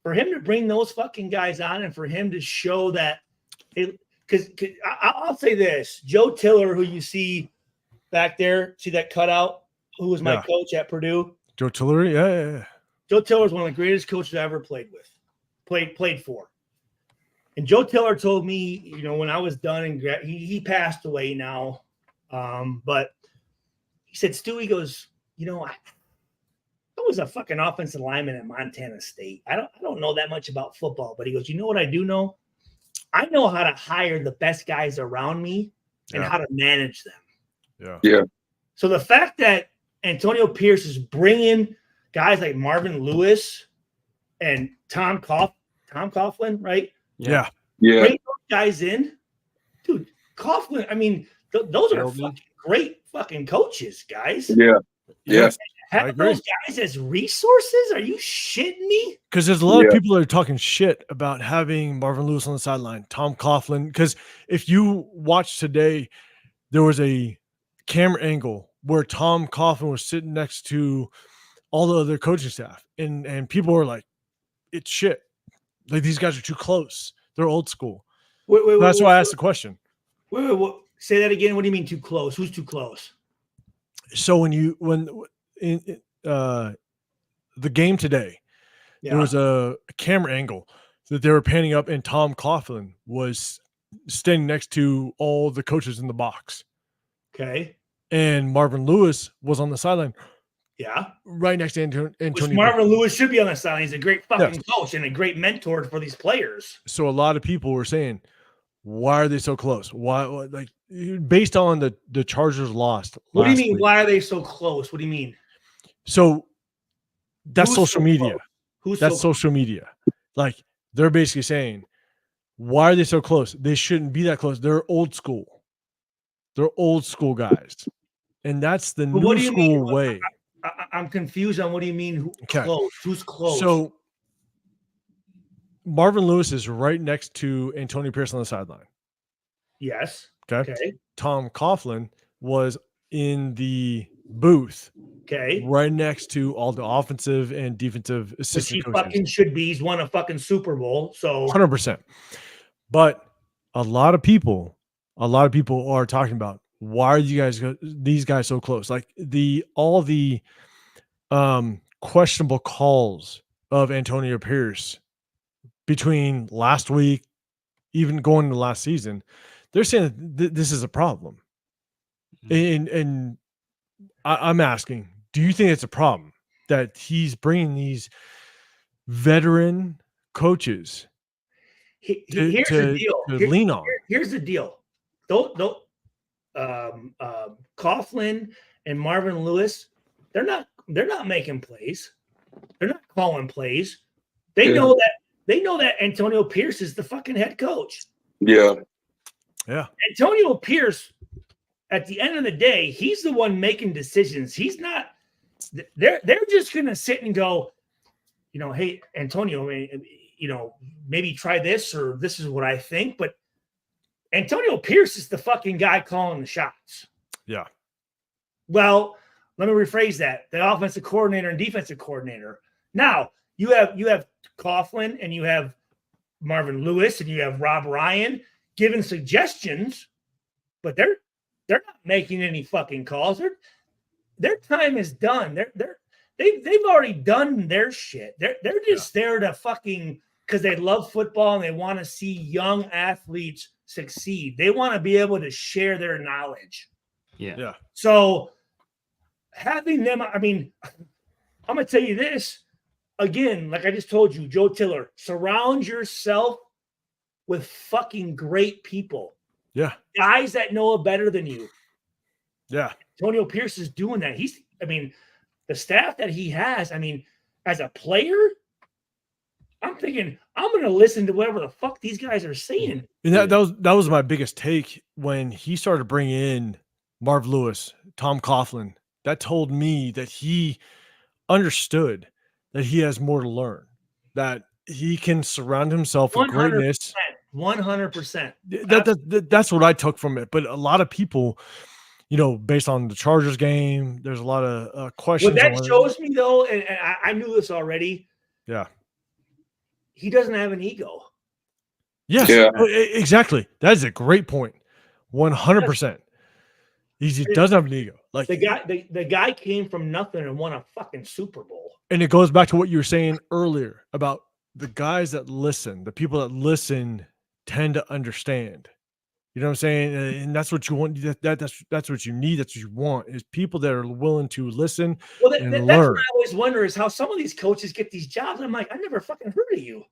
For him to bring those fucking guys on and for him to show that because I'll say this, Joe Tiller, who you see back there, see that cutout, who was my coach at Purdue. Joe Tiller, yeah. Joe Tiller is one of the greatest coaches I ever played for. And Joe Tiller told me, when I was done and he passed away now, but he said, Stu, he goes, I was a fucking offensive lineman at Montana State. I don't know that much about football, but he goes, you know what I do know? I know how to hire the best guys around me and how to manage them. Yeah. So the fact that Antonio Pierce is bringing guys like Marvin Lewis and Tom Coughlin, right? Yeah. Bring those guys in, dude. Coughlin. I mean, those are fucking great fucking coaches, guys. Yeah. Have those guys as resources? Are you shitting me? Because there's a lot of people that are talking shit about having Marvin Lewis on the sideline, Tom Coughlin. Because if you watch today, there was a camera angle where Tom Coughlin was sitting next to all the other coaching staff, and people were like, "It's shit. Like these guys are too close. They're old school." That's why I asked the question. Wait. Say that again. What do you mean too close? Who's too close? So when in the game today, there was a camera angle that they were panning up, and Tom Coughlin was standing next to all the coaches in the box. Okay. And Marvin Lewis was on the sideline. Yeah. Right next to Antonio. Marvin Lewis should be on the sideline. He's a great fucking coach and a great mentor for these players. So a lot of people were saying, why are they so close? Why, like, based on the Chargers lost. What do you mean? Why are they so close? What do you mean? So that's social media. That's social media. Like they're basically saying, why are they so close? They shouldn't be that close. They're old school. They're old school guys. And that's the new school way. I'm confused on what do you mean close? Who's close? So Marvin Lewis is right next to Antonio Pierce on the sideline. Yes. Okay. Tom Coughlin was in the booth. Okay. Right next to all the offensive and defensive assistant coaches. He fucking should be. He's won a fucking Super Bowl. So 100%. But a lot of people are talking about, why are these guys so close? Like all the questionable calls of Antonio Pierce between last week, even going into last season, they're saying that this is a problem. And I'm asking, do you think it's a problem that he's bringing these veteran coaches here's the deal. Lean on? Here's the deal. Coughlin and Marvin Lewis, they're not making plays. They're not calling plays. They know that Antonio Pierce is the fucking head coach. Yeah. Antonio Pierce, at the end of the day, he's the one making decisions. He's not they're just gonna sit and go, hey, Antonio, maybe try this, or this is what I think. But Antonio Pierce is the fucking guy calling the shots. Yeah. Well, let me rephrase that. The offensive coordinator and defensive coordinator. Now you have Coughlin and you have Marvin Lewis and you have Rob Ryan giving suggestions, but they're not making any fucking calls. Their time is done. They've already done their shit. They're just there to fucking, because they love football and they want to see young athletes succeed. They want to be able to share their knowledge. Yeah. So having them, I mean, I'm gonna tell you this again, like I just told you, Joe Tiller, surround yourself with fucking great people. Yeah. Guys that know it better than you. Yeah. Antonio Pierce is doing that. The staff that he has, as a player, I'm thinking I'm going to listen to whatever the fuck these guys are saying. And that was my biggest take when he started bringing in Marv Lewis, Tom Coughlin. That told me that he understood that he has more to learn, that he can surround himself with greatness. 100%. That's what I took from it. But a lot of people, based on the Chargers game, there's a lot of questions. What that shows me, though, and I knew this already. Yeah. He doesn't have an ego. Yes, yeah. Exactly. That is a great point. 100%. He doesn't have an ego. Like the guy came from nothing and won a fucking Super Bowl. And it goes back to what you were saying earlier about the guys that listen. The people that listen tend to understand. You know what I'm saying? And that's what you want. That's what you need. That's what you want, is people that are willing to listen and learn. That's what I always wonder, is how some of these coaches get these jobs. I'm like, I never fucking heard of you.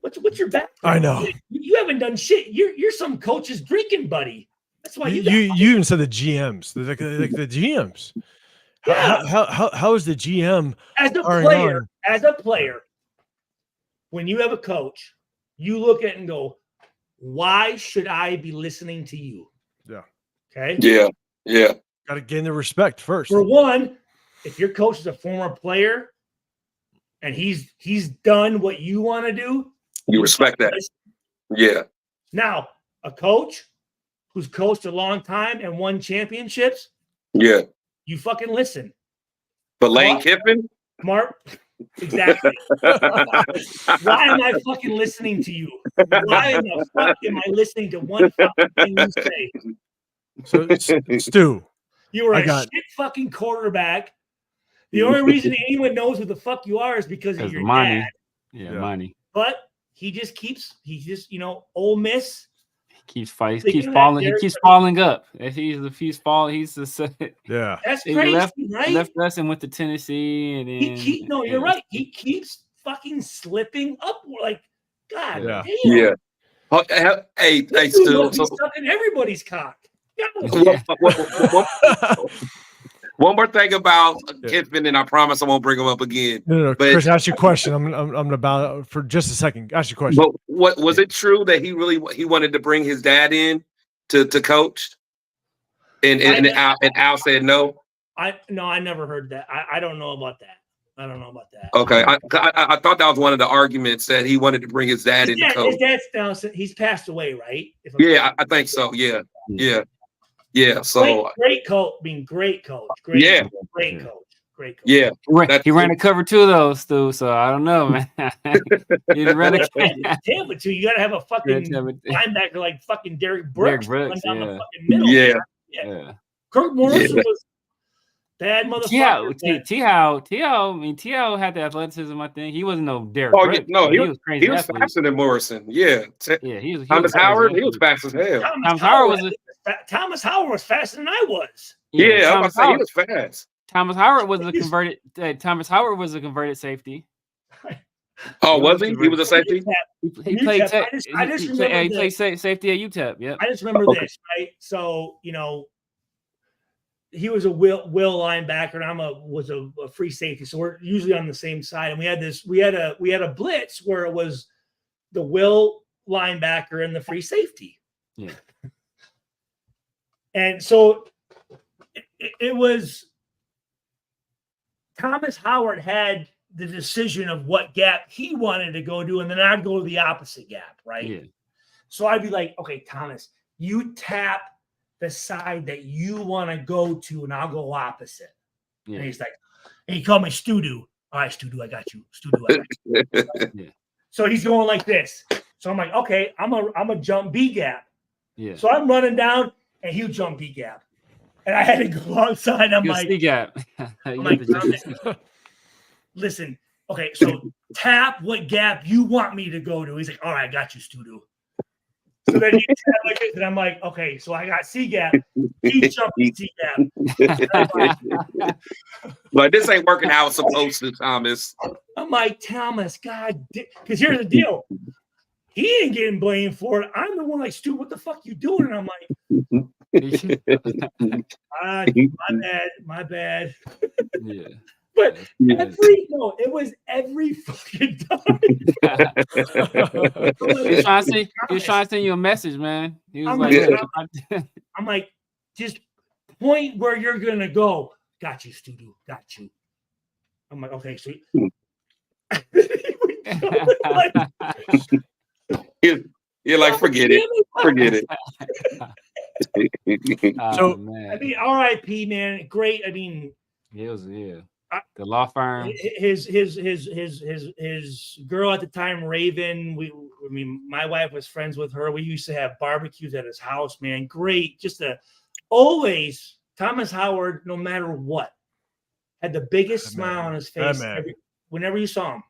What's your background? I know. You haven't done shit. You're some coach's drinking buddy. That's why you even said the GMs, like the GMs. Yeah. How is the GM as a player? When you have a coach, you look at it and go, why should I be listening to you? Yeah. Okay. Yeah. Got to gain the respect first. For one, if your coach is a former player and he's done what you want to do, you respect that. Yeah. Now, a coach who's coached a long time and won championships. Yeah. You fucking listen. But Lane Kiffin? Mark, exactly. Why am I fucking listening to you? Why in the fuck am I listening to one fucking thing you say? So, Stu, you are a shit fucking quarterback. The only reason anyone knows who the fuck you are is because of your money. dad. Yeah, money. But he just Ole Miss. Keeps falling up. He's falling. He's the yeah. That's crazy, right? Left us and went to Tennessee, and then you're right. He keeps fucking slipping up. Like, God damn. Yeah. Hey, Stu. He's sucking everybody's cock. One more thing about Kiffin, and I promise I won't bring him up again. No, but Chris, ask your question. I'm about for just a second. Ask your question. But what was it true that he wanted to bring his dad in to coach, and Al said no? I never heard that. I don't know about that. Okay, I thought that was one of the arguments, that he wanted to bring his dad in to coach. His dad's now, he's passed away, right? I think so. Yeah. So great coach. Great coach. Great coach. Yeah. He ran a cover 2 of those, Stu. So I don't know, man. He ran a damn it, too. You gotta have a fucking linebacker like fucking Derek Brooks run down the fucking middle. Yeah. Kirk Morrison was bad motherfucker. T.O. had the athleticism, I think. He wasn't no Derek Brooks. No, he was crazy. He was faster than Morrison. Yeah. He was Thomas Howard, he was fast as hell. Thomas Howard was faster than I was. Yeah, I was saying he was fast. Thomas Howard was a converted safety. Oh, was he? He was a safety. He played safety at UTEP. Yeah. I just remember this, right? So he was a will linebacker, and I was a free safety. So we're usually on the same side. And we had a blitz where it was the will linebacker and the free safety. Yeah. And so it was Thomas Howard had the decision of what gap he wanted to go to, and then I'd go to the opposite gap, right? Yeah. So I'd be like, okay, Thomas, you tap the side that you want to go to, and I'll go opposite. Yeah. And he's like, and he called me Studu. All right, Studu, I got you. Studu, I got you. Yeah. So he's going like this. So I'm like, okay, I'm a jump B gap. Yeah. So I'm running down, and he'll jump B gap. And I had to go outside. I'm like, C gap. I'm like, listen, okay, so tap what gap you want me to go to. He's like, all right, I got you, Studu. So then he tap like this, and I'm like, okay, so I got C gap. He jumped C gap. But this ain't working how it's supposed to, Thomas. I'm like, Thomas, God, because here's the deal. He ain't getting blamed for it. I'm the one like, Stu, what the fuck you doing? And I'm like, my bad. Yeah. But it was every fucking time. He was trying to send you a message, man. He was I'm like, just point where you're gonna go. Got you, Studu. Got you. I'm like, okay, sweet. You're like, forget it. Forget it. So man. I mean, RIP, man. Great. I mean, it was the law firm. His girl at the time, Raven. My wife was friends with her. We used to have barbecues at his house, man. Great. Just always Thomas Howard, no matter what, had the biggest smile on his face whenever you saw him.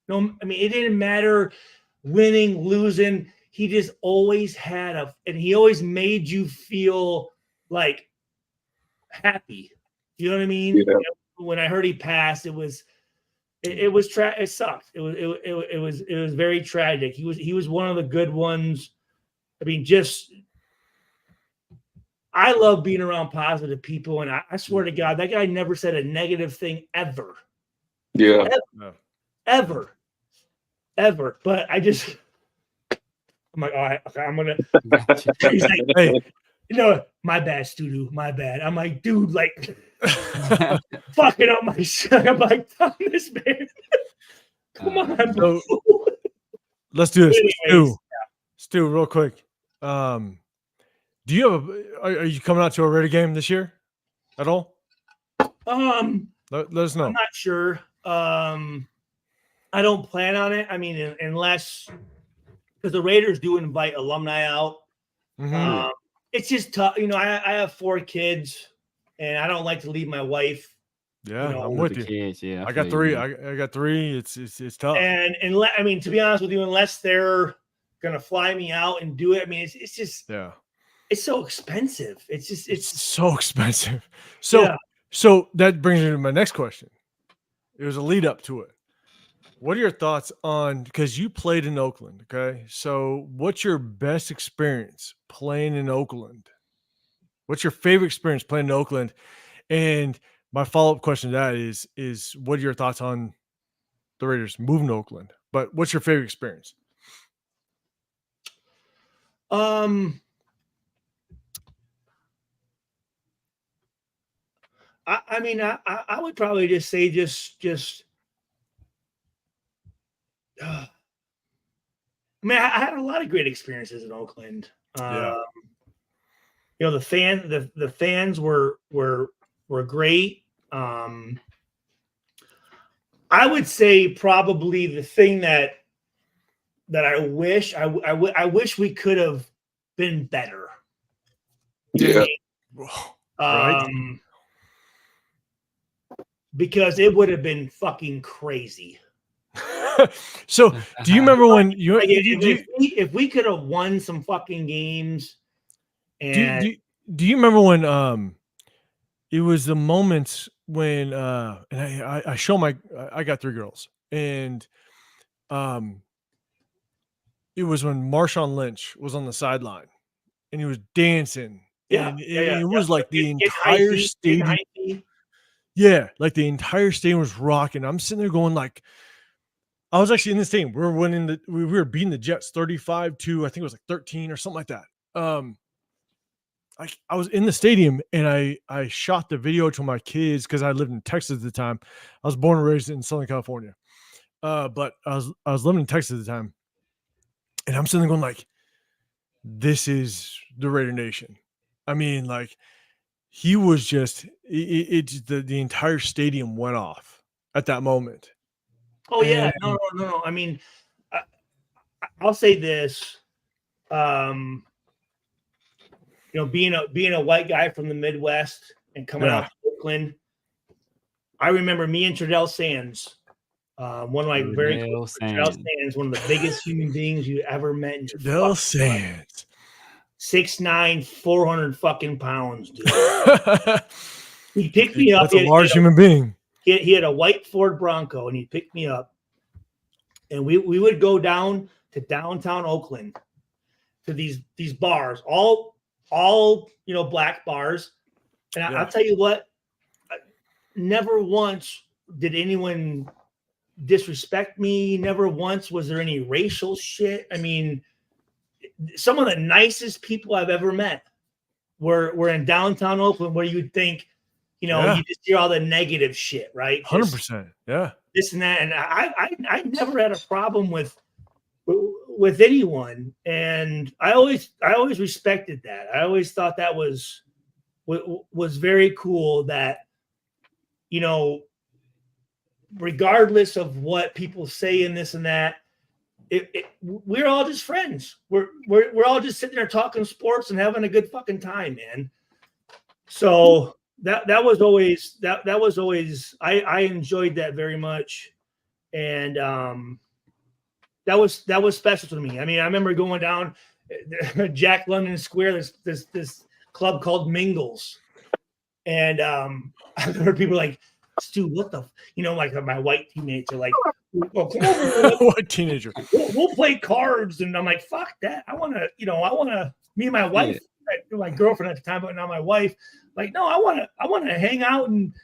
No, I mean, it didn't matter winning, losing. He just always had and he always made you feel like happy. You know what I mean? Yeah. When I heard he passed, it sucked. It was very tragic. He was one of the good ones. I mean, I love being around positive people, and I swear to God, that guy never said a negative thing ever. Yeah. Ever. But I'm like, all right, okay, I'm gonna. He's like, hey, my bad, Studu, my bad. I'm like, dude, like, fucking up my shit. I'm like, Thomas, man, come on. So, let's do this, Stu, real quick. Do you have are you coming out to a Raider game this year at all? Let us know. I'm not sure. I don't plan on it. I mean, unless because the Raiders do invite alumni out. Mm-hmm. It's just tough. I have 4 kids, and I don't like to leave my wife. Yeah, I'm with you. Kids, yeah, I got 3. I got 3. It's tough. And I mean, to be honest with you, unless they're gonna fly me out and do it, I mean, it's just it's so expensive. It's so expensive. So that brings me to my next question. It was a lead up to it. What are your thoughts on, because you played in Oakland, okay? So what's your best experience playing in Oakland? What's your favorite experience playing in Oakland? And my follow-up question to that is what are your thoughts on the Raiders moving to Oakland? But what's your favorite experience? I mean, I would probably just say I mean, I had a lot of great experiences in Oakland. The fans were great. I would say probably the thing that I wish we could have been better. Yeah. Right. Because it would have been fucking crazy. So, do you remember when if we could have won some fucking games? And do you remember when it was the moments when and I show I got 3 girls, and it was when Marshawn Lynch was on the sideline and he was dancing. It was like the entire stadium. Yeah, like the entire stadium was rocking. I'm sitting there going like, I was actually in this team. We were beating the Jets 35 to, I think it was like 13 or something like that. I was in the stadium and I shot the video to my kids because I lived in Texas at the time. I was born and raised in Southern California, but I was living in Texas at the time, and I'm sitting there going like, "This is the Raider Nation." I mean, like he was just the entire stadium went off at that moment. Oh yeah, no. I mean, I'll say this. Being a white guy from the Midwest and coming out to Oakland, I remember me and Trudell Sands, one of my very close Trudell Sands, one of the biggest human beings you ever met in your Trudell Sands. 6'9", 400 fucking pounds, dude. He picked me up. That's a large human being. He had a white Ford Bronco, and he picked me up. And we would go down to downtown Oakland to these bars, all black bars. And I'll tell you what, never once did anyone disrespect me. Never once was there any racial shit. I mean, some of the nicest people I've ever met were in downtown Oakland, where you'd think, you just hear all the negative shit, right? 100%. Yeah. This and that. And I never had a problem with anyone. And I always respected that. I always thought that was very cool that, regardless of what people say in this and that, we're all just friends. We're all just sitting there talking sports and having a good fucking time, man. So that was always I enjoyed that very much. And that was special to me. I mean, I remember going down Jack London Square, this club called Mingles. And I remember people like, Stu, what the, like my white teammates are like, well, come over, what teenager? We'll play cards. And I'm like, fuck that. I want to, me and my wife, my girlfriend at the time, but now my wife, like, no, I want to hang out and,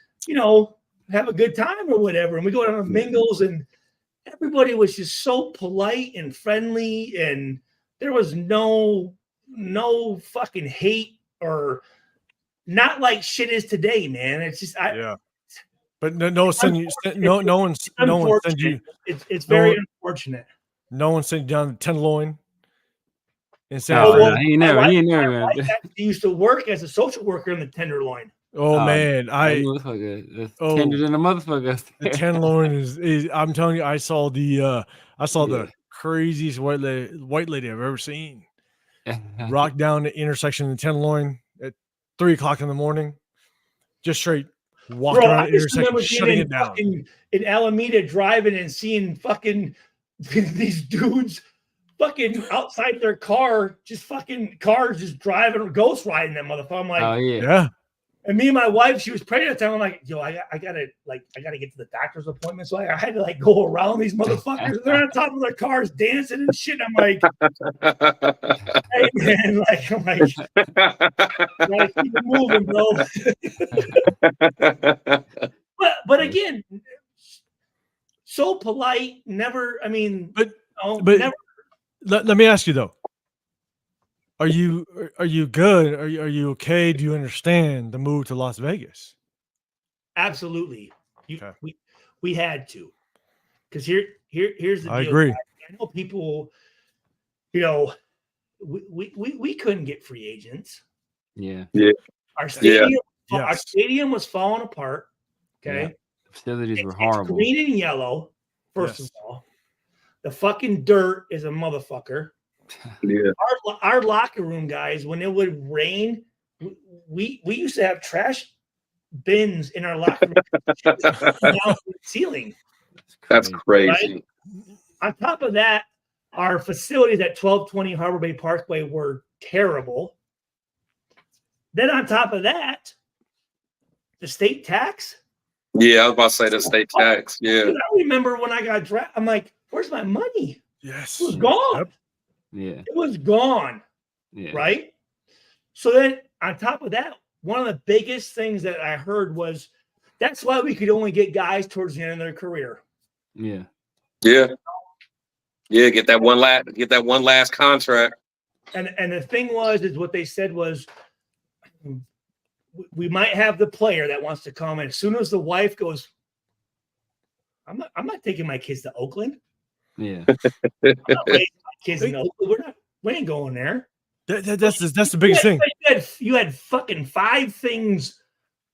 have a good time or whatever. And we go down to Mingles, and everybody was just so polite and friendly, and there was no fucking hate, or not like shit is today, man. It's just But no one sent you. No one sent you. It's very unfortunate. No one sent you down the Tenderloin. And said, he never. My wife actually used to work as a social worker in the Tenderloin. Oh man, tender than a motherfucker. The Tenderloin is. I'm telling you, I saw the craziest white lady I've ever seen. Rock down the intersection of the Tenderloin at 3:00 in the morning, just straight walking around the intersection, shutting it down. In Alameda, driving and seeing fucking these dudes fucking outside their car, just fucking cars just driving, ghost riding that motherfucker. I'm like, oh yeah. And me and my wife, she was pregnant at the time. I'm like, yo, I gotta get to the doctor's appointment. So I had to go around these motherfuckers. They're on top of their cars dancing and shit. I'm like, hey man, I'm like, gotta keep it moving, bro. but again, so polite. Never. I mean, never. Let me ask you though. Are you good? Are you okay? Do you understand the move to Las Vegas? Absolutely. We had to, because here's the deal. I agree. I know people. We couldn't get free agents. Yeah. Our stadium was falling apart. Okay. Yeah. The facilities were horrible. It's green and yellow. First of all, the fucking dirt is a motherfucker. Yeah. Our locker room guys, when it would rain, we used to have trash bins in our locker room down to the ceiling. That's crazy. Right? On top of that, our facilities at 1220 Harbor Bay Parkway were terrible. Then on top of that, the state tax. Yeah, I was about to say the state tax. Yeah. Dude, I remember when I got drafted, I'm like, where's my money? Yes. It was gone. Yep. Yeah. It was gone. Yeah. Right? So then on top of that, one of the biggest things that I heard was that's why we could only get guys towards the end of their career. Yeah. Yeah. Yeah, get that one last contract. And the thing is what they said was we might have the player that wants to come in. As soon as the wife goes, I'm not taking my kids to Oakland. Yeah. I'm not raising my kids in Oakland. We ain't going there. That's the biggest thing. You had fucking 5 things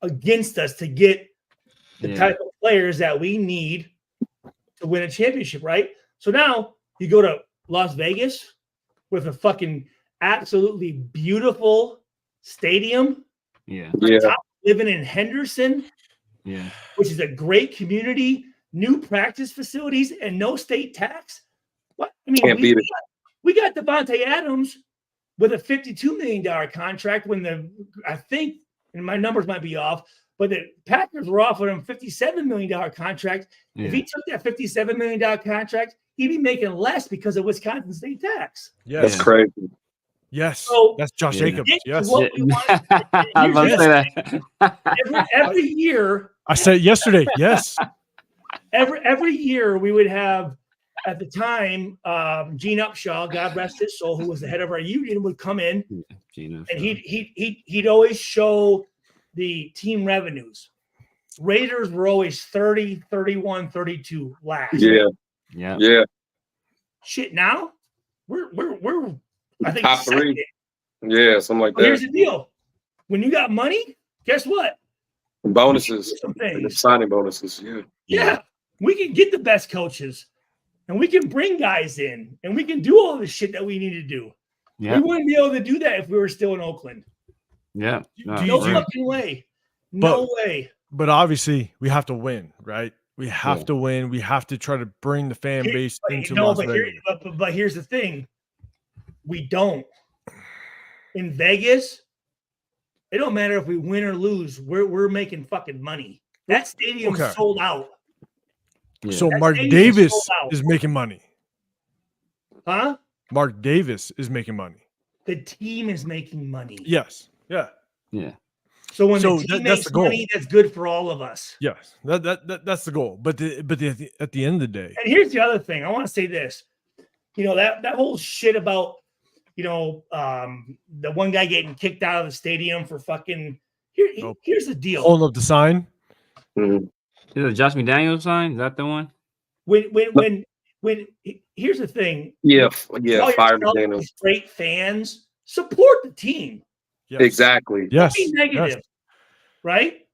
against us to get the type of players that we need to win a championship, right? So now you go to Las Vegas with a fucking absolutely beautiful stadium. Yeah. Living in Henderson, which is a great community, new practice facilities, and no state tax. What I mean, we got Devontae Adams with a $52 million contract when I think, and my numbers might be off, but the Packers were offering him $57 million contract. If he took that $57 million contract, he'd be making less because of Wisconsin state tax. Yes. That's crazy. Yes, so, that's Josh Jacobs. Yes, what we want. I was about to say that. Every year, I said it yesterday. Yes, every year we would have, at the time, Gene Upshaw, God rest his soul, who was the head of our union, would come in, and he'd always show the team revenues. Raiders were always 30, 31, 32 last. Yeah. Shit, now we're I think top 3. Yeah, something like that. Here's the deal: when you got money, guess what? Bonuses, signing bonuses. Yeah, we can get the best coaches, and we can bring guys in, and we can do all the shit that we need to do. We wouldn't be able to do that if we were still in Oakland. Yeah, no fucking way. No way. But obviously, we have to win, right? We have to win. We have to try to bring the fan base into Las Vegas. But here's the thing. We don't. In Vegas, it don't matter if we win or lose. We're making fucking money. That stadium's sold out. Yeah. So Mark Davis is making money. Huh? Mark Davis is making money. The team is making money. Yes. Yeah. Yeah. So when the team makes money, that's good for all of us. Yes. That's the goal. But at the end of the day. And here's the other thing. I want to say this. That whole shit about the one guy getting kicked out of the stadium for fucking. Here's the deal. Holding up the sign. Mm-hmm. Is it a Josh McDaniels sign? Is that the one? When here's the thing. Yeah. Fire McDaniels. Great fans support the team. Yes. Exactly. Yes. Be negative, right?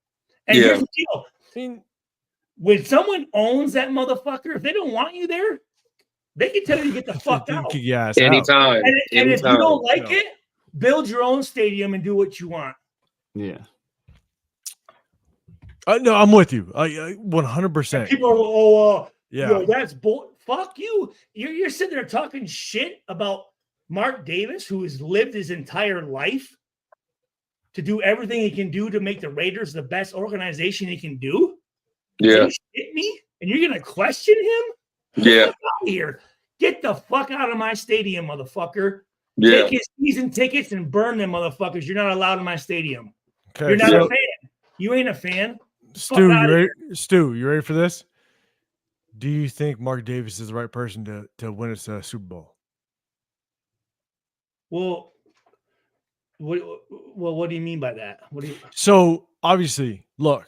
And here's the deal. When someone owns that motherfucker, if they don't want you there, they can tell you to get the fuck out. Anytime. And if you don't like it, build your own stadium and do what you want. Yeah. No, I'm with you. 100%. People are, that's bull. Fuck you. You're sitting there talking shit about Mark Davis, who has lived his entire life to do everything he can do to make the Raiders the best organization he can do. Yeah. You shit me? And you're going to question him? Yeah. Get out of here. Get the fuck out of my stadium, motherfucker. Yeah. Take his season tickets and burn them, motherfuckers. You're not allowed in my stadium. Okay, you're not a fan. You ain't a fan. Stu, you ready for this? Do you think Mark Davis is the right person to win us a Super Bowl? Well, what do you mean by that? So obviously, look,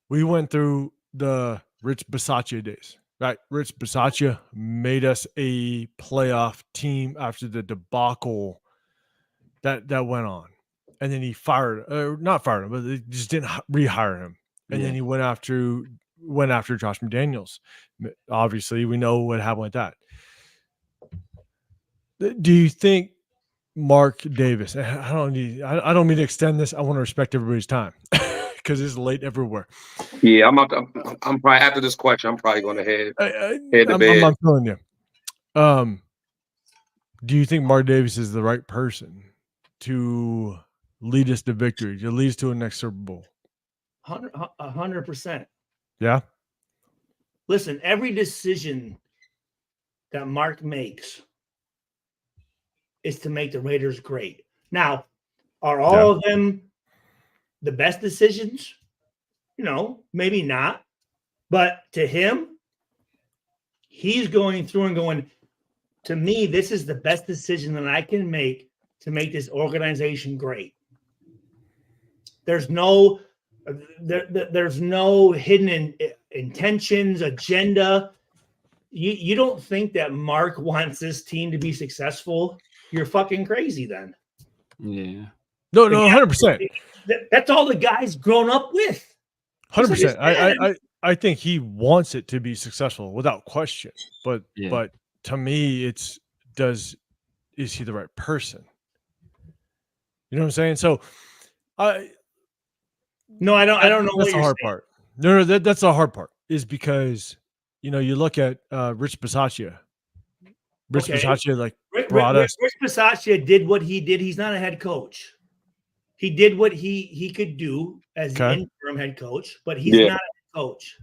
we went through the Rich Bisaccia days, right? Rich Bisaccia made us a playoff team after the debacle that went on, and then he not fired him, but they just didn't rehire him, and then he went after Josh McDaniels. Obviously, we know what happened with that. Do you think Mark Davis? I don't mean to extend this. I want to respect everybody's time because it's late everywhere. Yeah, I'm probably after this question. I'm probably going to head to bed. I'm telling you. Do you think Mark Davis is the right person to lead us to victory, to lead us to a next Super Bowl? 100%. Yeah. Listen, every decision that Mark makes is to make the Raiders great. Now, are all of them the best decisions? Maybe not. But to him, he's going through and going, to me, this is the best decision that I can make to make this organization great. There's no hidden intentions, agenda. You don't think that Mark wants this team to be successful? You're fucking crazy then. Yeah. No, 100%. That's all the guy's grown up with. 100%. I think he wants it to be successful without question. But to me, is he the right person? You know what I'm saying? So I don't know. That's the hard part. No, that's the hard part. Is because you look at Rich Bisaccia. Bisaccia brought us. Rich Bisaccia did what he did. He's not a head coach. He did what he could do as the interim head coach, but he's not a head coach.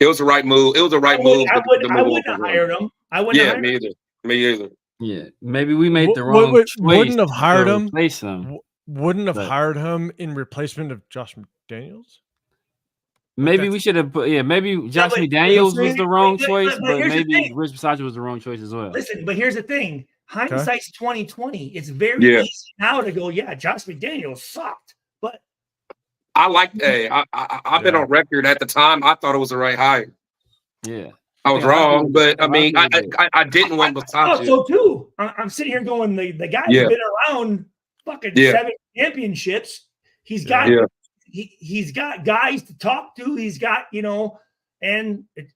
It was the right move. It was the right move. I wouldn't have hired him. I wouldn't have hired him. Me either. Yeah, maybe we made the wrong choice. Wouldn't have hired him. Replace him. Wouldn't have hired him in replacement of Josh McDaniels. Maybe we should have put. Yeah, maybe Josh McDaniels was the wrong choice, but maybe Rich Bisaccia was the wrong choice as well. Listen, but here's the thing: hindsight's 20/20. It's very easy now to go, yeah, Josh McDaniels sucked, but I like. Hey, I've been on record at the time. I thought it was the right hire. Yeah. I was wrong, but I mean, I didn't want Bisaccia. So too. I'm sitting here going, the guy's been around fucking 7 championships. He's got he's got guys to talk to. He's got and it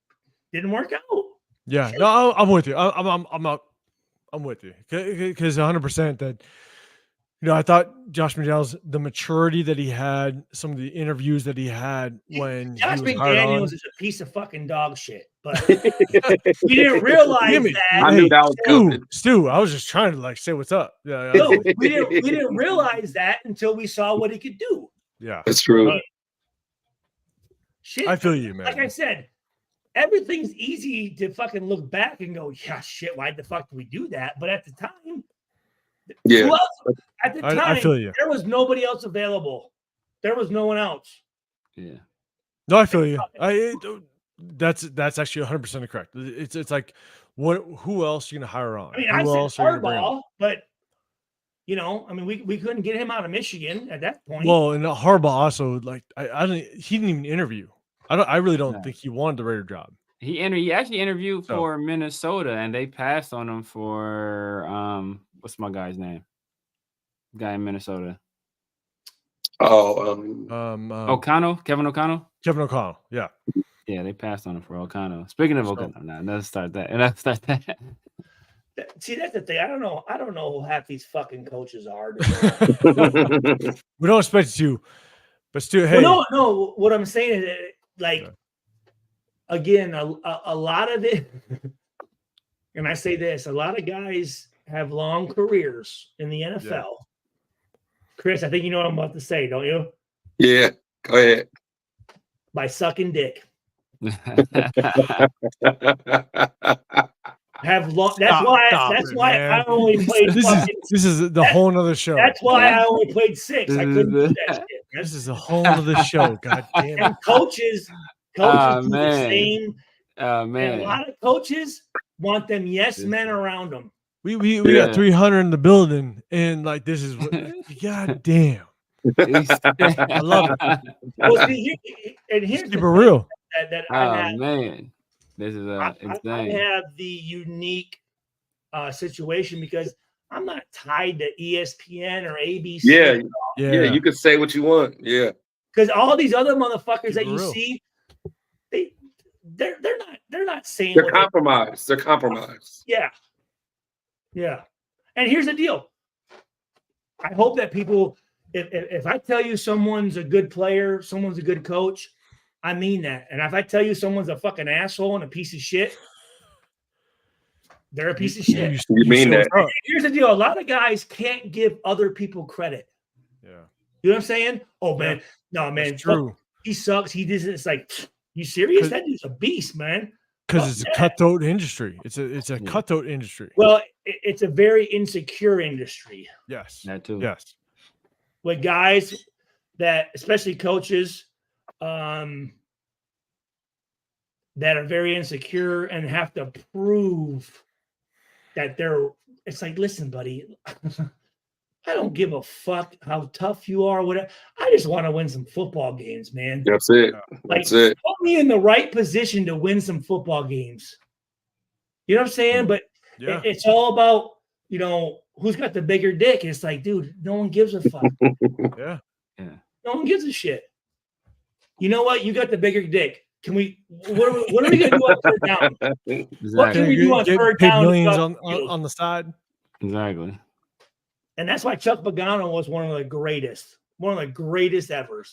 didn't work out. Yeah, no, I'm with you. I'm with you because 100% that. I thought Josh McDaniels, the maturity that he had, some of the interviews that he had when Josh McDaniels is a piece of fucking dog shit, but we didn't realize that. I knew that was coming. Stu, I was just trying to say what's up. Yeah, no, we didn't realize that until we saw what he could do. Yeah, that's true. Shit, I feel you, man. Like I said, everything's easy to fucking look back and go, yeah, shit, why the fuck did we do that? But at the time, at the time, I feel you. There was nobody else available. There was no one else. Yeah. No, I feel you. That's actually 100% correct. It's like, who else are you gonna hire on? I mean, I said Harbaugh, but we couldn't get him out of Michigan at that point. Well, and Harbaugh also, he didn't even interview. I really don't think he wanted the Raider job. He actually interviewed for Minnesota, and they passed on him for what's my guy's name? Guy in Minnesota. O'Connell, Kevin O'Connell. Kevin O'Connell, yeah. Yeah, they passed on him for O'Connell. Speaking of O'Connell, let's start that. See, that's the thing. I don't know who half these fucking coaches are. We don't expect you, but still, hey. Well, no. What I'm saying is, again, a lot of it, and I say this, a lot of guys have long careers in the NFL. Yeah. Chris, I think you know what I'm about to say, don't you? Yeah, go ahead. By sucking dick. Have long. That's why I only played. This is the whole nother show. That's why I only played 6. I couldn't do that shit. This is a whole other show. God damn it. And coaches do the same. Man. And a lot of coaches want them yes men around them. We got 300 in the building, and this is God damn. I love it. Well, see, here's super real. Man, this is insane. I have the unique situation because I'm not tied to ESPN or ABC. Yeah, you can say what you want. Yeah, because all these other motherfuckers that you see, they're not saying they're compromised. They're compromised. Yeah. And here's the deal. I hope that people, if I tell you someone's a good player, someone's a good coach, I mean that. And if I tell you someone's a fucking asshole and a piece of shit, they're a piece of shit. You mean that? Here's the deal. A lot of guys can't give other people credit. Yeah. You know what I'm saying? Oh, man. No, man. That's true. He sucks. He doesn't. It's like, you serious? That dude's a beast, man. Because it's a cutthroat industry. It's a cutthroat industry. Well, it's a very insecure industry. Yes. That too. Yes. With guys that, especially coaches, that are very insecure and have to prove that it's like, listen, buddy, I don't give a fuck how tough you are, whatever. I just want to win some football games, man. That's it. That's it. Put me in the right position to win some football games. You know what I'm saying? But it's all about, who's got the bigger dick. It's like, dude, no one gives a fuck. Yeah. No one gives a shit. You know what? You got the bigger dick. Can we? What are we gonna do on third down? Exactly. What can we do on third down? Millions on the side. Exactly. And that's why Chuck Pagano was one of the greatest ever.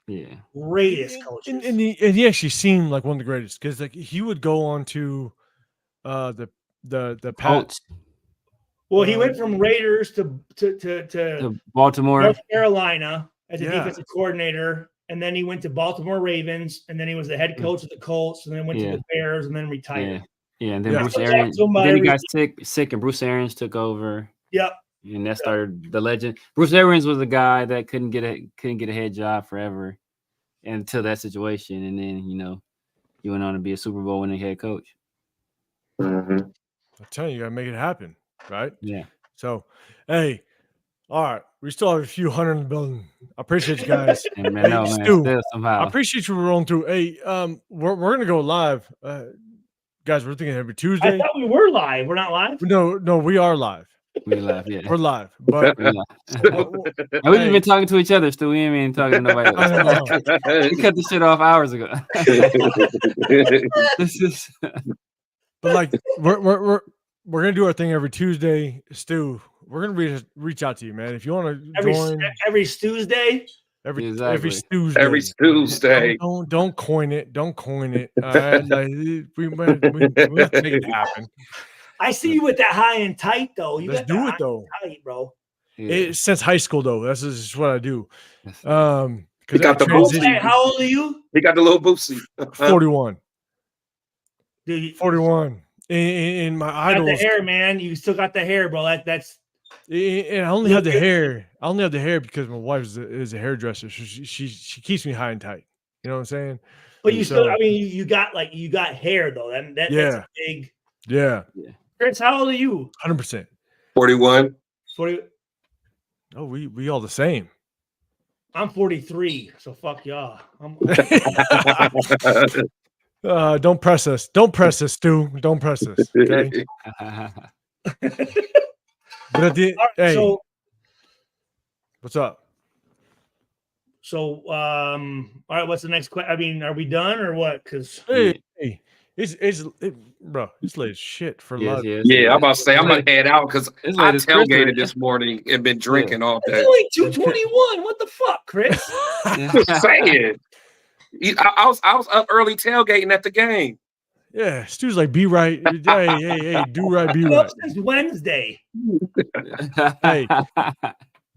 Yeah. Greatest coaches. And he actually seemed like one of the greatest because like he would go on to the Colts. Well, he went from Raiders to Baltimore, North Carolina as a defensive coordinator, and then he went to Baltimore Ravens, and then he was the head coach of the Colts, and then went to the Bears, and then retired. Yeah, and then Bruce Arians. Then he got sick, and Bruce Arians took over. Yep. And that started the legend. Bruce Arians was a guy that couldn't get a head job forever until that situation, and then he went on to be a Super Bowl winning head coach. I'm telling you, you gotta make it happen, right? Yeah. So, hey, all right, we still have a few hundred in the building. I appreciate you guys. Stu, somehow. I appreciate you rolling through. Hey, we're gonna go live, guys. We're thinking every Tuesday. I thought we were live. We're not live. No, we are live. We're live, yeah. We're live, but we've been talking to each other, Stu. We ain't been talking to nobody else. We cut the shit off hours ago. This is. But like we're gonna do our thing every Tuesday, Stu. We're gonna reach out to you, man. If you want to join every Tuesday. Every Tuesday. Don't coin it. Don't coin it. All right, like, we have to make it happen. I see you with that high and tight though. Let's do it though, tight, bro. Since high school though, that's just what I do. He got the boosie. How old are you? He got the little boosie. 41. Dude, 41. In my idols, the hair, man. You still got the hair, bro. That's. And I only have the hair. I only have the hair because my wife is a hairdresser. She keeps me high and tight. You know what I'm saying? But you still, I mean, you got hair though. That's a big. Yeah. Chris, how old are you? 100%. 41. 40. Oh, we all the same. I'm 43, so fuck y'all. Don't press us. Don't press us, Stu. Don't press us. Okay. But hey, so what's up? So, all right. What's the next question? I mean, are we done or what? Because hey, bro, it's late as shit for love. Yeah, I'm about to say I'm gonna head out because I tailgated this morning and been drinking all day. It's only 2:21. What the fuck, Chris? Just saying. I was up early tailgating at the game. Yeah, Stu's like, be right. Hey, do right, be right. Since Wednesday. Hey,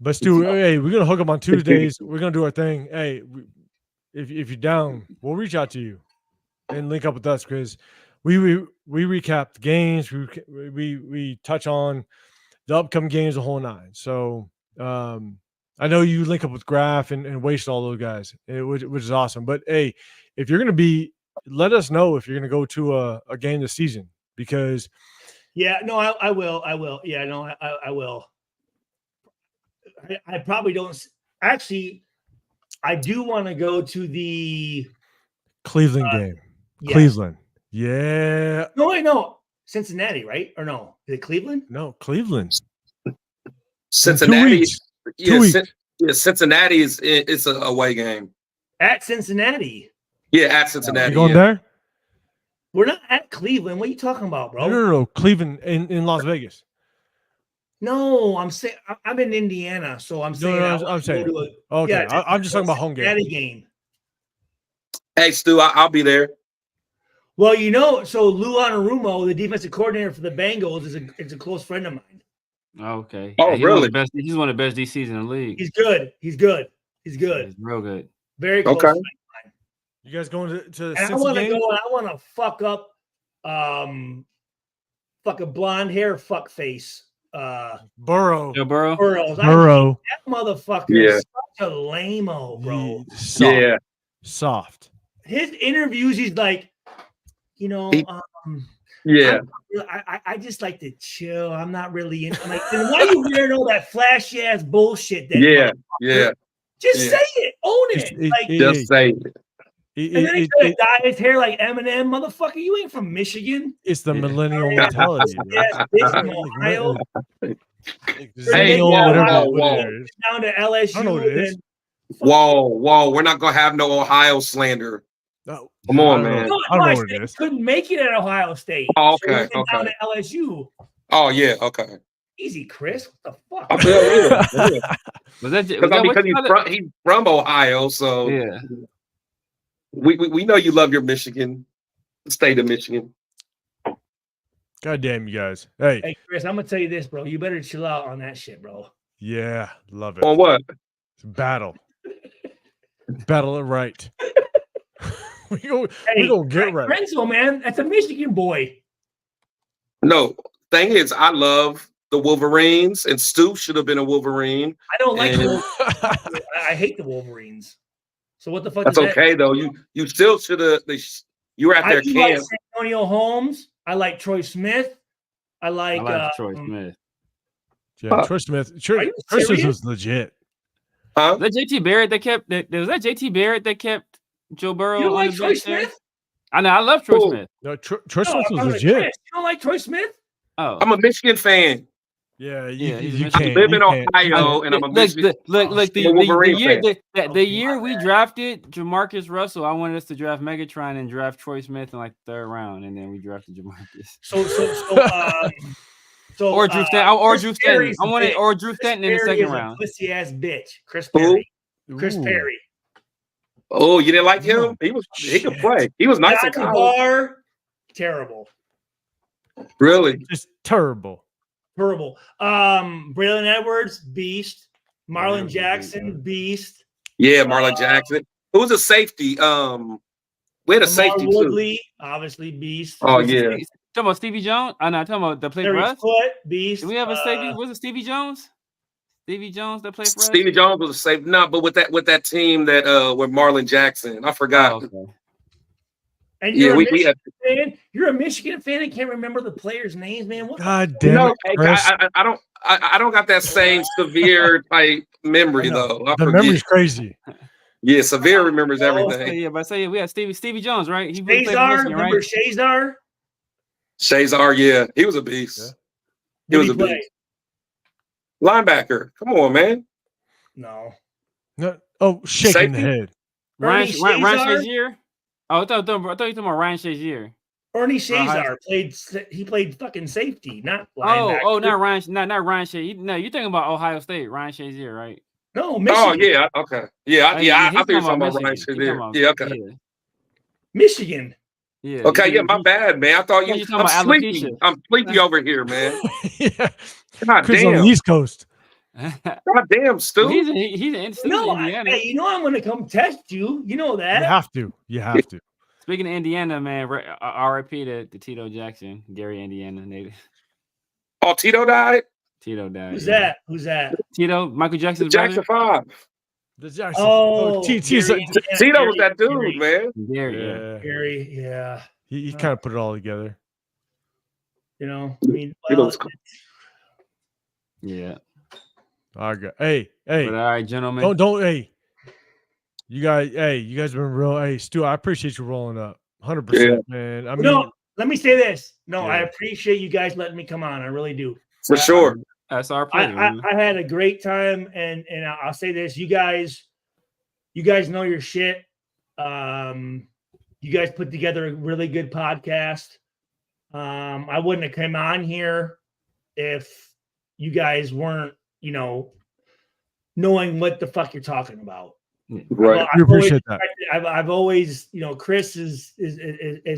but Stu, hey, we're gonna hook up on Tuesdays. We're gonna do our thing. Hey, if you're down, we'll reach out to you and link up with us because we recap the games. We touch on the upcoming games, the whole nine. So I know you link up with Graf and Waste all those guys, which is awesome. But hey, if you're gonna be, let us know if you're gonna go to a game this season because. Yeah, no, I will. Yeah, no, I will. I probably don't. Actually, I do want to go to the Cleveland game. Yeah. Cleveland. Yeah. No, wait, no. Cincinnati, right? Or no? Is it Cleveland? No, Cleveland. Cincinnati. Cincinnati is a away game. At Cincinnati. Yeah, at Cincinnati. You going there? We're not at Cleveland. What are you talking about, bro? No. Cleveland in Las Vegas. No, I'm saying I'm in Indiana, so I'm saying. I'm saying. Okay, I'm just talking about home game. Hey, Stu, I'll be there. Well, so Lou Anarumo, the defensive coordinator for the Bengals, is a close friend of mine. Okay. Oh, really? He's one of the best DCs in the league. He's good. He's real good. Very close. Okay. You guys going to Cincinnati? I want to go and I want to fuck up fuck a blonde hair fuck face. Burrow. Burrow. That motherfucker is such a lame-o, bro. Soft. His interviews, he's like, Yeah. I just like to chill. I'm not really in. I'm like, then why you wearing all that flashy ass bullshit? Then just say it, own it. Just say it. And then he's gonna dye his hair like Eminem, motherfucker. You ain't from Michigan. It's the millennial mentality. Yes, bitch from Ohio. Hey, whoa. Down to LSU. Whoa. We're not gonna have no Ohio slander. No. Come on, man. I don't know what it is. Couldn't make it at Ohio State. Oh, okay. So down to LSU. Oh, yeah. Okay. Easy, Chris. What the fuck? Because he's from Ohio, so yeah. We know you love your Michigan, the state of Michigan. God damn you guys. Hey, Chris, I'm gonna tell you this, bro. You better chill out on that shit, bro. Yeah, love it. On what? It's battle. Battle it right. we gonna get right. Renzo, man, that's a Michigan boy. No, thing is, I love the Wolverines, and Stu should have been a Wolverine. I don't like the Wolverines. I hate the Wolverines. So what the fuck? That's okay though. You still should have. You were at their camp. Like Antonio Holmes. I like Troy Smith. I like Troy Smith. Yeah, Troy Smith. Troy Smith was legit. Huh? Was that JT Barrett that kept? Was that JT Barrett that kept Joe Burrow? You don't like Troy Smith? I know. I love Troy Smith. No, Troy Smith was legit. You don't like Troy Smith? Oh, I'm a Michigan fan. Yeah, I live in Ohio, and I'm a Michigan. Look, the year we drafted Jamarcus Russell, I wanted us to draft Megatron and draft Troy Smith in like the 3rd round, and then we drafted Jamarcus. Or Drew Stanton. I wanted Drew Stanton in the 2nd round. Pussy ass bitch, Chris Perry. Chris Perry. Oh, you didn't like him? He could play. He was nice in college. Terrible. Really? Just terrible. Braylon Edwards, beast. Marlon Jackson, beast. Yeah, Marlon Jackson. Who was a safety? We had a safety Woodley, too. Obviously, beast. Oh yeah. Talking about Stevie Jones? I'm not talking about the play for us. Beast. Do we have a safety? Was it Stevie Jones? Stevie Jones that played for us? Stevie Jones was a safety. No, but with that team that with Marlon Jackson, I forgot. Oh, okay. And you're fan? You're a Michigan fan and can't remember the players' names, man. God damn it! I don't got that same severe type memory though. The memory's crazy. Yeah, Severe remembers everything. Yeah, but we had Stevie Jones, right? Shazar, remember Shazar? Shazar, yeah, he was a beast. Yeah. He was a beast. Linebacker, come on, man. No. Oh, shaking the head. Ryan Shazier. Oh, I thought you were talking about Ryan Shazier. Ernie Shazar played fucking safety, not linebacker. Oh, not Ryan Shazier. No, you're thinking about Ohio State, Ryan Shazier, right? No, Michigan. Oh yeah, okay. Yeah, I think you're talking about Ryan Shazier. Yeah, okay. Yeah. Michigan. Yeah. Okay, yeah, my bad, man. I thought you. I'm sleepy. I'm sleepy over here, man. Yeah. God Chris damn. on the East Coast. God damn, Stu. He's in Indiana. Hey, you know I'm going to come test you. You know that. You have to. Speaking of Indiana, man, RIP to Tito Jackson, Gary, Indiana native. Oh, Tito died? Tito died. Who's that? Tito, Michael Jackson's Jackson brother? 5. The Jackson. Tito was that dude, man. Gary, yeah. He kind of put it all together. You know, I mean, yeah. All right, hey. But all right, gentlemen. Don't, hey. You guys have been real. Hey, Stu, I appreciate you rolling up. 100%, man. I mean, no, let me say this. No, I appreciate you guys letting me come on. I really do. For sure. That's our pleasure. I had a great time, and I'll say this: you guys know your shit. You guys put together a really good podcast. I wouldn't have come on here if you guys weren't, knowing what the fuck you're talking about. Right. We appreciate that. I've always, Chris has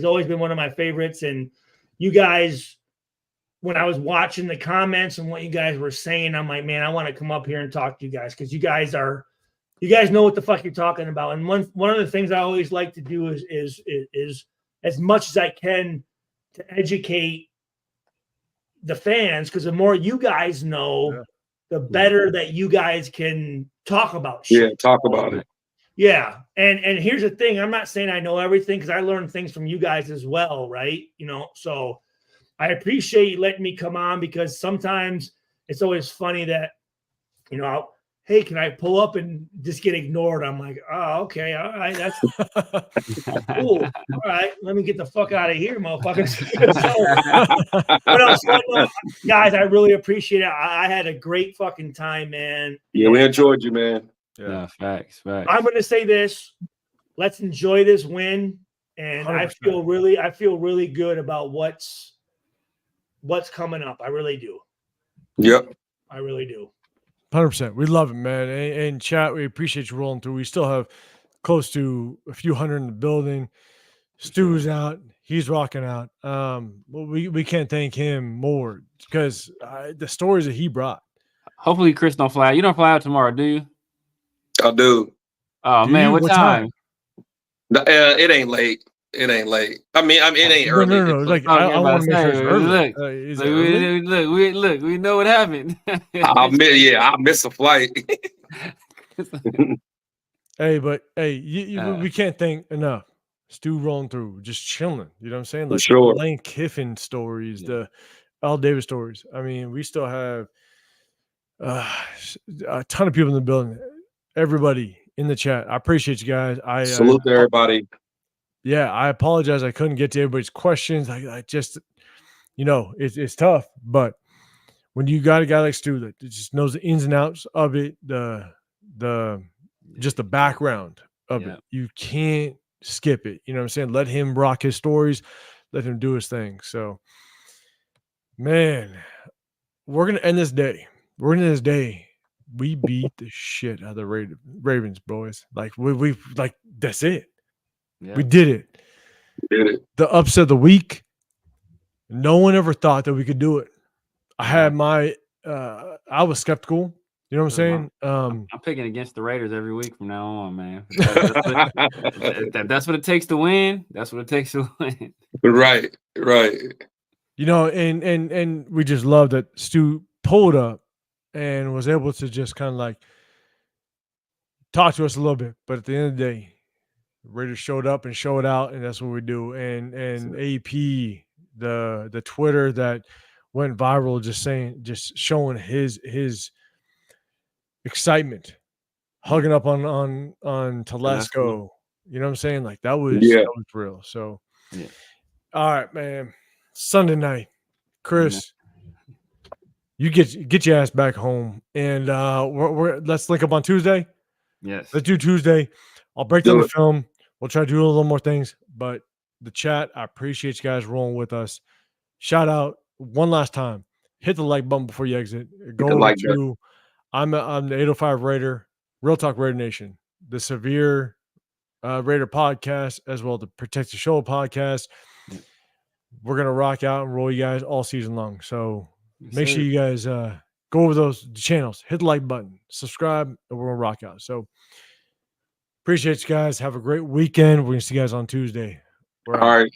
always been one of my favorites, and you guys. When I was watching the comments and what you guys were saying, I'm like, man, I want to come up here and talk to you guys because you guys know what the fuck you're talking about. And one of the things I always like to do is as much as I can to educate the fans, because the more you guys know, the better that you guys can talk about shit. Yeah, talk about it. Yeah. And here's the thing. I'm not saying I know everything because I learned things from you guys as well, right? So I appreciate you letting me come on because sometimes it's always funny that, hey, can I pull up and just get ignored? I'm like, oh, okay, all right, that's cool. All right, let me get the fuck out of here, motherfuckers. What else? Guys, I really appreciate it. I had a great fucking time, man. Yeah, we enjoyed you, man. Yeah, facts. I'm going to say this. Let's enjoy this win. And 100%. I feel really good about what's coming up. I really do. Yep. I really do. 100%. We love it, man. And chat, we appreciate you rolling through. We still have close to a few hundred in the building. Stu's out. He's rocking out. We can't thank him more because the stories that he brought. Hopefully Chris don't fly out. You don't fly out tomorrow, do you? I do. Oh, man. What time? It ain't late. It ain't late. I mean, it ain't early. No. Like, I want to make sure it's early. Look, we know what happened. I'll miss a flight. Hey, we can't thank enough. Stu rolling through, just chilling. You know what I'm saying? Like sure. Lane Kiffin stories, the Al Davis stories. I mean, we still have a ton of people in the building. Everybody in the chat. I appreciate you guys. I salute to everybody. Yeah, I apologize. I couldn't get to everybody's questions. I just, it's tough. But when you got a guy like Stu that just knows the ins and outs of it, just the background of it, you can't skip it. You know what I'm saying? Let him rock his stories. Let him do his thing. So, man, we're going to end this day. We beat the shit out of the Ravens, boys. Like, we like, that's it. Yeah. We did it. The upset of the week. No one ever thought that we could do it. I had I was skeptical. You know what I'm saying? I'm picking against the Raiders every week from now on, man. That's what it takes to win. That's what it takes to win. Right. And we just love that Stu pulled up and was able to just kind of like talk to us a little bit. But at the end of the day, Raiders showed up and showed out, and that's what we do. And AP, the Twitter that went viral, just showing his excitement, hugging up on Telesco. You know what I'm saying? Like that was real. So, all right, man. Sunday night, Chris, you get your ass back home, and let's link up on Tuesday. Yes, let's do Tuesday. I'll break down the film. We'll try to do a little more things, but the chat, I appreciate you guys rolling with us. Shout out one last time. Hit the like button before you exit. Go over to I'm the 805 Raider, Real Talk Raider Nation, the Severe Raider podcast, as well as the Protect the Show podcast. We're gonna rock out and roll you guys all season long. So make sure you guys go over those channels, hit the like button, subscribe, and we're gonna rock out. So appreciate you guys. Have a great weekend. We're gonna see you guys on Tuesday. All right.